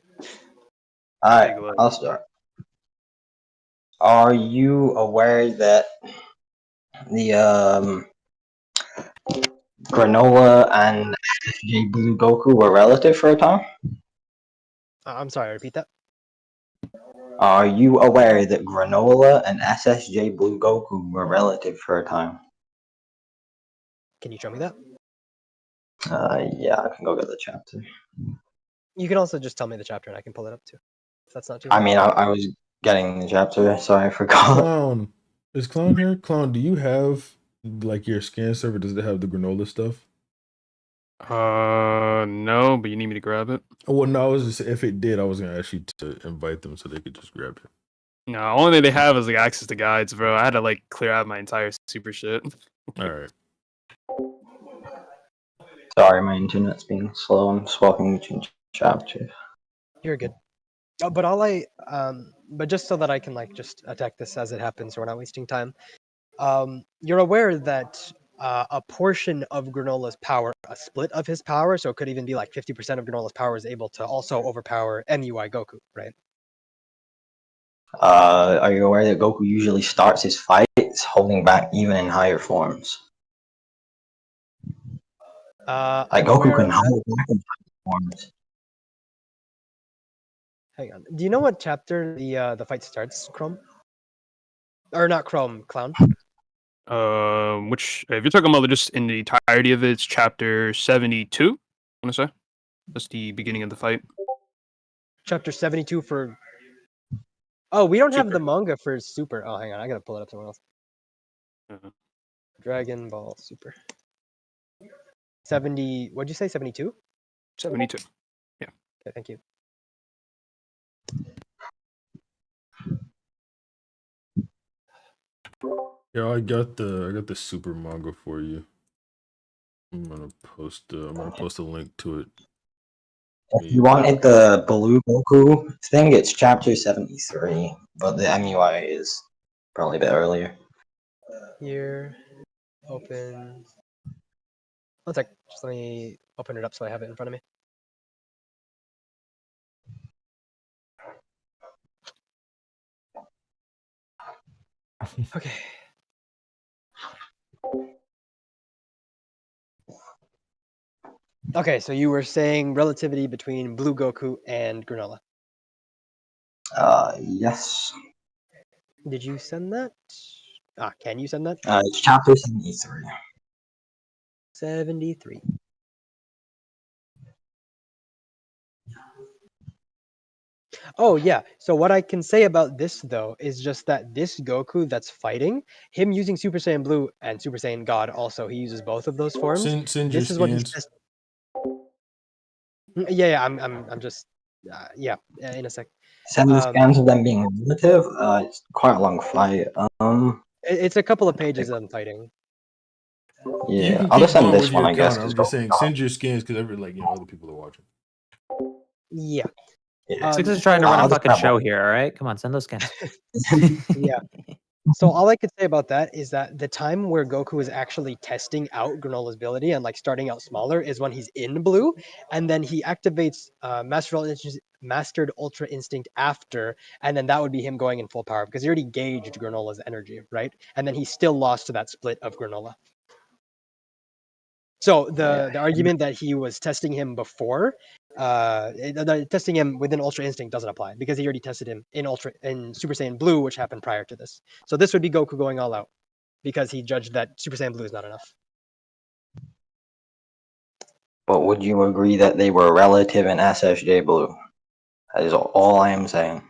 right, I'll start. Are you aware that the Granola and SSJ Blue Goku were relative for a time? I'm sorry, repeat that. Are you aware that Granola and SSJ Blue Goku were relative for a time? Can you show me that? Yeah, I can go get the chapter. You can also just tell me the chapter and I can pull it up too. If that's not too I hard. mean, I was getting the chapter, so I forgot. Clown, is Clown here? Clown, do you have like your scan server? Does it have the granola stuff? No, but you need me to grab it. Well, no, I was just, if it did, I was gonna ask you to invite them so they could just grab it. No, only thing they have is like access to guides, bro. I had to like clear out my entire super shit. All right. Sorry, my internet's being slow. I'm just walking between chapters. You're good. Oh, but but just so that I can like just attack this as it happens, so we're not wasting time. You're aware that a portion of Granola's power, a split of his power, so it could even be like 50% of Granola's power is able to also overpower MUI Goku, right? Are you aware that Goku usually starts his fights holding back even in higher forms? Like Goku can hold back in higher forms. Hang on. Do you know what chapter the fight starts, Chrome? Or not Chrome, Clown? Which if you're talking about just in the entirety of it, it's chapter 72. I want to say that's the beginning of the fight. Chapter 72 for. Oh, we don't have the manga for Super. Oh, hang on, I gotta pull it up somewhere else. Dragon Ball Super. 70. What'd you say? 72. 72. Yeah. Okay, thank you. Yeah, I got the super manga for you. I'm gonna post a link to it. If you wanted the Blue Goku thing, it's chapter 73, but the MUI is probably a bit earlier. Here, open. One sec. Just let me open it up so I have it in front of me. Okay. Okay, so you were saying relativity between Blue Goku and Granola. Yes. Did you send that? Can you send that? It's chapter 73. 73. Oh, yeah. So what I can say about this, though, is just that this Goku that's fighting, him using Super Saiyan Blue and Super Saiyan God also, he uses both of those forms. Send This your is what he scans. says. Yeah, I'm just, in a sec. Send the scans of them being relative. It's quite a long fight. It's a couple of pages of them fighting. You Yeah, can I'll keep just send going this with one, your I guess. account. I'm just saying, send your scans because other people are watching. Yeah. Six is trying to run a fucking show here, all right? Come on, send those scans. Yeah. So all I could say about that is that the time where Goku is actually testing out Granola's ability and like starting out smaller is when he's in blue, and then he activates Mastered Ultra Instinct after, and then that would be him going in full power because he already gauged Granola's energy, right? And then he still lost to that split of Granola. So the argument that he was testing him before, testing him within Ultra Instinct doesn't apply because he already tested him in Super Saiyan Blue, which happened prior to this. So this would be Goku going all out because he judged that Super Saiyan Blue is not enough. But would you agree that they were relative in SSJ Blue? That is all I am saying.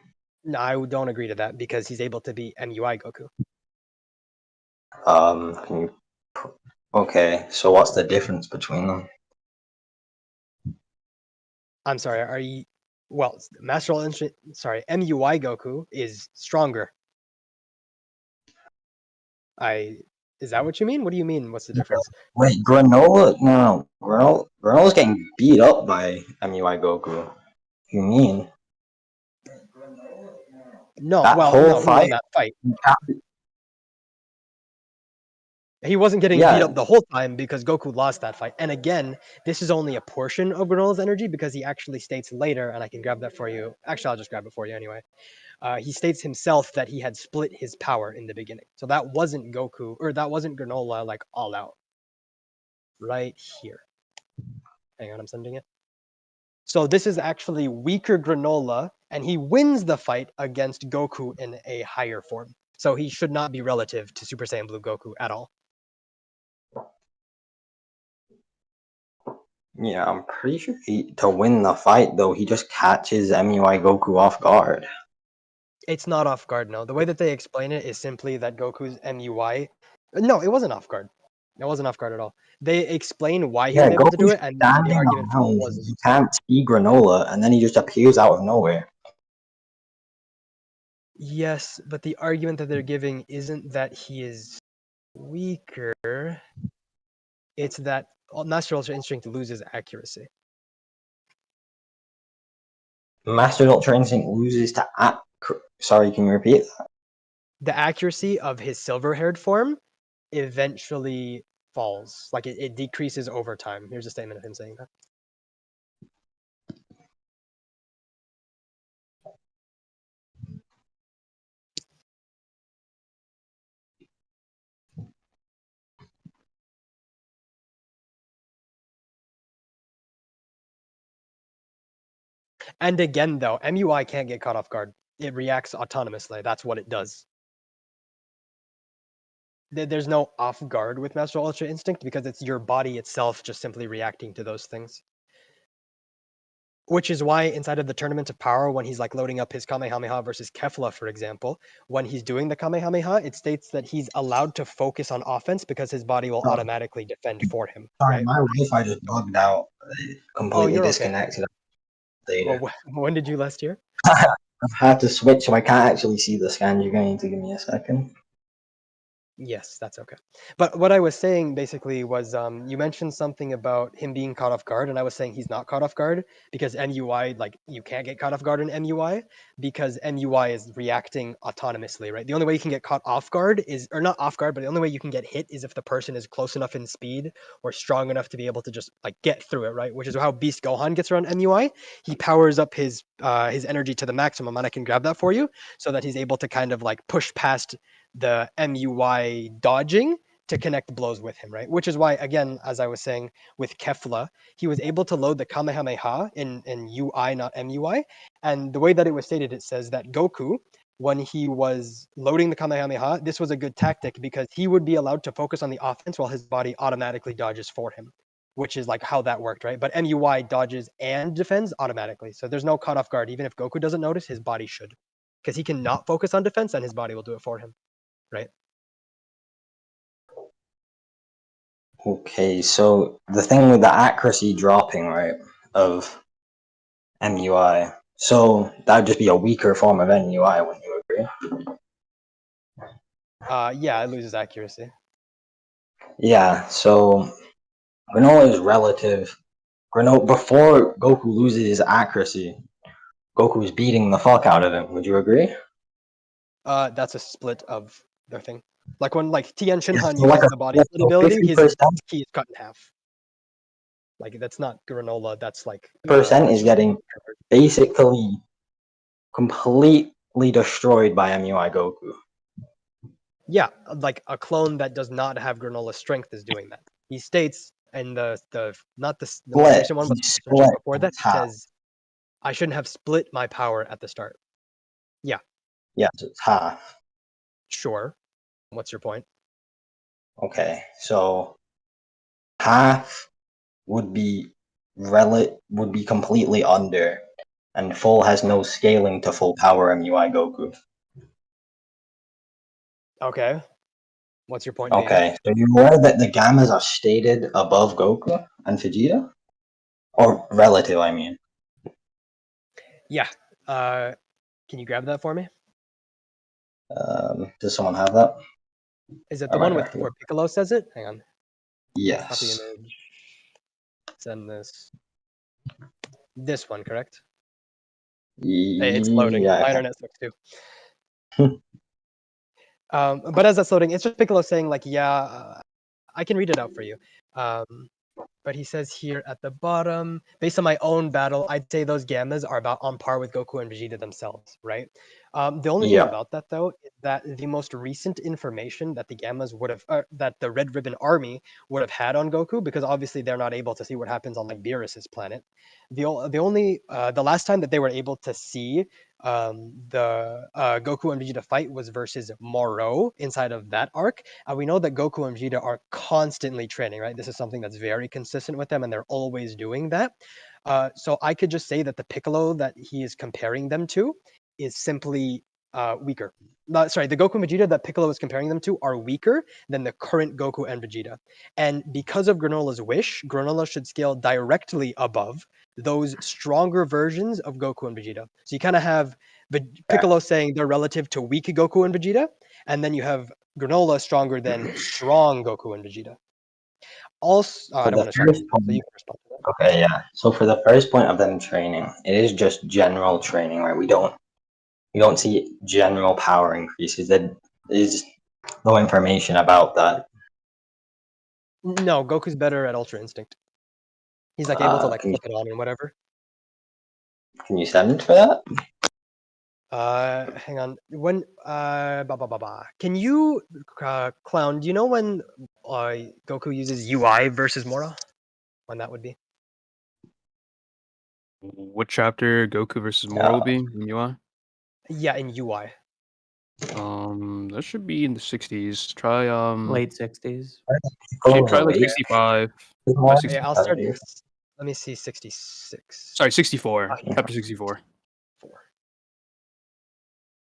No, I don't agree to that because he's able to beat MUI Goku. Can you... Okay, so what's the difference between them? I'm sorry, are you... Well, MUI Goku is stronger. Is that what you mean? What do you mean? What's the difference? Wait, Granola? No, Granola's getting beat up by MUI Goku. You mean? No, that well, whole no, he fight? won that fight. He wasn't getting beat up the whole time because Goku lost that fight. And again, this is only a portion of Granola's energy because he actually states later, and I can grab that for you. Actually, I'll just grab it for you anyway. He states himself that he had split his power in the beginning. So that wasn't Goku, or that wasn't Granola like all out. Right here. Hang on, I'm sending it. So this is actually weaker Granola, and he wins the fight against Goku in a higher form. So he should not be relative to Super Saiyan Blue Goku at all. Yeah, I'm pretty sure to win the fight, though, he just catches MUI Goku off guard. It's not off guard, no. The way that they explain it is simply that Goku's MUI... No, it wasn't off guard. It wasn't off guard at all. They explain why he was able to do it, and the argument for it wasn't. He can't see Granola, and then he just appears out of nowhere. Yes, but the argument that they're giving isn't that he is weaker. It's that Master Ultra Instinct loses accuracy. Master Ultra Instinct loses to... Sorry, can you repeat that? The accuracy of his silver-haired form eventually falls. Like, it decreases over time. Here's a statement of him saying that. And again, though, MUI can't get caught off guard. It reacts autonomously. That's what it does. There's no off guard with Master Ultra Instinct because it's your body itself just simply reacting to those things. Which is why inside of the Tournament of Power, when he's like loading up his Kamehameha versus Kefla, for example, when he's doing the Kamehameha, it states that he's allowed to focus on offense because his body will automatically defend for him. Sorry, right? my Wi-Fi just bugged out. It completely disconnected. Okay. Well, when did you last year? I've had to switch, so I can't actually see the scan. You're going to need to give me a second. Yes, that's okay. But what I was saying basically was you mentioned something about him being caught off guard, and I was saying he's not caught off guard because MUI, like, you can't get caught off guard in MUI because MUI is reacting autonomously, right? The only way you can get caught off guard is, or not off guard, but the only way you can get hit is if the person is close enough in speed or strong enough to be able to just like get through it, right? Which is how Beast Gohan gets around MUI. He powers up his energy to the maximum, and I can grab that for you so that he's able to kind of like push past the MUI dodging to connect blows with him, right? Which is why, again, as I was saying with Kefla, he was able to load the Kamehameha in UI, not MUI. And the way that it was stated, it says that Goku, when he was loading the Kamehameha, this was a good tactic because he would be allowed to focus on the offense while his body automatically dodges for him, which is like how that worked, right? But MUI dodges and defends automatically. So there's no caught off guard. Even if Goku doesn't notice, his body should. Because he cannot focus on defense and his body will do it for him. Right. Okay, so the thing with the accuracy dropping, right, of MUI, so that would just be a weaker form of MUI, wouldn't you agree? Yeah, it loses accuracy. Yeah, so Granola is relative. Before Goku loses his accuracy, Goku is beating the fuck out of him. Would you agree? That's a split of their thing. Like when like Tien Shinhan so like uses a the body split so ability, his 50% key is cut in half. Like that's not Granola. That's like percent that's is just getting basically completely destroyed by MUI Goku. yeah, like a clone that does not have Granola strength is doing that. He states in the not the most Split. recent one, but He the split before that, in he half. says, "I shouldn't have split my power at the start." Yeah, Yes, it's half. sure. What's your point? Okay, so half would be would be completely under, and full has no scaling to full power MUI Goku. Okay. What's your point being? Okay, so you're aware that the gammas are stated above Goku and Vegeta? Or relative, I mean. Yeah. Can you grab that for me? Does someone have that? Is it Or the am I one with correct? where Piccolo says it? Hang on. Copy Yes. image. Send this. This one, correct? Hey, it's loading. Yeah. My internet sucks too. But as that's loading, it's just Piccolo saying like, yeah, I can read it out for you. But he says here at the bottom, based on my own battle, I'd say those gammas are about on par with Goku and Vegeta themselves, right? The only thing Yeah. about that, though, is that the most recent information that the gammas would have, that the Red Ribbon Army would have had on Goku, because obviously they're not able to see what happens on like Beerus's planet. The last time that they were able to see the Goku and Vegeta fight was versus Moro inside of that arc. We know that Goku and Vegeta are constantly training, right? This is something that's very consistent with them, and they're always doing that. So I could just say that the Piccolo that he is comparing them to is simply weaker. Sorry, the Goku and Vegeta that Piccolo is comparing them to are weaker than the current Goku and Vegeta. And because of Granola's wish, Granola should scale directly above those stronger versions of Goku and Vegeta. So you kind of have Piccolo saying they're relative to weak Goku and Vegeta, and then you have Granola stronger than strong Goku and Vegeta. Also, I For don't the want to start, first so you point, can respond to that. okay, yeah. So for the first point of them training, it is just general training, right? We don't see general power increases. There is no information about that. No, Goku's better at Ultra Instinct. He's like able to like Can you flip it on and whatever. send for that? Hang on. When Can you Clown, do you know when Goku uses UI versus Mora? When that would be? What chapter Goku versus Moro will be in UI? Yeah, in UI. That should be in the 60s. Try late 60s. try like 65. Yeah, I'll start. Let me see 66. Sorry, 64. Chapter 64.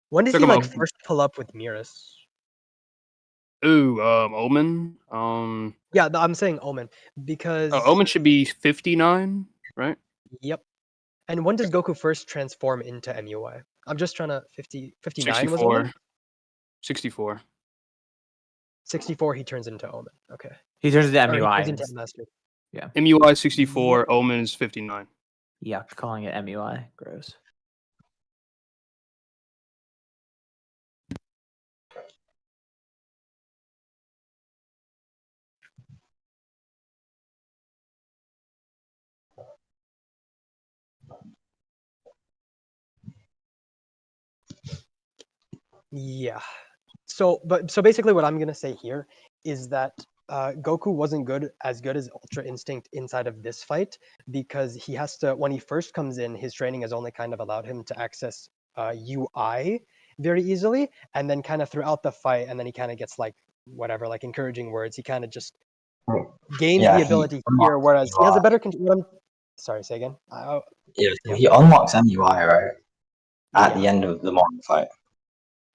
When did Took he him like a- first pull up with Miras? Ooh, Omen. Yeah, I'm saying Omen because Omen should be 59, right? Yep. And when does Goku first transform into MUI? I'm just trying to 59 was Omen? 64. 64 he turns into Omen. Okay. He turns into Or he MUI. turns into Master. Yeah. MUI 64, Omen is 59. Yuck, calling it MUI. Gross. Yeah. So basically what I'm gonna say here is that Goku wasn't as good as Ultra Instinct inside of this fight because he has to, when he first comes in, his training has only kind of allowed him to access UI very easily, and then kind of throughout the fight, and then he kind of gets like whatever, like encouraging words. He kind of just gains Yeah, the he ability unlocks here, whereas he has a UI. better control. Sorry, say again. Yeah, so he unlocks MUI, right? At the Yeah. end of the morning fight.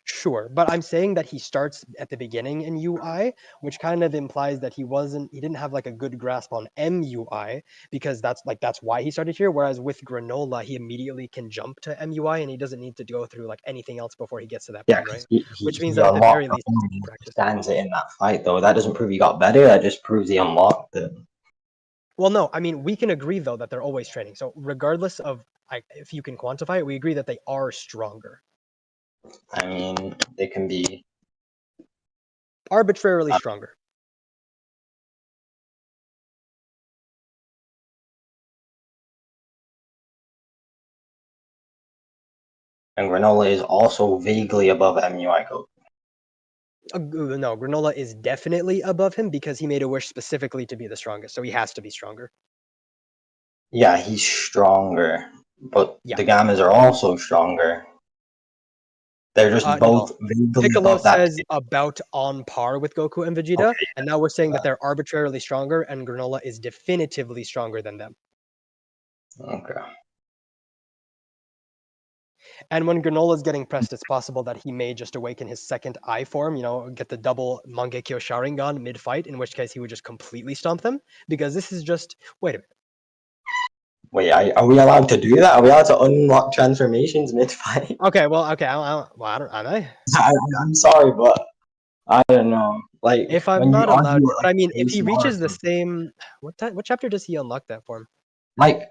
Sure, but I'm saying that he starts at the beginning in UI, which kind of implies that he didn't have like a good grasp on MUI because that's why he started here. Whereas with Granola, he immediately can jump to MUI and he doesn't need to go through like anything else before he gets to that Yeah, point, 'cause right? Which means he that at the very unlocked the least, form and he stands it in that fight, though. That doesn't prove he got better. That just proves he unlocked it. well, no, I mean we can agree though that they're always training. So regardless of if you can quantify it, we agree that they are stronger. I mean, they can be arbitrarily stronger. And Granola is also vaguely above MUI Goku. No, Granola is definitely above him because he made a wish specifically to be the strongest, so he has to be stronger. Yeah, he's stronger, but Yeah. the Gammas are also stronger. They're just both vaguely Piccolo above that. says about on par with Goku and Vegeta, and now we're saying that they're arbitrarily stronger, and Granola is definitively stronger than them. Okay. And when Granola is getting pressed, it's possible that he may just awaken his second eye form, get the double Mangekyo Sharingan mid-fight, in which case he would just completely stomp them, because this is just... Wait a minute. Wait, are we allowed to do that? Are we allowed to unlock transformations mid-fight? Okay, well, okay, am I? I'm sorry, but I don't know. Like, If I'm when you not allowed argue to, it, but I mean, if base he reaches the Naruto, same... What chapter does he unlock that form? like,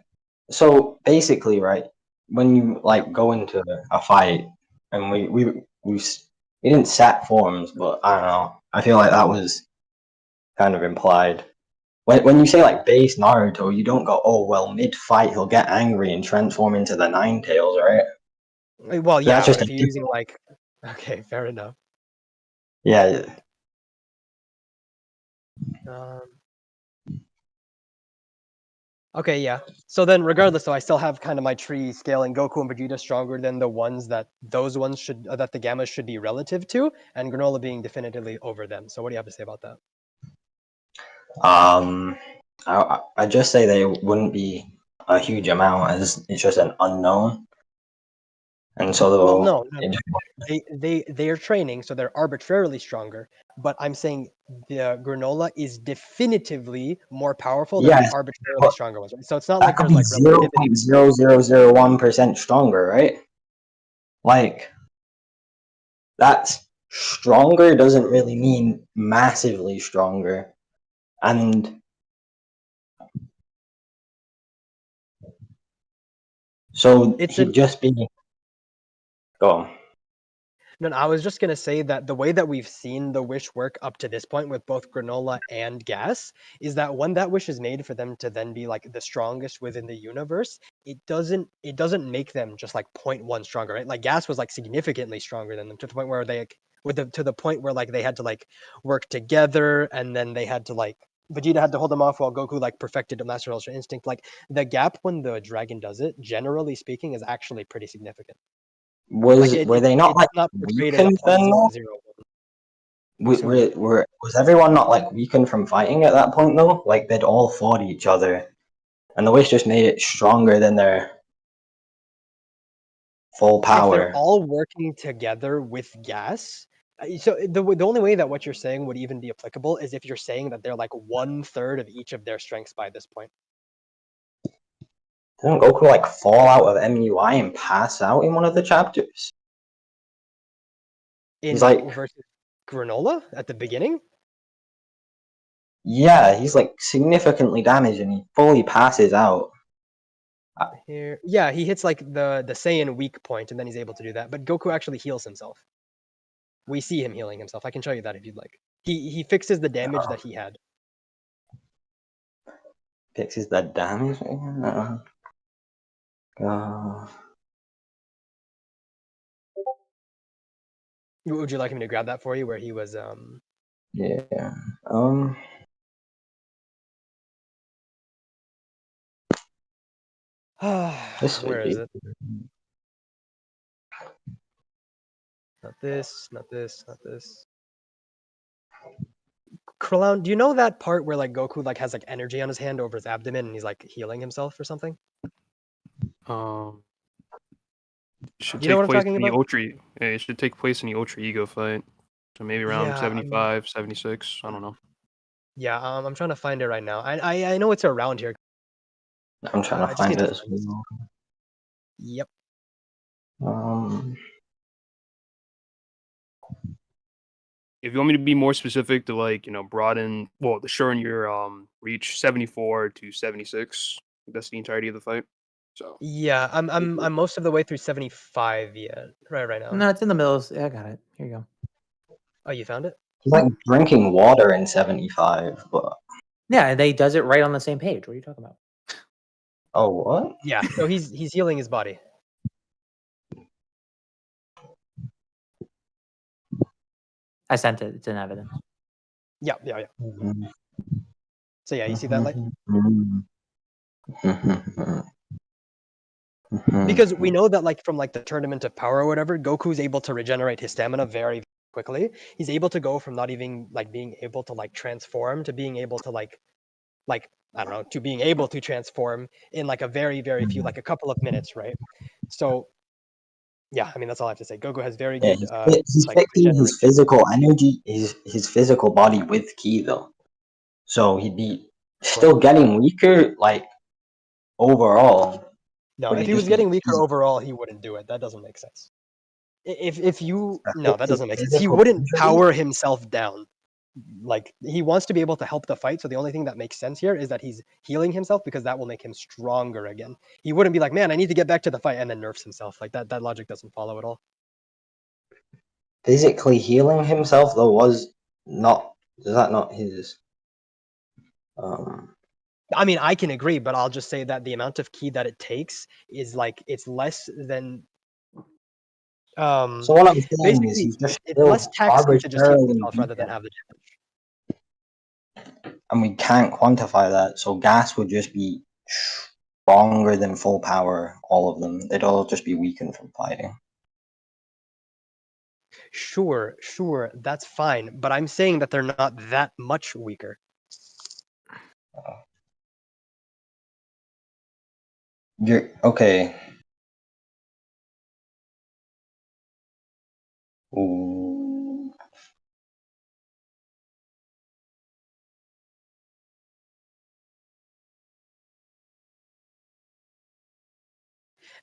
so basically, right, when you go into a fight, and we didn't set forms, but I don't know. I feel like that was kind of implied. When you say base Naruto, you don't go, oh well, mid fight he'll get angry and transform into the Nine Tails, right? Well, yeah, That's but just if you're using okay, fair enough. yeah. Okay, yeah. So then, regardless, though, I still have kind of my tree scaling Goku and Vegeta stronger than the ones that that the Gammas should be relative to, and Granola being definitively over them. So what do you have to say about that? I just say they wouldn't be a huge amount as it's just an unknown, and so Well, no. They are training, so they're arbitrarily stronger. But I'm saying the Granola is definitively more powerful than the yes, arbitrarily but stronger ones. Right? So it's not that like could there's be relativity. 0.0001% stronger, right? Like that's stronger doesn't really mean massively stronger, and so he'd just be go on. No, I was just gonna say that the way that we've seen the wish work up to this point with both Granola and Gas is that when that wish is made for them to then be like the strongest within the universe, it doesn't make them just like 0.1 stronger, right? Like Gas was like significantly stronger than them to the point where they to the point where like they had to like work together, and then they had to like Vegeta had to hold them off while Goku like perfected a Master Ultra Instinct. Like the gap when the dragon does it, generally speaking, is actually pretty significant. Were they not it's not portrayed as a weakened then? Though? 0.001. Was everyone not weakened from fighting at that point though? Like they'd all fought each other, and the wish just made it stronger than their full power. If they're all working together with Gas, so the only way that what you're saying would even be applicable is if you're saying that they're like 1/3 of each of their strengths by this point. Didn't Goku fall out of MUI and pass out in one of the chapters? In He's like versus Granola at the beginning? Yeah, he's significantly damaged and he fully passes out. Here, yeah, he hits the Saiyan weak point and then he's able to do that. But Goku actually heals himself. We see him healing himself. I can show you that if you'd like. He fixes the damage that he had. Fixes the damage? Would you like me to grab that for you where he was Yeah. where is it? Not this, not this, not this. Krillon, do you know that part where Goku has energy on his hand over his abdomen and he's healing himself or something? Should You know take what I'm place talking in the about? Ultra. It should take place in the Ultra Ego fight. So maybe around Yeah, 75, 76. I don't know. Yeah, I'm trying to find it right now. I know it's around here. I'm trying to find it as well. Yep. If you want me to be more specific to broaden to shorten your reach 74 to 76. That's the entirety of the fight. So yeah, I'm most of the way through 75 yet. Right now. No, it's in the middle. Yeah, I got it. Here you go. Oh, you found it? He's like drinking water in 75, but Yeah, they does it right on the same page. What are you talking about? oh what? Yeah, so he's healing his body. I sent it. It's in evidence. Yeah. So yeah, you see that light? Because we know that like from like the tournament of power or whatever, Goku's able to regenerate his stamina very quickly. He's able to go from not even like being able to like transform to being able to like I don't know, to being able to transform in like a very few, like a couple of minutes, right? So yeah, I mean that's all I have to say. Goku has very Yeah, good he's like fixing his regeneration. physical energy, his physical body with ki though. So he'd be still getting weaker, like overall. No, But if he'd he was just be getting weaker overall, he wouldn't do it. That doesn't make sense. If you no, that his doesn't make sense. He physical wouldn't injury. power himself down. Like he wants to be able to help the fight, so the only thing that makes sense here is that he's healing himself because that will make him stronger again. He wouldn't be like, man, I need to get back to the fight and then nerfs himself. Like that logic doesn't follow at all. Physically healing himself though was not. Is that not his? I mean, I can agree, but I'll just say that the amount of ki that it takes is like it's less than So what I'm saying is basically he's just it's less still taxing to just heal arbitrarily himself rather than weaker, have the and we can't quantify that. So gas would just be stronger than full power. All of them, they'd all just be weakened from fighting. Sure, that's fine, but I'm saying that they're not that much weaker. You're okay. Ooh.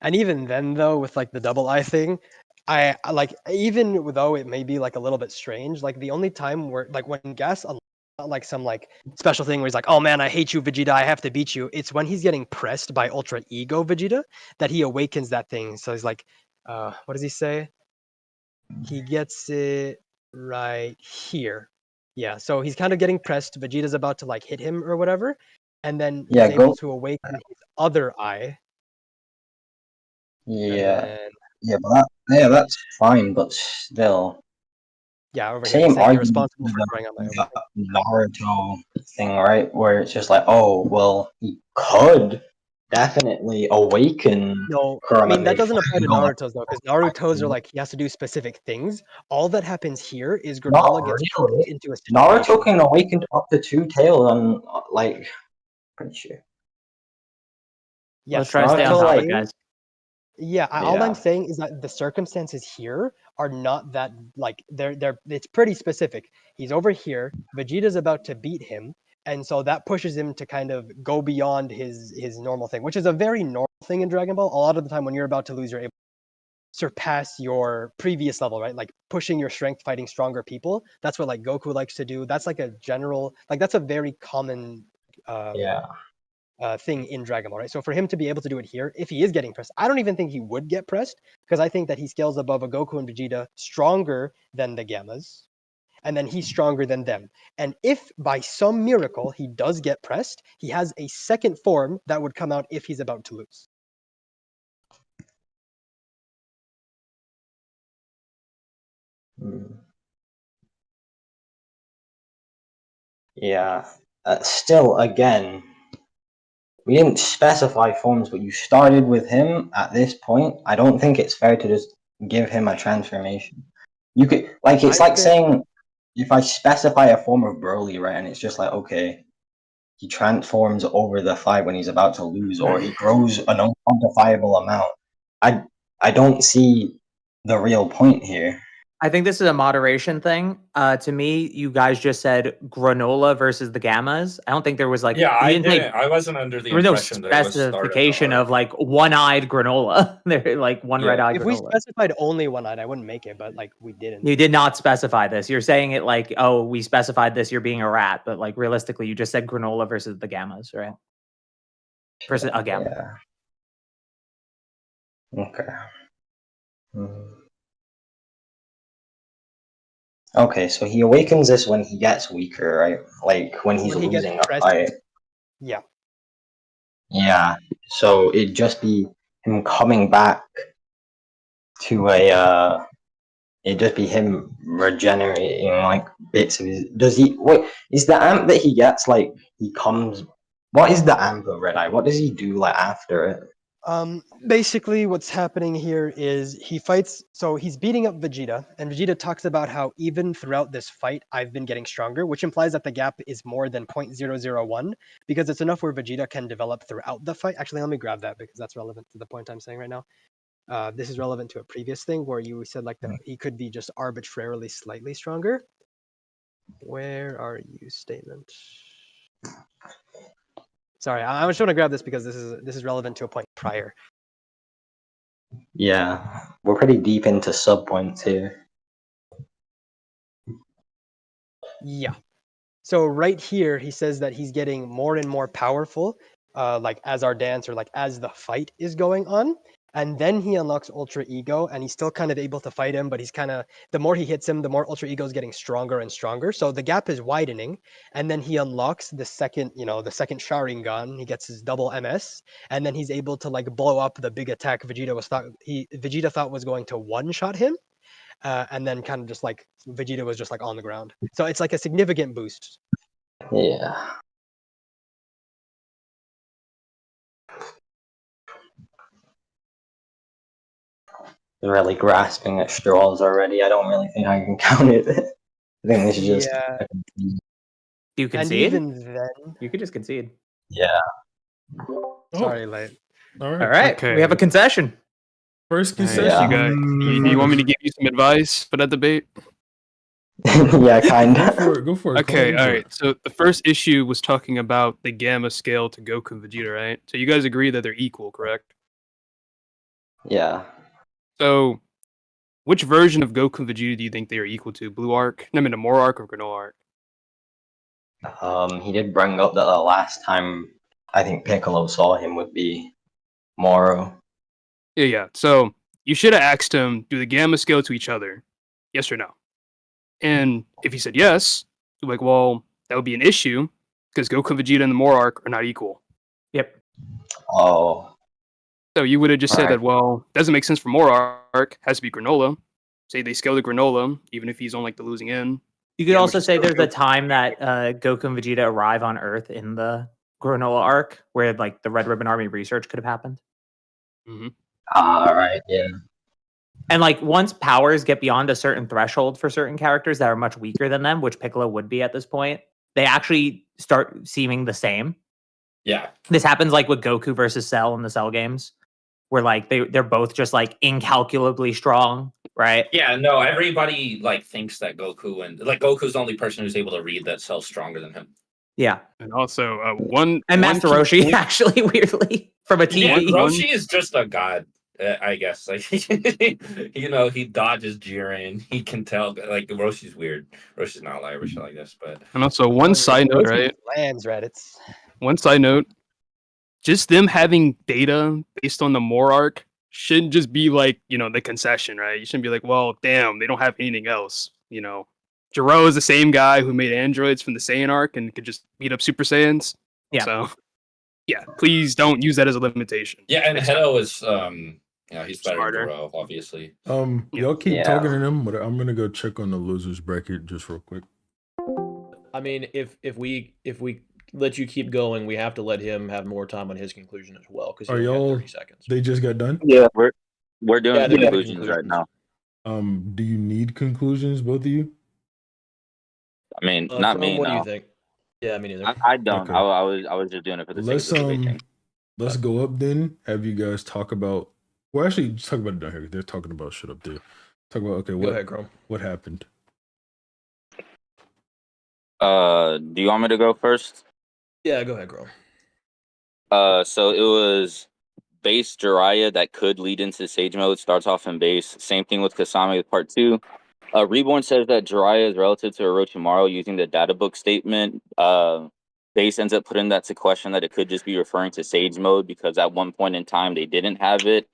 And even then, though, with like the double eye thing, I like even though it may be like a little bit strange, like the only time where like when Gas not like some like special thing where he's like, oh man, I hate you, Vegeta, I have to beat you. It's when he's getting pressed by Ultra Ego Vegeta that he awakens that thing. So he's like, what does he say? He gets it right here. Yeah, so he's kind of getting pressed. Vegeta's about to like hit him or whatever, and then he's Yeah, able go. to awaken his other eye. And Yeah, then yeah, that's fine, but still, yeah, over here he's same saying you're argument responsible for for growing on my the awakening. Naruto thing, right? Where it's just like, oh, well, he could definitely awaken No, I Kurama mean that before doesn't apply he to go like, Naruto's though, because Naruto's are like he has to do specific things. All that happens here is not Granola gets put really. into a Naruto situation. can awaken up to 2 tails on, like, pretty sure. Yes, Let's try to stay on Naruto, topic, like, guys. Yeah, all I'm yeah. saying is that the circumstances here are not that like they're it's pretty specific. He's over here, Vegeta's about to beat him, and so that pushes him to kind of go beyond his normal thing, which is a very normal thing in Dragon Ball. A lot of the time when you're about to lose, you're able to surpass your previous level, right? Like pushing your strength, fighting stronger people. That's what like Goku likes to do. That's like a general like that's a very common Yeah. thing in Dragon Ball, right? So for him to be able to do it here, if he is getting pressed, I don't even think he would get pressed because I think that he scales above a Goku and Vegeta stronger than the Gammas, and then he's stronger than them. And if by some miracle he does get pressed, he has a second form that would come out if he's about to lose. Yeah. Still, again, we didn't specify forms, but you started with him at this point. I don't think it's fair to just give him a transformation. You could, like, it's like saying if I specify a form of Broly, right, and it's just like, okay, he transforms over the fight when he's about to lose, or he grows an unquantifiable amount. I don't see the real point here. I think this is a moderation thing. To me, you guys just said granola versus the gammas. I don't think there was like Yeah, you I didn't didn't. say I wasn't under the there was no impression that it was start of the specification arc. of like one-eyed granola. They're like one Yeah. red-eyed If we granola. specified only one eyed, I wouldn't make it, but like we didn't. You did not specify this. You're saying it like, oh, we specified this. You're being a rat, but like realistically, you just said granola versus the gammas, right? Versus a gamma. Yeah. Okay. Okay, so he awakens this when he gets weaker, right? Like when he's When he gets losing a pressed, fight. yeah. Yeah. So it'd just be him coming back to a it'd just be him regenerating like bits of his. Does he? Wait, is the amp that he gets like he comes? What is the amp of Red Eye? What does he do like after it? Basically, what's happening here is he fights. So he's beating up Vegeta, and Vegeta talks about how even throughout this fight, I've been getting stronger, which implies that the gap is more than 0.001 because it's enough where Vegeta can develop throughout the fight. Actually, let me grab that because that's relevant to the point I'm saying right now. This is relevant to a previous thing where you said like that he could be just arbitrarily slightly stronger. Where are you, statement? Sorry, I was trying to grab this because this is relevant to a point prior. Yeah, we're pretty deep into sub points here. Yeah. So right here, he says that he's getting more and more powerful, like as our dance or like as the fight is going on. And then he unlocks Ultra Ego, and he's still kind of able to fight him, but he's kind of, the more he hits him, the more Ultra Ego is getting stronger and stronger. So the gap is widening, and then he unlocks the second, the second Sharingan. He gets his double MS, and then he's able to like blow up the big attack Vegeta thought was going to one-shot him, and then kind of just like Vegeta was just like on the ground. So it's like a significant boost. Yeah. Really grasping at straws already. I don't really think I can count it. I think this is just. Yeah. Do you And concede? even then, You could just concede. Yeah. Sorry, late. All All right, we have a concession. First Concession. concession. You guys, do you want me to give you some advice for that debate? Yeah, kind Go of. for it. Go for it. Okay, Call all it. right. So the first issue was talking about the gamma scale to Goku and Vegeta, right? So you guys agree that they're equal, correct? Yeah. So which version of Goku and Vegeta do you think they are equal to? Blue Arc? No, I mean the More Arc or Granola Arc? He did bring up that the last time I think Piccolo saw him would be Moro. Yeah. So you should have asked him, do the gamma scale to each other? Yes or no? And if he said yes, you're like, well, that would be an issue because Goku, Vegeta, and the More Arc are not equal. Yep. Oh. So you would have just said Alright. that, well, doesn't make sense for More Arc, has to be Granola. Say they scale the Granola, even if he's on like the losing end. You could Yeah, also which is say there's Goku. a time that Goku and Vegeta arrive on Earth in the Granola arc where like the Red Ribbon Army research could have happened. Mm-hmm. Alright, yeah. And like once powers get beyond a certain threshold for certain characters that are much weaker than them, which Piccolo would be at this point, they actually start seeming the same. Yeah. This happens like with Goku versus Cell in the Cell games, where like they're both just like incalculably strong, right? Yeah, no, everybody like thinks that Goku and like Goku's the only person who's able to read that Cell's stronger than him. Yeah. And also And one Master key Roshi point- actually weirdly from a Yeah, TV. Roshi is just a god, I guess. Like he dodges Jiren. He can tell. Like Roshi's weird. Roshi's not alive or shit like this. But And also one side note, right? Lands Reddits. One side note, just them having data based on the More Arc shouldn't just be like, the concession, right? You shouldn't be like, well, damn, they don't have anything else. Jiro is the same guy who made androids from the Saiyan arc and could just beat up Super Saiyans. Yeah. So, yeah, please don't use that as a limitation. yeah, and Hedo is he's better Smarter. than Goro, obviously. Y'all keep Yeah. talking to them, but I'm gonna go check on the losers bracket just real quick. I mean, if we let you keep going, we have to let him have more time on his conclusion as well because Are he only y'all? got 30 seconds. They just got done. Yeah, we're doing Yeah, the they got conclusions right now. Do you need conclusions, both of you? I mean, not Chrome, me. what do No, you think? Yeah, me neither. I don't. Okay. I was just doing it for the Let's sake of the debate thing. let's go up then. Have you guys talk about? Well, actually, just talk about it down here. They're talking about shit up there. Talk about Go ahead, Chrome. what happened. Do you want me to go first? Yeah, go ahead, Chrome. So it was base Jiraiya that could lead into Sage mode. Starts off in base. Same thing with Kasame with part 2. Reborn says that Jiraiya is relative to Orochimaru using the data book statement. Base ends up putting that to question that it could just be referring to Sage mode because at one point in time they didn't have it.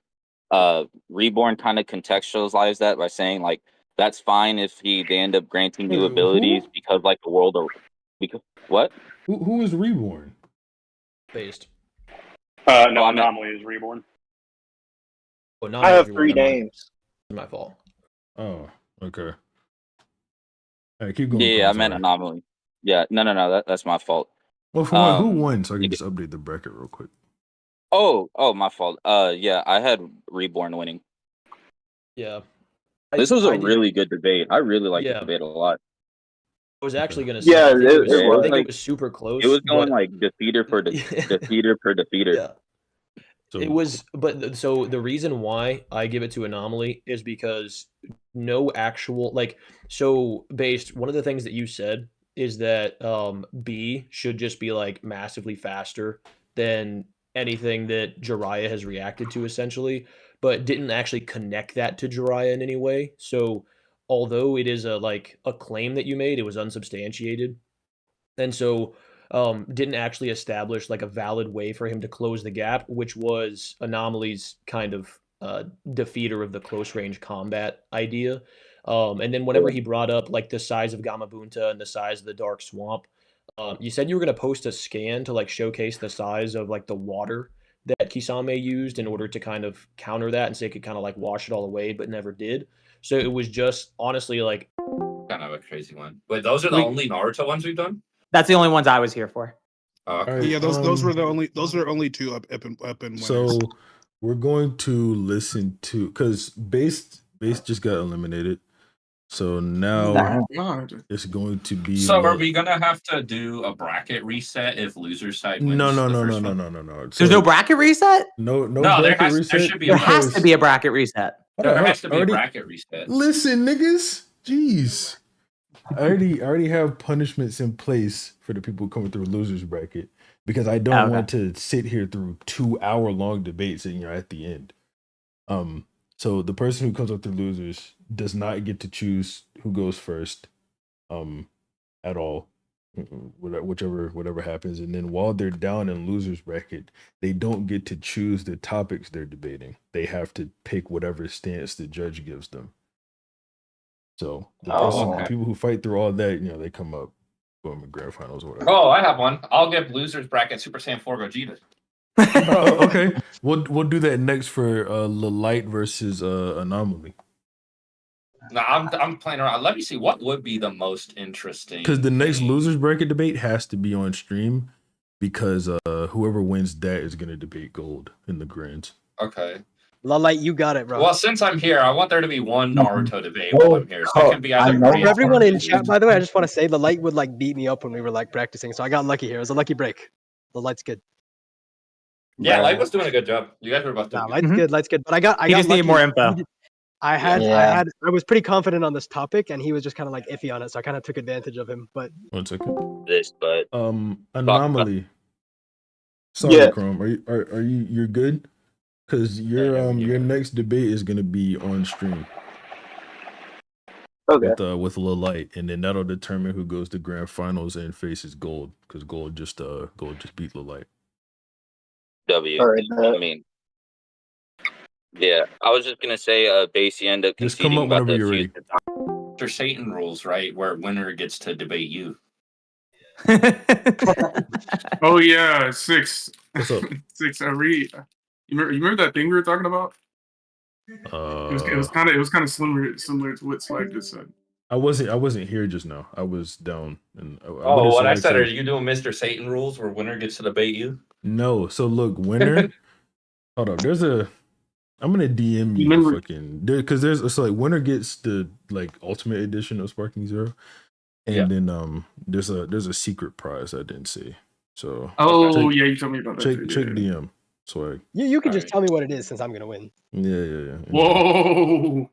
Reborn kind of contextualized that by saying like That's fine if they end up granting Wait, new abilities who? because like the world or because what? Who is reborn? Based. No, Oh, I meant Anomaly is reborn. Oh, I Anomaly is have reborn. three Never mind. names. It's my fault. Oh, okay. All right, keep going, yeah, Chrome. I meant Sorry. anomaly. Yeah, no, that's my fault. Well, for one, who Um, won? So I can like- just update the bracket real quick. oh, my fault. Yeah, I had Reborn winning. Yeah. This was a I did- really good debate. I really liked Yeah. the debate a lot. I was actually gonna say. Yeah, I think it was. Yeah, I think it was super close. It was going but like defeater per defeater per defeater. yeah. So It was, but so the reason why I give it to Anomaly is because no actual so based. One of the things that you said is that B should just be like massively faster than anything that Jiraiya has reacted to, essentially, but didn't actually connect that to Jiraiya in any way. So although it is a claim that you made, it was unsubstantiated, and so didn't actually establish like a valid way for him to close the gap, which was Anomaly's kind of defeater of the close range combat idea. And then whenever he brought up like the size of Gamabunta and the size of the Dark Swamp, you said you were going to post a scan to like showcase the size of like the water that Kisame used in order to kind of counter that and say it could kind of like wash it all away, but never did. So it was just honestly like kind of a crazy one. But those are the only Naruto ones we've done. That's the only ones I was here for. Oh, okay. All right, Yeah, those were the only two up and winners. So we're going to listen to because base just got eliminated. So now it's going to be So are we gonna have to do a bracket reset if loser side wins? no. There's no bracket reset? No there bracket reset. should be. There has to be a bracket reset. There has to be a bracket reset. Listen, niggas. Jeez. I already have punishments in place for the people coming through losers bracket because I don't want to sit here through 2-hour long debates and you're at the end. So the person who comes up through losers does not get to choose who goes first, at all, whatever happens. And then while they're down in losers bracket, they don't get to choose the topics they're debating. They have to pick whatever stance the judge gives them. So the people who fight through all that, they come up, boom, in grand finals or whatever. Oh, I have one. I'll give losers bracket Super Saiyan 4 Gogeta. Okay, we'll do that next for Light versus Anomaly. No, I'm playing around. Let me see what would be the most interesting. Because the next losers bracket debate has to be on stream because whoever wins that is going to debate gold in the grands. Okay. Light, you got it, bro. Well, since I'm here, I want there to be one Naruto debate while I'm here. So it can be either For everyone in chat, by the way, I just want to say the Light would like beat me up when we were like practicing, so I got lucky here. It was a lucky break. The Light's good. Yeah, Light was doing a good job. You guys were both doing good. Light's good. But I got just lucky. need more info. I was pretty confident on this topic, and he was just kind of like iffy on it, so I kind of took advantage of him. But 1 second. But Anomaly. Sorry, Chrome. Are you're good? Because your next debate is gonna be on stream. Okay. With Light, and then that'll determine who goes to grand finals and faces gold. Because gold just beat Light. W. All right, I mean, yeah. I was just gonna say, base you end up Just come conceding up about whenever the you're ready. Mr. Satan rules, right? Where winner gets to debate you. Oh yeah, 6. What's up? 6. You remember that thing we were talking about? It was kind of similar to what Swag just said. I wasn't here just now. I was down. And what I said, are you doing Mr. Satan rules where winner gets to debate you? No. So look, winner. Hold up. I'm gonna DM you fucking because there's winner gets the ultimate edition of Sparking Zero, and then there's a secret prize I didn't see. So you told me about that. Check DM. Swag. you can just tell me what it is since I'm gonna win. Yeah. Whoa.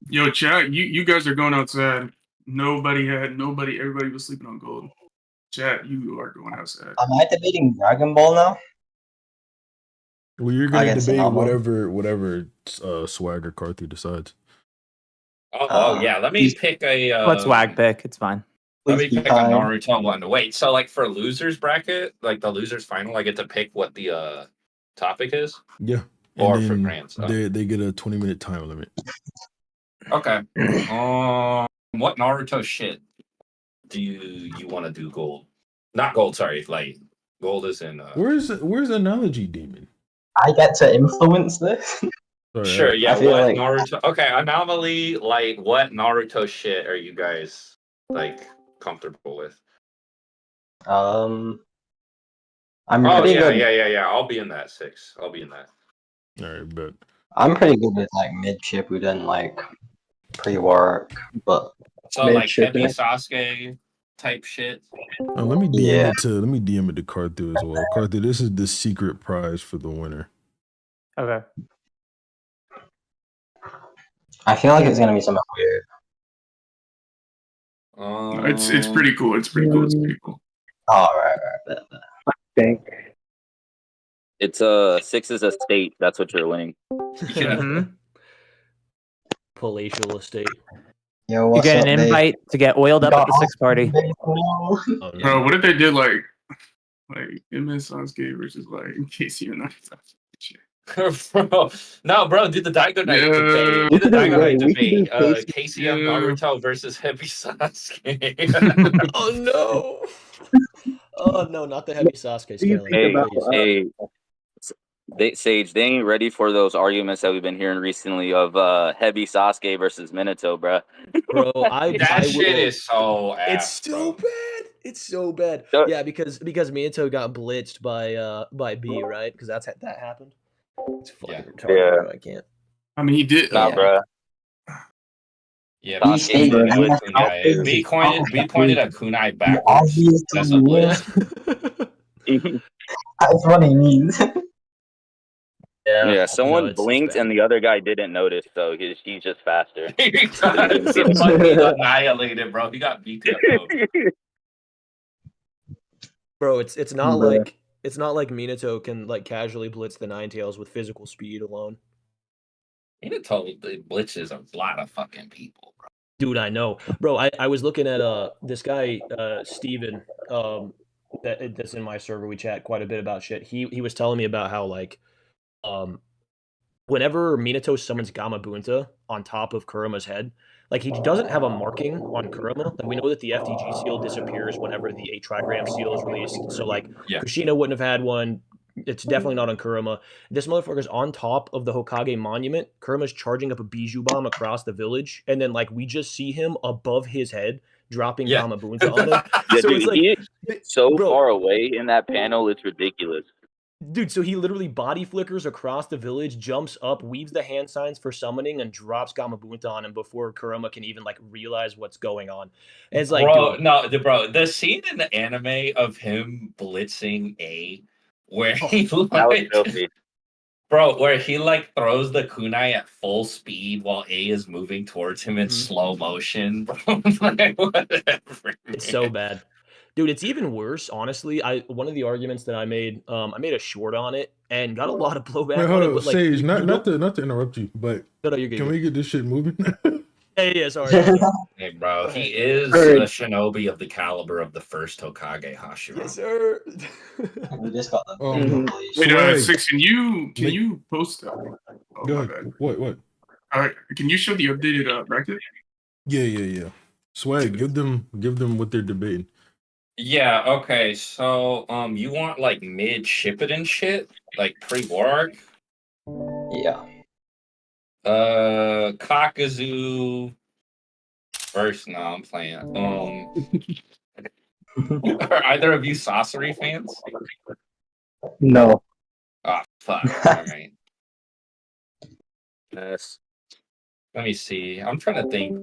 Yo, chat, you guys are going outside. Everybody was sleeping on gold. Chat, you are going outside. Am I debating Dragon Ball now? Well, you're gonna Against debate Anomaly? whatever Swag or Carthy decides. Oh yeah, let me pick a. Let Swag pick. It's fine. Let me pick a Naruto one. Wait, so for losers bracket, the losers final, I get to pick what the topic is. Yeah. Or And for then grands. they get a 20-minute time limit. Okay. What Naruto shit do you want to do gold? Not gold, sorry. Like gold is in. Where's Analogy Demon? I get to influence this. Sorry, Sure. Yeah. I feel What like Naruto? Okay. Anomaly. Like what Naruto shit are you guys like comfortable with? I'm Oh pretty yeah, good. yeah. I'll be in that 6. I'll be in that. All right, but I'm pretty good with like mid Shippuden, like pre-work, but So like heavy Sasuke type shit. let me DM Yeah. it to Carthu as well. Carthu, this is the secret prize for the winner. Okay. I feel like it's gonna be something weird. It's pretty cool. It's pretty cool. It's pretty cool. All right. I think It's 6 is a state. That's what you're winning. Yeah. Palatial estate. Yo, You what's get up, an babe? invite to get oiled up at the 6 party. Bro, what if they did like MS Sasuke versus like Casey and Bro, no, bro, do the Daigo Knight debate. Do the Daigo Knight debate. Casey of Naruto versus Heavy Sasuke. Oh no! Oh no, not the heavy Sasuke scaling. Sage, they ain't ready for those arguments that we've been hearing recently of heavy Sasuke versus Minato, bruh. Bro, That shit is so ass. It's so bad. It's so bad. Yeah, because Minato got blitzed by B, right? Because that happened. It's fucking retarded, bro. I can't. I mean, he did. Nah, bruh. Yeah, Sasuke B did with blitz kunai. B pointed a kunai backwards. That's a blitz. That's what he means. Yeah, someone blinked and the other guy didn't notice, so he's just faster. He got fucking annihilated, bro. He got BTFO. Bro, it's not like Minato can like casually blitz the Ninetales with physical speed alone. Minato blitzes a lot of fucking people, bro. Dude, I know. Bro, I was looking at this guy, Steven, that's in my server. We chat quite a bit about shit. He was telling me about how like whenever Minato summons Gamabunta on top of Kurama's head, like he doesn't have a marking on Kurama. Like we know that the FTG seal disappears whenever the 8 trigram seal is released. So like Kushina wouldn't have had one. It's definitely not on Kurama. This motherfucker's on top of the Hokage monument. Kurama's charging up a Bijou bomb across the village, and then like we just see him above his head dropping Gamabunta on him. Yeah, So dude, it's like he is so far away in that panel, it's ridiculous. Dude, so he literally body flickers across the village, jumps up, weaves the hand signs for summoning, and drops Gamabunta on him before Kurama can even like realize what's going on. And it's like, bro, dude, no, the scene in the anime of him blitzing A, where he where he like throws the kunai at full speed while A is moving towards him in slow motion. Like, whatever. It's so bad. Dude, it's even worse, honestly. One of the arguments that I made a short on it and got a lot of blowback Wait, on hold it. on, But like, Sage, not to interrupt you, but no, you're good. Can we get this shit moving? Yeah, sorry. Hey, bro, he is a shinobi of the caliber of the first Hokage Hashirama. Yes, sir. We just got the Wait, 6, can you post that? Oh, Go my ahead. bad. What? Can you show the updated bracket? Yeah. Swag, give them what they're debating. Yeah, okay, so you want like mid Shippuden shit? Like pre-war arc? Yeah. Kakuzu first. No, I'm playing. Are either of you Sorcery fans? No. Oh fuck. Alright. Yes. Let me see. I'm trying to think.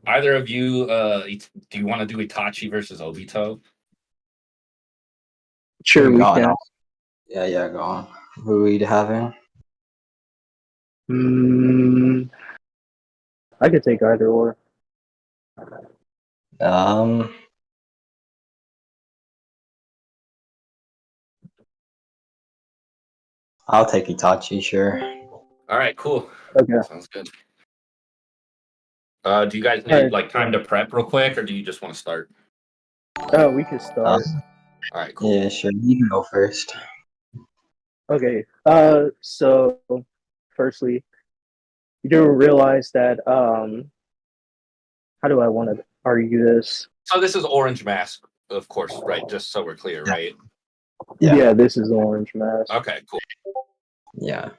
Either of you do you want to do Itachi versus Obito? Sure, we can. Yeah, go on. Who are we having? I could take either or. I'll take Itachi, sure. All right, cool. Okay. Sounds good. Do you guys need like time to prep real quick, or do you just want to start? Oh, we could start. All right, cool. Yeah, sure. You can go first. Okay. So, firstly, you do realize that how do I want to argue this? So this is Orange Mask, of course, right? Just so we're clear, right? Yeah, this is Orange Mask. Okay, cool. Yeah.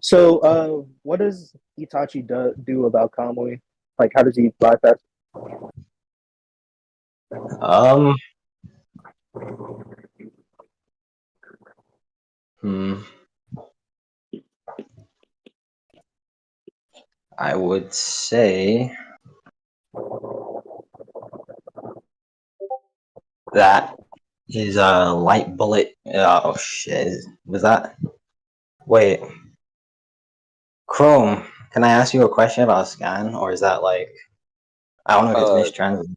So, what does Itachi do about Kamui? Like, how does he bypass? Um. Hmm. I would say that his light bullet. Oh shit! Was that? Wait, Chrome. Can I ask you a question about scan, or is that like I don't know if it's mistranslated?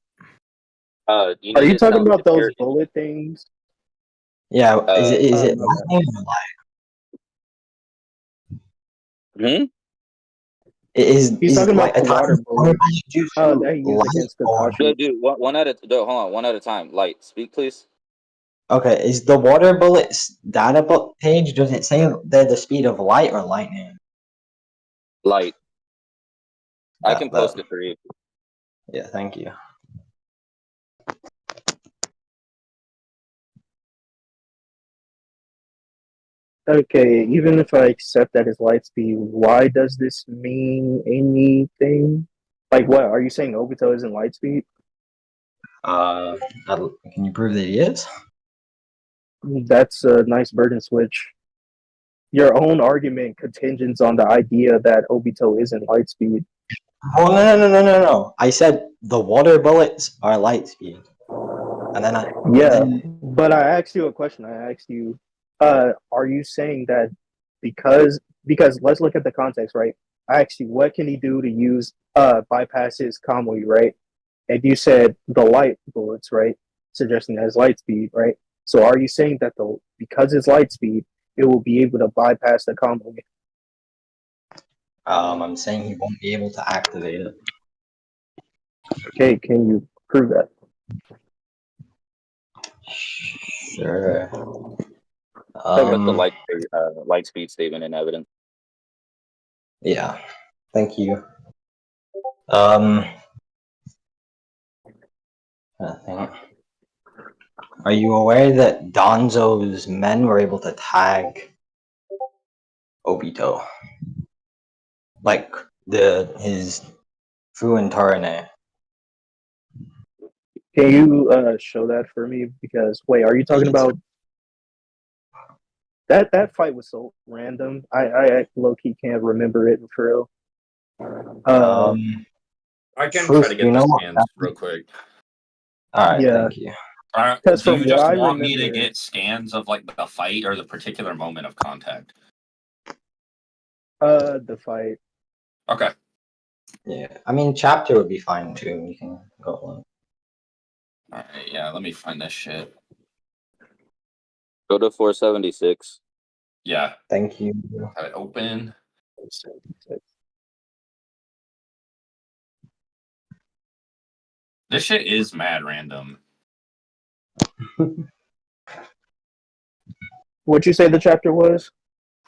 You Are need you to talking sound about those superior. bullet things? Yeah. Is it my lightning or Hmm? He's talking light about the water attacking bullets jutsu that he used light against or? Kakashi. Dude, one at a hold on, one at a time. Light, speak please. Okay, is the water bullets data book page? Does it say they're the speed of light or lightning? Light. I That, can that, post it for you. yeah, thank you. Okay, even if I accept that his light speed, why does this mean anything? Like, what are you saying? Obito isn't light speed? Can you prove that he is? That's a nice burden switch. Your own argument contingents on the idea that Obito isn't light speed. Oh no! I said the water bullets are light speed, and then Yeah, but I asked you a question. I asked you, are you saying that because let's look at the context, right? I asked you what can he do to use bypass his Kamui, right? And you said the light bullets, right? Suggesting that it's light speed, right? So are you saying that because it's light speed, it will be able to bypass the Kamui? I'm saying he won't be able to activate it. Okay, can you prove that? Sure. Put the light speed statement in evidence. Yeah. Thank you. I think. Are you aware that Donzo's men were able to tag Obito? Like his Fuin Tarane. Can you show that for me? Because wait, are you talking about that fight was so random. I low key can't remember it for real. I can Truth, try to you get know the what scans real quick. Alright, Yeah. thank you. Because Do from you just what I want me to remember, get scans of like the fight or the particular moment of contact? the fight. Okay. Yeah, I mean, chapter would be fine too. You can go on. Alright, yeah, let me find this shit. Go to 476. Yeah. Thank you. Have it open. This shit is mad random. What'd you say the chapter was?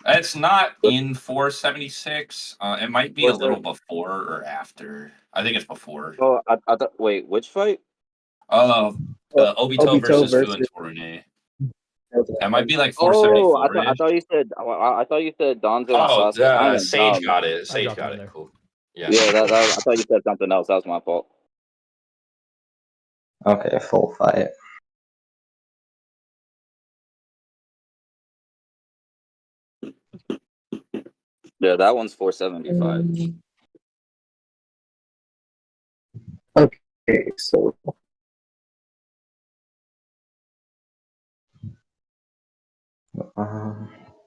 It's not in 476. It might be a What's little that? before or after. I think it's before. Oh, I thought. Wait, which fight? Obito versus versus. Fuentorne. That might be like Oh, 474 I thought you said. I thought you said Donzo and Oh, Sasuke. I am Sage dumb. got it. Sage got it. Cool. Yeah. Yeah, I thought you said something else. That was my fault. Okay, full fight. Yeah, that one's 475. Okay, so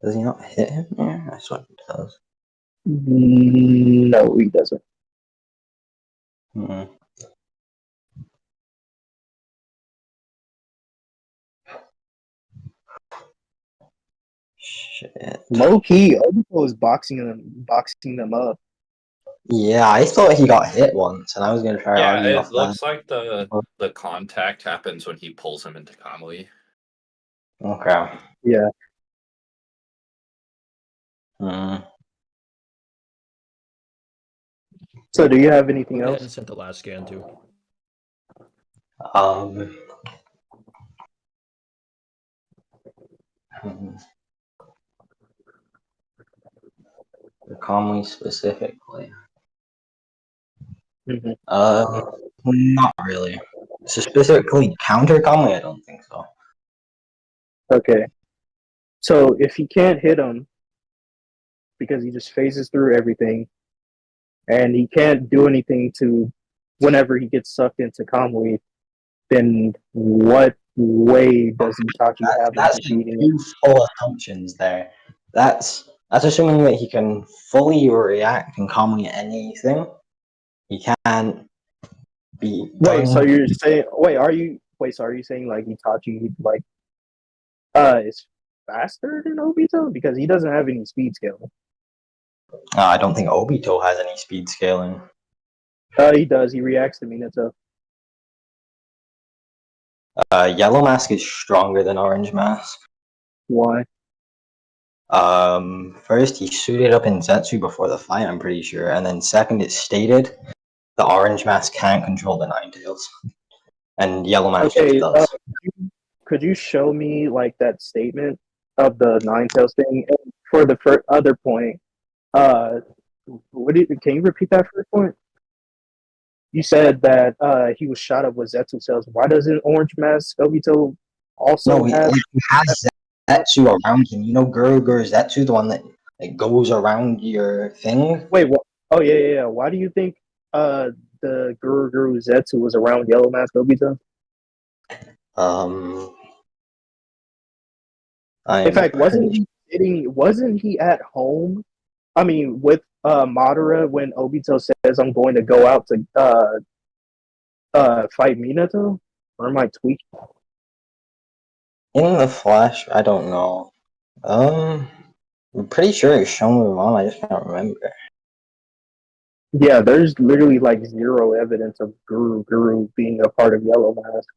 Does he not hit him there? I swear he does. no, he doesn't. Hmm. Shit. Low key, Obito was boxing them up. Yeah, I thought he got hit once, and I was gonna try to Yeah, argue it off looks like the contact happens when he pulls him into Kamui. that. Okay. Yeah. Hmm. So, do you have anything Go ahead else? and send the last scan too. Um, hmm, for Conway specifically. Mm-hmm. Not really. So specifically counter Conway, I don't think so. Okay. So, if he can't hit him because he just phases through everything, and he can't do anything to whenever he gets sucked into Kamui, then what way does Itachi have of That's defeating two him? full assumptions there. That's assuming that he can fully react and calmly anything. He can't be Wait, so done. you're saying so are you saying like Itachi like is faster than Obito? Because he doesn't have any speed scaling. I don't think Obito has any speed scaling. He does, he reacts to Minato. Yellow Mask is stronger than Orange Mask. Why? First he suited up in Zetsu before the fight, I'm pretty sure, and then second it's stated the Orange Mask can't control the Nine Tails, and Yellow Mask just Okay, does. could you show me like that statement of the Nine Tails thing? And for the other point, can you repeat that first point? You said that he was shot up with Zetsu cells. Why doesn't Orange Mask Obito also No, he have? has Zetsu around him. You know, Guru Zetsu, the one that goes around your thing. Wait, what? Oh yeah. Why do you think the Guru Zetsu was around Yellow Mask Obito? In fact, wasn't he at home? I mean, with Madara when Obito says, "I'm going to go out to fight Minato," or am I tweaking? In the Flash, I don't know. I'm pretty sure it's shown with Mom. I just can't remember. Yeah, there's literally like zero evidence of Guru being a part of Yellow Mask.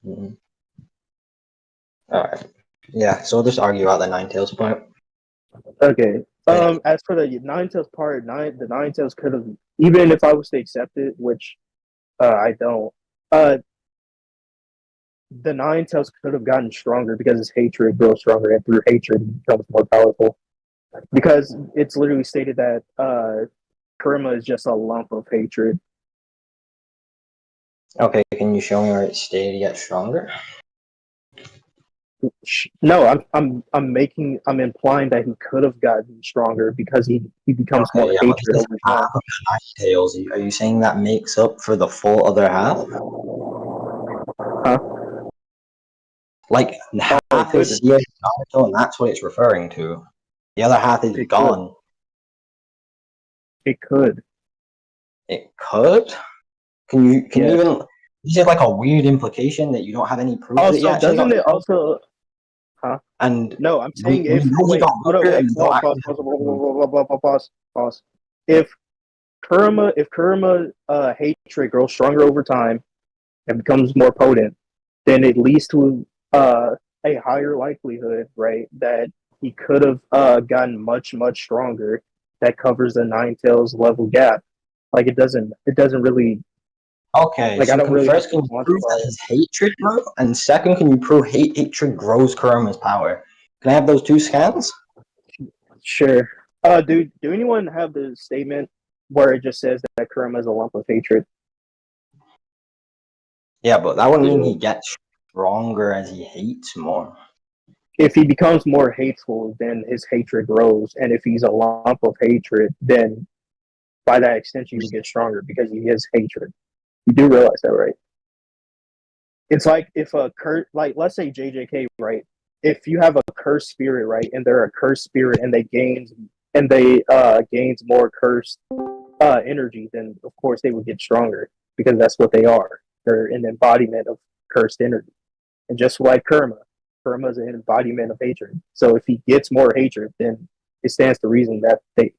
Mm-hmm. All right. Yeah. So we'll just argue out the Nine Tails point. Okay. As for the Nine Tails part, the Nine Tails could have, even if I was to accept it, which I don't. The Nine Tails could have gotten stronger because his hatred grows stronger, and through hatred, he becomes more powerful. Because it's literally stated that Kurama is just a lump of hatred. Okay. Can you show me where it stated to get stronger? No, I'm implying that he could have gotten stronger because he becomes more hatred over time. Nine Tails. Are you saying that makes up for the full other half? Huh? Like half is here Naruto, and that's what it's referring to. The other half is gone. It could. It could. Can you even? Is it like a weird implication that you don't have any proof that you Also, actually doesn't got? it also? Huh? And no, I'm saying if wait, hold on, wait, pause. If Kurama hatred grows stronger over time and becomes more potent, then it leads to a higher likelihood, right, that he could have gotten much stronger. That covers the Nine Tails level gap. Like it doesn't really. Okay, like so I don't really have can to you prove that quantify it. his hatred grew? And second, can you prove hatred grows Kurama's power? Can I have those two scans? Sure. Do anyone have the statement where it just says that Kurama is a lump of hatred? Yeah, but that wouldn't mean he gets stronger as he hates more. If he becomes more hateful, then his hatred grows, and if he's a lump of hatred, then by that extension, he gets stronger because he is hatred. You do realize that, right? It's like if like let's say JJK, right? If you have a cursed spirit, right, and they're a cursed spirit, and they gains more cursed energy, then of course they would get stronger because that's what they are. They're an embodiment of cursed energy, and just like Kurama is an embodiment of hatred. So if he gets more hatred, then it stands to reason that he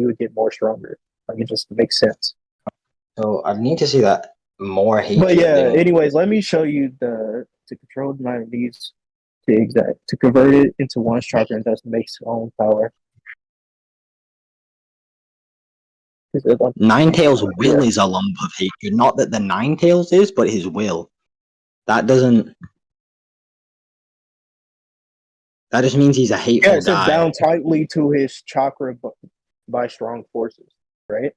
would get more stronger. Like it just makes sense. So I need to see that more hatred. But yeah, anyways, let me show you to control the nine needs to convert it into one's chakra and thus make its own power. Ninetales' will is a lump of hatred. Not that the Ninetales is, but his will. That doesn't. That just means he's a hateful it says guy. bound tightly to his chakra by strong forces, right?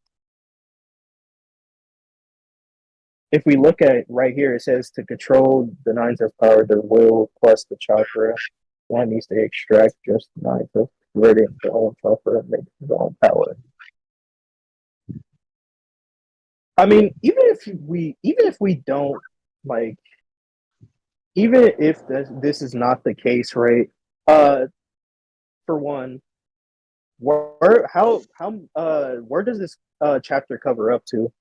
If we look at it right here, it says to control the Ninetales power, the will plus the chakra. One needs to extract just the Ninetales, convert it into own chakra, and make his own power. I mean, even if we don't like, even if this is not the case, right? For one, where does this chapter cover up to?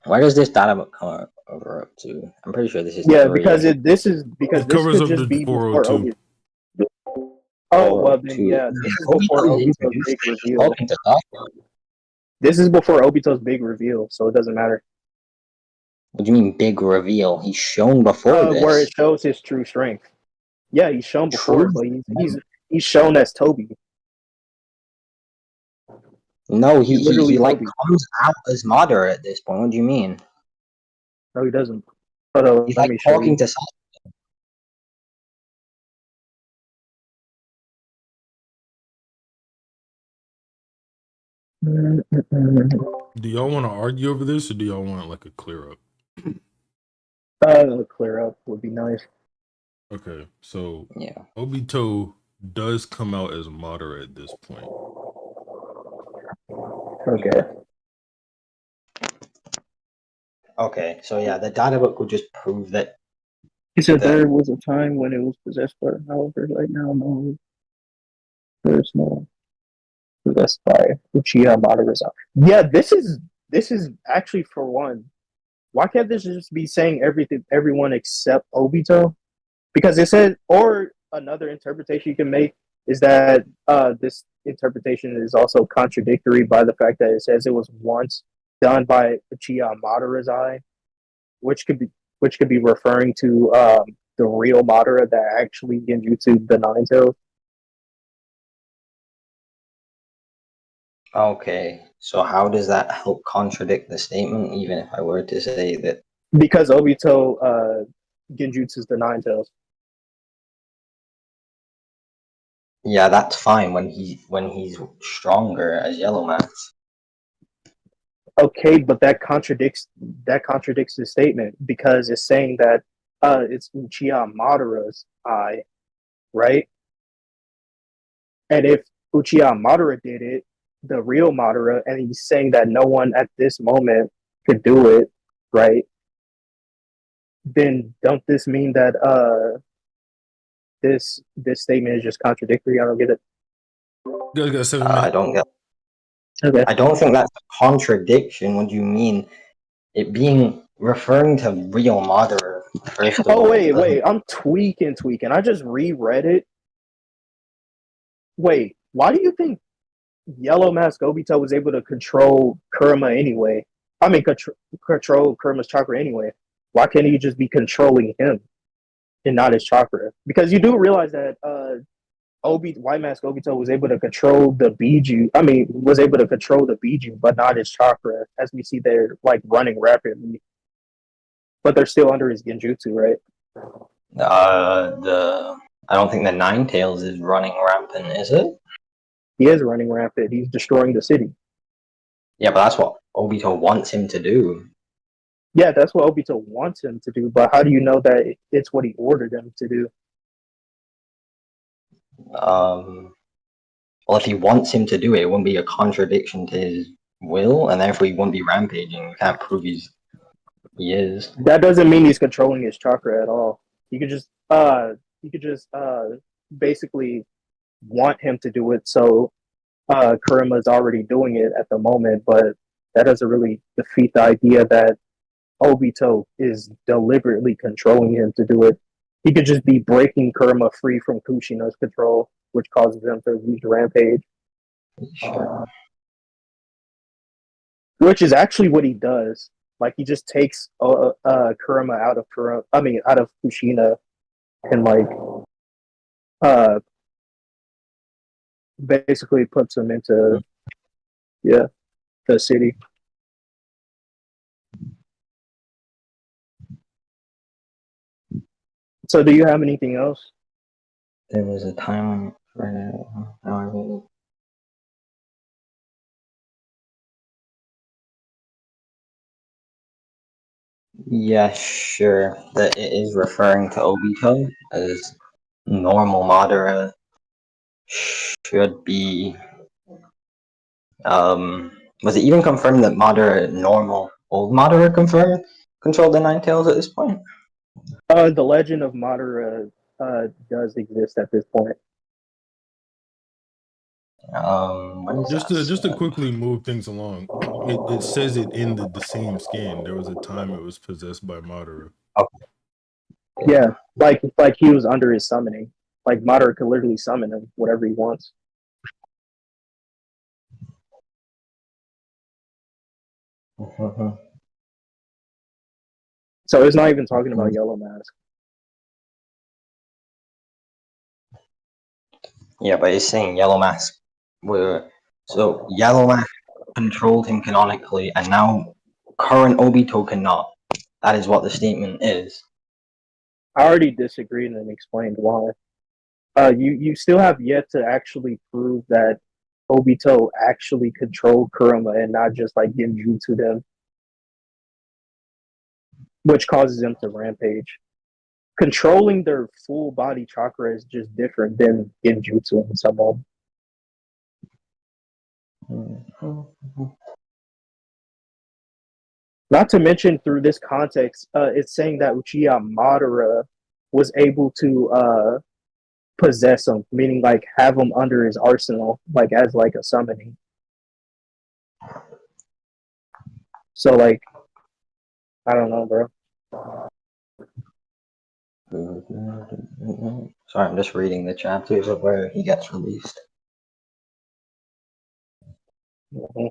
Where does this data book come over up to? I'm pretty sure this is Because this could just be before 402. Obito. Oh well, then yeah, this is before Obito's big reveal. This is before Obito's big reveal, so it doesn't matter. What do you mean big reveal? He's shown before this. Where it shows his true strength. Yeah, he's shown before, but he's shown as Toby. No, he like comes out as Madara at this point. What do you mean? No, he doesn't. But he's like talking to Sasuke. Do y'all want to argue over this, or do y'all want like a clear up? Clear up would be nice. Okay, so yeah, Obito does come out as Madara at this point. Okay. Okay, so yeah, the data book will just prove that. He said there was a time when it was possessed, but however, right now, no, there's no possessed by Uchiha Madara's. Yeah, this is actually, for one, why can't this just be saying everyone except Obito? Because it said, or another interpretation you can make is that this interpretation is also contradictory by the fact that it says it was once done by Uchiha Madara's eye, which could be referring to the real Madara that actually genjutsu the Ninetales. Okay, so how does that help contradict the statement, even if I were to say that? Because Obito genjutsus the Ninetales. Yeah, that's fine when he's stronger as Yellow Mats. Okay, but that contradicts the statement because it's saying that it's Uchiha Madara's eye, right? And if Uchiha Madara did it, the real Madara, and he's saying that no one at this moment could do it, right? Then don't this mean that this statement is just contradictory? I don't get it. You guys got 7 minutes. I don't get. Okay. I don't think that's a contradiction. What do you mean? It being referring to real Madara first of all. Wait, I'm tweaking. I just reread it. Wait, why do you think Yellow Mask Obito was able to control Kurama anyway? I mean, control Kurama's chakra anyway. Why can't he just be controlling him and not his chakra? Because you do realize that White Mask Obito was able to control the Biju. I mean, was able to control the Biju, but not his chakra. As we see, they're like running rapidly, but they're still under his genjutsu, right? I don't think the Ninetales is running rampant, is it? He is running rampant. He's destroying the city. Yeah, but that's what Obito wants him to do. Yeah, that's what Obito wants him to do. But how do you know that it's what he ordered him to do? Well, if he wants him to do it, it wouldn't be a contradiction to his will, and therefore he wouldn't be rampaging. You can't prove he is. That doesn't mean he's controlling his chakra at all. You could just basically want him to do it, so Kurama's already doing it at the moment, but that doesn't really defeat the idea that Obito is deliberately controlling him to do it. He could just be breaking Kurama free from Kushina's control, which causes him to use rampage. Sure. Which is actually what he does. Like, he just takes Kurama out of Kushina, and like basically puts him into the city. So, do you have anything else? There was a time for however. Yeah, sure. That it is referring to Obito as normal Madara should be. Was it even confirmed that Madara, normal old Madara, confirmed controlled the Nine Tails at this point? The legend of Madara does exist at this point. Just to quickly move things along, it says it in the same scan. There was a time it was possessed by Madara. Yeah, like he was under his summoning. Like Madara could literally summon him whatever he wants. So it's not even talking about Yellow Mask. Yeah, but it's saying Yellow Mask. So Yellow Mask controlled him canonically, and now current Obito cannot. That is what the statement is. I already disagreed and explained why. You still have yet to actually prove that Obito actually controlled Kurama and not just like Genjutsu them, which causes them to rampage. Controlling their full body chakra is just different than Genjutsu in some of them. Not to mention, through this context, it's saying that Uchiha Madara was able to possess him, meaning like have him under his arsenal, like as like a summoning. So like, I don't know, bro. Sorry, I'm just reading the chapters of where he gets released. Mm-hmm.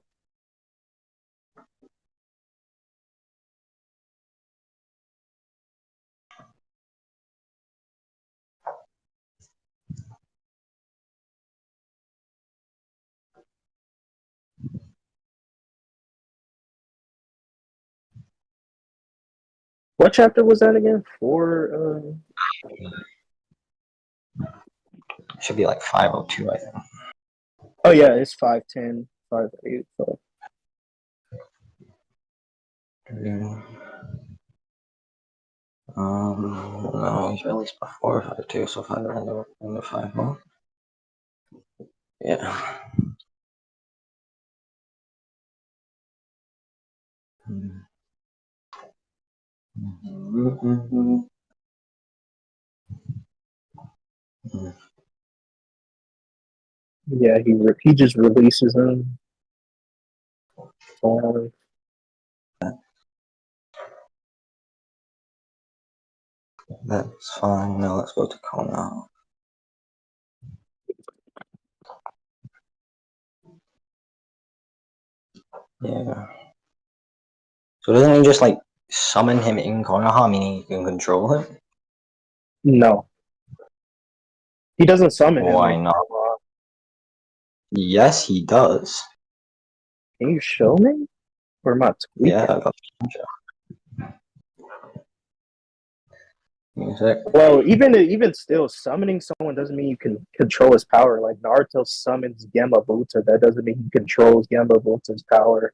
What chapter was that again? 4. It should be like 502, I think. Oh yeah, it's 510, 585. No, he's released before 5.2, so 5 under 5.1. Yeah. Yeah, he just releases them. That's fine. Now let's go to Kona. Yeah. So doesn't he just like summon him in Konoha, meaning he can control him? No. He doesn't summon him. Why not? Yes, he does. Can you show me? Or am I tweaking? Yeah, I got Well, even still, summoning someone doesn't mean you can control his power. Like Naruto summons Gamabunta, that doesn't mean he controls Gamabunta's power.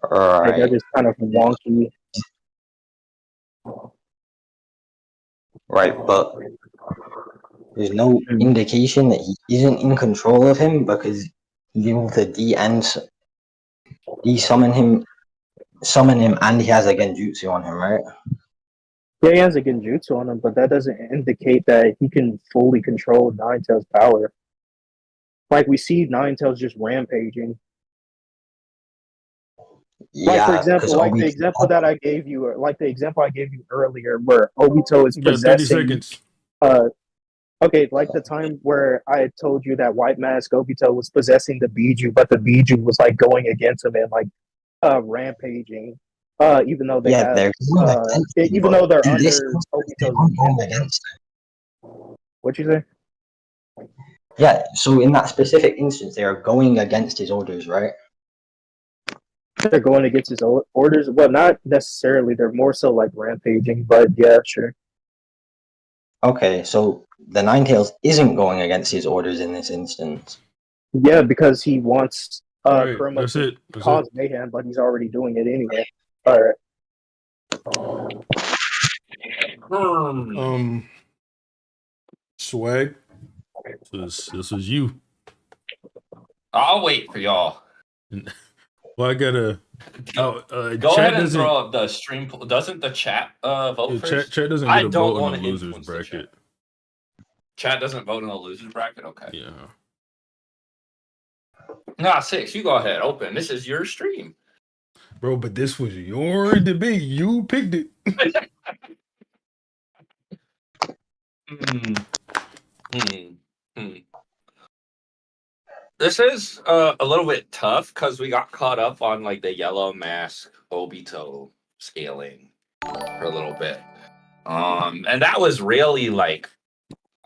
Right. Like, that is kind of wonky. Right, but there's no indication that he isn't in control of him because he's able to de-summon him, and he has a genjutsu on him, right? Yeah, he has a genjutsu on him, but that doesn't indicate that he can fully control Nine-Tails' power. Like, we see Nine-Tails just rampaging. Like, for example, the example that I gave you, or like the example I gave you earlier, where Obito is possessing. 30 seconds. Okay, like the time where I had told you that White Mask Obito was possessing the Biju, but the Biju was like going against him and like rampaging. Even though they even though they're under Obito's. What'd you say? Yeah, so in that specific instance, they are going against his orders, right? They're going against his orders. Well, not necessarily. They're more so like rampaging, but yeah, sure. Okay, so the Ninetales isn't going against his orders in this instance. Yeah, because he wants Right, Kurama that's to it. That's cause it. mayhem, but he's already doing it anyway. All right. Swag. This was you. I'll wait for y'all. Well, I gotta. Go Chat ahead and doesn't. throw up the stream. Doesn't the chat vote Yeah, first? chat doesn't I get a don't vote on want the to losers influence the bracket. Chat doesn't vote in the losers bracket. Okay. Yeah. Nah, 6. You go ahead. Open. This is your stream. Bro, but this was your debate. You picked it. This is a little bit tough because we got caught up on like the yellow mask Obito scaling for a little bit. And that was really like,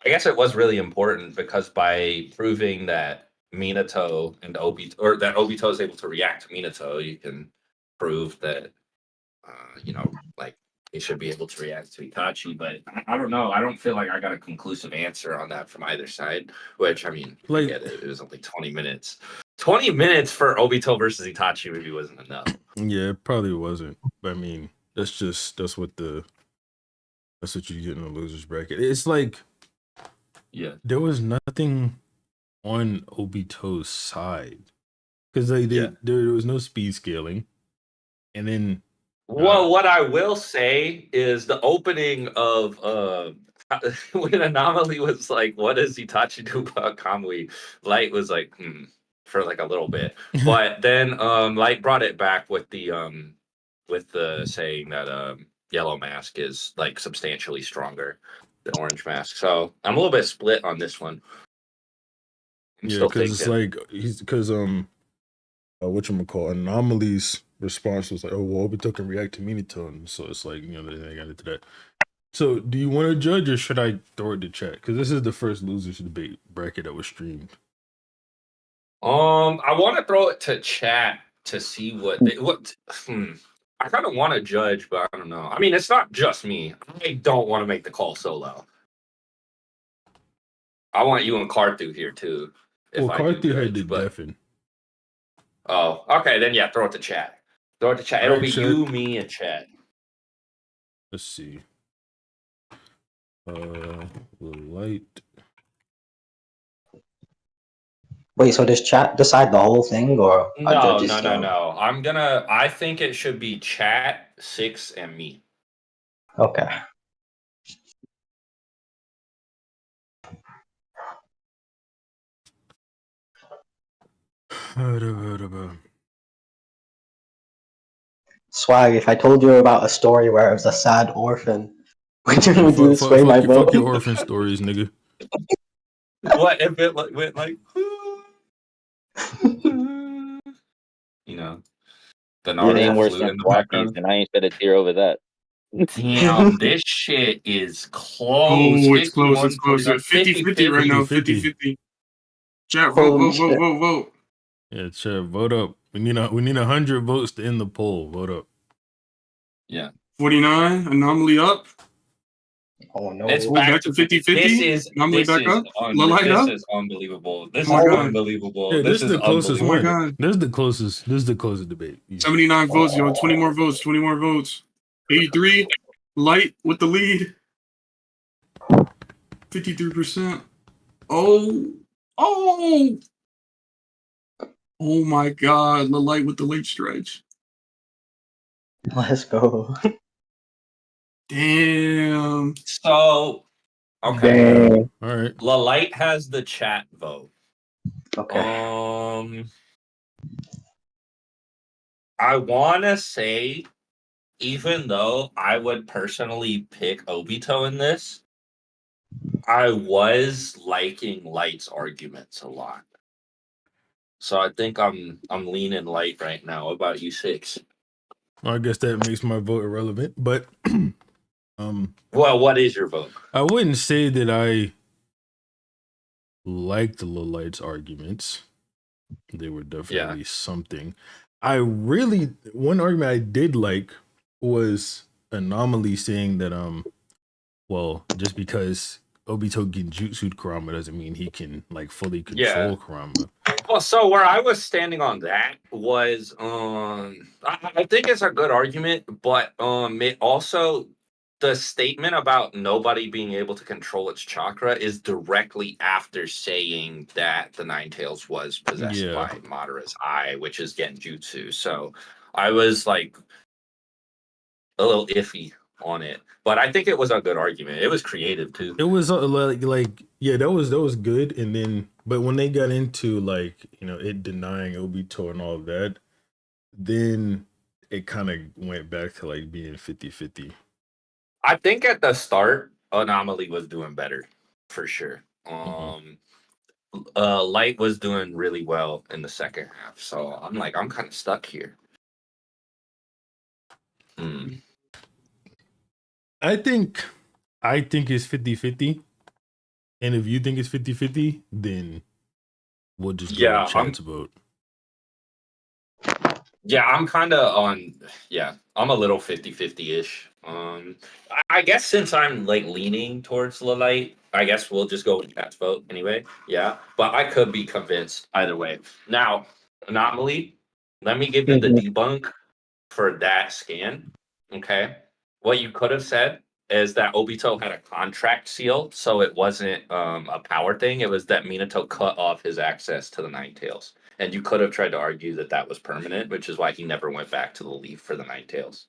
I guess it was really important because by proving that Minato and Obito, or that Obito is able to react to Minato, you can prove that, like they should be able to react to Itachi. But I don't know. I don't feel like I got a conclusive answer on that from either side. Which I mean, I get it. It was only 20 minutes. 20 minutes for Obito versus Itachi maybe wasn't enough. Yeah, it probably wasn't. But I mean, that's what you get in the losers bracket. It's like, yeah, there was nothing on Obito's side because there was no speed scaling, and then well, what I will say is the opening of when Anomaly was like, "What does Itachi do about Kamui?" Light was like, for like a little bit, but then Light brought it back with the saying that Yellow Mask is like substantially stronger than Orange Mask. So I'm a little bit split on this one. I'm yeah, still because it's thinking. like whatchamacallit, Anomaly's response was like, "Oh, well, Obito can react to Minato," and so it's like, they got into that. So, do you want to judge or should I throw it to chat? Because this is the first losers debate bracket that was streamed. I want to throw it to chat to see what. I kind of want to judge, but I don't know. I mean, it's not just me. I don't want to make the call solo. I want you and Carthu here too. Well, Carthu had the deafen. Oh, okay. Then yeah, throw it to chat. Throw it to chat. It'll Alright, be chat. you, me, and chat. Let's see. Light. Wait, so does chat decide the whole thing, or are No. judges still? I think it should be chat, 6, and me. Okay. Swag, if I told you about a story where I was a sad orphan, would you sway my vote? Fuck your orphan stories, nigga. What if it went like, the It ain't Naruto worse flute than in the One Piece, background? and I ain't shed a tear over that. Damn, this shit is close. Oh, it's close. 51, It's close. 49, 50-50 right now. 50-50. Chat, vote. Yeah, chat, vote up. We need 100 votes to end the poll. Vote up. Yeah. 49, Anomaly up. Oh no. It's back to 50-50. Anomaly back up. Light up. This is unbelievable. This Oh is my God. unbelievable. Yeah, this is the closest unbelievable. Oh my one. God. This is the closest debate. 79 votes, yo. 20 more votes. 20 more votes. 83. Light with the lead. 53%. Oh my God. The Light with the late stretch. Let's go. Damn. So, okay. Dang. All right. La Light has the chat vote. Okay. I want to say, even though I would personally pick Obito in this, I was liking Light's arguments a lot. So I think I'm leaning Light right now. What about you, 6? Well, I guess that makes my vote irrelevant, but well, what is your vote? I wouldn't say that liked Lilite's arguments. They were definitely something. One argument I did like was Anomaly saying that well, just because Obito genjutsu'd Kurama doesn't mean he can like fully control Kurama. Well, so where I was standing on that was, I think it's a good argument, but it also the statement about nobody being able to control its chakra is directly after saying that the Nine Tails was possessed by Madara's eye, which is Genjutsu. So I was like a little iffy on it, but I think it was a good argument. It was creative too. It was that was good, and then but when they got into like it denying Obito and all of that, then it kind of went back to like being 50-50. I think at the start, Anomaly was doing better for sure. Light was doing really well in the second half, so I'm kind of stuck here. I think it's 50-50. And if you think it's 50-50, then we'll just go with chat's vote. Yeah, I'm kind of on. Yeah, I'm a little 50-50-ish. I guess since I'm like leaning towards Lilite, I guess we'll just go with chat's vote anyway. Yeah, but I could be convinced either way. Now, Anomaly, let me give you the debunk for that scan. Okay, what you could have said is that Obito had a contract seal, so it wasn't a power thing. It was that Minato cut off his access to the Nine Tails. And you could have tried to argue that that was permanent, which is why he never went back to the leaf for the Nine Tails.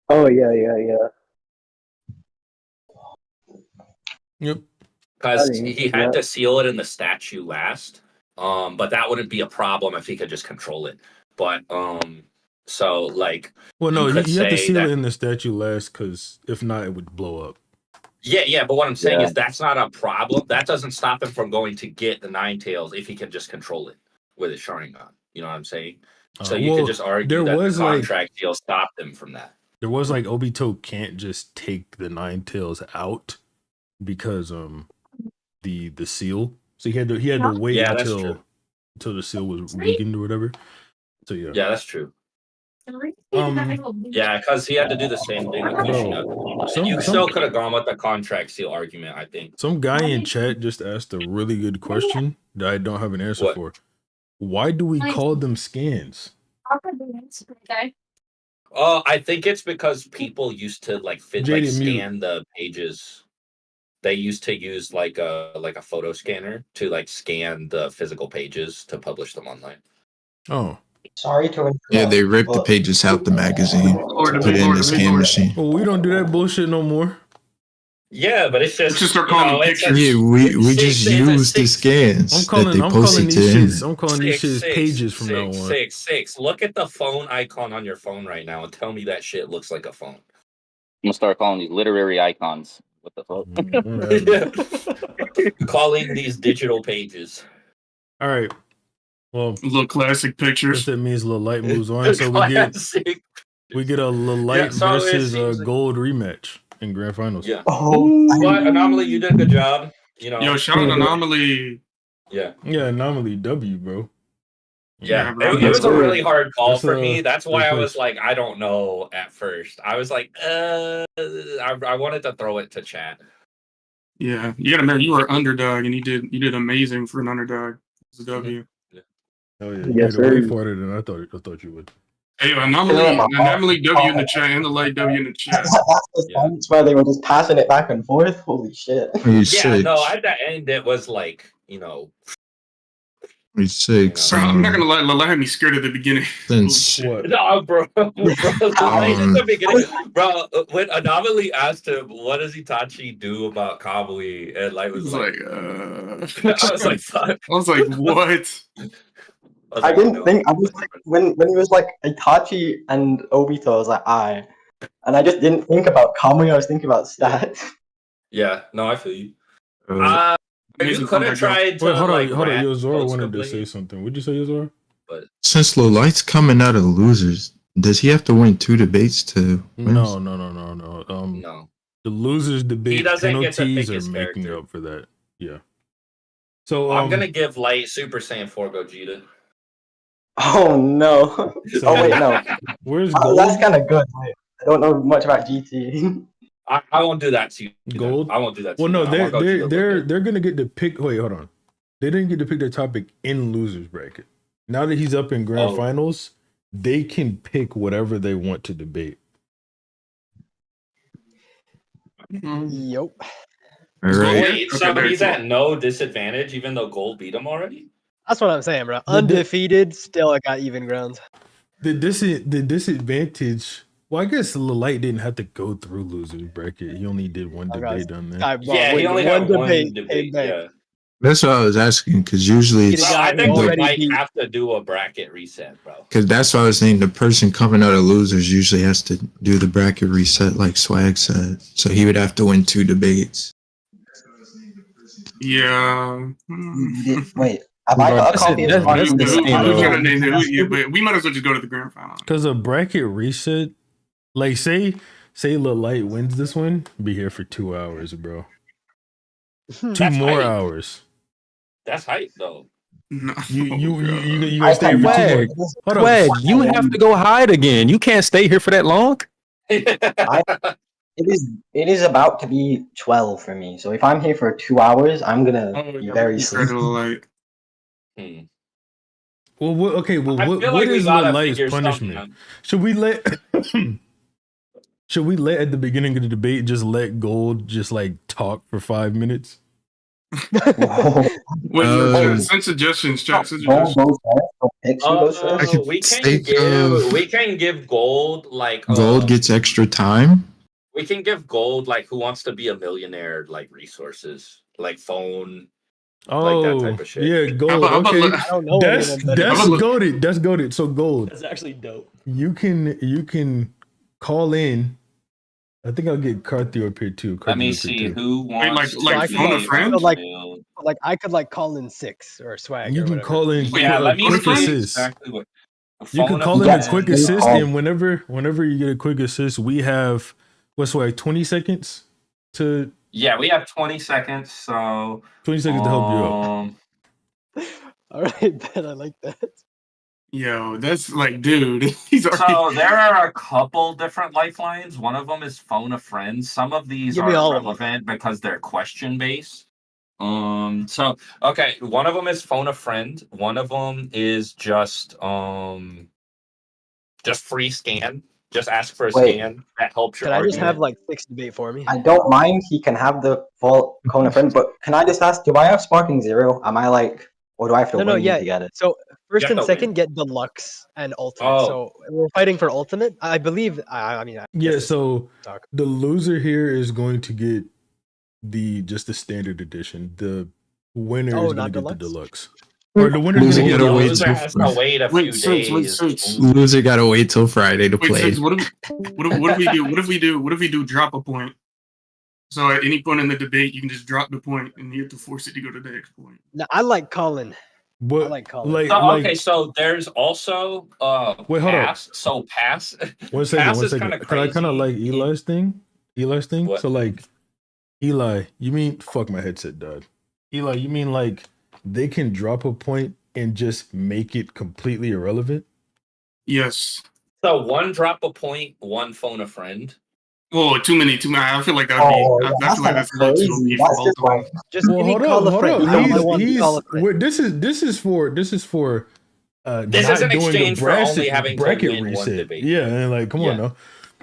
Oh, yeah. Yep. Because he had to seal it in the statue last. But that wouldn't be a problem if he could just control it. But so like well, no, you have to seal it in the statue last, because if not, it would blow up. Yeah, but what I'm saying is that's not a problem. That doesn't stop him from going to get the Nine Tails if he can just control it with his Sharingan. You know what I'm saying? So you could just argue that the contract deal stopped him from that. There was like Obito can't just take the Nine Tails out because the seal. So he had to wait until the seal was weakened or whatever. So yeah. Yeah, that's true. Yeah, because he had to do the same thing with Kushina. You still could have gone with the contract seal argument, I think. Some guy in chat just asked a really good question that I don't have an answer for. Why do we call them scans? I think it's because people used to scan the pages. They used to use like a photo scanner to like scan the physical pages to publish them online. Oh. Sorry to interrupt. Yeah, they ripped the pages out the magazine to put it in the scan machine. Well, we don't do that bullshit no more. Yeah, but it's just start calling pictures. Yeah, we just use the scans I'm calling these shits pages from now on. 666. Look at the phone icon on your phone right now and tell me that shit looks like a phone. I'm gonna start calling these literary icons. What the fuck? Calling these digital pages. All right. Well, little classic pictures. That means Lilite moves on, so we get a Lilite versus Gold rematch in grand finals. Yeah. But Anomaly, you did a good job. Yo, shout out Anomaly. Yeah. Yeah, Anomaly W, bro. Yeah, it was a really hard call for me. That's why I was like, I don't know at first. I was like, I wanted to throw it to chat. Yeah, you gotta admit, you were underdog, and you did amazing for an underdog. It's a W. Oh yeah, you did way farther than I thought you would. Hey, Anomaly W in the chat and the light W in the chat. That's where they were just passing it back and forth. Holy shit! Yeah, no, at the end it was like, Six. I'm not gonna lie, Lala had me scared at the beginning. No, bro. At the beginning, bro, when Anomaly asked him, what does Itachi do about Kamui? And Light was like, I was like, fuck. I was like, what? I didn't think. I was like, when he was like Itachi and Obito, I was like, and I just didn't think about Kamui. I was thinking about stats. Yeah, no, I feel you. You could have tried to. Wait, hold on. Yozora wanted to say something. Would you say, Yozora? But since Lilite's coming out of the losers, does he have to win 2 debates to win? No. No. The losers debate he doesn't penalties get to pick are his making character. up for that. Yeah. So I'm gonna give Light Super Saiyan 4 Gogeta. Oh no. So, Oh wait, no. Where's That's gold? kind of good. I don't know much about GT. I won't do that to you. Gold. I won't do that to Well, you. no, I want Gogeta. they're gonna get to pick. Wait, hold on. They didn't get to pick their topic in losers bracket. Now that he's up in grand finals, they can pick whatever they want to debate. Yep. Wait, so he's at no disadvantage, even though Gold beat him already? That's what I'm saying, bro. Undefeated, still I got even grounds. The disadvantage. Well, I guess Light didn't have to go through losers bracket. He only did one debate on there. Yeah, he only had one debate. Yeah. That's what I was asking, because usually it's I think we the, might have to do a bracket reset, bro. because that's what I was saying. The person coming out of losers usually has to do the bracket reset, like Swag said. So he would have to win 2 debates. Yeah. Wait, have I got a copy of the but we might as well just go to the grand final. Because a bracket reset, like say Lil Light wins this one, be here for 2 hours, bro. 2 more hours. That's hype, though. No. You gonna stay here for 2 more? Hold on. Swag, you have to go hide again. You can't stay here for that long. It is about to be 12 for me. So if I'm here for 2 hours, I'm gonna be very sleepy. Well, okay. Well, I what feel like we is gotta Lil Light's figure something punishment? out. Should we let? Should we let at the beginning of the debate just let Gold just like talk for 5 minutes? Send suggestions, chat. Send suggestions. We can give Gold like Gold gets extra time. we can give Gold like Who Wants to Be a Millionaire like resources, like phone, like that type of shit. Yeah, Gold. How about Okay, I don't know that's goaded. That's goaded. So Gold, That's actually dope. you can call in. I think I'll get Carthy up here too. Let me see who wants like phone a friend. Like I could like call in 6 or Swag. You or can whatever. call in let me quick see assist. exactly what. You can Phone call in a a quick friend. assist, and whenever you get a quick assist, we have what's like 20 seconds to. Yeah, we have 20 seconds, so 20 seconds to help you out. All right, Ben, I like that. Yo, that's like, dude. He's already. So there are a couple different lifelines. One of them is phone a friend. Some of these Give me are all of relevant because they're question based. So okay, one of them is phone a friend. One of them is just free scan. Just ask for a scan that helps your Can I just argument. have like 6 debate for me? I don't mind. He can have the full Kona friend, but can I just ask? Do I have Sparking Zero? Am I like, or do I have to No, win yeah. to get it? So first You have and to second get deluxe and ultimate. Oh. So we're fighting for ultimate. I believe. I mean. Yeah, so the loser here is going to get just the standard edition. The winner is going to get the deluxe. Or the winner is Loser going to gotta get wait the till has to wait a few days. Loser gotta wait till Friday to play. What if we do? What if we do drop a point? So at any point in the debate, you can just drop the point, and you have to force it to go to the next point. No, I like Colin. What? I like Colin. Okay, so there's also Wait, hold pass. So pass. One second. Pass One is second. kinda Can I kind of like crazy. Eli's thing? What? So like, Eli, you mean fuck my headset, dog. Eli, you mean like they can drop a point and just make it completely irrelevant? Yes. So one drop a point, one phone a friend. Whoa, too many. I feel like that would be. I feel like that's a little too OP for both of them. Just Well, give me call a friend. This is for This not is in doing exchange the for only having to bracket win one reset. debate. Yeah, and like, come on now.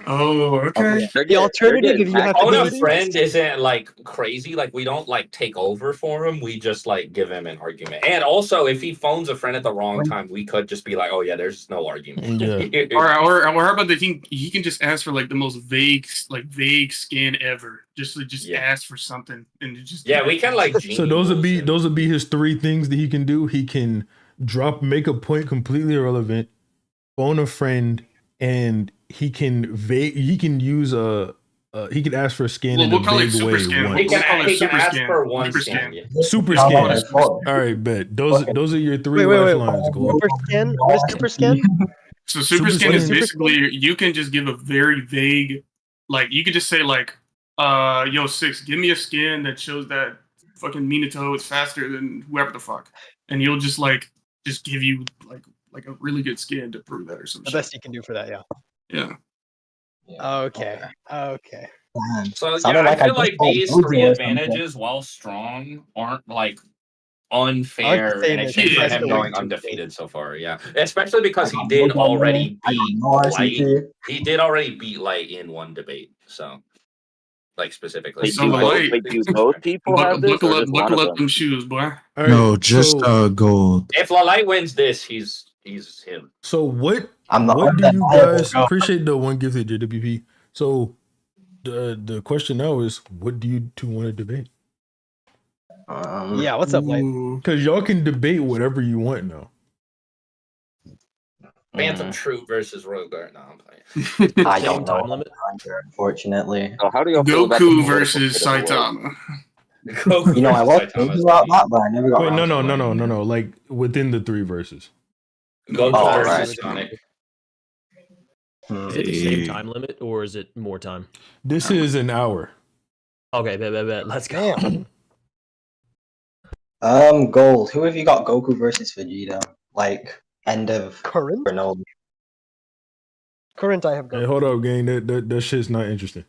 Oh, okay. The alternative, if you have to Phone a be friend isn't like crazy. Like we don't like take over for him. We just like give him an argument. And also, if he phones a friend at the wrong time, we could just be like, "Oh yeah, there's no argument." Or how about that he can just ask for like the most vague skin ever. Just ask for something and just we can like. So those would be his 3 things that he can do. He can make a point completely irrelevant, phone a friend, and he can use he can ask for a scan in a vague way. He can ask for one scan. Super scan. All right, bet. Those are your 3 lifelines. Super scan. What is super scan? So super scan is basically you can just give a very vague, like you could just say like, yo 6, give me a scan that shows that fucking Minato is faster than whoever the fuck, and he'll just give you like a really good skin to prove that or some The shit. best you can do for that, yeah. Yeah. Okay. Okay. So Sounded yeah, I like I feel just like fought these Gojo three or something. advantages, while strong, aren't like I like the unfair in sameness. exchange for That's him the going weak tooth thing. undefeated so far. Yeah, especially I because he got did Gojo winning. already I got beat no Light. RCT. He did already beat Light in one debate. So, like specifically, So Light, buckle up them shoes, boy. All right, No, just so gold. If Light wins this, he's him. so what I'm the what do you undeniable guys GOAT. appreciate the one gifted JWP? So the question now is, what do you two want to debate? Yeah, what's up, Light? Because y'all can debate whatever you want now. Phantom Troop versus Royal Guard. No, I'm playing. I Same don't know time limit. Hunter, unfortunately. So how do y'all feel about the Goku political versus state of the world? Saitama. Goku You know, I versus was Saitama thinking is about funny. that, but I never got Wait, around to it. no. Like within the three verses. Goku Oh, versus right. Sonic. Is it the same time limit or is it more time? This is an hour. Okay, bet. Let's go. Gold. Who have you got? Goku versus Vegeta. Like end of Current? Granola. Current, I have Hey, Goku. hold up, gang. That shit's not interesting.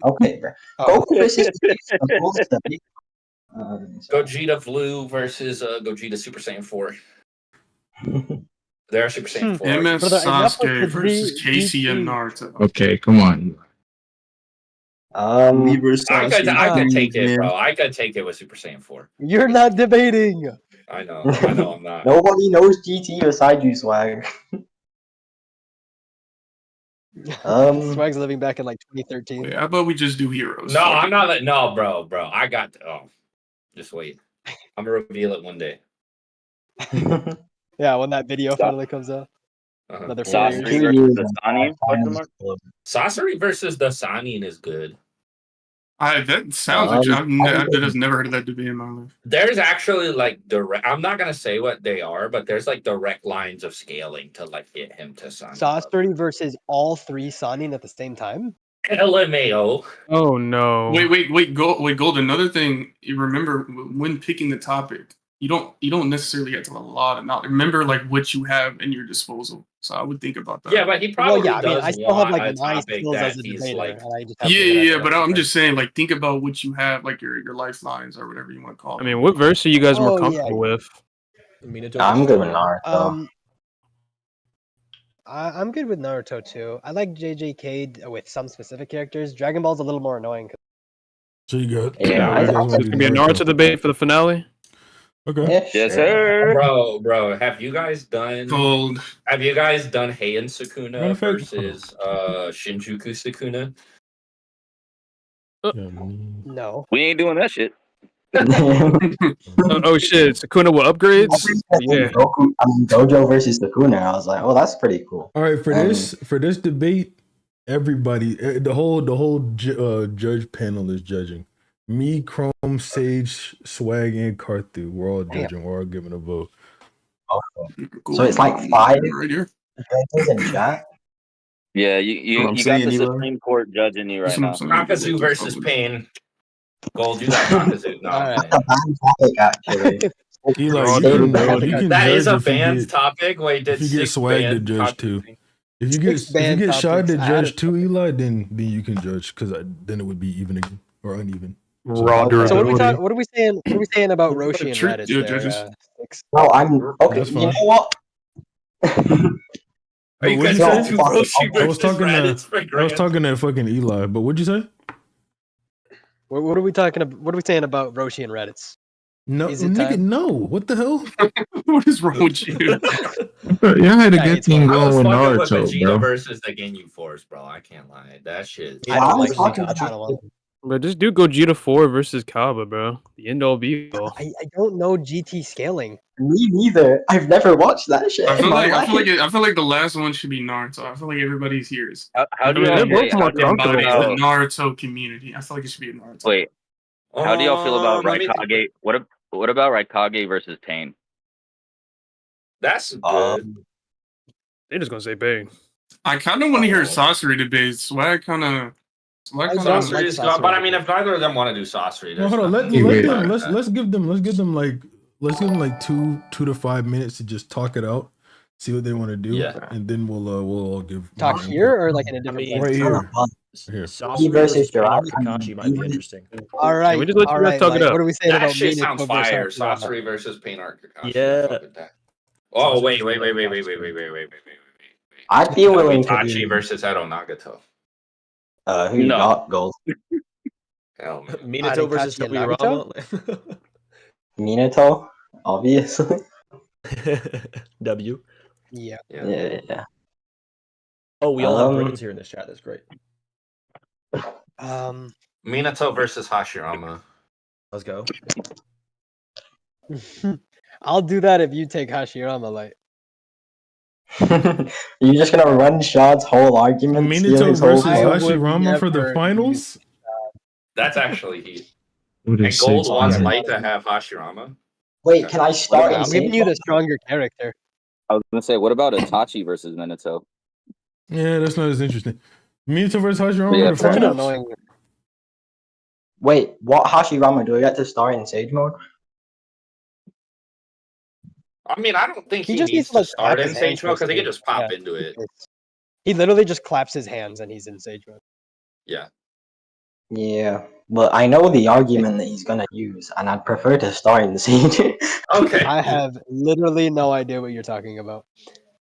Okay, bro. Oh. Goku versus Vegeta. Gogeta Blue versus Gogeta Super Saiyan 4. They're Super Saiyan 4. MS Brother, enough with Sasuke the versus Casey and GT. Naruto. Okay, come on. I could take it, bro. I could take it with Super Saiyan 4. You're not debating. I know I'm not. Nobody knows GT beside you, Swag. Swag's living back in like 2013. Wait, how about we just do heroes? No, Fuck I'm it. not like no, bro. I got just wait. I'm gonna reveal it one day. Yeah, when that video finally comes out. Another 4 years. Sasori versus the Sani? Question mark? Sasori versus the Sanin is good. That sounds like I've just never heard of that debate in my life. There's actually like direct. I'm not gonna say what they are, but there's like direct lines of scaling to like get him to Sanin. Sasori versus all three Sanin at the same time? LMAO. Oh no. Wait, Gold. Another thing, you remember when picking the topic, you don't necessarily get to a lot of knowledge. Remember like what you have in your disposal. So I would think about that. Yeah, but he probably Well, yeah, I mean, does I still have want like a my topic skills that as a he's debater. like. And I just have to get Yeah, out but there. I'm just saying, like, think about what you have, like your lifelines or whatever you want to call I them. mean, what verse are you guys more Oh, yeah. comfortable with? Minato. I'm good with Naruto. I'm good with Naruto too. I like JJK with some specific characters. Dragon Ball's a little more annoying. So you got Yeah, you guys So want it's to gonna do be a Naruto debate for the finale. Okay. Yes, sir. Bro, have you guys done Gold. Have you guys done Heian Matter Sukuna of fact, versus Shinjuku Sukuna? No. We ain't doing that shit. Oh shit, Sakuna with upgrades? Yeah. Gojo versus Sukuna. I was like, oh, that's pretty cool. All right, for this debate, everybody, the whole judge panel is judging. Me, Chrome, Sage, Swag, and Karthu. We're all judging. We're all giving a vote. So it's like 5 right here judges in chat. Yeah, you got the Supreme Court judging you right now. Kakazu versus Pain. Gold, you got Kakazu. No, That's a banned topic, actually. Eli, you can that judge is a if you banned get, topic. Wait, did if you get six Swag to banned judge too. If you get Shad to judge too, Eli, then you can judge because then it would be even again or uneven. So what are we talking? What are we saying? What are we saying about Roshi and trick Raditz you, there? judges. Six? No, I'm okay. That's You know fine. what? Are you What'd guys you gonna say? do Roshi I was versus talking Raditz for I was grand? talking to fucking Eli, but what'd you say? What are we talking about? What are we saying about Roshi and Raditz? No, Is it nigga, time? no. What the hell? What is wrong with you? Y'all had a good thing I was going with fucking with Naruto, Vegeta bro. versus the Ginyu Force, bro. I can't lie. That shit. I don't like talking Itachi. I about don't want. But just do Gogeta 4 versus Kaba, bro. The end all be all. I don't know GT scaling. Me neither. I've never watched that shit. I feel in my like life. I feel like the last one should be Naruto. I feel like everybody's here is How do I mean, y'all they're both more how do y'all feel comfortable. embodies the about Naruto community. I feel like it should be a Naruto. wait? How do y'all feel about let me- Raikage? What about Raikage versus Pain? That's good. They're just gonna say bang. I kind of want to hear Sasori debate. Swag kind of Select I one. don't Of like them. Sasori. But I mean, if neither of them want to do Sasori, No, there's hold on. Let nothing Wait, them. about that. Let's give them like 2 to 5 minutes to just talk it out, see what they want to do, Yeah. and then we'll all give Talk more here input. or like in a different Right place? here. Here. Sasori versus versus Painter Jiraiya. Kakashi might be interesting. All right, we just let all you guys right. talk it Like, out. what are we saying That about shit Minato sounds versus fire. Hashirama? Sasori versus Painter Kakashi. Yeah. I fuck with that. Oh, Sasori wait. versus Wait. I'd be willing to Itachi do. versus Ero Nagato. Who you No. got, Gold? Hell man. Minato versus Itachi and Nagato? Tobirama. Minato, obviously. W. Yeah. Yeah. Oh, we all have brains here in this chat. That's great. Minato versus Hashirama. Let's go. I'll do that if you take Hashirama. Like, You're just gonna run Shad's whole argument, steal Minato his whole versus point? Hashirama for the finals. That's actually heat. What And is Gold 6 wants man? Light to have Hashirama. Wait, can I start in I'm giving you Sage the stronger character. I was gonna say, what about Itachi versus Minato? Yeah, that's not as interesting. Minato versus Hashirama Yeah, for the fair enough. finals. Wait, what Hashirama do I get to start in Sage mode? I mean, I don't think He he just needs needs to, to like, start clap in his Sage hands mode because he for can just pop Yeah. into it. He literally just claps his hands and he's in Sage mode. Yeah. Yeah, but I know the argument that he's gonna use, and I'd prefer to start in Sage. Okay. I have literally no idea what you're talking about.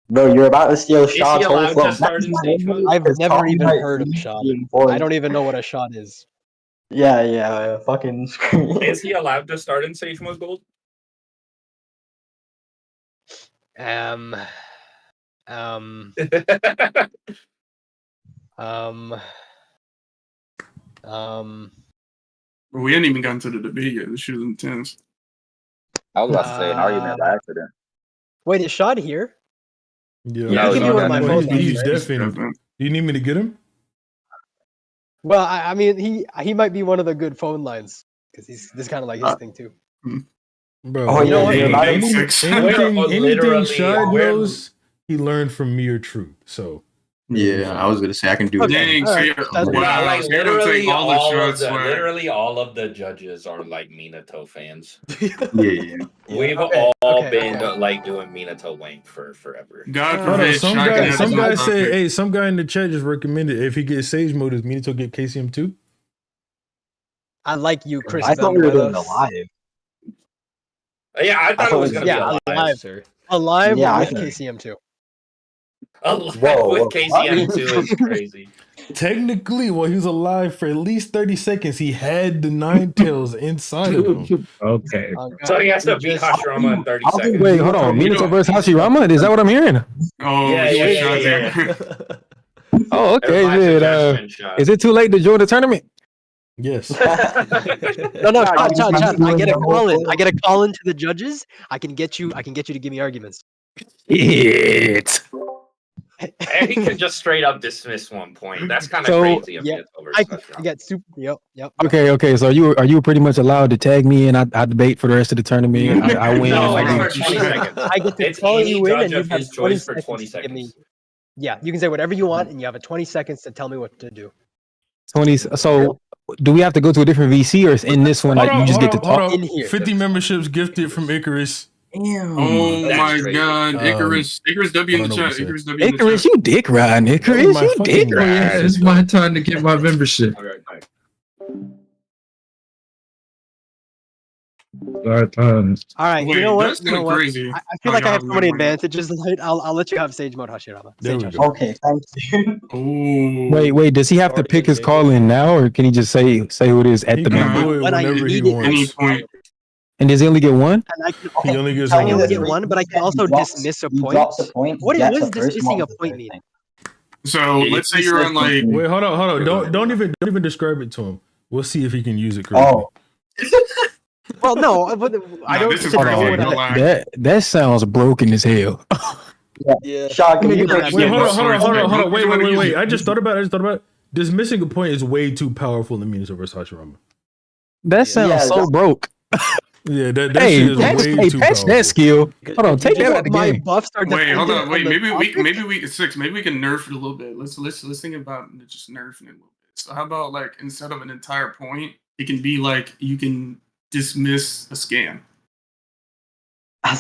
Bro, you're about to steal Is he Shad's whole allowed flow. to start in Sage mode? I've Because never Tommy even might heard of be shot. being I voiced. don't even know what a shot is. Yeah, fucking scream. Is he allowed to start in Sage mode, Gold? Um, We hadn't even gotten to the debate yet. This shit is intense. I was about to say an argument by accident. Wait, is Shad here? Yeah, Yeah, I can be one of my phone lines, he's right? definitely. Do you need me to get him? Well, I mean, he might be one of the good phone lines because this kind of like his thing too. Bro, Oh, You know yeah, what? anything literally, Shad we're- knows, he learned from me or Truth. So Yeah, I was gonna say I can do it. Dang, All so right, you're, that's wow, Yeah, like so you're gonna literally take all the shots. Swag. literally all of the judges are like Minato fans. Yeah. We've Okay, all okay, been okay. like doing Minato Wank for forever. God hold on, forbid, some shotgun guy has some his guy own said, topic. hey, some guy in the chat just recommended if he gets Sage mode, does Minato get KCM too? I like you, Chris. I thought we were doing the Vanuelos. live. Yeah, I thought it was gonna be Yeah, alive. alive. Alive Yeah, I with think- KCM too. Alive Whoa, with whoa, KCM2 is crazy. Technically, while he was alive for at least 30 seconds, he had the Nine Tails inside of him. Okay. Oh, God. So he has to You beat just- Hashirama in 30 I'll do- seconds. Wait, hold on. You Minato know- versus Hashirama? Is that what I'm hearing? Oh, Yeah, shit, yeah, shot yeah, there. Oh, okay. That's my suggestion, Shot. Is it too late to join the tournament? Yes. No, Chad. I get a call in. I get a call in to the judges. I can get you to give me arguments. It. And he can just straight up dismiss one point. That's kind of So- crazy of Yeah, Minato I versus Hashirama. get super. Yep. Okay. So are you pretty much allowed to tag me and I debate for the rest of the tournament? I win. No, I it's do. for 20 seconds. I get to It's call any you in, judge and you of have his 20 choice for seconds 20 to give me. seconds. Yeah, you can say whatever you want, and you have a 20 seconds to tell me what to do. 20. So do we have to go to a different VC or is in this one like you just get to talk? In here. 50 memberships gifted from Icarus. Oh That's my crazy. god, Icarus W in I the don't know what chat. to say. Icarus W in the Icarus, chat. you dick riding. Icarus, my you fucking dick God. Yeah, riding. it's my time to get my membership. All right. Start time. All right, Wait, you know what? that's You know kinda what? crazy. I feel Oh, like I y'all have so many have one. advantages tonight. I'll let you have Sage Mode Hashirama. There Sage we Hashirama. go. Okay, thank you. Oh, Wait, does he have to Already pick his eliminated. call in now or can he just say who it is at He the can moment? do it When I whenever he need it, wants. any point. And does he only get one? And I can, He only gets Tell I me only this, get one. one, but I can also dismiss a He point. drops a point. What he gets is the first dismissing one a of the point third mean? thing. So let's say you're on like. Wait, hold on. Don't even describe it to him. We'll see if he can use it correctly. Oh, Well, no, but I don't this is consider crazy, what no I. lie. That sounds broken as hell. Yeah. Shaq, can you Wait, break Wait, hold no, on. no, Wait. I just thought about it. Dismissing a point is way too powerful in Minato versus Hashirama. That sounds Yeah, so that- broke. Yeah, that Hey, shit is patch, way too powerful. that skill. Hold on, take that out the My game. buffs are Wait, hold on. dependent Wait, on the maybe we topic? maybe we can nerf it a little bit. Let's think about just nerfing it a little bit. So how about like instead of an entire point, it can be like you can dismiss a scan. Oh,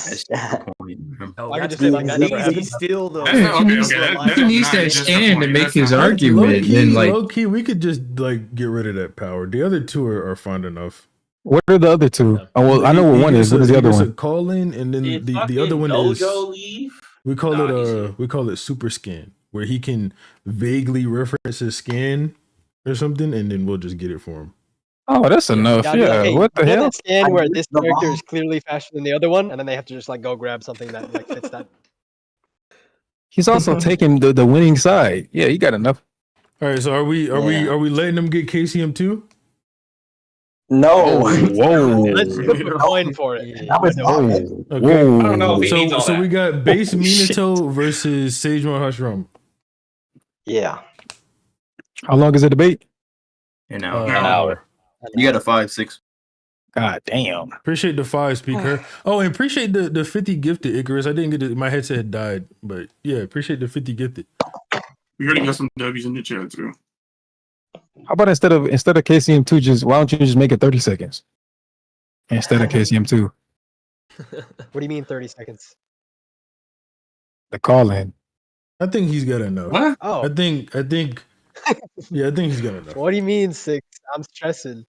Oh, I could that's just say like that never he's happened. still though. That's not, okay, He's okay. still That's He alive. needs not that just the scan to point. make That's his not just the point. argument, and then like Low key, we could just like get rid of that power. The other two are fine enough. What are the other two? Oh, well, I know what one is. What is the other A one? call in, and then Did the other fucking one is Dojo leave? we call Nah, he's here. we call it super scan, where he can vaguely reference his scan or something, and then we'll just get it for him. Oh, that's enough. Yeah, I'd be like, Yeah. hey, What the you know hell? that scan where this the character bomb. is clearly faster than the other one, and then they have to just like go grab something that like fits that. He's also taking the winning side. Yeah, he got enough. All right, so are we letting them get KCM too? No. Whoa. Let's flip a coin for it. That was not it. Okay. Whoa. I don't know if he needs all So that. we got base Minato versus Seijun Hashirama. Yeah. How long is the debate? An Uh, hour. an hour. You got a 5-6. God damn. Appreciate the 5 speaker. Oh, and appreciate the 50 gifted Icarus. I didn't get it. My headset had died, but yeah, appreciate the 50 gifted. We already got some W's in the chat too. How about instead of KCM2, just why don't you just make it 30 seconds instead of KCM2? What do you mean 30 seconds? The call in. I think he's got enough. What? Oh, I think yeah, I think he's got enough. what do you mean 6? I'm stressing.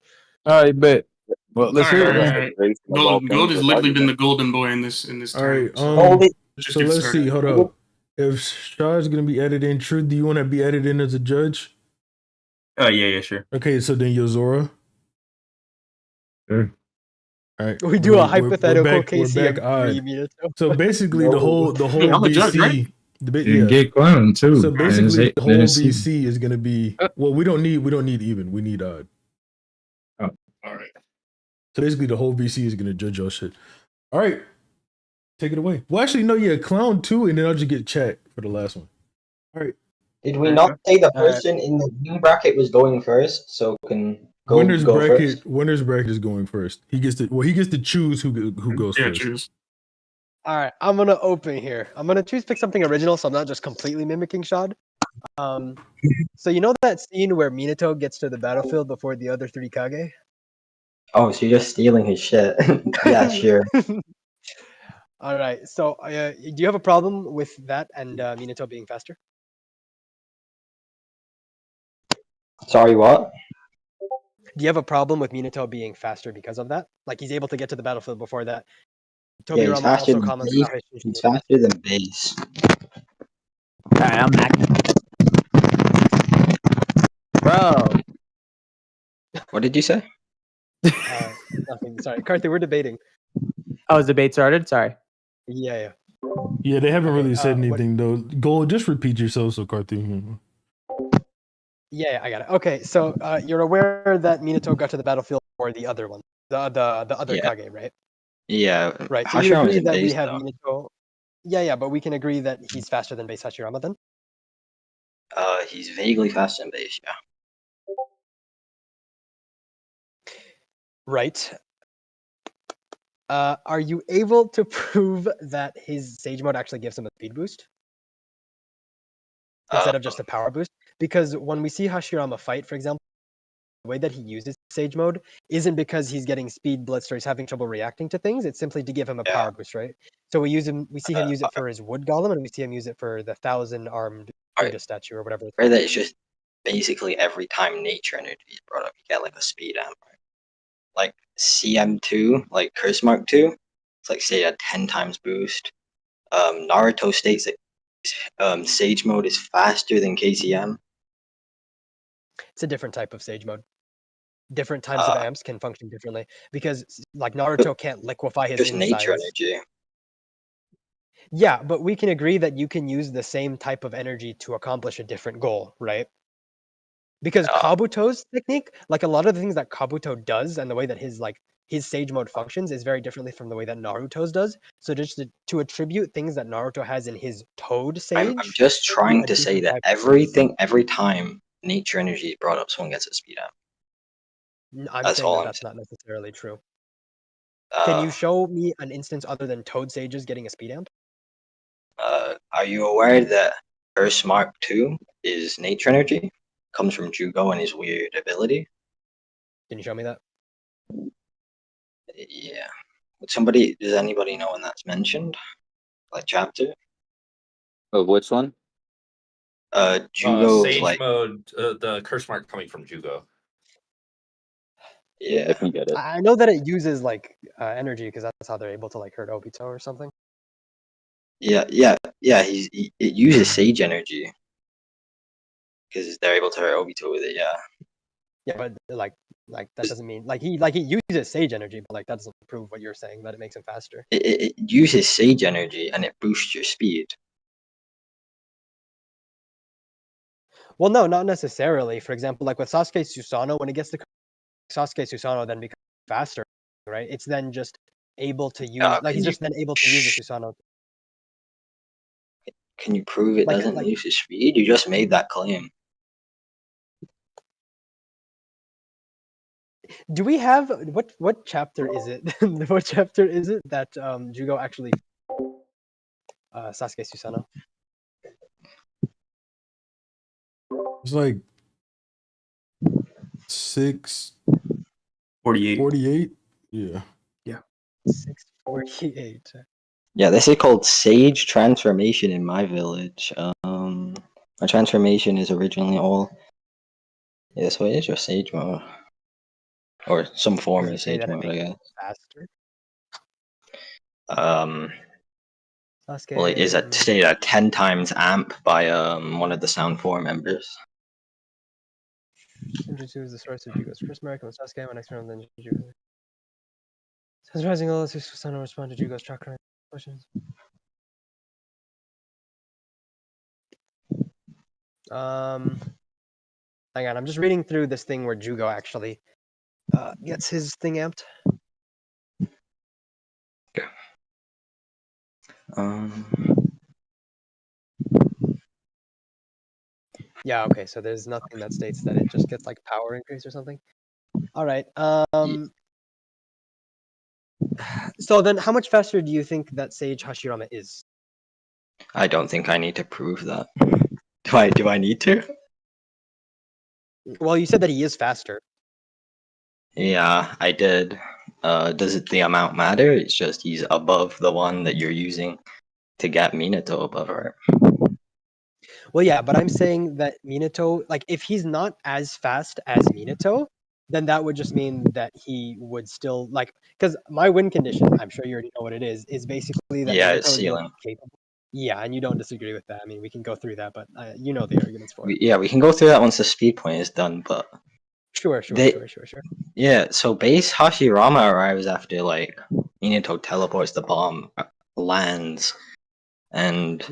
All right, bet. Well, let's All hear right, it. all right. Gold has literally been the golden boy in this All right, tournament. so let's see. Hold up. If Shah's gonna be added in, Truth, do you want to be added in as a judge? Yeah, sure. Okay, so then Yozora. Sure. All right, We do a we're hypothetical back KCM odd. 3 Minato. So basically, the whole Hey, I'm a BC, judge, right? You get clown too. So basically, the whole Then it's- BC is gonna be well. We don't need even. We need odd. Oh, all right. So basically, the whole BC is gonna judge your shit. All right, take it away. Well, actually, no, yeah, clown too, and then I'll just get chat for the last one. All right. Did we not say the person in the winning bracket was going first? So can go first? Winner's bracket is going first. He gets to choose who goes first. Choose. All right, I'm gonna open here. I'm gonna pick something original, so I'm not just completely mimicking Shad. So you know that scene where Minato gets to the battlefield before the other 3 Kage? Oh, so you're just stealing his shit. Yeah, sure. All right. So do you have a problem with that and Minato being faster? Sorry, what? Do you have a problem with Minato being faster because of that? Like he's able to get to the battlefield before that. Yeah, he's Tobirama faster also than comments base. about his He's faster than base. Alright, I'm back. Bro. What did you say? Nothing. Sorry, Karthi, we're debating. Oh, is debate started? Sorry. Yeah. Yeah, they haven't really said anything though. Gold, just repeat yourself, so Cartoon. Yeah, I got it. Okay, so you're aware that Minato got to the battlefield for the other one, the other Yeah. Kage, right? Yeah. Right. So you Hashirama's agree in that we base, have though. Minato. Yeah, but we can agree that he's faster than base Hashirama then. He's vaguely faster than base. Yeah. Right. Are you able to prove that his Sage Mode actually gives him a speed boost instead of just a power boost? Because when we see Hashirama fight, for example, the way that he uses Sage Mode isn't because he's getting speed blitzed or he's having trouble reacting to things. It's simply to give him a power boost, right? So we see him use it for his wood golem, and we see him use it for the 1,000-armed Buddha statue or whatever. Or that it's just basically every time nature energy is brought up, you get like a speed amp. Right? Like CM2, like Curse Mark 2, it's like say a 10 times boost. Naruto states that Sage Mode is faster than KCM. It's a different type of Sage Mode. Different types of amps can function differently because, like, Naruto can't liquefy his Just insides. nature energy. Yeah, but we can agree that you can use the same type of energy to accomplish a different goal, right? Because Kabuto's technique, like a lot of the things that Kabuto does and the way that his Sage Mode functions is very differently from the way that Naruto's does. So just to attribute things that Naruto has in his Toad Sage. I'm just trying a to say different that type every time nature energy is brought up, someone gets a speed amp. I'm That's saying all that I'm that's not necessarily true. Can you show me an instance other than Toad Sages getting a speed amp? Are you aware that Curse Mark 2 is nature energy? comes from Jugo and his weird ability. Can you show me that? Yeah. Does anybody know when that's mentioned? Like chapter? Of which one? Jugo's Sage like mode, the curse mark coming from Jugo. yeah. I can get it. I know that it uses like energy because that's how they're able to like hurt Obito or something. Yeah. It uses Sage energy because they're able to hurt Obito with it. Yeah. Yeah, but like that doesn't mean like he uses Sage energy, but like that doesn't prove what you're saying that it makes him faster. It uses Sage energy and it boosts your speed. Well, no, not necessarily. For example, like with Sasuke Susanoo, when it gets to Sasuke Susanoo, then becomes faster, right? It's then just able to use like he's just then able to use the Susanoo. Can you prove it Like- doesn't like- use his speed? You just made that claim. Do we have what chapter is it? What chapter is it that Jugo actually Sasuke Susanoo? It's like 48. 48. Yeah. 648. Yeah, this is called Sage Transformation in my village. A transformation is originally all. Yeah, so it is your Sage mode. Or some form Does it of say Sage that it mode, I makes guess. it faster? Sasuke. Well, it is stated at 10 times amp by one of the Sound 4 members. Senjutsu is the source of Jugo's first mark when Sasuke went external then Jugo. Since rising all Susanoo respond to Jugo's chakra questions. Hang on, I'm just reading through this thing where Jugo actually gets his thing amped. Yeah, okay, so there's nothing that states that it just gets like power increase or something. All right. So then how much faster do you think that Sage Hashirama is? I don't think I need to prove that. Do I need to? Well, you said that he is faster. Yeah, I did. Does the amount matter? It's just he's above the one that you're using to get Minato above her. Well, yeah, but I'm saying that Minato, like, if he's not as fast as Minato, then that would just mean that he would still, like, because my win condition, I'm sure you already know what it is basically that Yeah, Minato it's is going to ceiling. be capable. Yeah, and you don't disagree with that. I mean, we can go through that, but you know the arguments for it. Yeah, we can go through that once the speed point is done, but Sure. Yeah, so base Hashirama arrives after like Minato teleports the bomb, lands, and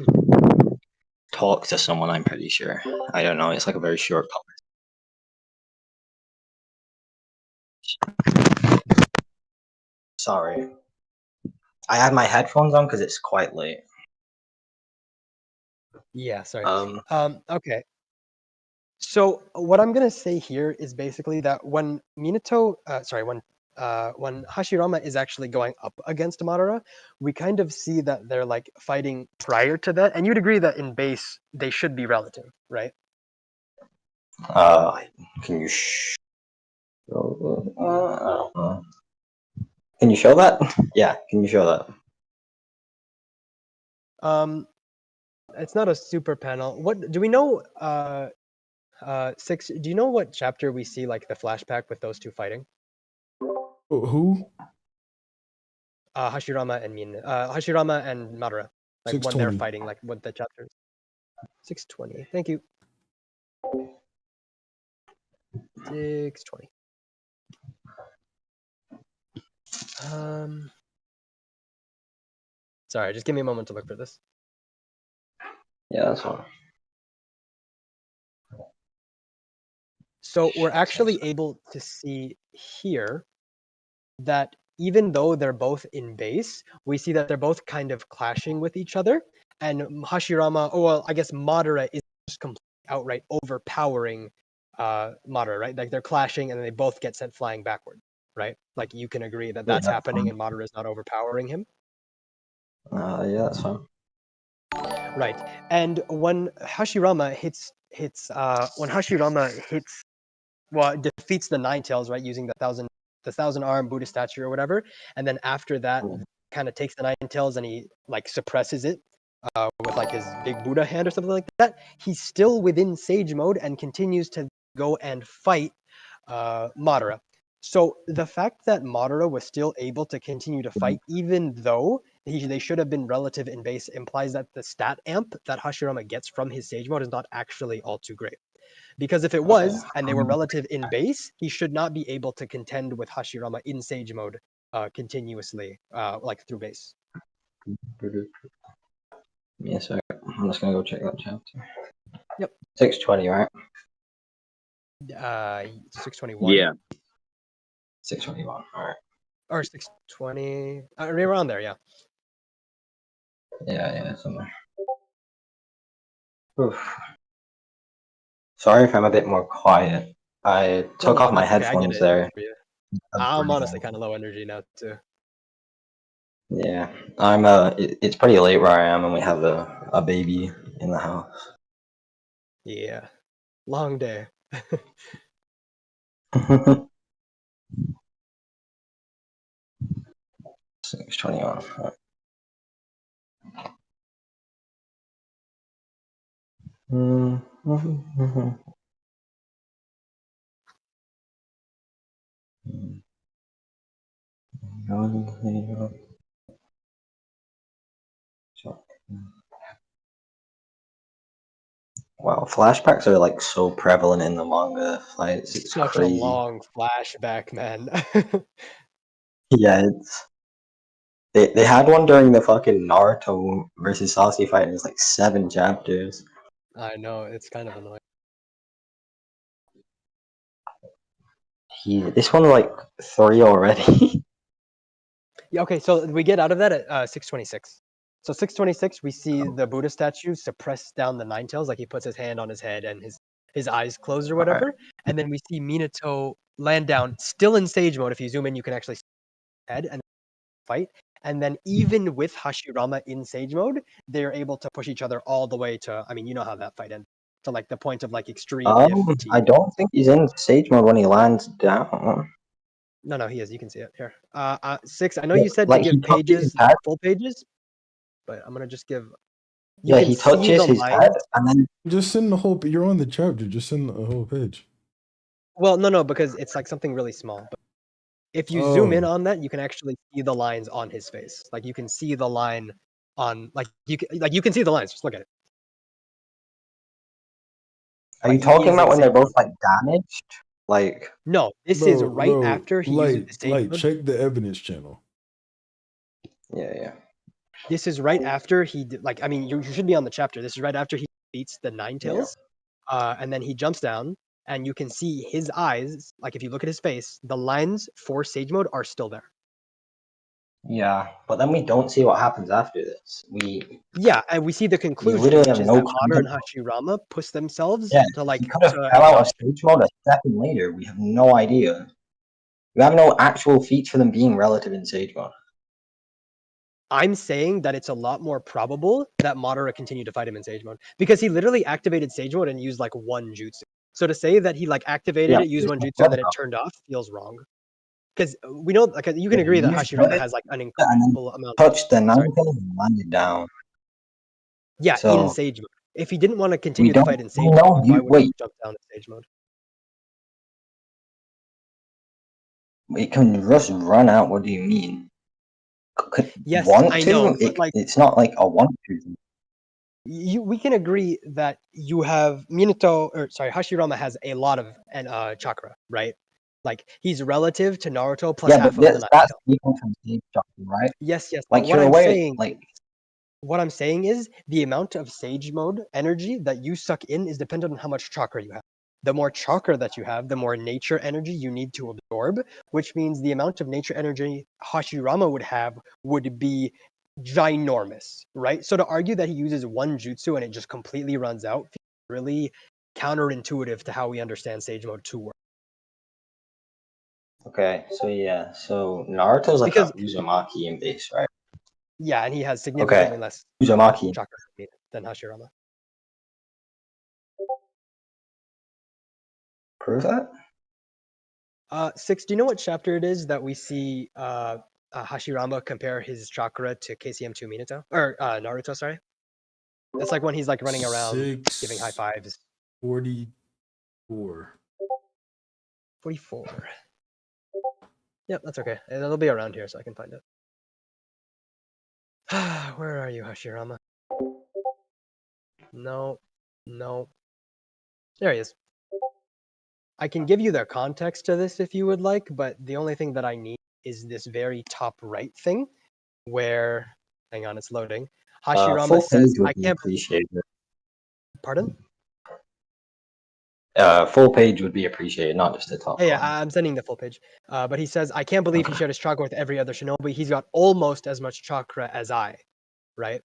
talks to someone. I'm pretty sure. I don't know. It's like a very short conversation. Sorry, I had my headphones on because it's quite late. Yeah, sorry. Okay. So what I'm gonna say here is basically that when Minato, when Hashirama is actually going up against Madara, we kind of see that they're like fighting prior to that, and you'd agree that in base they should be relative, right? Can you Can you show that? Yeah, can you show that? It's not a super panel. What do we know? 6. Do you know what chapter we see like the flashback with those two fighting? Who? Hashirama and Madara. Like when they're 620. fighting, like what the chapter is. 620. Thank you. 620. Sorry, just give me a moment to look for this. Yeah, that's fine. So we're actually able to see here that even though they're both in base, we see that they're both kind of clashing with each other. And Hashirama, I guess Madara is just completely outright overpowering Madara, right? Like they're clashing and then they both get sent flying backward, right? Like you can agree that that's happening and Madara is not overpowering him. Yeah, that's fine. Right. And when Hashirama hits hits when Hashirama hits defeats the Nine Tails, right, using the thousand arm Buddha statue or whatever, and then after that kind of takes the Nine Tails and he like suppresses it with like his big Buddha hand or something like that. He's still within Sage mode and continues to go and fight Madara. So the fact that Madara was still able to continue to fight, even though they should have been relative in base, implies that the stat amp that Hashirama gets from his Sage mode is not actually all too great. Because if it was, and they were relative in base, he should not be able to contend with Hashirama in Sage mode continuously, like through base. Yes, I'm just gonna go check that chapter. Yep. 620, right? 621. Yeah. 621. All right. Or 620. Around there, yeah. Yeah, somewhere. Oof. Sorry if I'm a bit more quiet. I took off my headphones there. I'm honestly kind of low energy now too. Yeah, I'm. It's pretty late where I am, and we have a baby in the house. Yeah, long day. 621. Wow, flashbacks are like so prevalent in the manga fights. It's Such crazy. a long flashback, man. Yeah, they had one during the fucking Naruto versus Sasuke fight, and it's like 7 chapters. I know, it's kind of annoying. This one like 3 already. Yeah, okay, so we get out of that at 626. So 626, we see the Buddha statue suppress down the Nine Tails, like he puts his hand on his head and his eyes closed or whatever. Right. And then we see Minato land down, still in Sage mode. If you zoom in, you can actually see his head and fight. And then even with Hashirama in Sage mode, they're able to push each other all the way to, I mean, you know how that fight ends. To like the point of like extreme fatigue. I don't think he's in Sage mode when he lands down. No, he is. You can see it here. 6. I know you said like to he give touches pages, his head. full pages, but I'm gonna just give. Yeah, he touches his head, and then just send the whole. You're on the chapter. Just send the whole page. Well, no, because it's like something really small. But if you zoom in on that, you can actually see the lines on his face. Like you can see the line on, like you can see the lines. Just look at it. Are you talking about when they're both like damaged? Like no, this is right after he uses the Sage mode. Check the evidence channel. Yeah. This is right after he like. I mean, you should be on the chapter. This is right after he beats the Nine Tails, and then he jumps down, and you can see his eyes. Like if you look at his face, the lines for Sage mode are still there. Yeah, but then we don't see what happens after this. And we see the conclusion, literally which have is no that clue. Madara and Hashirama push themselves to like. He could have fell out of Sage mode a second later. We have no idea. We have no actual feats for them being relative in Sage mode. I'm saying that it's a lot more probable that Madara continued to fight him in Sage mode because he literally activated Sage mode and used like one jutsu. So to say that he like activated it, used one jutsu, and then it turned off feels wrong. Because we know, like you can agree that Hashirama has like an incredible amount. Touched the Nine Tails and landed down. Yeah, So, in Sage mode. If he didn't want to continue the fight in Sage mode, why would he jump down in Sage mode? It can just run out. What do you mean? Yes, want I to? know. But like, it's not like a want to. We can agree that you have Hashirama has a lot of chakra, right? Like he's relative to Naruto plus half of the Nine that's equal to Sage chakra, right? Yes. Like what I'm saying, like what I'm saying is the amount of Sage mode energy that you suck in is dependent on how much chakra you have. The more chakra that you have, the more nature energy you need to absorb, which means the amount of nature energy Hashirama would have would be ginormous, right? So to argue that he uses one jutsu and it just completely runs out feels really counterintuitive to how we understand Sage mode 2 work. Okay, so Naruto's like a Uzumaki in base, right? Yeah, and he has significantly less Uzumaki chakra than Hashirama. Prove that? Six, do you know what chapter it is that we see Hashirama compare his chakra to KCM2 Minato? Or Naruto, sorry. It's like when he's like running around giving high fives. 44. 44. Yep, that's okay. It'll be around here so I can find it. Where are you, Hashirama? No. There he is. I can give you the context to this if you would like, but the only thing that I need is this very top right thing where, hang on, it's loading. Hashirama Full says, page would I be can't. appreciated. Pardon? Full page would be appreciated, not just the top Yeah, one. I'm sending the full page. But he says, I can't believe he shared his chakra with every other shinobi. He's got almost as much chakra as I, right?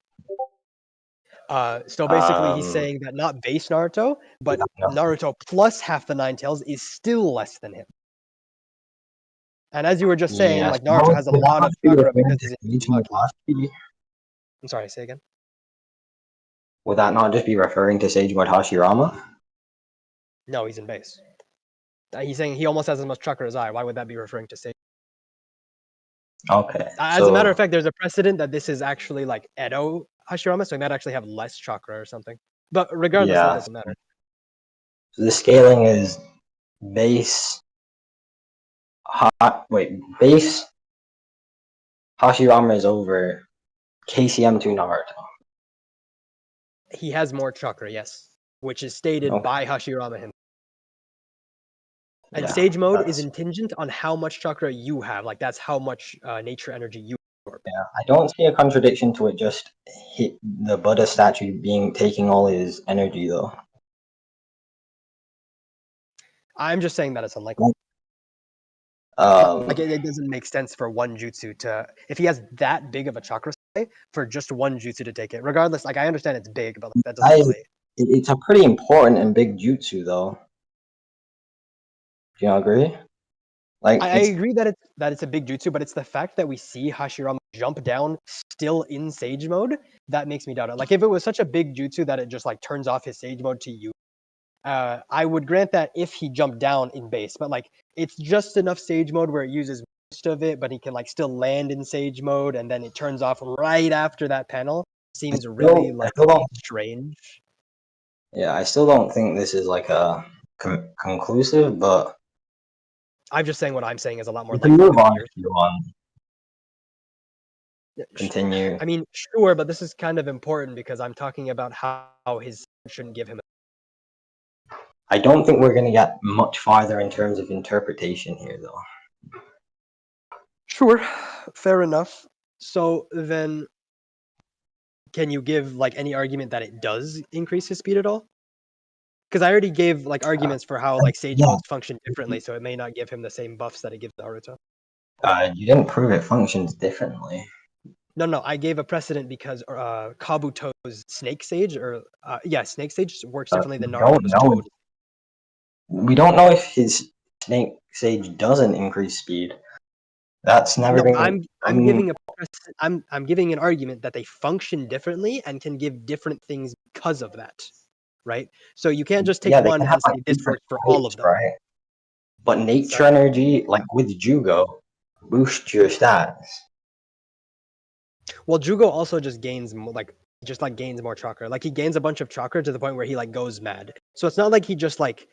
So basically, he's saying that not base Naruto, but Naruto plus half the Nine Tails is still less than him. And as you were just saying, Yes, like Naruto has a lot of chakra because he's Sage. I'm sorry, say again. Would that not just be referring to Sage Mode Hashirama? No, he's in base. He's saying he almost has as much chakra as I. Why would that be referring to Sage? Okay. As a matter of fact, there's a precedent that this is actually like Edo Hashirama, so he might actually have less chakra or something. But regardless, that doesn't matter. So the scaling is base. Base Hashirama is over KCM to Naruto. He has more chakra, yes, which is stated by Hashirama himself. And Sage Mode is contingent on how much chakra you have. Like that's how much nature energy you absorb. Yeah, I don't see a contradiction to it. Just hit the Buddha statue taking all his energy though. I'm just saying that it's unlikely. Like it doesn't make sense for one jutsu to, if he has that big of a chakra say, for just one jutsu to take it. Regardless, like I understand it's big, but like, that doesn't relate. It's a pretty important and big jutsu though. Do you agree? Like I agree that it's a big jutsu, but it's the fact that we see Hashirama jump down still in Sage Mode that makes me doubt it. Like if it was such a big jutsu that it just like turns off his Sage Mode to you, I would grant that if he jumped down in base, but like it's just enough Sage Mode where it uses most of it, but he can like still land in Sage Mode and then it turns off right after that panel. Seems really like strange. Yeah, I still don't think this is like a conclusive, but I'm just saying what I'm saying is a lot more you can likely. move on if you want. Continue. I mean, sure, but this is kind of important because I'm talking about how his shouldn't give him. I don't think we're going to get much farther in terms of interpretation here, though. Sure, fair enough. So then, can you give like any argument that it does increase his speed at all? Because I already gave like arguments for how like Sage Modes function differently, so it may not give him the same buffs that it gives Naruto. You didn't prove it functions differently. No, I gave a precedent because Kabuto's Snake Sage, or Snake Sage works differently than Naruto's Toad. We don't know if his Snake Sage doesn't increase speed. That's never been. I'm giving an argument that they function differently and can give different things because of that, right? So you can't just take one and say this works for all of them, right? But nature energy, like with Jugo, boosts your stats. Well, Jugo also just gains gains more chakra. Like he gains a bunch of chakra to the point where he like goes mad. So it's not like he just like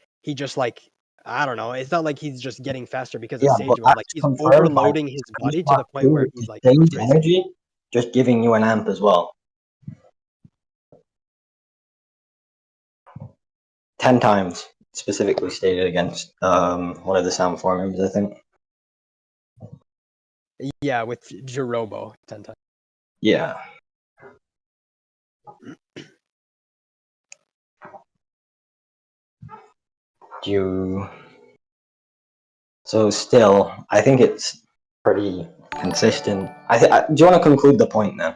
I don't know. It's not like he's just getting faster because of Sage Mode. Like he's overloading his body to the point where he's like energy, just giving you an amp as well. 10 times specifically stated against one of the sound form members, I think. Yeah, with Jirobo 10 times. Yeah. So still, I think it's pretty consistent. Do you want to conclude the point then?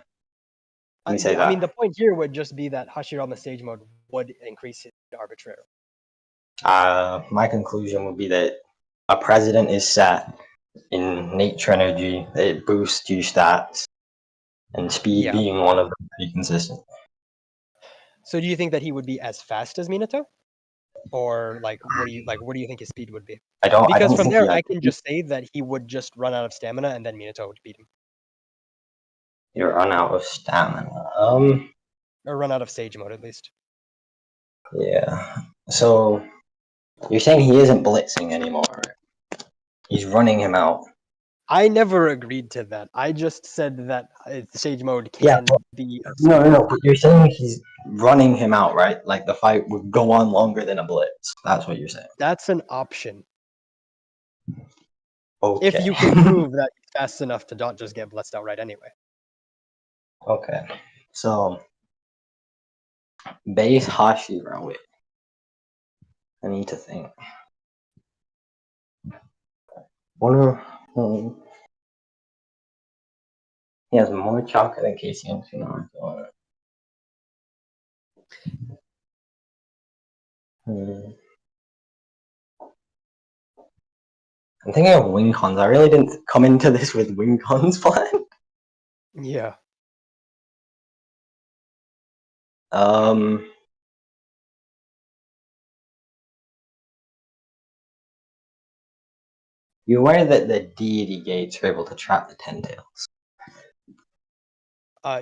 Let me say that. I mean, the point here would just be that Hashirama Sage Mode would increase his arbitrarily. My conclusion would be that a president is set in nature energy. It boosts your stats, and speed being one of them, pretty consistent. So do you think that he would be as fast as Minato? Or like, what do you think his speed would be? I don't Because from think there, he I had can just say that he would just run out of stamina, and then Minato would beat him, you run out of stamina. or run out of Sage mode at least. Yeah. So you're saying he isn't blitzing anymore, right? He's running him out. I never agreed to that. I just said that Sage mode Yeah, can but be. no. But you're saying he's running him out, right? Like the fight would go on longer than a blitz. That's what you're saying. That's an option. Okay. If you can prove that he's fast enough to not just get blitzed outright anyway. Okay. So base Hashira. Wait. I need to think. Wonder. He has more chakra than Casey and Naruto. I'm thinking of wing cons. I really didn't come into this with wing cons planned. Yeah. You aware that the deity gates are able to trap the Ten Tails?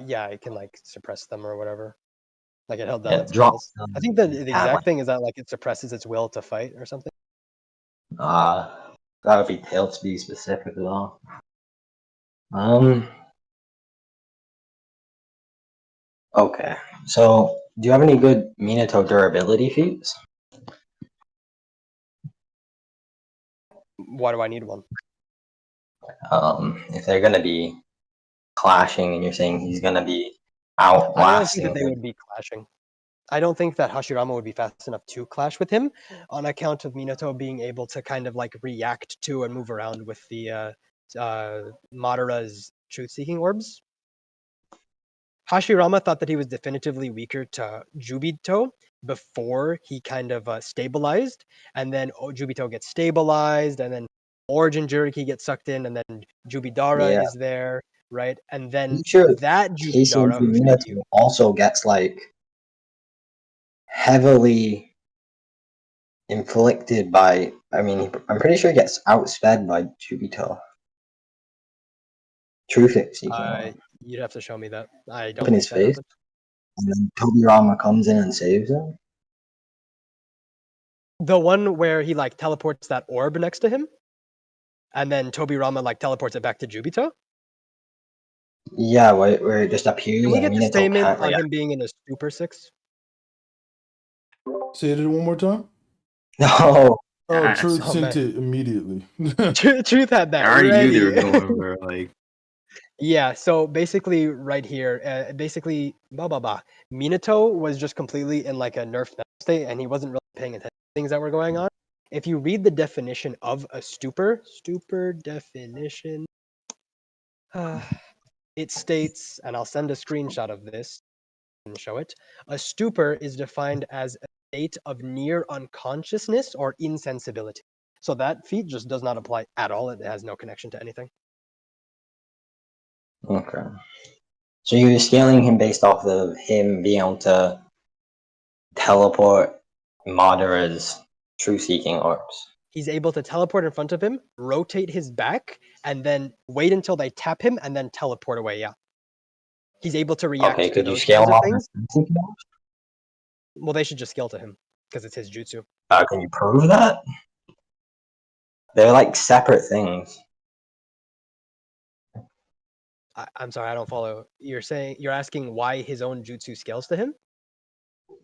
Yeah, it can like suppress them or whatever. Like it held down Yeah, its drop wills. them I think the and, exact like, thing is that like it suppresses its will to fight or something. that would be tail speed specific though. Okay. So, do you have any good Minato durability feats? Why do I need one? If they're gonna be clashing, and you're saying he's gonna be I don't think that outlasting they him. would be clashing. I don't think that Hashirama would be fast enough to clash with him on account of Minato being able to kind of like react to and move around with the Madara's truth-seeking orbs. Hashirama thought that he was definitively weaker to Jubito before he kind of stabilized, and then Jubito gets stabilized, and then Origin Jiriki gets sucked in, and then Jubidara Yeah. is there, right? And then I'm sure that Casey and Jubidara who's Minato also gets like heavily inflicted by. I mean, I'm pretty sure he gets outsped by Jubito. Truth seeking. you'd have to show me that. I don't Open think his that face, happened. and then Tobirama comes in and saves him. The one where he like teleports that orb next to him, and then Tobirama like teleports it back to Jubito. Yeah, where it just appears Can we and get the Minato statement can't on react. him being in a Super Six? Say it one more time. No. Oh, Truth Oh, sent man. it immediately. Truth had that I already knew they were ready. going, bro. Like, Yeah, so basically right here, Minato was just completely in like a nerfed state, and he wasn't really paying attention to things that were going on. If you read the definition of a stupor definition, it states, and I'll send a screenshot of this and show it. A stupor is defined as a state of near unconsciousness or insensibility. So that feat just does not apply at all. It has no connection to anything. Okay. So you're scaling him based off of him being able to teleport Madara's truth-seeking orbs. He's able to teleport in front of him, rotate his back, and then wait until they tap him and then teleport away. Yeah. He's able to react Okay, to could you those scale kinds of Madara's things. truth-seeking orbs? Well, they should just scale to him because it's his jutsu. Can you prove that? They're like separate things. I'm sorry, I don't follow. You're asking why his own jutsu scales to him?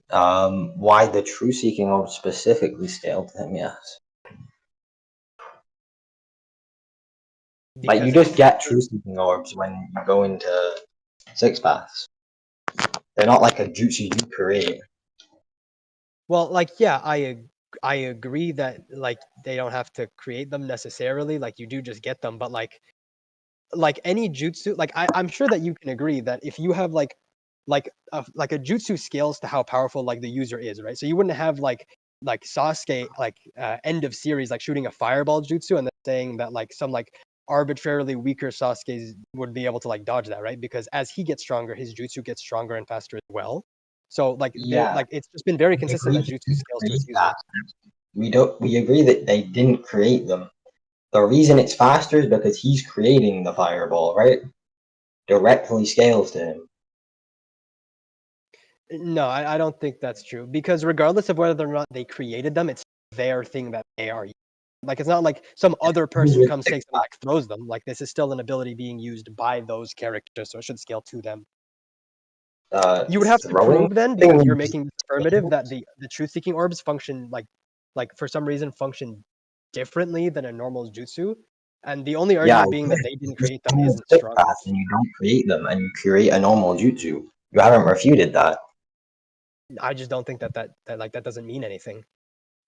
Why the truth-seeking orbs specifically scale to him? Yes. Like you just get truth-seeking orbs when you go into Six Paths. They're not like a jutsu you create. Well, like yeah, I agree that like they don't have to create them necessarily. Like you do just get them, but like any jutsu, like I'm sure that you can agree that if you have like a jutsu scales to how powerful like the user is, right? So you wouldn't have like Sasuke end of series like shooting a fireball jutsu and then saying that like some like arbitrarily weaker Sasuke would be able to like dodge that, right? Because as he gets stronger, his jutsu gets stronger and faster as well. So like Yeah, it's just been very we consistent agree that they jutsu didn't scales to its create user. that. We agree that they didn't create them. The reason it's faster is because he's creating the fireball, right? Directly scales to him. No, I don't think that's true because regardless of whether or not they created them, it's their thing that they are. Like it's not like some other person comes, takes them, like throws them. Like this is still an ability being used by those characters, so it should scale to them. You would have to Throwing prove then, because you're things. making this affirmative, that the truth-seeking orbs function like for some reason function differently than a normal jutsu, and the only Yeah, argument being that they didn't create them you isn't stick strong. path and you don't create them, and you create a normal jutsu. You haven't refuted that. I just don't think that that doesn't mean anything.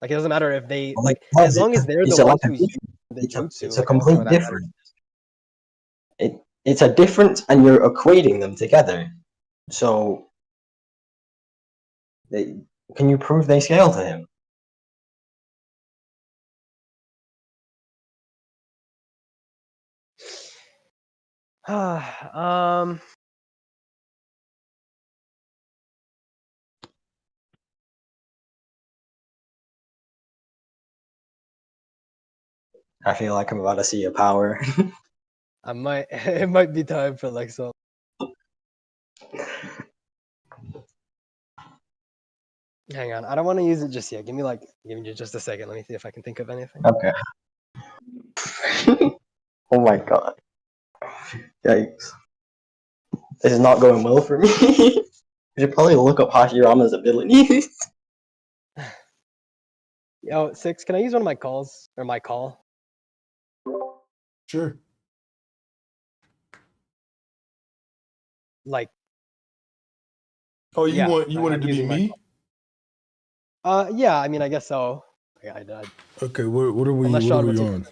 Like it doesn't matter if they Well, like because as long as they're the like ones a who's using the jutsu. it's a Like I don't see complete why that matters. difference. It's a difference, and you're equating them together. So, can you prove they scale to him? um. I feel like I'm about to see a power. I might. It might be time for like some. Hang on, I don't want to use it just yet. Give me just a second. Let me see if I can think of anything. Okay. Oh my god. Yikes. This is not going well for me. I should probably look up Hashirama's abilities. Yo, Six, can I use one of my calls or my call? Sure. Like. Oh, you Yeah, want I'm it to be using my me? Yeah, I mean, I guess so. Yeah, Okay, what are we Unless Sean wants to- on?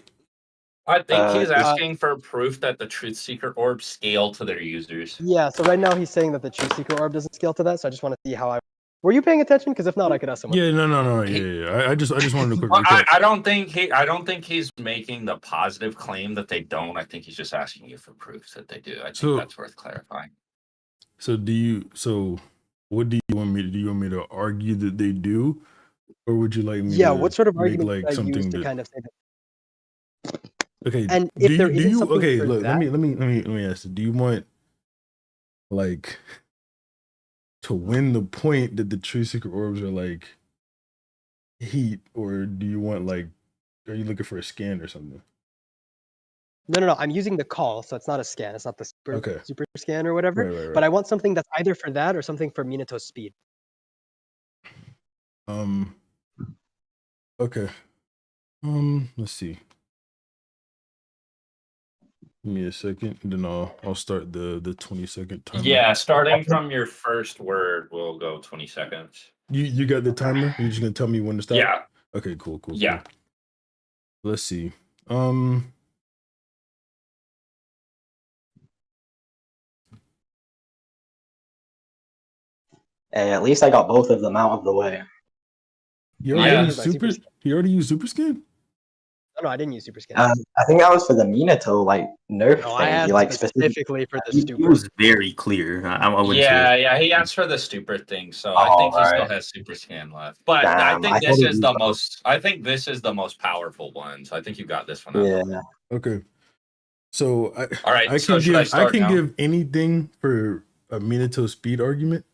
I think he's Uh, asking for proof that the Truth Seeker orbs scale to their users. Yeah, so right now he's saying that the True Seeker Orb doesn't scale to that, so I just want to see how I. Were you paying attention? Because if not, I could ask someone. Yeah, no, yeah. I just wanted a quick Well, recap. I don't think he's making the positive claim that they don't. I think he's just asking you for proof that they do. I think that's worth clarifying. So what do you want me to do? You want me to argue that they do, or would you like me Yeah, to what sort of make argument like could I use something to that kind of say that? Okay, And if there isn't something okay, for look, that, let me ask you. Do you want like to win the point that the true secret orbs are like heat, or do you want like are you looking for a scan or something? No. I'm using the call, so it's not a scan. It's not the super scan or whatever. Right. But I want something that's either for that or something for Minato's speed. Okay. Let's see. Give me a second, and then I'll start the 20-second timer. Yeah, starting from your first word, we'll go 20 seconds. You got the timer? You're just gonna tell me when to stop? Yeah. Okay, cool. Yeah. Cool. Let's see. Hey, at least I got both of them out of the way. He already used super scan? No, I didn't use super scan. I think that was for the Minato nerf No, thing. I asked He specifically for the He stupid. was very clear. I wouldn't say. Yeah, he asked for the stupid thing, so I think he still has super scan left. But Damn, I I think thought this it is was the both. most. I think this is the most powerful one. So I think you got this one. Yeah. Okay. So All right. I So can should I give start now? give anything for a Minato speed argument.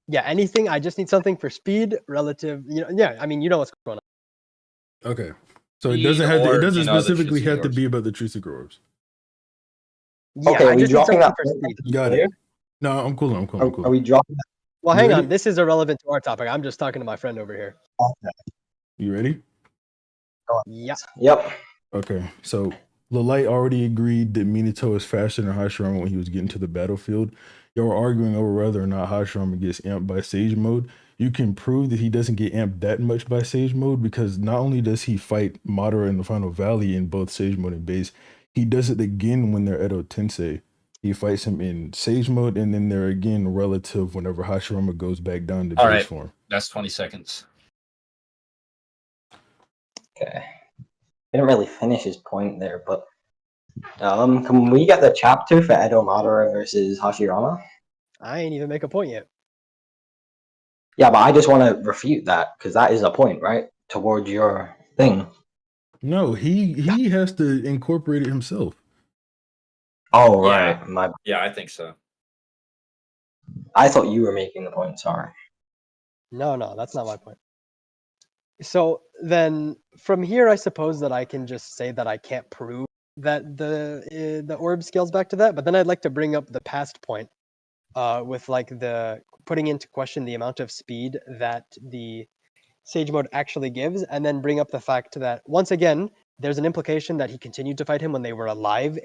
Yeah, anything. I just need something for speed relative. Yeah. I mean, you know what's going on. Okay. So it Speed doesn't have to, it or, doesn't you know, the specifically True have to Seeker be about the true secret orbs. Yeah, Okay, I are we just need dropping something that for point? speed. Got it. No, I'm cool. Are we dropping that? Well, You hang ready? on. This is irrelevant to our topic. I'm just talking to my friend over here. Okay. You ready? Yeah. Yep. Okay. So the light already agreed that Minato is faster than Hashirama when he was getting to the battlefield. Y'all were arguing over whether or not Hashirama gets amped by Sage Mode. You can prove that he doesn't get amped that much by Sage Mode because not only does he fight Madara in the Final Valley in both Sage Mode and Base, he does it again when they're Edo Tensei. He fights him in Sage Mode and then they're again relative whenever Hashirama goes back down to All base right. form. That's 20 seconds. Okay. Didn't really finish his point there, but can we get the chapter for Edo Madara versus Hashirama? I ain't even make a point yet. Yeah, but I just want to refute that because that is a point, right? Towards your thing. No, he has to incorporate it himself. Oh, Yeah. right. My, Yeah, I think so. I thought you were making the point. Sorry. No, that's not my point. So then from here, I suppose that I can just say that I can't prove that the orb scales back to that. But then I'd like to bring up the past point, with like the putting into question the amount of speed that the Sage Mode actually gives, and then bring up the fact that once again, there's an implication that he continued to fight him when they were alive,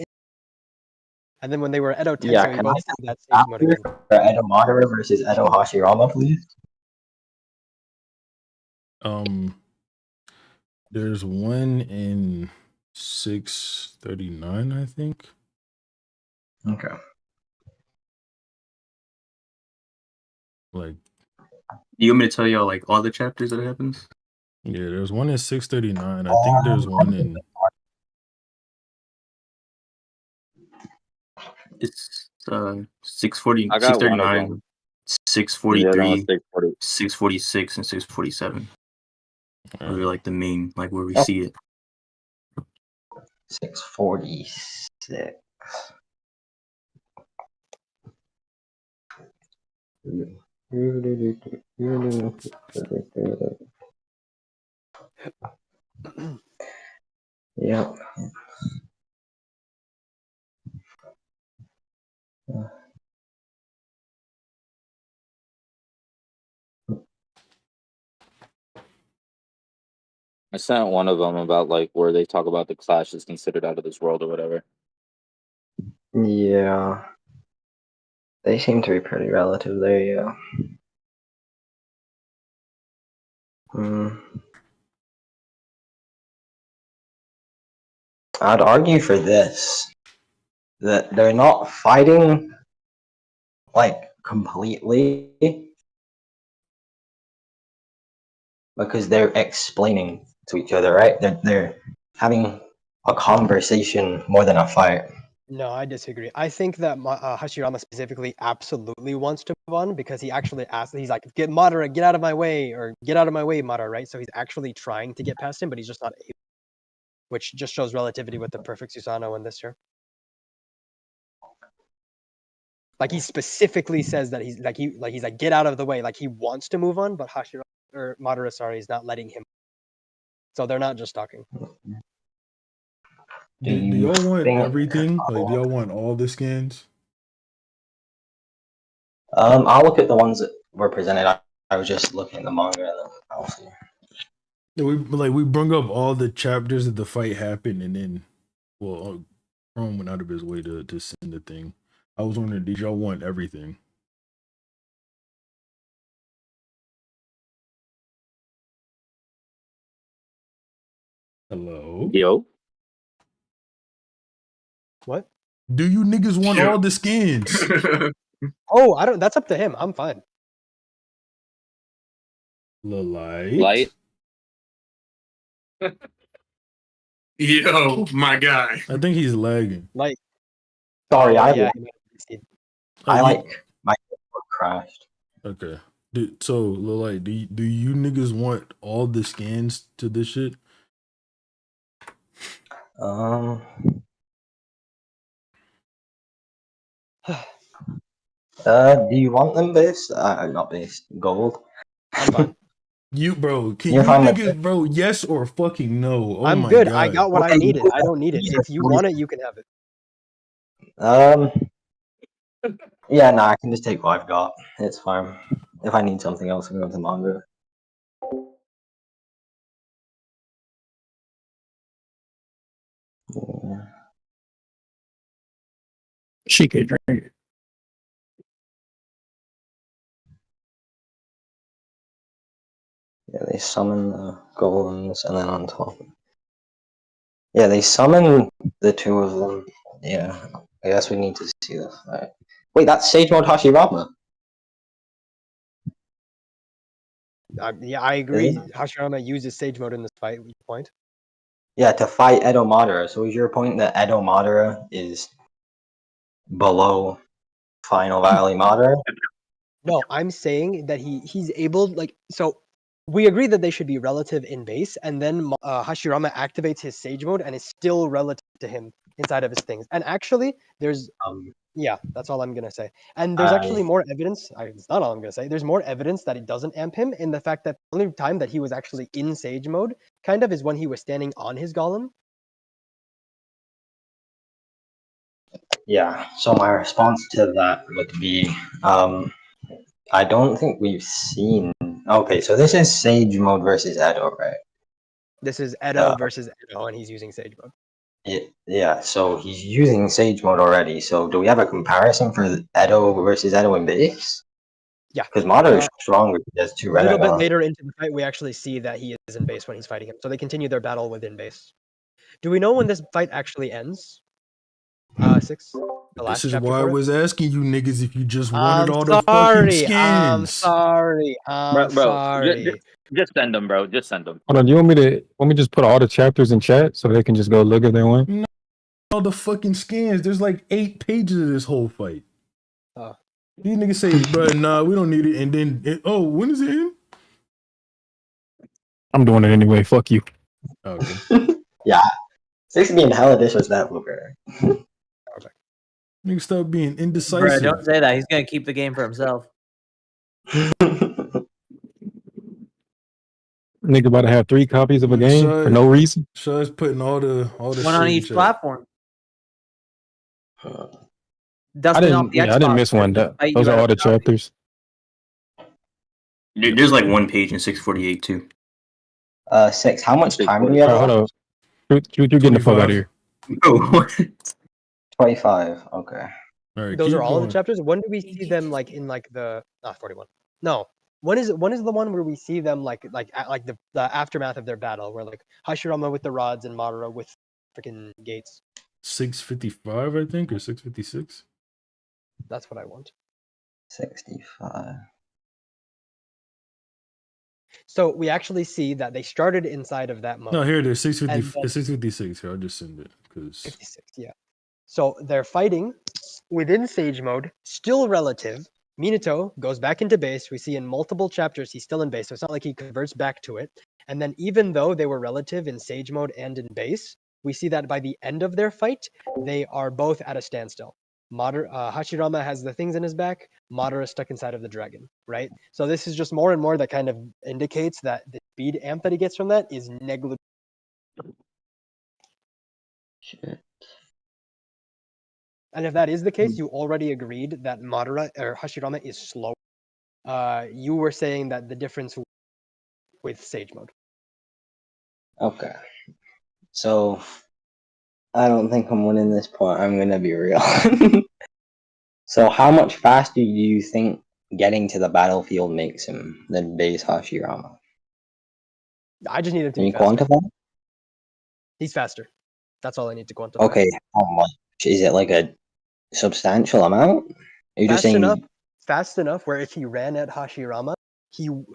and then when they were Edo Tensei, Yeah, we can I both get see that the Sage Mode again. for Edo Madara versus Edo Hashirama, please? There's one in 639, I think. Okay. Like, you want me to tell y'all like all the chapters that happens? Yeah, there's one in 639. I think there's one in. It's 640, I got one of 639, them. 643, 640. 646, and 647. Those are like the main, like where we Oh. see it. 646. Yep. I sent one of them about like where they talk about the Clash is considered out of this world or whatever. Yeah. They seem to be pretty relative there, yeah. I'd argue for this, that they're not fighting like completely because they're explaining to each other, right? They're having a conversation more than a fight. No, I disagree. I think that Hashirama specifically absolutely wants to move on because he actually asked, he's like, get Madara, get out of my way, or get out of my way, Madara, right? So he's actually trying to get past him, but he's just not able, which just shows relativity with the perfect Susanoo in this year. Like he specifically says that he's like, get out of the way, like he wants to move on, but Hashirama or Madara, sorry, is not letting him. So they're not just talking. Do y'all want everything? Like, do y'all want all the skins? I'll look at the ones that were presented. I was just looking at the manga. I'll see. Yeah, we brung up all the chapters that the fight happened, and then, well, Chrome went out of his way to send the thing. I was wondering, did y'all want everything? Hello? Yo. What? Do you niggas want all the skins? Oh, I don't. That's up to him. I'm fine. Light. Yo, my guy. I think he's lagging. Like, sorry, I like my network crashed. Okay. So, Light, do you niggas want all the scans to this shit? Do you want them based? Not based. Gold. I'm fine. Can You're you fine with niggas, bro, yes or fucking no? Oh I'm my good. God. I got what I needed. I don't need it. If you want it, you can have it. Yeah, no, I can just take what I've got. It's fine. If I need something else, I can go to manga. Yeah. She can drink it. Yeah, they summon the golems, and then on top. Yeah, they summon the two of them. Yeah, I guess we need to see the fight. Wait, that's Sage Mode Hashirama. Yeah, I agree. Hashirama uses Sage Mode in this fight. Point. Yeah, to fight Edo Madara. So is your point that Edo Madara is below Final Valley Madara? No, I'm saying that he's able, like, so we agree that they should be relative in base, and then Hashirama activates his Sage mode and is still relative to him inside of his things. And actually, there's yeah, that's all I'm gonna say. And there's actually more evidence. It's not all I'm gonna say. There's more evidence that it doesn't amp him in the fact that the only time that he was actually in Sage mode, kind of, is when he was standing on his golem. Yeah. So my response to that would be, I don't think we've seen. Okay, so this is Sage mode versus Edo, right? This is Edo versus Edo, and he's using Sage mode. Yeah, so he's using Sage mode already. So do we have a comparison for Edo versus Edo in base? Yeah. Because Madara is stronger. He has 2 A little bit Renegons. later into the fight, we actually see that he is in base when he's fighting him. So they continue their battle within base. Do we know when this fight actually ends? 6? The last This is chapter why I for it? was asking you niggas if you just wanted I'm all the fucking sorry. I'm skins. sorry. I'm Bro, sorry. just send them, bro. Just send them. Hold on, you want me to just put all the chapters in chat so they can just go look if they want? No, all the fucking skins. There's like 8 pages of this whole fight. Oh. These niggas say, bro, nah, we don't need it. And then, when is it in? I'm doing it anyway. Fuck you. Okay. Yeah. 6 being hella disrespectful, bro. Niggas stop being Bro, indecisive. don't say that. He's gonna keep the game for himself. Nigga about to have 3 copies of a game for no reason. Shaw's putting all the One shit on in each chat. platform. I Dusting off the Xbox. didn't miss one. Those are all the chapters. There's like one page in 648 too. 6. How much time do we have? Hold on. You getting the fuck out of here. Oh, 25. Okay. All right, Those keep are all going. the chapters. When do we see them like in like the 41? No. When is the one where we see them like the aftermath of their battle, where like Hashirama with the rods and Madara with freaking gates? 655, I think, or 656. That's what I want. 65. So we actually see that they started inside of that mode. No, here it is. 650, And then- 656. Here, I'll just send it because 56. Yeah. So they're fighting within Sage mode, still relative. Minato goes back into base. We see in multiple chapters he's still in base, so it's not like he converts back to it. And then even though they were relative in Sage mode and in base, we see that by the end of their fight, they are both at a standstill. Hashirama has the things in his back. Madara is stuck inside of the dragon, right? So this is just more and more that kind of indicates that the speed amp that he gets from that is negligible. Shit. And if that is the case, you already agreed that Madara or Hashirama is slow. You were saying that the difference with Sage mode. Okay. So I don't think I'm winning this point. I'm gonna be real. So how much faster do you think getting to the battlefield makes him than base Hashirama? I just need him to Can be you faster. quantify? He's faster. That's all I need to quantify. Okay, how much? Is it like a substantial amount? Are you just Fast saying enough. Fast enough where if he ran at Hashirama, you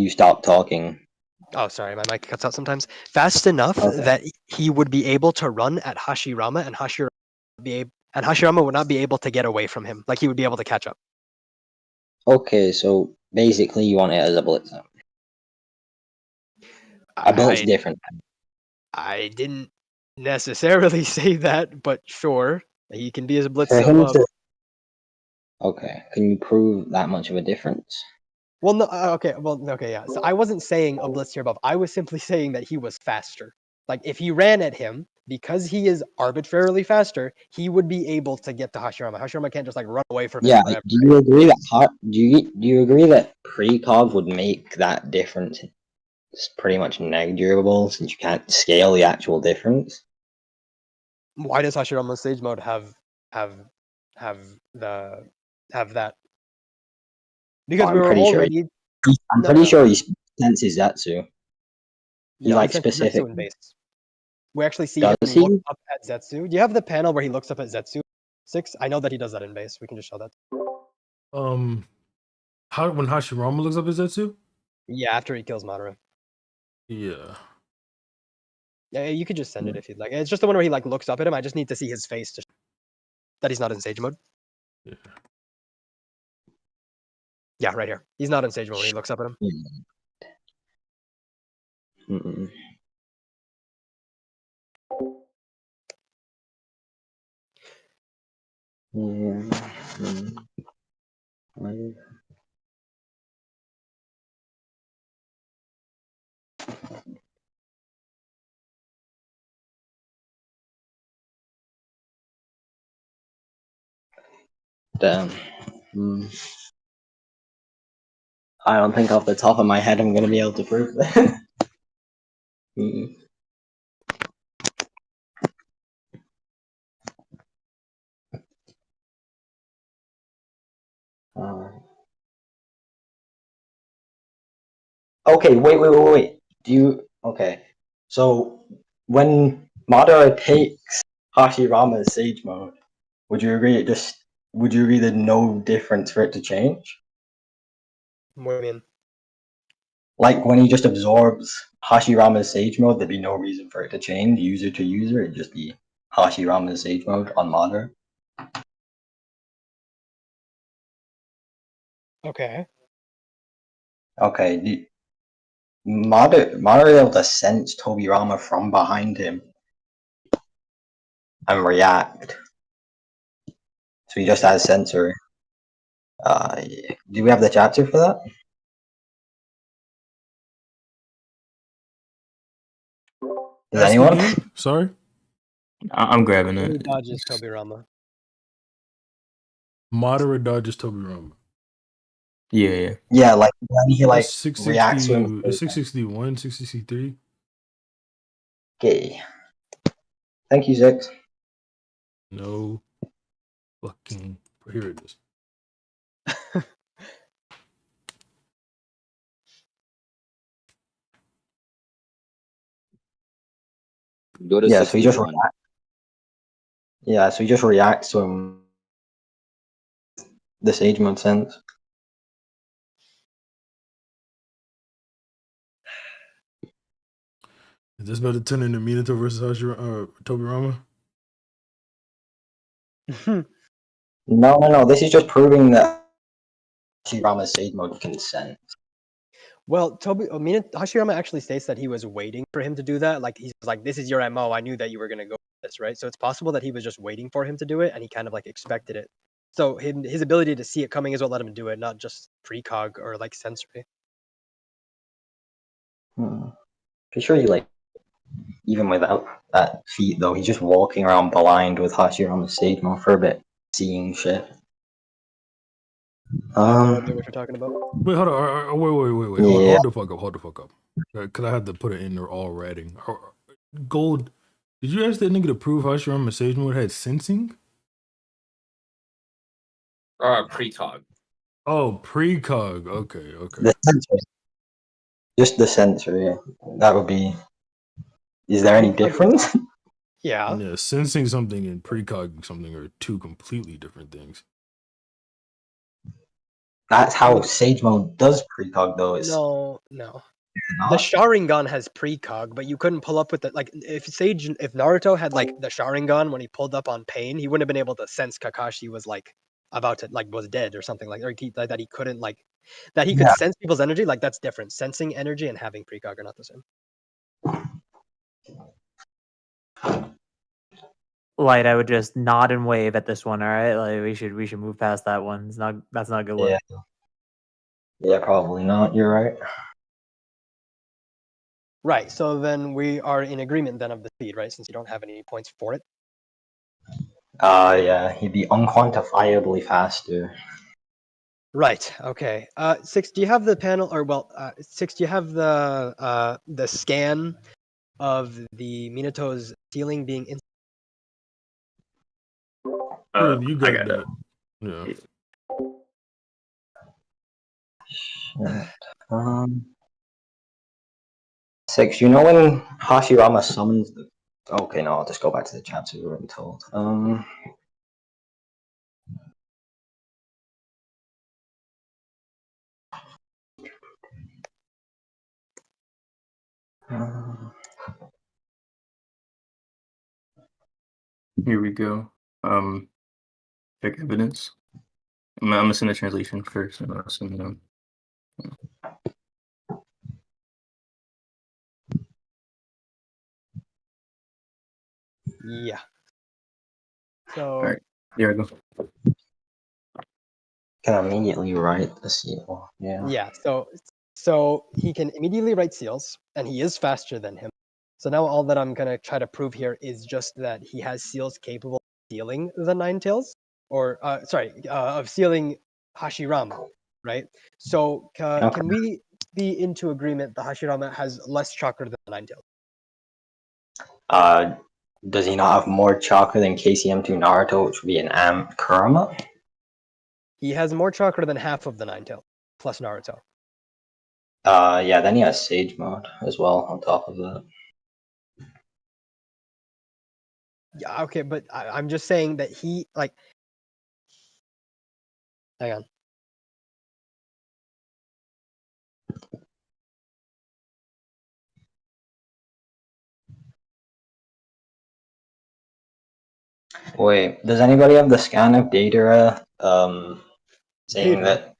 stop talking? Oh, sorry, my mic cuts out sometimes. Fast enough that he would be able to run at Hashirama, and Hashirama would not be able to get away from him. Like he would be able to catch up. Okay, so basically you want it as a blitz. A blitz different. I didn't necessarily say that, but sure, he can be as a blitz For sub him up. to... Okay, can you prove that much of a difference? Well, no, okay, yeah. So I wasn't saying a blitz here above. I was simply saying that he was faster. Like if he ran at him, because he is arbitrarily faster, he would be able to get to Hashirama. Hashirama can't just like run away from him. Yeah, Forever, do you agree that do you agree that precog would make that difference pretty much negligible since you can't scale the actual difference? Why does Hashirama's Sage mode have that? Because we were already. I'm pretty sure he senses Zetsu. He like senses specific. Zetsu in base. We actually see Does him he? look up at Zetsu. Do you have the panel where he looks up at Zetsu? 6? I know that he does that in base. We can just show that. How when Hashirama looks up at Zetsu? Yeah, after he kills Madara. Yeah. Yeah, you could just send it if you'd like. It's just the one where he like looks up at him. I just need to see his face to That he's not in sage mode? Yeah. Yeah, right here. He's not in sage mode when he looks up at him. Mm-mm. Damn. I don't think off the top of my head I'm gonna be able to prove that. Okay, wait. Do you okay? So when Madara takes Hashirama's Sage Mode, would you agree would you agree there's no difference for it to change? What do you mean? Like when he just absorbs Hashirama's Sage Mode, there'd be no reason for it to change user to user. It'd just be Hashirama's Sage Mode on Madara. Okay. Okay, Madara able to sense Tobirama from behind him and react. So he just has sensory. Do we have the chapter for that? Does Ask anyone? again? Sorry. I'm grabbing Who it. dodges Tobirama? Madara dodges Tobirama. Yeah. Yeah, like when he like That's reacts to him. 661, 663. Okay. Thank you, Zix. No fucking. Here it is. Go to Yeah, so he just 61. yeah, so he just reacts to him. The Sage Mode sense. Is this about to turn into Minato versus Tobirama? No. This is just proving that Hashirama's Sage Mode can sense. Well, Hashirama actually states that he was waiting for him to do that. Like he's like, "This is your MO. I knew that you were gonna go with this, right?" So it's possible that he was just waiting for him to do it, and he kind of like expected it. So his ability to see it coming is what let him do it, not just precog or like sensory. Pretty sure he like even without that feat though, he's just walking around blind with Hashirama's Sage Mode for a bit, seeing shit. I have no idea what you're talking about. Wait, hold on. Wait. Yeah. Hold the fuck up. Hold the fuck up. Because I had to put it in there all writing. Gold, did you ask that nigga to prove Hashirama Sage Mode had sensing? Precog. Oh, precog. Okay. The sensor. Just the sensor, yeah. That would be. Is there any difference? Yeah, sensing something and precog something are two completely different things. That's how Sage Mode does precog though. It's No. The Sharingan has precog, but you couldn't pull up with it. Like if Naruto had like the Sharingan when he pulled up on Pain, he wouldn't have been able to sense Kakashi was like about to like was dead or something like, or that he couldn't like that he could sense people's energy. Like that's different. Sensing energy and having precog are not the same. Light, I would just nod and wave at this one. All right, like we should move past that one. That's not a good look. Yeah, probably not. You're right. Right. So then we are in agreement then of the speed, right? Since you don't have any points for it. Yeah, he'd be unquantifiably faster. Right. Okay. Six. Do you have the panel, or Six? Do you have the scan of the Minato's ceiling being? You got I got that. Yeah. Six. You know when Hashirama summons the. Okay, no, I'll just go back to the chapter we were told. Here we go. check evidence. I'm gonna send the translation first, and I'll send it on. Yeah. So. All right, here I go. Can immediately write the seal. Yeah. Yeah. So he can immediately write seals, and he is faster than him. So now all that I'm gonna try to prove here is just that he has seals capable of sealing the Nine Tails, or of sealing Hashirama, right? So Okay. can we be into agreement that Hashirama has less chakra than the Nine Tails? Does he not have more chakra than KCM2 Naruto, which would be an Kurama? He has more chakra than half of the Nine Tails, plus Naruto. Yeah, then he has Sage Mode as well on top of that. Yeah, okay, but I'm just saying that he, like... Hang on. Wait, does anybody have the scan of Datara saying Datara? that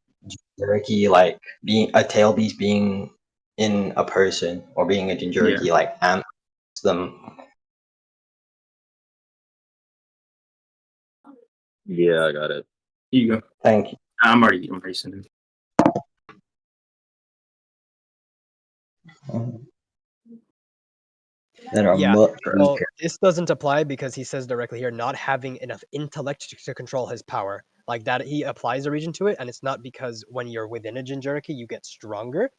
Jinchuriki, like, being a tail beast being in a person or being a Jinchuriki, Yeah. like, amps them? Yeah, I got it. Here you go. Thank you. I'm already sending it. That are Yeah, much well, weaker. this doesn't apply because he says directly here, not having enough intellect to control his power. Like that, he applies a region to it, and it's not because when you're within a Jinchuriki, you get stronger.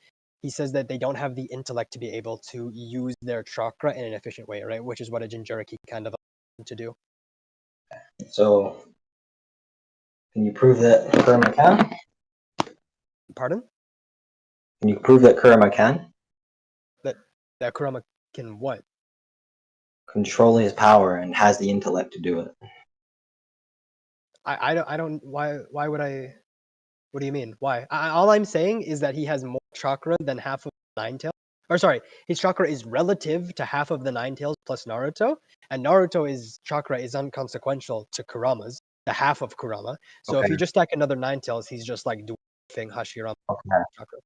He says that they don't have the intellect to be able to use their chakra in an efficient way, right? Which is what a Jinchuriki kind of to do. So, can you prove that Kurama can? Pardon? Can you prove that Kurama can That Kurama can what? control his power and has the intellect to do it? I don't. Why would I? What do you mean? Why? All I'm saying is that he has more chakra than half of the Nine Tails. Or sorry, his chakra is relative to half of the Nine Tails plus Naruto, and Naruto's chakra is unconsequential to Kurama's, the half of Kurama. So if Okay. you just stack another Nine Tails, he's just like dwarfing Hashirama Okay. chakra.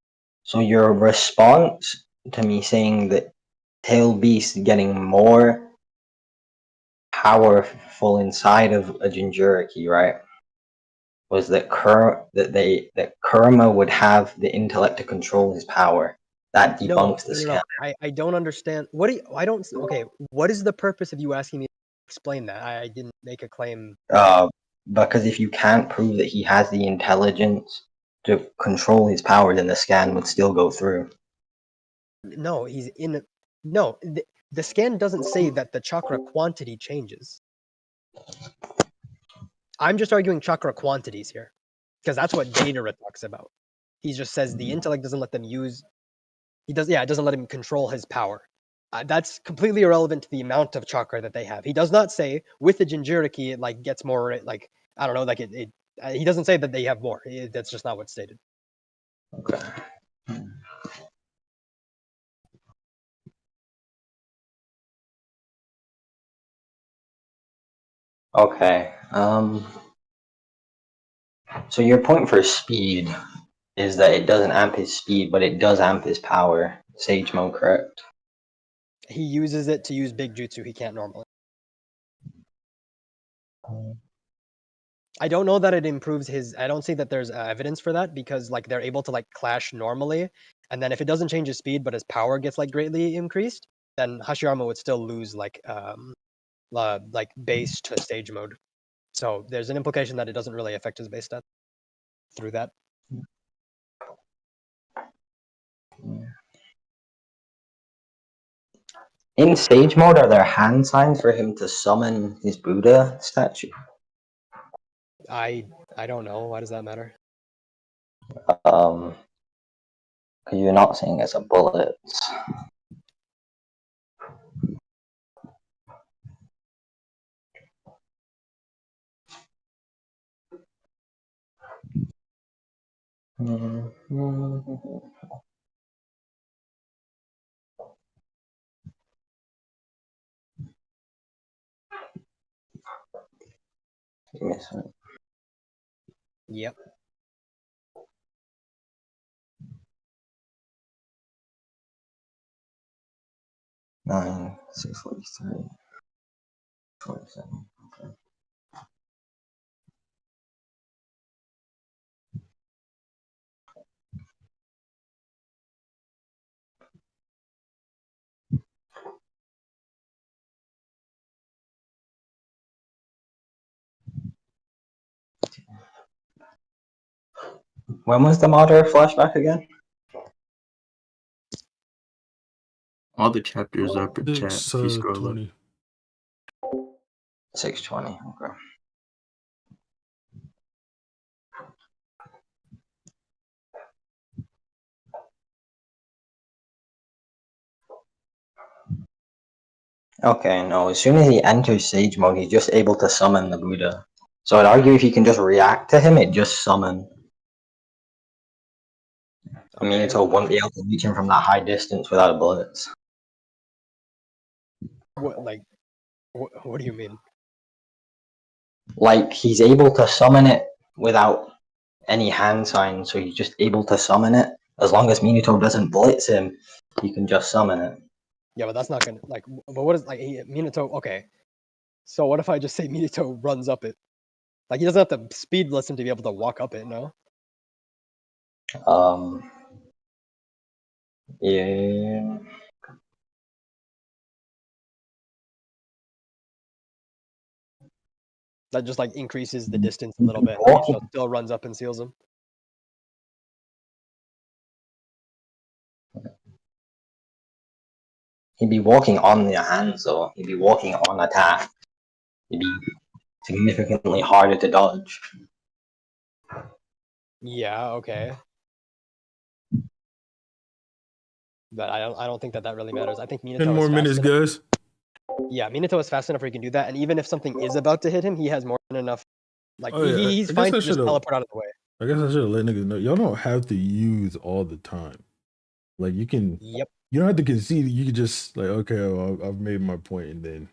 So your response to me saying that Tail Beast getting more powerful inside of a Jinchuriki, right? Was that that Kurama would have the intellect to control his power. That No, debunks the no, no. scam. I don't understand. What do you? I don't. Okay, what is the purpose of you asking me to explain that? I didn't make a claim. Because if you can't prove that he has the intelligence to control his power, then the scan would still go through. No, he's in. No, the scan doesn't say that the chakra quantity changes. I'm just arguing chakra quantities here, because that's what Datara talks about. He just says the intellect doesn't let them use. It doesn't let him control his power. That's completely irrelevant to the amount of chakra that they have. He does not say with the Jinchuriki it like gets more like I don't know like it. He doesn't say that they have more. That's just not what's stated. Okay. Okay. So your point for speed is that it doesn't amp his speed, but it does amp his power. Sage mode, correct? He uses it to use big jutsu he can't normally. I don't know that it improves his. I don't see that there's evidence for that because like they're able to like clash normally, and then if it doesn't change his speed but his power gets like greatly increased, then Hashirama would still lose like base to stage mode. So there's an implication that it doesn't really affect his base stat through that. In stage mode, are there hand signs for him to summon his Buddha statue? I don't know. Why does that matter? Because you're not saying it's a bullet. Give me a second. Yep. Nine, 643, 47. Okay. When was the Madara flashback again? All the chapters are up in chat if you scroll 20. up. 620. Okay. Okay, no, as soon as he enters Sage Mode, he's just able to summon the Buddha. So I'd argue if he can just react to him, it just summon. I mean, Minato wouldn't be able to reach him from that high distance without bullets. What like? What do you mean? Like, he's able to summon it without any hand signs, so he's just able to summon it. As long as Minato doesn't blitz him, he can just summon it. Yeah, but that's not gonna like. But what is like Minato? Okay, so what if I just say Minato runs up it? Like he doesn't have to speed blitz him to be able to walk up it. No. Yeah. That just like increases the distance a little bit. Minato still runs up and seals him. He'd be walking on your hands, though. He'd be walking on attack. He'd be significantly harder to dodge. Yeah. Okay. But I don't think that really matters. I think Minato 10 more is fast minutes, enough. guys. Yeah, Minato is fast enough where he can do that, and even if something is about to hit him, he has more than enough. Like Oh, yeah, he's I fine guess I to just should've- teleport out of the way. I guess I should have let niggas know. Y'all don't have to use all the time. Like you can. Yep. You don't have to concede. You can just like, okay, well, I've made my point, and then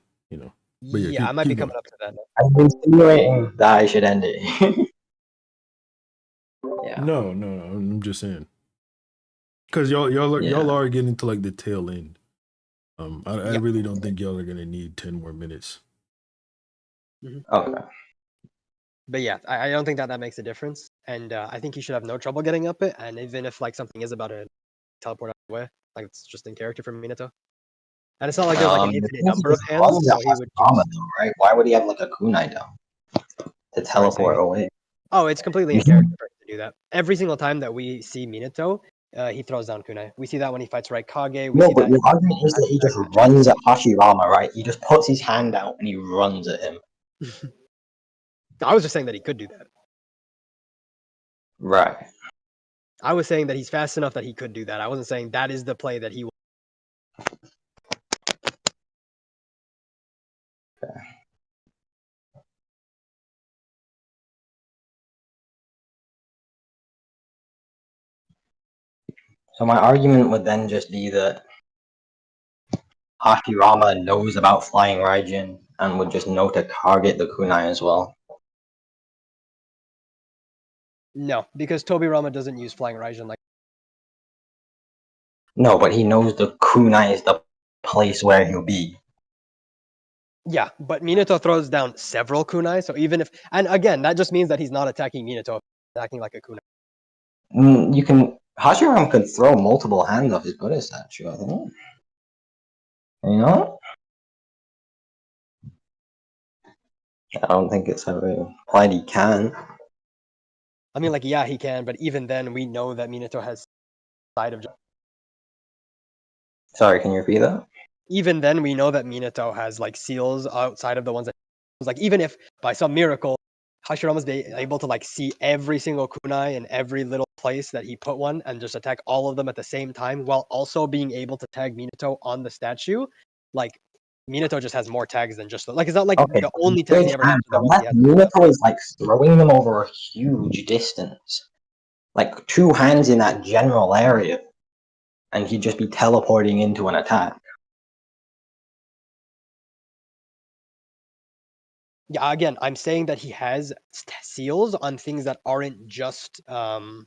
But Yeah, I might be coming up to that. I'm insinuating that I should end it. Yeah. No. I'm just saying. Because y'all are getting to like the tail end. I really don't think y'all are gonna need 10 more minutes. Okay. But yeah, I don't think that makes a difference, and I think he should have no trouble getting up it. And even if like something is about to teleport out of the way, like it's just in character for Minato. And it's not like there's like an infinite number of hands, so he would. Right? Why would he have like a kunai down to teleport away? Oh, it's completely in character for him to do that. Every single time that we see Minato, he throws down kunai. We see that when he fights Raikage. We No, see but that your argument is that he just runs at Hashirama, right? He just puts his hand out and he runs at him. I was just saying that he could do that. Right. I was saying that he's fast enough that he could do that. I wasn't saying that is the play that he will. So my argument would then just be that Hashirama knows about Flying Raijin and would just know to target the kunai as well. No, because Tobirama doesn't use Flying Raijin like. No, but he knows the kunai is the place where he'll be. Yeah, but Minato throws down several kunai, so even if, and again, that just means that he's not attacking Minato, attacking like a kunai. You can Hashirama could throw multiple hands off his Buddha statue, I think. You know? I don't think it's ever implied he can. I mean, like, yeah, he can, but even then, we know that Minato has side of. Sorry, can you repeat that? Even then, we know that Minato has like seals outside of the ones that, like, even if by some miracle, Hashirama's able to like see every single kunai in every little place that he put one and just attack all of them at the same time, while also being able to tag Minato on the statue. Like, Minato just has more tags than just like, it's not like the only tags he ever has. Minato is like throwing them over a huge distance, like 2 hands in that general area, and he'd just be teleporting into an attack. Yeah, again, I'm saying that he has seals on things that aren't just those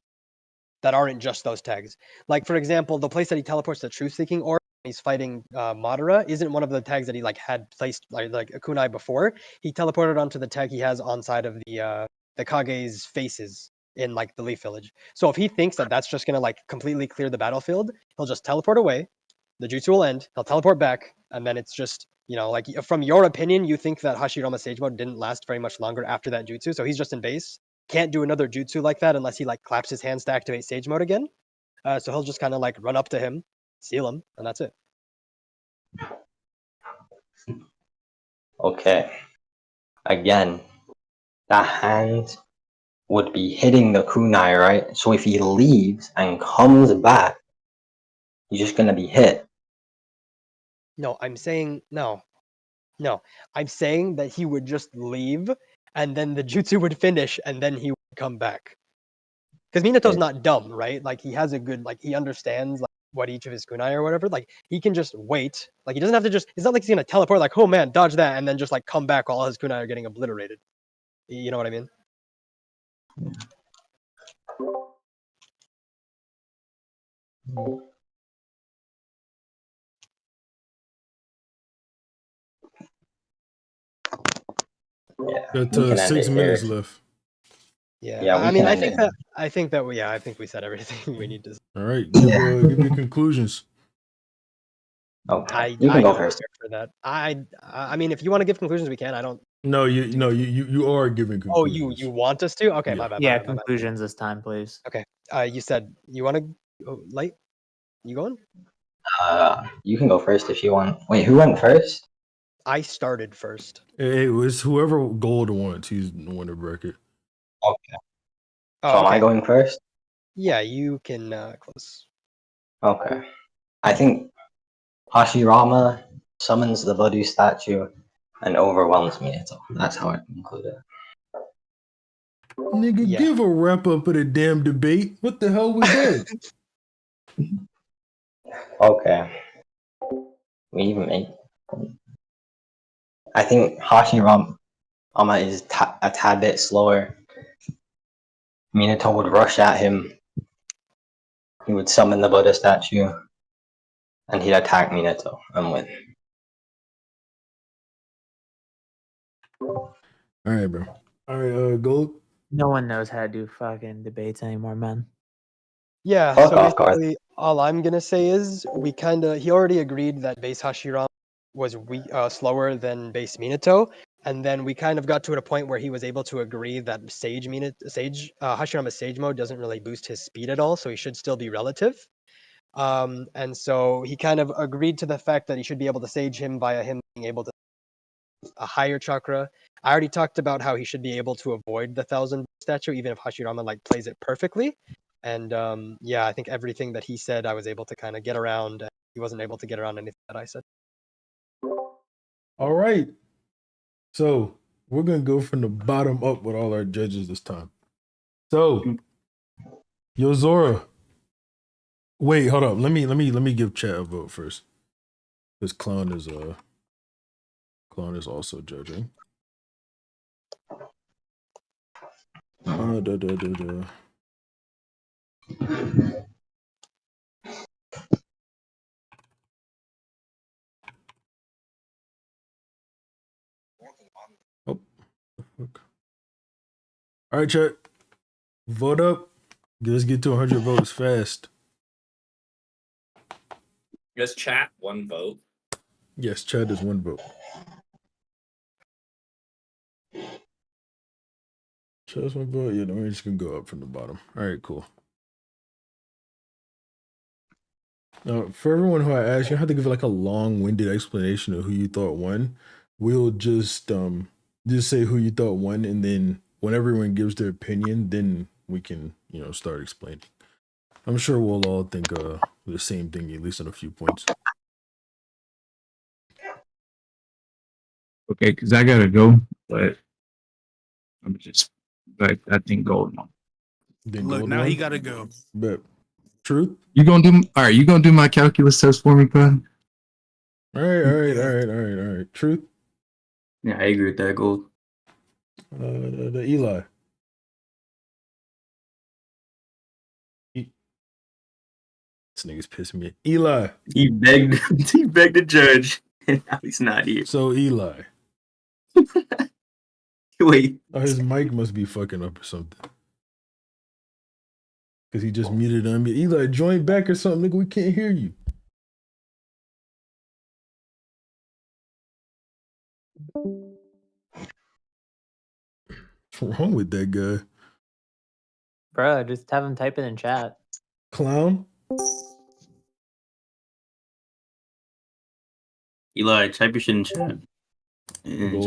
tags. Like for example, the place that he teleports the truth seeking orb when he's fighting Madara isn't one of the tags that he like had placed like a kunai before. He teleported onto the tag he has on side of the Kage's faces in like the Leaf Village. So if he thinks that that's just gonna like completely clear the battlefield, he'll just teleport away. The jutsu will end. He'll teleport back, and then it's just like from your opinion, you think that Hashirama Sage Mode didn't last very much longer after that jutsu, so he's just in base. Can't do another jutsu like that unless he like claps his hands to activate Sage Mode again. So he'll just kind of like run up to him, seal him, and that's it. Okay. Again, that hand would be hitting the kunai, right? So if he leaves and comes back, he's just gonna be hit. No, I'm saying no. I'm saying that he would just leave, and then the jutsu would finish, and then he would come back. Because Minato's not dumb, right? Like he has a good, like he understands like what each of his kunai or whatever. Like he can just wait. Like he doesn't have to just. It's not like he's gonna teleport. Like oh man, dodge that, and then just like come back while all his kunai are getting obliterated. You know what I mean? Yeah, Got 6 minutes left. Yeah, I mean, I think that I think we said everything we need to. All right, give your conclusions. Okay, you can go first. For that. I mean, if you want to give conclusions, we can. I don't. No, you are giving conclusions. Oh, you want us to? Okay, my bad. Yeah, my bad. conclusions this time, please. Okay. You said you want to light. You going? You can go first if you want. Wait, who went first? I started first. It was whoever gold wants. He's the one to bracket. Okay. Oh, So am I okay. going first? Yeah, you can close. Okay. I think Hashirama summons the Voodoo statue and overwhelms Minato. That's how I conclude it. Nigga, give a wrap up of the damn debate. What the hell was that? Okay. We even make. I think Hashirama is a tad bit slower. Minato would rush at him. He would summon the Buddha statue, and he'd attack Minato and win. All right, bro. All right, Gold. No one knows how to do fucking debates anymore, man. Yeah, Fuck so off, Garth. basically, all I'm gonna say is he already agreed that base Hashirama was slower than base Minato, and then we kind of got to a point where he was able to agree that Hashirama's Sage Mode doesn't really boost his speed at all, so he should still be relative. And so he kind of agreed to the fact that he should be able to Sage him via him being able to a higher chakra. I already talked about how he should be able to avoid the 1,000 statue, even if Hashirama like plays it perfectly. And yeah, I think everything that he said, I was able to kind of get around. He wasn't able to get around anything that I said. All right. So we're gonna go from the bottom up with all our judges this time. So, Yozora. Wait, hold up. Let me give chat a vote first. This clown is also judging. Oh, fuck. All right, chat. Vote up. Let's get to 100 votes fast. Just chat, one vote. Yes, chat is one vote. Chat is one vote. Yeah, we're just gonna go up from the bottom. All right, cool. Now, for everyone who I asked, you don't have to give like a long-winded explanation of who you thought won. We'll just say who you thought won, and then when everyone gives their opinion, then we can start explaining. I'm sure we'll all think the same thing, at least on a few points. Okay, because I gotta go, but I think gold. Look, now he gotta go. But Truth? You gonna do all right? You gonna do my calculus test for me, bud? All right. Truth? Yeah, I agree with that. Gold. The Eli. This nigga's pissing me. Eli. He begged. He begged the judge, and now he's not here. So Eli. Wait. Oh, his mic must be fucking up or something. Because he just muted on me. Eli, join back or something, nigga. We can't hear you. What's wrong with that guy? Bro, just have him type it in chat. Clown? Eli, type your shit in chat. And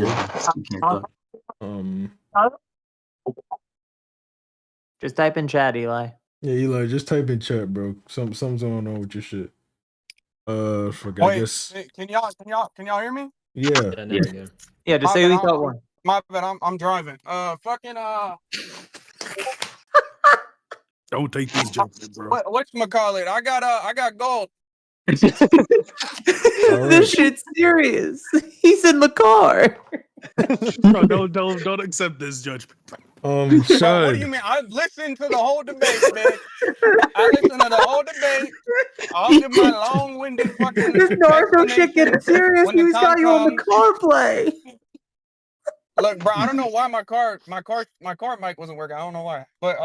Just type in chat, Eli. Yeah, Eli, just type in chat, bro. Something's going on with your shit. Fuck, I guess. Wait, can y'all hear me? Yeah. Yeah, just say we got one. My bad, I'm driving. Don't take these jokes, bro. Whatchamacallit? I got gold. This shit's serious. He's in the car. Bro, don't accept this judgment. What do you mean? I listened to the whole debate, man. I listened to the whole debate. I'll give my long-winded fucking. This Naruto shit getting serious. He's got you on the car play. Look, bro, I don't know why my car mic wasn't working. I don't know why, but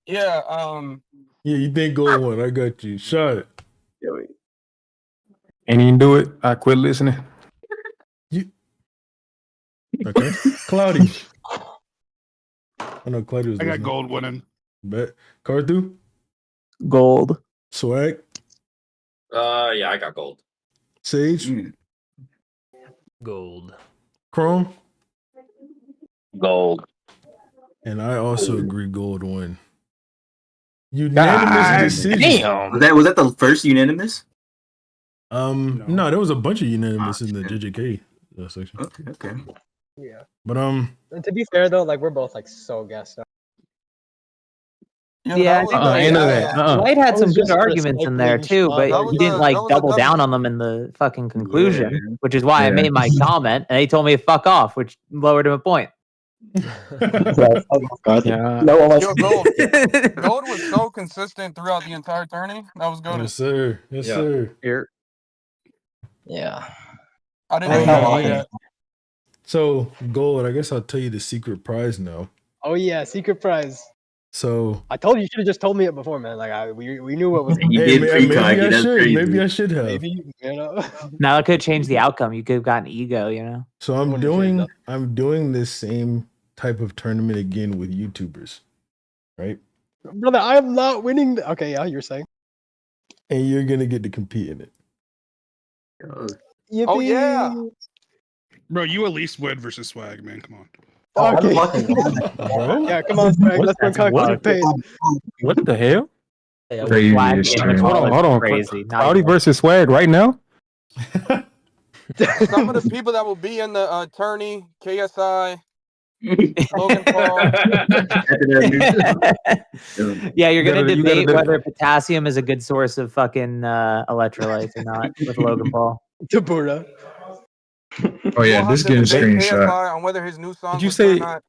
yeah, Yeah, you think gold one. I got you. Shot it. Ain't even do it. I quit listening. Okay. Cloudy. I know Cloudy was I got listening. gold winning. Bet. Carthu? Gold. Swag? Yeah, I got gold. Sage? Gold. Chrome? Gold. And I also agree gold win. Unanimous decision. Damn. Was that the first unanimous? No, there was a bunch of unanimous in the JJK section. Okay. Yeah. But And to be fair though, like we're both like so gassed up. Yeah, I think White had some good arguments in there too, but he didn't like double down on them in the fucking conclusion, which is why I made my comment, and they told me to fuck off, which lowered him a point. Yeah. Yo, gold was so consistent throughout the entire tourney. That was good. Yes, sir. Yes, sir. Here. Yeah. I didn't know you could play that. So, gold, I guess I'll tell you the secret prize now. Oh yeah, secret prize. So I told you, you should have just told me it before, man. Like we knew what was. maybe I should have. Maybe, you know. Now it could change the outcome. You could have gotten ego, you know. So I'm doing this same type of tournament again with YouTubers, right? Brother, I am not winning. Okay, yeah, you're saying. And you're gonna get to compete in it. Yippee. Oh yeah. Bro, you at least win versus Swag, man. Come on. Okay. Yeah, come on, Swag. Let's concoct some pain. What the hell? Crazy. Hold on. Crazy. Cloudy versus Swag right now? Some of the people that will be in the attorney, KSI, Logan Paul. Yeah, you're gonna debate whether potassium is a good source of fucking electrolytes or not with Logan Paul. Tabura. Oh yeah, this getting a screenshot. On whether his new song Did you was good or say? not.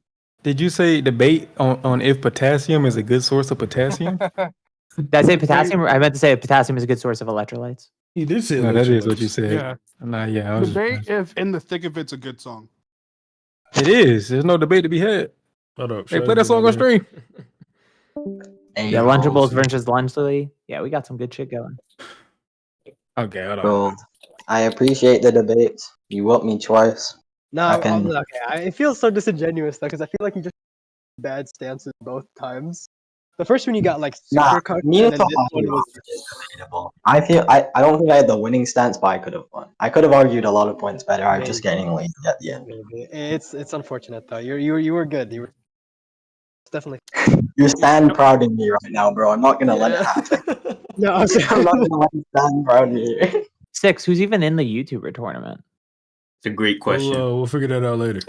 Did you say debate on if potassium is a good source of potassium? Did I say potassium? I meant to say potassium is a good source of electrolytes. He did say No, that is what you said. Yeah. Nah, yeah. I was Debate if In the Thick of It's a good song. It is. There's no debate to be had. Hold up. Hey, play that song on stream. Yeah, Lunchables versus Lunchly. Yeah, we got some good shit going. Okay, hold on. Bro, I appreciate the debates. You whooped me twice. No, I can- okay. It feels so disingenuous though, because I feel like you just bad stances both times. The first one you got like super cocked, me and and then this one Toji was debatable. I don't think I had the winning stance, but I could have won. I could have argued a lot of points better. I was just getting lazy at the end. It's unfortunate though. You were good. You were definitely. You stand proud in me right now, bro. I'm not gonna let it happen. No, I'm not gonna let you stand proud in me. Six, who's even in the YouTuber tournament? It's a great question. We'll figure that out later.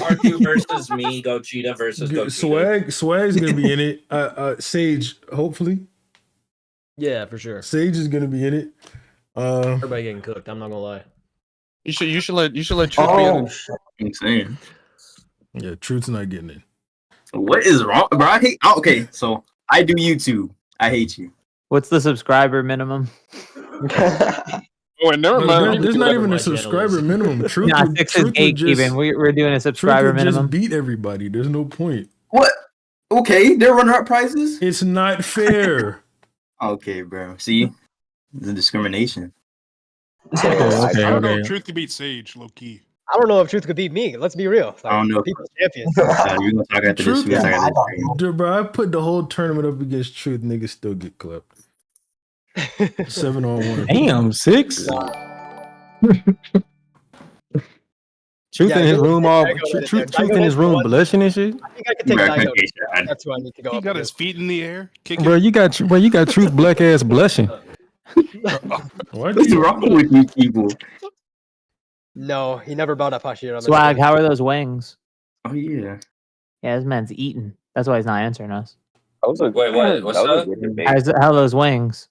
Argue versus me, Gogeta versus Gogeta. Swag's gonna be in it. Sage, hopefully. Yeah, for sure. Sage is gonna be in it. Everybody getting cooked. I'm not gonna lie. You should let Truth be Oh in it. shit! I'm saying. Yeah, Truth's not getting it. What is wrong, bro? I hate. Okay, so I do YouTube. I hate you. What's the subscriber minimum? Oh, never No, mind. there's not whatever even my a channel subscriber is. minimum. Truth Nah, would, 6 is Truth would just gatekeeping. We're doing a Truth subscriber would minimum. just beat everybody. There's no point. What? Okay, they're runner-up prizes. It's not fair. Okay, bro. See, the discrimination. I don't know Okay. if Truth could beat Sage, low key. I don't know if Truth could beat me. Let's be real. I don't know. People's champions. You're gonna talk after this. Truth, We're gonna talk after this. dude, bro, I put the whole tournament up against Truth. Niggas still get clipped. 7-on-1. Damn, 6. Truth Yeah, in his you're room, looking at all Daigo right truth there. in his Daigo room, is the blushing and shit. I think I could take Daigo. That's who I need to go He up got his against. feet in the air, kicking. Bro, you got Truth black ass blushing. What's wrong with you people? No, he never brought up Hashirama. Swag, how are those wings? Oh yeah. Yeah, this man's eating. That's why he's not answering us. Wait, what? What's up? How are those wings?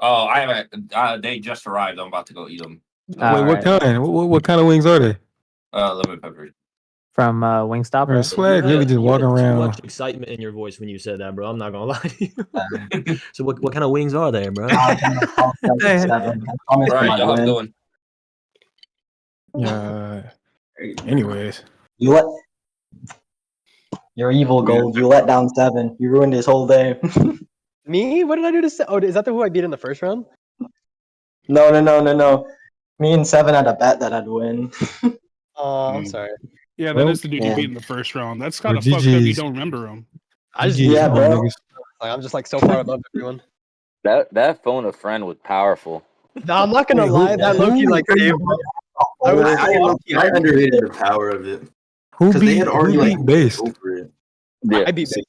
Oh, I haven't. They just arrived. I'm about to go eat them. Wait, what kind? What kind of wings are they? Lemon pepper. From Wingstop, Bro, right? Swag really just walking Too around. much excitement in your voice when you said that, bro. I'm not gonna lie to you. So what kind of wings are they, bro? Right, y'all have going. Yeah. Anyways, You're evil, Gold. You let down 7. You ruined his whole day. Me? What did I do to? Oh, is that who I beat in the first round? No. Me and 7 had a bet that I'd win. Oh, I'm sorry. Yeah, that Well, is the dude you yeah. beat in the first round. That's kind of Well, fucked up. You GG's. don't remember him. I just GG's, Yeah, come bro. on, niggas. like, I'm just like so far above everyone. That phone a friend was powerful. No, I'm not gonna Wait, lie. That Loki like saved me. I underrated the power of it. Who Because they beat had already who like beat Based? over it. Yeah. I beat Based.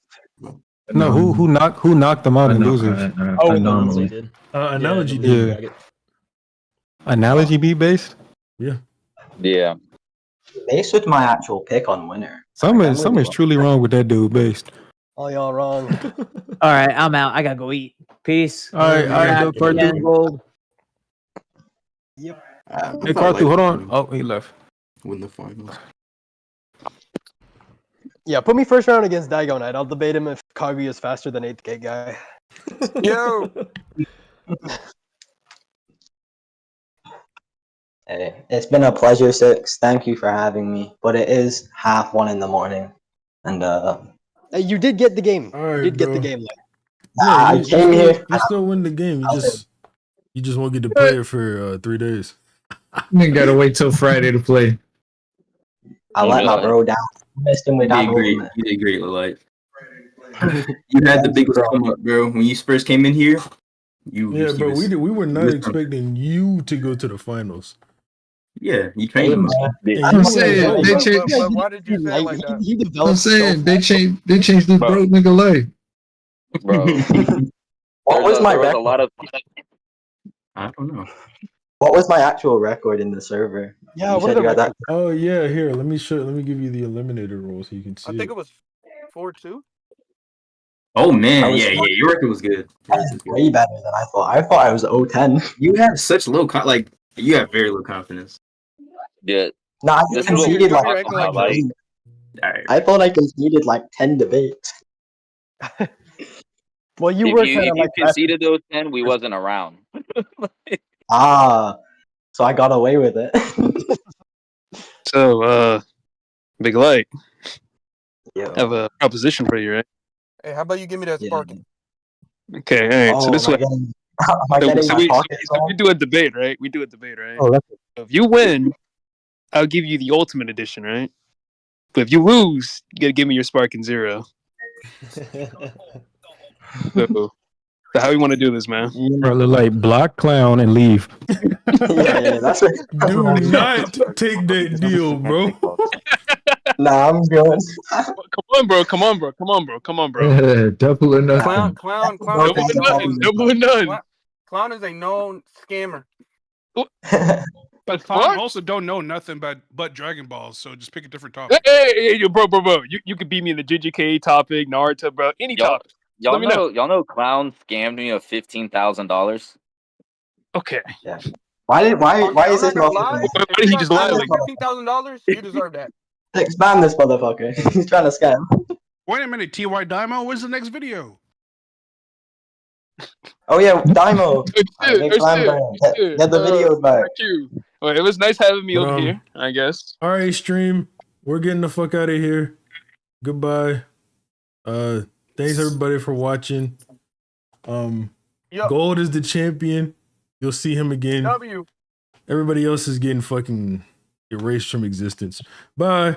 No, who knocked them out in losers? Oh, Anomaly did. Analogy Yeah, did. Yeah. Dragon. Analogy beat Based? Yeah. Yeah. Base was my actual pick on winner. Something is truly wrong with that dude Based. All y'all wrong. All right, I'm out. I gotta go eat. Peace. All right, Back go Cartoon. again, Gold. Yep. Hey, Cartoon, hold on. Oh, he left. Win the finals. Yeah, put me first round against Daigo Knight. I'll debate him if Kaguya is faster than 8th gate guy. Yo, Hey, it's been a pleasure, 6. Thank you for having me. But it is 1:30 in the morning. And Hey, you did get the game. All right, you did get the bro. game. Like, Yeah, I came here. You still win the game. You just won't get to play it for 3 days. You gotta wait till Friday to play. I let my bro down. Missed him You with that did great. movement. You did great, Lilite. You had the biggest come up, bro. When you first came in here, Yeah, bro. We were not expecting you to go to the finals. Yeah, you trained him. I'm saying they changed. but why did you say it like that? I'm saying they changed this bro nigga life. Bro. What was my there was a record? lot of I don't know. What was my actual record in the server? Yeah, you what said are you the had that. Oh yeah, here. Let me give you the eliminator rules so you can see. I think it was 4-2. Oh man, I was- yeah, your record was good. Way better than I thought. I thought I was 0-10. You have such low you have very low confidence. yeah. No, I This conceded is like, what we're talking about, like I thought I conceded like 10 debates. Well, you if were you kind of like conceded those 10, we wasn't around. So I got away with it. So, Big Light, Yeah. I have a proposition for you, right? Hey, how about you give me that sparking? Okay, all right. So this way, am I getting so my we pocket do a debate, right? We do a debate, right? Oh, that's So if you win, I'll give you the ultimate edition, right? But if you lose, you gotta give me your Sparking Zero. So how you want to do this, man? Bro, look like block clown and leave. that's it. Do not take that deal, bro. Nah, I'm good. Come on, bro. Double or nothing. Clown Double or nothing. Double or none. Clown is a known scammer. But Clown also don't know nothing but Dragon Balls, so just pick a different topic. Hey, bro. You could beat me in the JJK topic, Naruto, bro. Any topic. Let me know. Y'all know Clown scammed me of $15,000. Okay. Yeah. Why is I'm this not gonna motherfucker? lie. Why If did you he got just lie $215,000, like that? $15,000, you deserve that. Expand this motherfucker. He's trying to scam. Wait a minute, TY Dimo, when's the next video? Oh yeah, Daimo. Big clam bang. Get the videos back. Well, it was nice having me But, over here, I guess. All right, stream. We're getting the fuck out of here. Goodbye. Thanks everybody for watching. Gold is the champion. You'll see him again. W. Everybody else is getting fucking erased from existence. Bye.